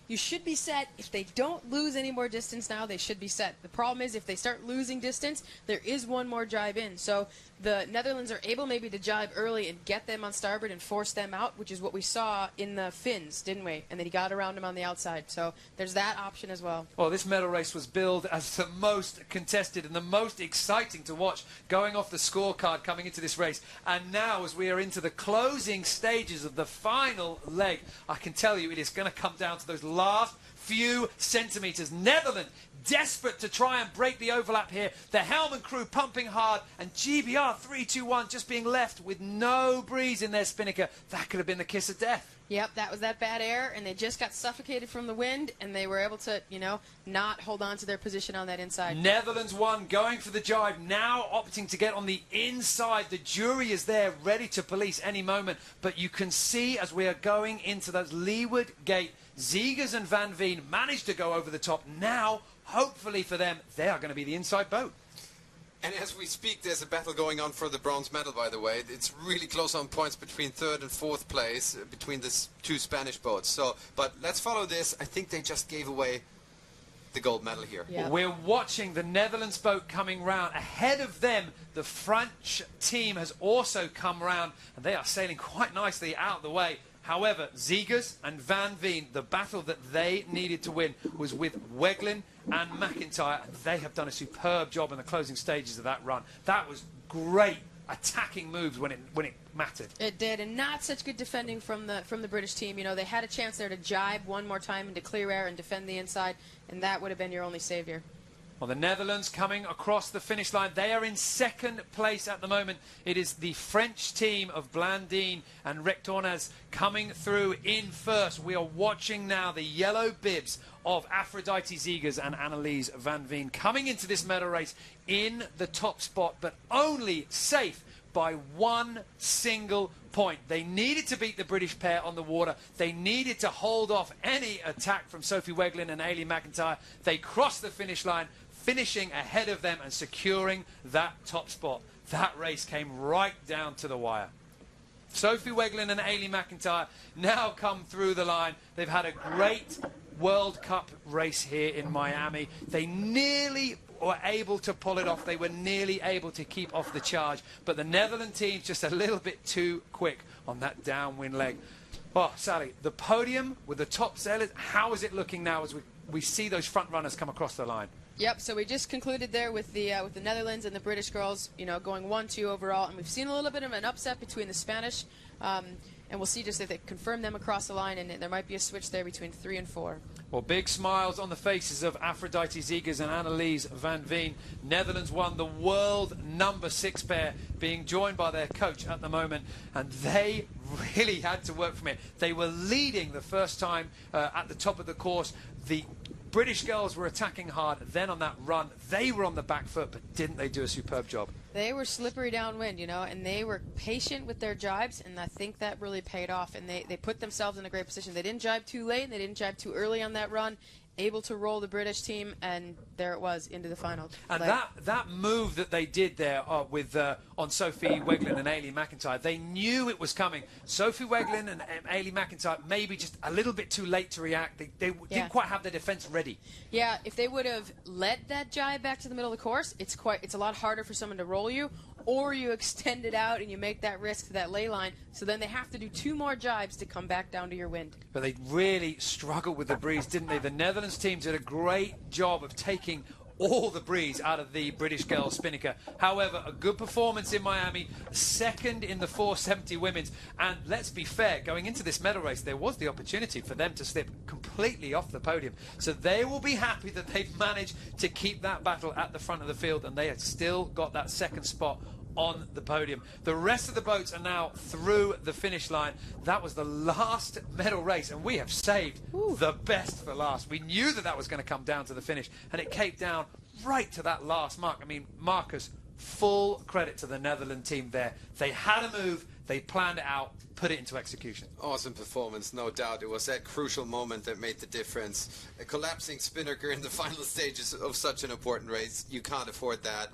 S4: You should be set. If they don't lose any more distance now, they should be set. The problem is if they start losing distance, there is one more jibe in. So the Netherlands are able maybe to jibe early and get them on starboard and force them out, which is what we saw in the Finns, didn't we? And then he got around them on the outside. So there's that option as well.
S1: Well, this medal race was billed as the most contested and the most exciting to watch going off the scorecard coming into this race. And now, as we are into the closing stages of the final leg, I can tell you it is going to come down to those last few centimetres. Netherlands desperate to try and break the overlap here. The Helmand crew pumping hard, and GBR 3-2-1 just being left with no breeze in their spinnaker. That could have been the kiss of death.
S4: Yep, that was that bad air, and they just got suffocated from the wind, and they were able to, not hold on to their position on that inside.
S1: Netherlands won, going for the jibe, now opting to get on the inside. The jury is there, ready to police any moment, but you can see as we are going into that leeward gate, Zegers and Van Veen managed to go over the top. Now, hopefully for them, they are going to be the inside boat.
S21: And as we speak, there's a battle going on for the bronze medal, by the way. It's really close on points between 3rd and 4th place, between the two Spanish boats. So, but let's follow this. I think they just gave away the gold medal here.
S4: Yeah.
S1: We're watching the Netherlands boat coming round. Ahead of them, the French team has also come round, and they are sailing quite nicely out of the way. However, Zegers and Van Veen, the battle that they needed to win was with Weglin and McIntyre. They have done a superb job in the closing stages of that run. That was great attacking moves when it mattered.
S4: It did, and not such good defending from the British team. You know, they had a chance there to jibe one more time into clear air and defend the inside, and that would have been your only savior.
S1: Well, the Netherlands coming across the finish line. They are in second place at the moment. It is the French team of Blandine and Rectornaz coming through in first. We are watching now the yellow bibs of Aphrodite Zegers and Annelies Van Veen coming into this medal race in the top spot, but only safe by one single point. They needed to beat the British pair on the water. They needed to hold off any attack from Sophie Weglin and Ailey McIntyre. They crossed the finish line, finishing ahead of them and securing that top spot. That race came right down to the wire. Sophie Weglin and Ailey McIntyre now come through the line. They've had a great World Cup race here in Miami. They nearly were able to pull it off. They were nearly able to keep off the charge, but the Netherlands team just a little bit too quick on that downwind leg. Oh, Sally, the podium with the top sailors, how is it looking now as we see those front runners come across the line?
S4: Yep, so we just concluded there with the Netherlands and the British girls, you know, going 1-2 overall, and we've seen a little bit of an upset between the Spanish, and we'll see just if they confirm them across the line, and there might be a switch there between 3 and 4.
S1: Well, big smiles on the faces of Aphrodite Zegers and Annelies Van Veen. Netherlands won the world #6 pair, being joined by their coach at the moment, and they really had to work from it. They were leading the first time at the top of the course. The British girls were attacking hard. Then on that run, they were on the back foot, but didn't they do a superb job?
S4: They were slippery downwind, you know, and they were patient with their jibes, and I think that really paid off. And they put themselves in a great position. They didn't jibe too late, and they didn't jibe too early on that run. Able to roll the British team, and there it was into the final.
S1: And that move that they did there with on Sophie Weglin and Ailey McIntyre, they knew it was coming. Sophie Weglin and Ailey McIntyre maybe just a little bit too late to react. They didn't quite have their defence ready.
S4: Yeah, if they would have led that jibe back to the middle of the course, it's a lot harder for someone to roll you. Or you extend it out and you make that risk to that ley line, so then they have to do 2 more jibes to come back down to your wind.
S1: But they really struggled with the breeze, didn't they? The Netherlands team did a great job of taking all the breeze out of the British girls' spinnaker. However, a good performance in Miami, second in the 470 women's. And let's be fair, going into this medal race, there was the opportunity for them to slip completely off the podium. So they will be happy that they've managed to keep that battle at the front of the field, and they have still got that second spot on the podium. The rest of the boats are now through the finish line. That was the last medal race, and we have saved the best for last. We knew that was going to come down to the finish, and it came down right to that last mark. I mean, Marcus, full credit to the Netherlands team there. They had a move, they planned it out, put it into execution.
S21: Awesome performance, no doubt. It was that crucial moment that made the difference. A collapsing spinnaker in the final stages of such an important race, you can't afford that.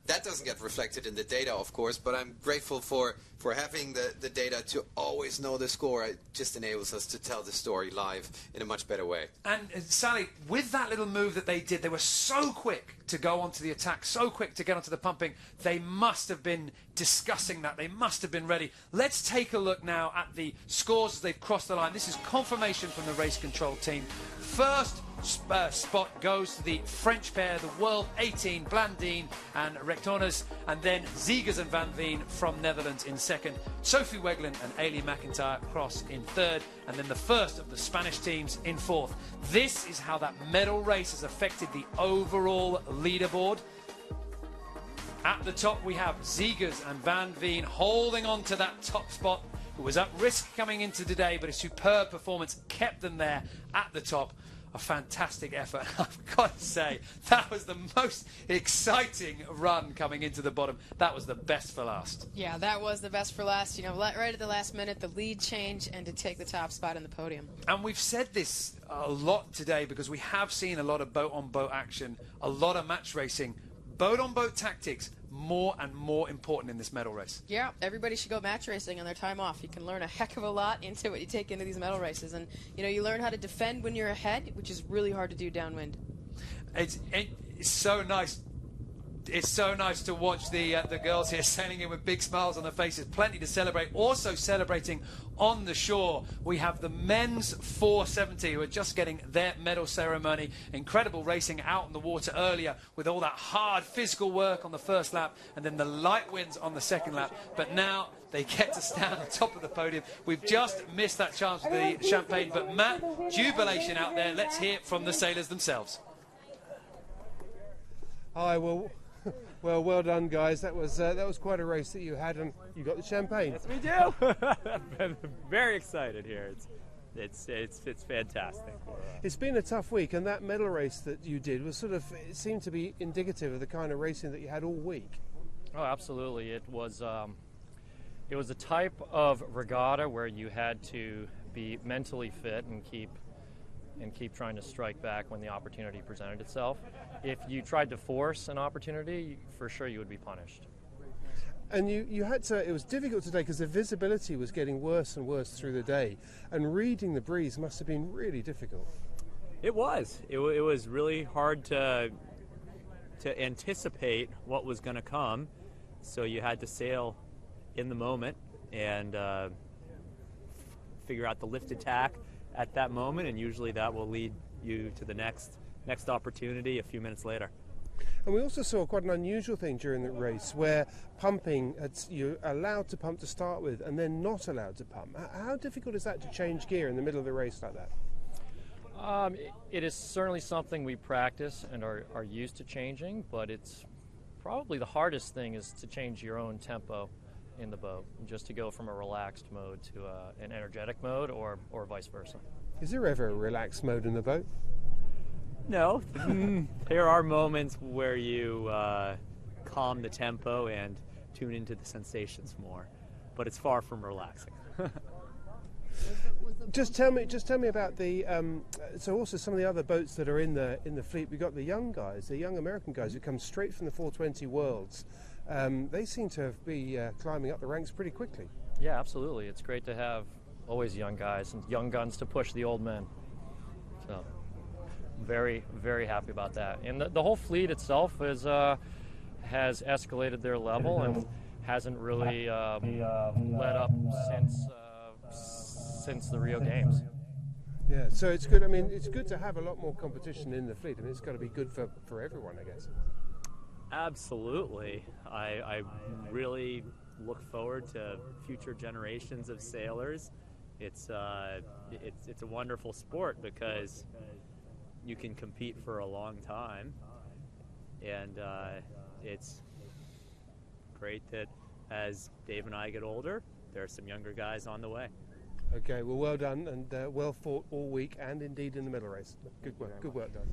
S21: That doesn't get reflected in the data, of course, but I'm grateful for having the data to always know the score. It just enables us to tell the story live in a much better way.
S1: And Sally, with that little move that they did, they were so quick to go onto the attack, so quick to get onto the pumping. They must have been discussing that. They must have been ready. Let's take a look now at the scores as they've crossed the line. This is confirmation from the race control team. First spot goes to the French pair, the World 18, Blandine and Rectornaz, and then Zegers and Van Veen from Netherlands in second. Sophie Weglin and Ailey McIntyre cross in third, and then the first of the Spanish teams in fourth. This is how that medal race has affected the overall leaderboard. At the top we have Zegers and Van Veen holding on to that top spot. It was at risk coming into today, but a superb performance kept them there at the top. A fantastic effort. I've got to say, that was the most exciting run coming into the bottom. That was the best for last.
S4: Yeah, that was the best for last. You know, right at the last minute, the lead change and to take the top spot in the podium.
S1: And we've said this a lot today because we have seen a lot of boat-on-boat action, a lot of match racing. Boat-on-boat tactics, more and more important in this medal race.
S4: Yeah, everybody should go match racing on their time off. You can learn a heck of a lot into what you take into these medal races. And, you know, you learn how to defend when you're ahead, which is really hard to do downwind.
S2: It's so nice. It's so nice to watch the girls here sailing in with big smiles on their faces. Plenty to celebrate. Also celebrating on the shore, we have the men's 470 who are just getting their medal ceremony. Incredible racing out on the water earlier with all that hard physical work on the first lap and then the light winds on the second lap. But now they get to stand on top of the podium. We've just missed that chance for the champagne. But Matt, jubilation out there. Let's hear it from the sailors themselves.
S6: Hi, well done, guys. That was quite a race that you had, and you got the champagne.
S10: Yes, we do. I'm very excited here. It's fantastic.
S6: It's been a tough week, and that medal race that you did was it seemed to be indicative of the kind of racing that you had all week.
S10: Oh, absolutely. It was a type of regatta where you had to be mentally fit and keep trying to strike back when the opportunity presented itself. If you tried to force an opportunity, for sure you would be punished.
S6: And you had to, it was difficult today because the visibility was getting worse and worse through the day, and reading the breeze must have been really difficult.
S10: It was. It was really hard to anticipate what was going to come, so you had to sail in the moment and figure out the lift attack at that moment, and usually that will lead you to the next opportunity a few minutes later.
S6: And we also saw quite an unusual thing during the race where pumping, you're allowed to pump to start with and then not allowed to pump. How difficult is that to change gear in the middle of the race like that?
S10: It is certainly something we practice and are used to changing, but it's probably the hardest thing is to change your own tempo in the boat, just to go from a relaxed mode to an energetic mode or vice versa.
S6: Is there ever a relaxed mode in the boat?
S10: No. There are moments where you calm the tempo and tune into the sensations more, but it's far from relaxing.
S6: Just tell me about the so also some of the other boats that are in the fleet. We've got the young guys, the young American guys who come straight from the 420 Worlds. They seem to be climbing up the ranks pretty quickly.
S10: Yeah, absolutely. It's great to have always young guys and young guns to push the old men. So very, very happy about that. And the whole fleet itself has escalated their level and hasn't really let up since the Rio Games.
S6: Yeah, so it's good. I mean, it's good to have a lot more competition in the fleet. I mean, it's got to be good for everyone, I guess.
S10: Absolutely. I really look forward to future generations of sailors. It's a wonderful sport because you can compete for a long time, and it's great that as Dave and I get older, there are some younger guys on the way.
S6: Okay, well done, and well fought all week, and indeed in the medal race. Good work done.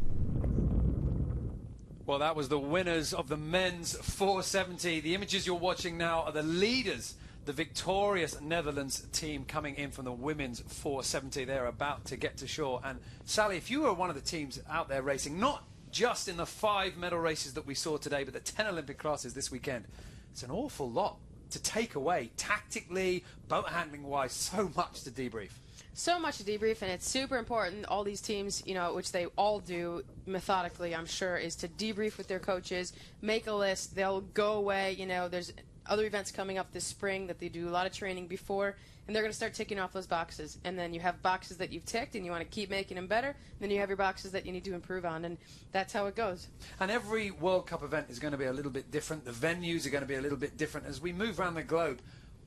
S2: Well, that was the winners of the men's 470. The images you're watching now are the leaders, the victorious Netherlands team coming in from the women's 470. They're about to get to shore. And Sally, if you were one of the teams out there racing, not just in the 5 medal races that we saw today, but the 10 Olympic classes this weekend, it's an awful lot to take away tactically, boat handling wise, so much to debrief.
S4: So much to debrief, and it's super important. All these teams, which they all do methodically, I'm sure, is to debrief with their coaches, make a list. They'll go away. There's other events coming up this spring that they do a lot of training before, and they're going to start ticking off those boxes. And then you have boxes that you've ticked, and you want to keep making them better. And then you have your boxes that you need to improve on, and that's how it goes.
S2: And every World Cup event is going to be a little bit different. The venues are going to be a little bit different. As we move around the globe,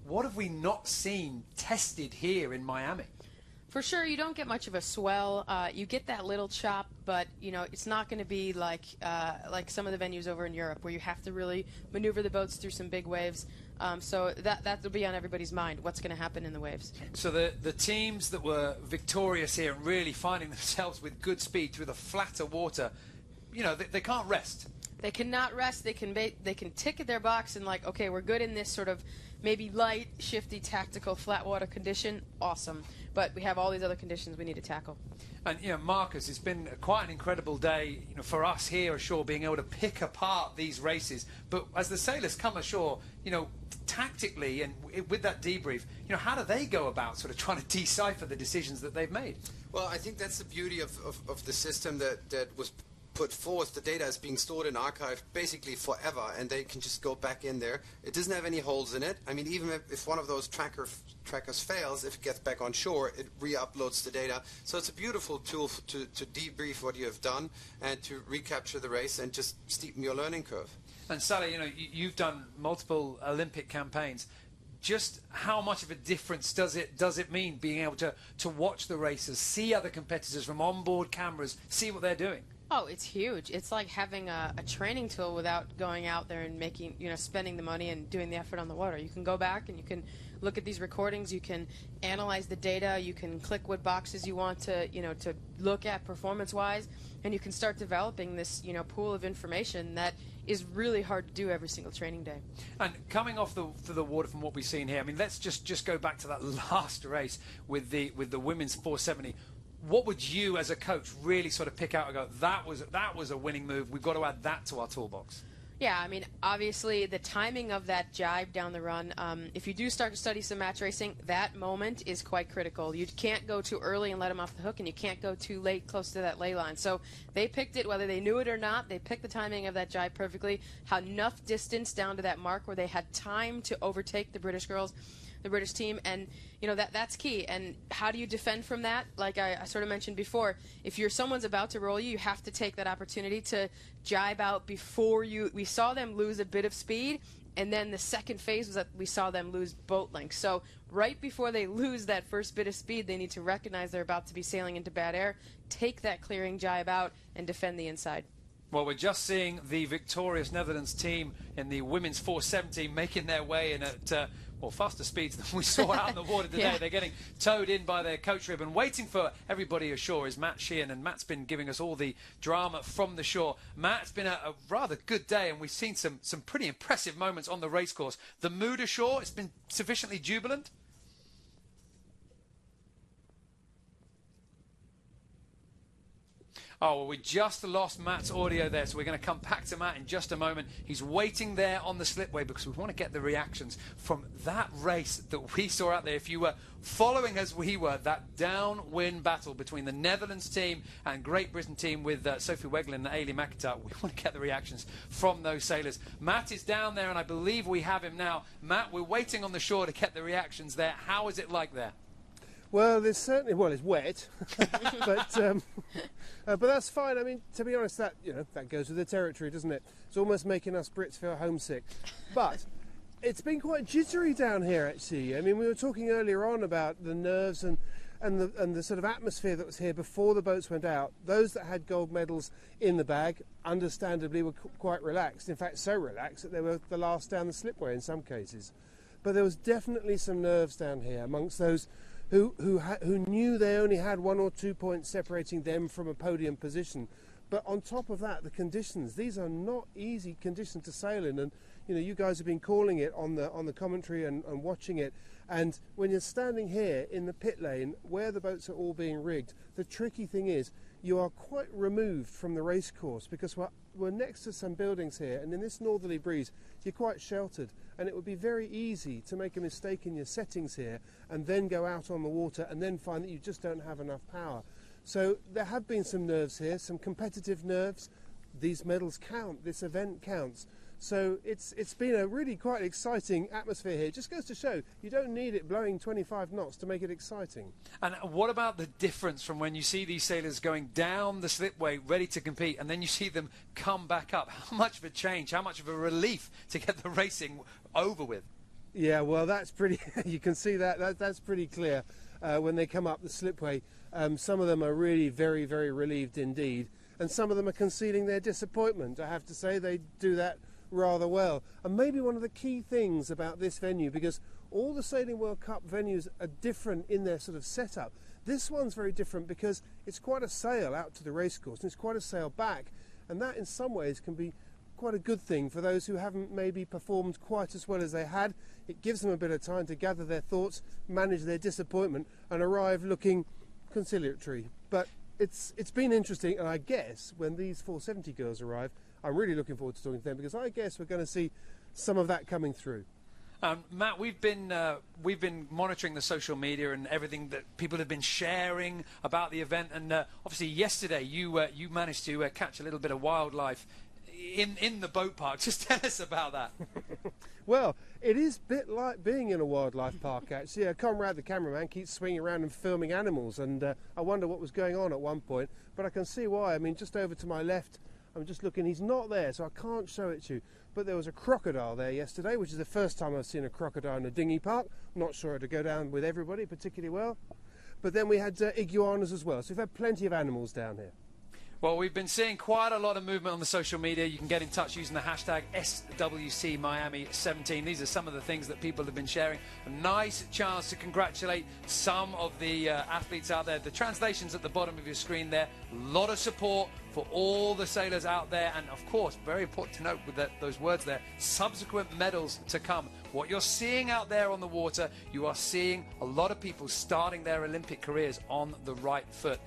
S2: what have we not seen tested here in Miami?
S4: For sure, you don't get much of a swell. You get that little chop, but it's not going to be like some of the venues over in Europe where you have to really maneuver the boats through some big waves. So that will be on everybody's mind. What's going to happen in the waves?
S2: So the teams that were victorious here and really finding themselves with good speed through the flatter water, they can't rest.
S4: They cannot rest. They can tick at their box and okay, we're good in this sort of maybe light, shifty, tactical, flat water condition. Awesome. But we have all these other conditions we need to tackle.
S2: And, Marcus, it's been quite an incredible day, for us here ashore, being able to pick apart these races. But as the sailors come ashore, tactically and with that debrief, how do they go about sort of trying to decipher the decisions that they've made?
S21: Well, I think that's the beauty of the system that was put forth, the data is being stored and archived basically forever, and they can just go back in there. It doesn't have any holes in it. I mean, even if one of those trackers fails, if it gets back on shore, it re-uploads the data. So it's a beautiful tool to debrief what you have done and to recapture the race and just steepen your learning curve.
S1: And Sally, you know, you've done multiple Olympic campaigns. Just how much of a difference does it mean being able to watch the races, see other competitors from onboard cameras, see what they're doing?
S4: Oh, it's huge. It's like having a training tool without going out there and making, spending the money and doing the effort on the water. You can go back and you can look at these recordings, you can analyze the data, you can click what boxes you want to, to look at performance-wise, and you can start developing this, pool of information that is really hard to do every single training day.
S1: And coming off the water from what we've seen here, I mean, let's just go back to that last race with the women's 470. What would you, as a coach, really sort of pick out and go, that was a winning move, we've got to add that to our toolbox?
S4: Yeah, I mean, obviously the timing of that jibe down the run, if you do start to study some match racing, that moment is quite critical. You can't go too early and let them off the hook, and you can't go too late close to that ley line. So they picked it, whether they knew it or not, they picked the timing of that jibe perfectly, had enough distance down to that mark where they had time to overtake the British girls, the British team, and that's key. And how do you defend from that? Like I sort of mentioned before, if someone's about to roll you, you have to take that opportunity to jibe out before you. We saw them lose a bit of speed, and then the second phase was that we saw them lose boat length. So right before they lose that first bit of speed, they need to recognize they're about to be sailing into bad air, take that clearing jibe out, and defend the inside.
S1: Well, we're just seeing the victorious Netherlands team in the women's 470 making their way in at faster speeds than we saw out in the water today.
S4: Yeah.
S1: They're getting towed in by their coach rib, and waiting for everybody ashore is Matt Sheehan, and Matt's been giving us all the drama from the shore. Matt, it's been a rather good day, and we've seen some pretty impressive moments on the racecourse. The mood ashore, it's been sufficiently jubilant? Oh, well, we just lost Matt's audio there, so we're going to come back to Matt in just a moment. He's waiting there on the slipway because we want to get the reactions from that race that we saw out there. If you were following as we were, that downwind battle between the Netherlands team and Great Britain team with Sophie Weglin and Ailey McIntyre, we want to get the reactions from those sailors. Matt is down there, and I believe we have him now. Matt, we're waiting on the shore to get the reactions there. How is it like there?
S6: Well, there's certainly, it's wet, but that's fine. I mean, to be honest, that goes with the territory, doesn't it? It's almost making us Brits feel homesick. But it's been quite jittery down here, actually. I mean, we were talking earlier on about the nerves and the sort of atmosphere that was here before the boats went out. Those that had gold medals in the bag, understandably, were quite relaxed. In fact, so relaxed that they were the last down the slipway in some cases. But there was definitely some nerves down here amongst those who knew they only had 1 or 2 points separating them from a podium position. But on top of that, the conditions, these are not easy conditions to sail in, and you guys have been calling it on the commentary and watching it. And when you're standing here in the pit lane where the boats are all being rigged, the tricky thing is you are quite removed from the race course because we're next to some buildings here, and in this northerly breeze you're quite sheltered, and it would be very easy to make a mistake in your settings here and then go out on the water and then find that you just don't have enough power. So there have been some nerves here, some competitive nerves. These medals count, this event counts. So it's been a really quite exciting atmosphere here. It just goes to show you don't need it blowing 25 knots to make it exciting.
S1: And what about the difference from when you see these sailors going down the slipway ready to compete and then you see them come back up? How much of a change, how much of a relief to get the racing over with?
S6: Yeah, well, that's pretty, you can see that's pretty clear when they come up the slipway. Some of them are really very, very relieved indeed. And some of them are concealing their disappointment. I have to say they do that rather well. And maybe one of the key things about this venue, because all the Sailing World Cup venues are different in their sort of setup. This one's very different because it's quite a sail out to the racecourse and it's quite a sail back, and that in some ways can be quite a good thing for those who haven't maybe performed quite as well as they had. It gives them a bit of time to gather their thoughts, manage their disappointment and arrive looking conciliatory. But it's been interesting, and I guess when these 470 girls arrive, I'm really looking forward to talking to them because I guess we're going to see some of that coming through.
S1: Matt, we've been monitoring the social media and everything that people have been sharing about the event, and obviously yesterday you managed to catch a little bit of wildlife in the boat park. Just tell us about that.
S6: Well, it is a bit like being in a wildlife park, actually. Conrad, the cameraman, keeps swinging around and filming animals, and I wonder what was going on at one point, but I can see why. I mean, just over to my left, I'm just looking, he's not there, so I can't show it to you. But there was a crocodile there yesterday, which is the first time I've seen a crocodile in a dinghy park. I'm not sure it'd go down with everybody particularly well. But then we had iguanas as well, so we've had plenty of animals down here.
S1: Well, we've been seeing quite a lot of movement on the social media. You can get in touch using the hashtag SWCMiami17. These are some of the things that people have been sharing. A nice chance to congratulate some of the athletes out there. The translation's at the bottom of your screen there. A lot of support for all the sailors out there. And, of course, very important to note with those words there, subsequent medals to come. What you're seeing out there on the water, you are seeing a lot of people starting their Olympic careers on the right foot.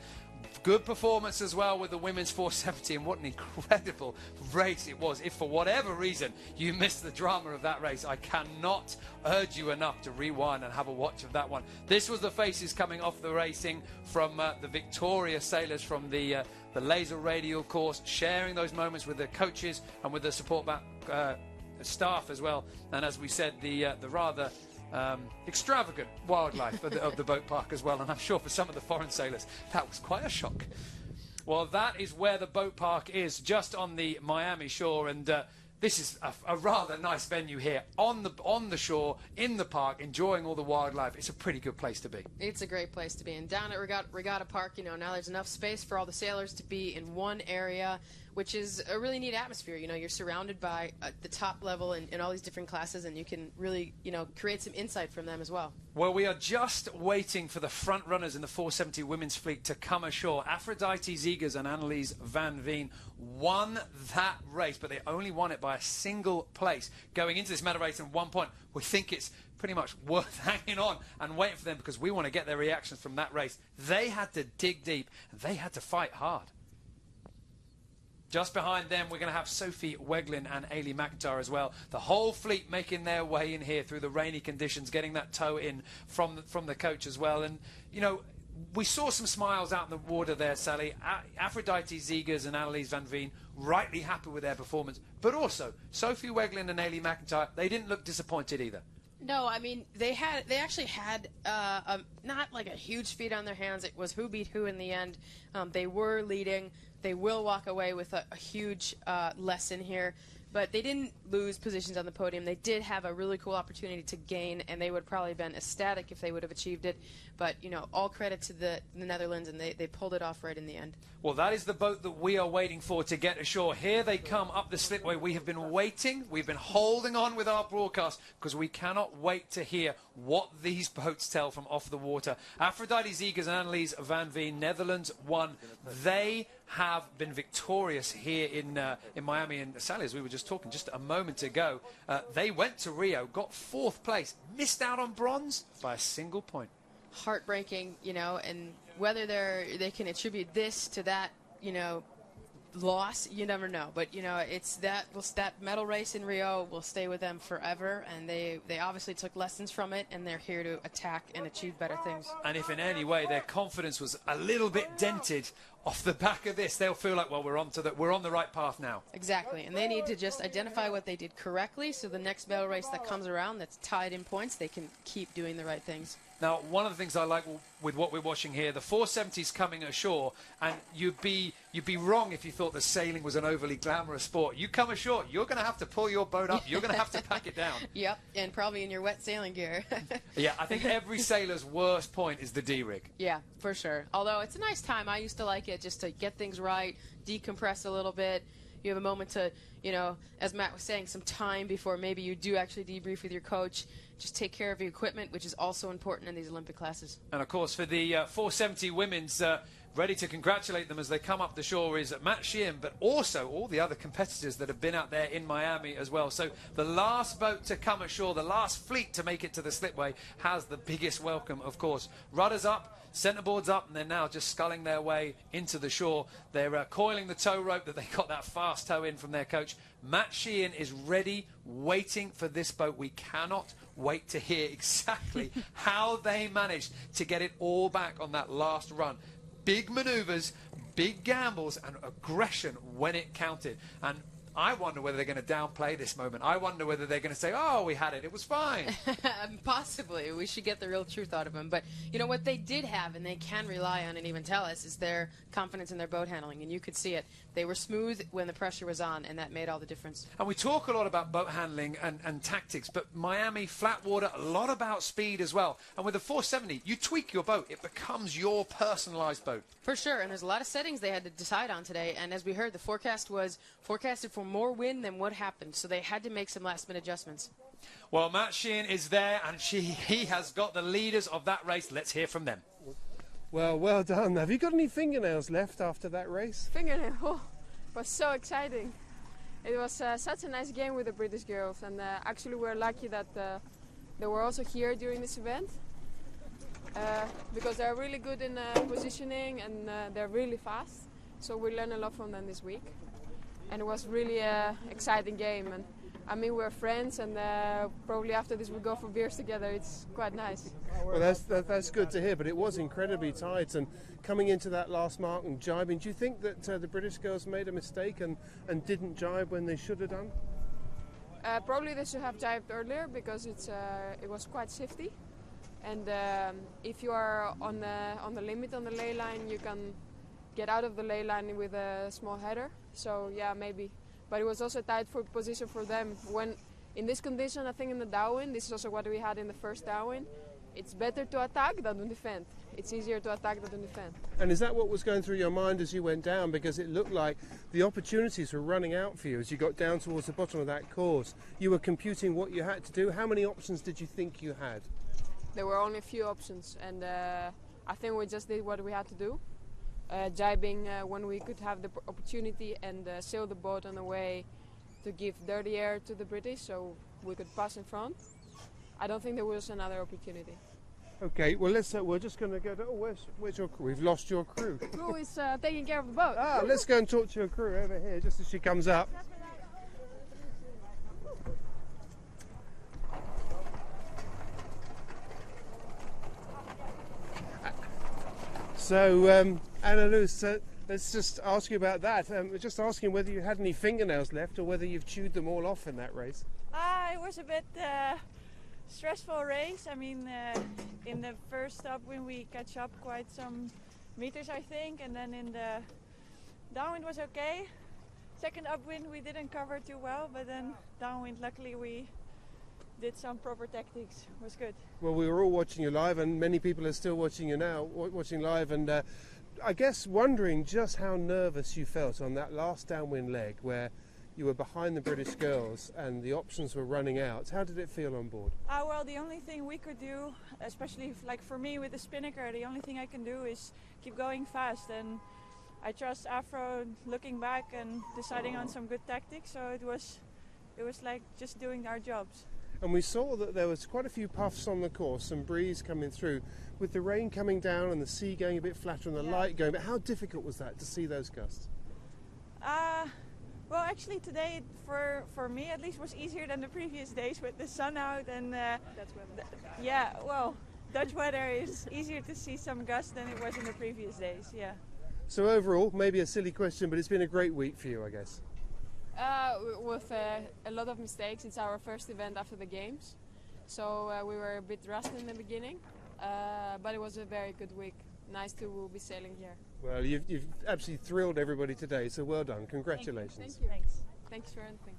S1: Good performance as well with the women's 470, and what an incredible race it was. If for whatever reason you missed the drama of that race, I cannot urge you enough to rewind and have a watch of that one. This was the faces coming off the racing from the victorious sailors from the laser radial course, sharing those moments with the coaches and with the support back staff as well. And as we said, the rather extravagant wildlife of the boat park as well, and I'm sure for some of the foreign sailors that was quite a shock. Well, that is where the boat park is, just on the Miami shore, and this is a rather nice venue here on the shore, in the park, enjoying all the wildlife. It's a pretty good place to be.
S4: It's a great place to be. And down at Regatta Park, you know, now there's enough space for all the sailors to be in one area, which is a really neat atmosphere. You know, you're surrounded by the top level in all these different classes, and you can really, you know, create some insight from them as well.
S1: Well, we are just waiting for the front runners in the 470 women's fleet to come ashore. Aphrodite Zegers and Annelies van Veen won that race, but they only won it by a single place. Going into this medal race in 1 point, we think it's pretty much worth hanging on and waiting for them, because we want to get their reactions from that race. They had to dig deep, and they had to fight hard. Just behind them, we're going to have Sophie Weglin and Ailey McIntyre as well. The whole fleet making their way in here through the rainy conditions, getting that tow in from the coach as well. And, you know, we saw some smiles out in the water there, Sally. Aphrodite Zegers and Annelies van Veen rightly happy with their performance. But also, Sophie Weglin and Ailey McIntyre, they didn't look disappointed either.
S4: No, I mean, they actually had not like a huge feat on their hands. It was who beat who in the end. They were leading. They will walk away with a huge lesson here. But they didn't lose positions on the podium. They did have a really cool opportunity to gain, and they would probably have been ecstatic if they would have achieved it. But, you know, all credit to the Netherlands, and they pulled it off right in the end.
S1: Well, that is the boat that we are waiting for to get ashore. Here they come up the slipway. We have been waiting. We've been holding on with our broadcast because we cannot wait to hear what these boats tell from off the water. Aphrodite Zegers and Annelies van Veen, Netherlands won. They have been victorious here in Miami. And Sally, as we were just talking just a moment ago, they went to Rio, got 4th place, missed out on bronze by a single point.
S4: Heartbreaking, you know, and whether they can attribute this to that, you know, loss, you never know. But, you know, it's that medal race in Rio will stay with them forever, and they obviously took lessons from it, and they're here to attack and achieve better things.
S1: And if in any way their confidence was a little bit dented off the back of this, they'll feel like, well, we're on the right path now.
S4: Exactly, and they need to just identify what they did correctly, so the next medal race that comes around that's tied in points, they can keep doing the right things.
S1: Now, one of the things I like with what we're watching here, the 470's coming ashore, and you'd be wrong if you thought that sailing was an overly glamorous sport. You come ashore, you're going to have to pull your boat up, you're going to have to pack it down.
S4: Yep, and probably in your wet sailing gear.
S1: Yeah, I think every sailor's worst point is the D-rig.
S4: Yeah, for sure. Although it's a nice time. I used to like it just to get things right, decompress a little bit. You have a moment to, you know, as Matt was saying, some time before maybe you do actually debrief with your coach. Just take care of your equipment, which is also important in these Olympic classes.
S1: And, of course, for the 470 women's, ready to congratulate them as they come up the shore is Matt Sheehan, but also all the other competitors that have been out there in Miami as well. So the last boat to come ashore, the last fleet to make it to the slipway, has the biggest welcome, of course. Rudders up, centerboards up, and they're now just sculling their way into the shore. They're coiling the tow rope that they got that fast tow in from their coach. Matt Sheehan is ready, waiting for this boat. We cannot wait to hear exactly how they managed to get it all back on that last run. Big maneuvers, big gambles, and aggression when it counted. And I wonder whether they're going to downplay this moment. I wonder whether they're going to say, oh, we had it, it was fine.
S4: Possibly. We should get the real truth out of them. But you know what they did have, and they can rely on and even tell us, is their confidence in their boat handling. And you could see it. They were smooth when the pressure was on, and that made all the difference.
S1: And we talk a lot about boat handling and tactics, but Miami, flat water, a lot about speed as well. And with the 470, you tweak your boat. It becomes your personalized boat.
S4: For sure, and there's a lot of settings they had to decide on today, and as we heard, the forecast was forecasted for more wind than what happened, so they had to make some last-minute adjustments.
S1: Well, Matt Sheehan is there, and he has got the leaders of that race. Let's hear from them.
S6: Well, well done. Have you got any fingernails left after that race?
S11: Fingernail, oh, it was so exciting. It was such a nice game with the British girls, and actually we're lucky that they were also here during this event. Because they're really good in positioning, and they're really fast. So we learned a lot from them this week. And it was really an exciting game. And I mean, we're friends, and probably after this we'll go for beers together. It's quite nice.
S6: Well, that's good to hear, but it was incredibly tight. And coming into that last mark and jibing, do you think that the British girls made a mistake and didn't jibe when they should have done?
S11: Probably they should have jibed earlier, because it was quite shifty. And if you are on the limit on the ley line, you can get out of the ley line with a small header. So yeah, maybe. But it was also a tight position for them. When in this condition, I think in the downwind, this is also what we had in the first downwind, it's better to attack than to defend. It's easier to attack than to defend.
S6: And is that what was going through your mind as you went down? Because it looked like the opportunities were running out for you as you got down towards the bottom of that course. You were computing what you had to do. How many options did you think you had?
S11: There were only a few options, and I think we just did what we had to do. Jibing when we could have the opportunity, and sail the boat on the way to give dirty air to the British so we could pass in front. I don't think there was another opportunity.
S6: Okay, well, we're just going to go to... Oh, where's your crew? We've lost your crew.
S11: Crew is taking care of the boat.
S6: Ah, let's go and talk to your crew over here just as she comes up. So, Anna-Luz, let's just ask you about that. We're just asking whether you had any fingernails left or whether you've chewed them all off in that race.
S7: It was a bit stressful race. I mean, in the first upwind we catch up quite some meters, I think, and then in the downwind was okay. Second upwind we didn't cover too well, but then downwind, luckily we did some proper tactics. It was good.
S6: Well, we were all watching you live, and many people are still watching you now, watching live, and I guess wondering just how nervous you felt on that last downwind leg where you were behind the British girls and the options were running out. How did it feel on board?
S7: Well, the only thing we could do, especially like for me with the spinnaker, the only thing I can do is keep going fast, and I trust Afro looking back and deciding on some good tactics, so it was like just doing our jobs.
S6: And we saw that there was quite a few puffs on the course, some breeze coming through, with the rain coming down and the sea going a bit flatter and the light going. But how difficult was that to see those gusts?
S7: Well, actually today, for me at least, was easier than the previous days with the sun out and yeah, well, Dutch weather is easier to see some gusts than it was in the previous days. Yeah.
S6: So overall, maybe a silly question, but it's been a great week for you, I guess.
S11: With a lot of mistakes. It's our first event after the games, so we were a bit rusty in the beginning, but it was a very good week. Nice to be sailing here.
S6: Well, you've absolutely thrilled everybody today, so well done. Congratulations.
S11: Thank you. Thanks. Thanks for anything.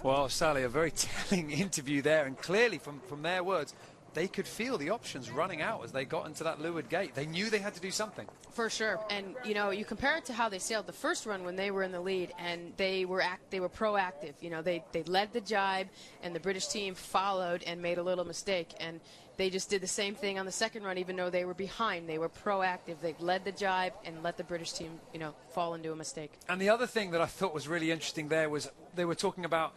S1: Well, Sally, a very telling interview there, and clearly from their words, they could feel the options running out as they got into that leeward gate. They knew they had to do something.
S4: For sure. And, you know, you compare it to how they sailed the first run when they were in the lead, and they were proactive. You know, they led the jibe, and the British team followed and made a little mistake. And they just did the same thing on the second run, even though they were behind. They were proactive. They led the jibe and let the British team, you know, fall into a mistake.
S1: And the other thing that I thought was really interesting there was they were talking about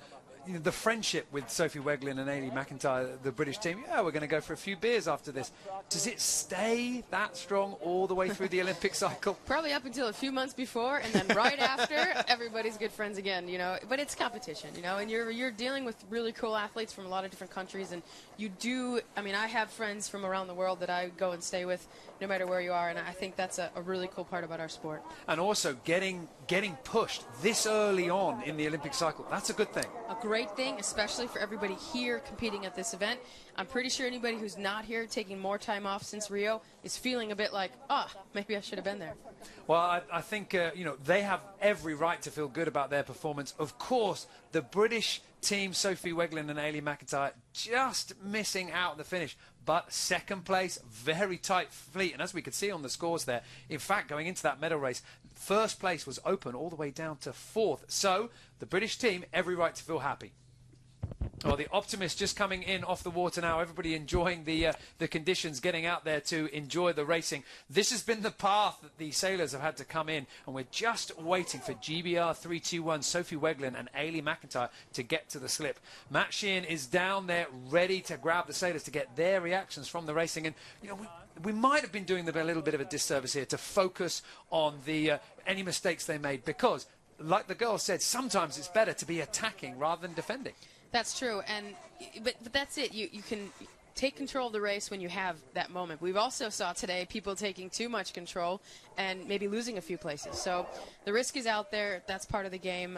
S1: the friendship with Sophie Weglin and Ailey McIntyre, the British team. Yeah, we're going to go for a few beers after this. Does it stay that strong all the way through the Olympic cycle?
S4: Probably up until a few months before, and then right after, everybody's good friends again, you know. But it's competition, you know, and you're dealing with really cool athletes from a lot of different countries, and you do, I mean, I have friends from around the world that I go and stay with no matter where you are, and I think that's a really cool part about our sport.
S1: And also getting pushed this early on in the Olympic cycle, that's a good thing.
S4: A great thing, especially for everybody here competing at this event. I'm pretty sure anybody who's not here taking more time off since Rio is feeling a bit like, maybe I should have been there.
S1: Well, I think, you know, they have every right to feel good about their performance. Of course, the British team, Sophie Weglin and Ailey McIntyre, just missing out the finish. But second place, very tight fleet. And as we could see on the scores there, in fact, going into that medal race, first place was open all the way down to fourth. So the British team, every right to feel happy. Well, the Optimist just coming in off the water now. Everybody enjoying the conditions, getting out there to enjoy the racing. This has been the path that the sailors have had to come in, and we're just waiting for GBR 321, Sophie Weglin and Ailey McIntyre to get to the slip. Matt Sheehan is down there ready to grab the sailors to get their reactions from the racing. And, you know, we might have been doing them a little bit of a disservice here to focus on the any mistakes they made, because, like the girl said, sometimes it's better to be attacking rather than defending.
S4: That's true, but that's it. You can take control of the race when you have that moment. We've also saw today people taking too much control and maybe losing a few places. So the risk is out there. That's part of the game,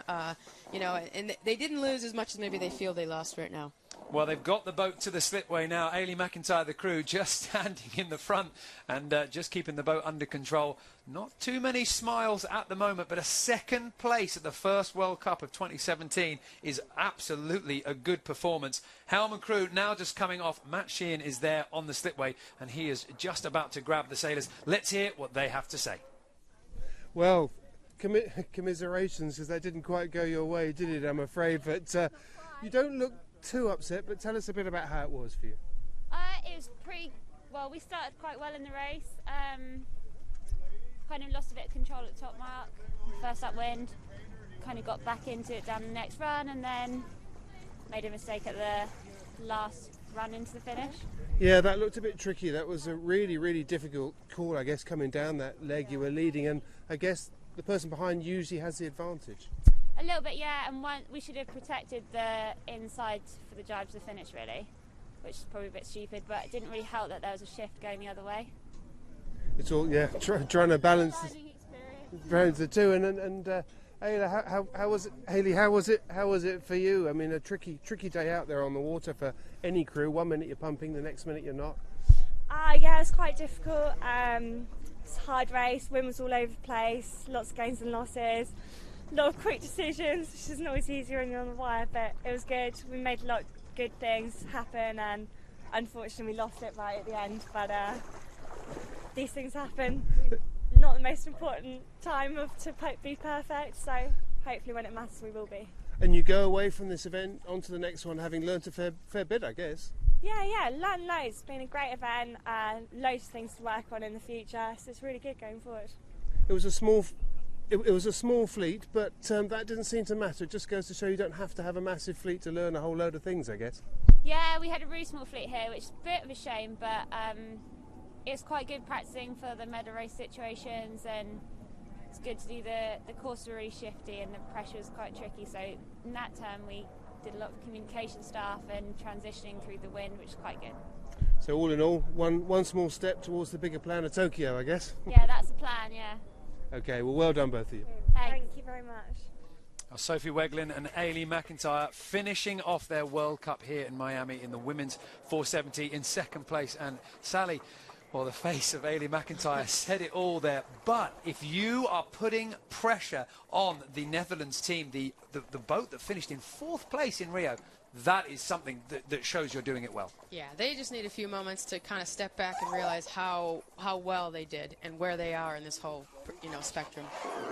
S4: you know. And they didn't lose as much as maybe they feel they lost right now.
S1: Well, they've got the boat to the slipway now. Ailey McIntyre, the crew, just standing in the front and just keeping the boat under control. Not too many smiles at the moment, but a second place at the first World Cup of 2017 is absolutely a good performance. Helm and crew now just coming off. Matt Sheehan is there on the slipway, and he is just about to grab the sailors. Let's hear what they have to say.
S6: Well, commiserations, because that didn't quite go your way, did it, I'm afraid. But you don't look too upset, but tell us a bit about how it was for you.
S22: It was pretty well. We started quite well in the race. Kind of lost a bit of control at the top mark, first upwind. Kind of got back into it down the next run, and then made a mistake at the last run into the finish.
S6: Yeah, that looked a bit tricky. That was a really, really difficult call, I guess, coming down that leg you were leading, and I guess the person behind usually has the advantage.
S22: A little bit, yeah, and we should have protected the inside for the jibe to the finish, really, which is probably a bit stupid, but it didn't really help that there was a shift going the other way.
S6: It's all, yeah, trying to balance the two. And Ailey, how was it? Hayley, how was it for you? I mean, a tricky day out there on the water for any crew. 1 minute you're pumping, the next minute you're not.
S8: Yeah, it's quite difficult. It's a hard race. Wind was all over the place. Lots of gains and losses. A lot of quick decisions, which isn't always easier when you're on the wire, but it was good. We made a lot of good things happen, and unfortunately we lost it right at the end, but these things happen. Not the most important time to be perfect, so hopefully when it matters we will be.
S6: And you go away from this event onto the next one having learnt a fair bit, I guess.
S8: Yeah, learned loads. It's been a great event, loads of things to work on in the future, so it's really good going forward.
S6: It was a small fleet, but that didn't seem to matter. It just goes to show you don't have to have a massive fleet to learn a whole load of things, I guess.
S22: Yeah, we had a really small fleet here, which is a bit of a shame, but it's quite good practicing for the medal race situations, and it's good to do the course were really shifty and the pressure was quite tricky, so in that term we did a lot of communication stuff and transitioning through the wind, which is quite good.
S6: So all in all, one small step towards the bigger plan of Tokyo, I guess.
S22: Yeah, that's the plan, yeah.
S6: Okay, well done both of you.
S8: Thank you very much.
S1: Sophie Weglin and Ailey McIntyre finishing off their World Cup here in Miami in the women's 470 in second place. And Sally, well, the face of Ailey McIntyre said it all there. But if you are putting pressure on the Netherlands team, the boat that finished in fourth place in Rio, that is something that shows you're doing it well.
S4: Yeah, they just need a few moments to kind of step back and realize how well they did and where they are in this whole, spectrum.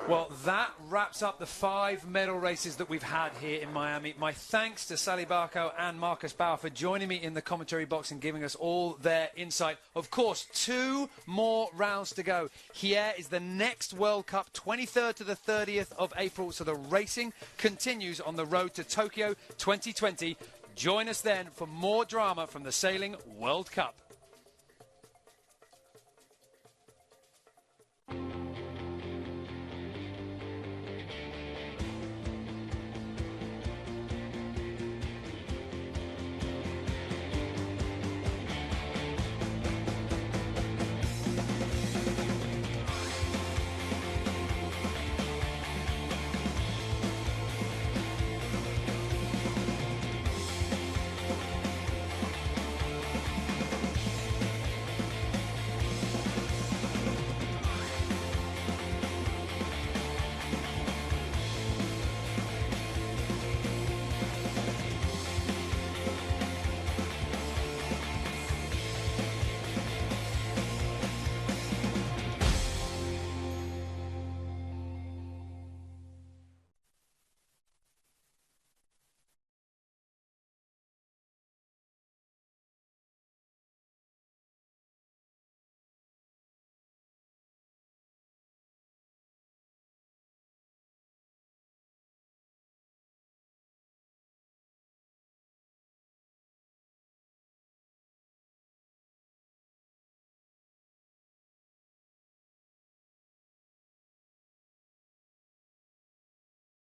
S1: Well, that wraps up the 5 medal races that we've had here in Miami. My thanks to Sally Barco and Marcus Bauer for joining me in the commentary box and giving us all their insight. Of course, 2 more rounds to go. Here is the next World Cup, 23rd to the 30th of April. So the racing continues on the road to Tokyo 2020. Join us then for more drama from the Sailing World Cup.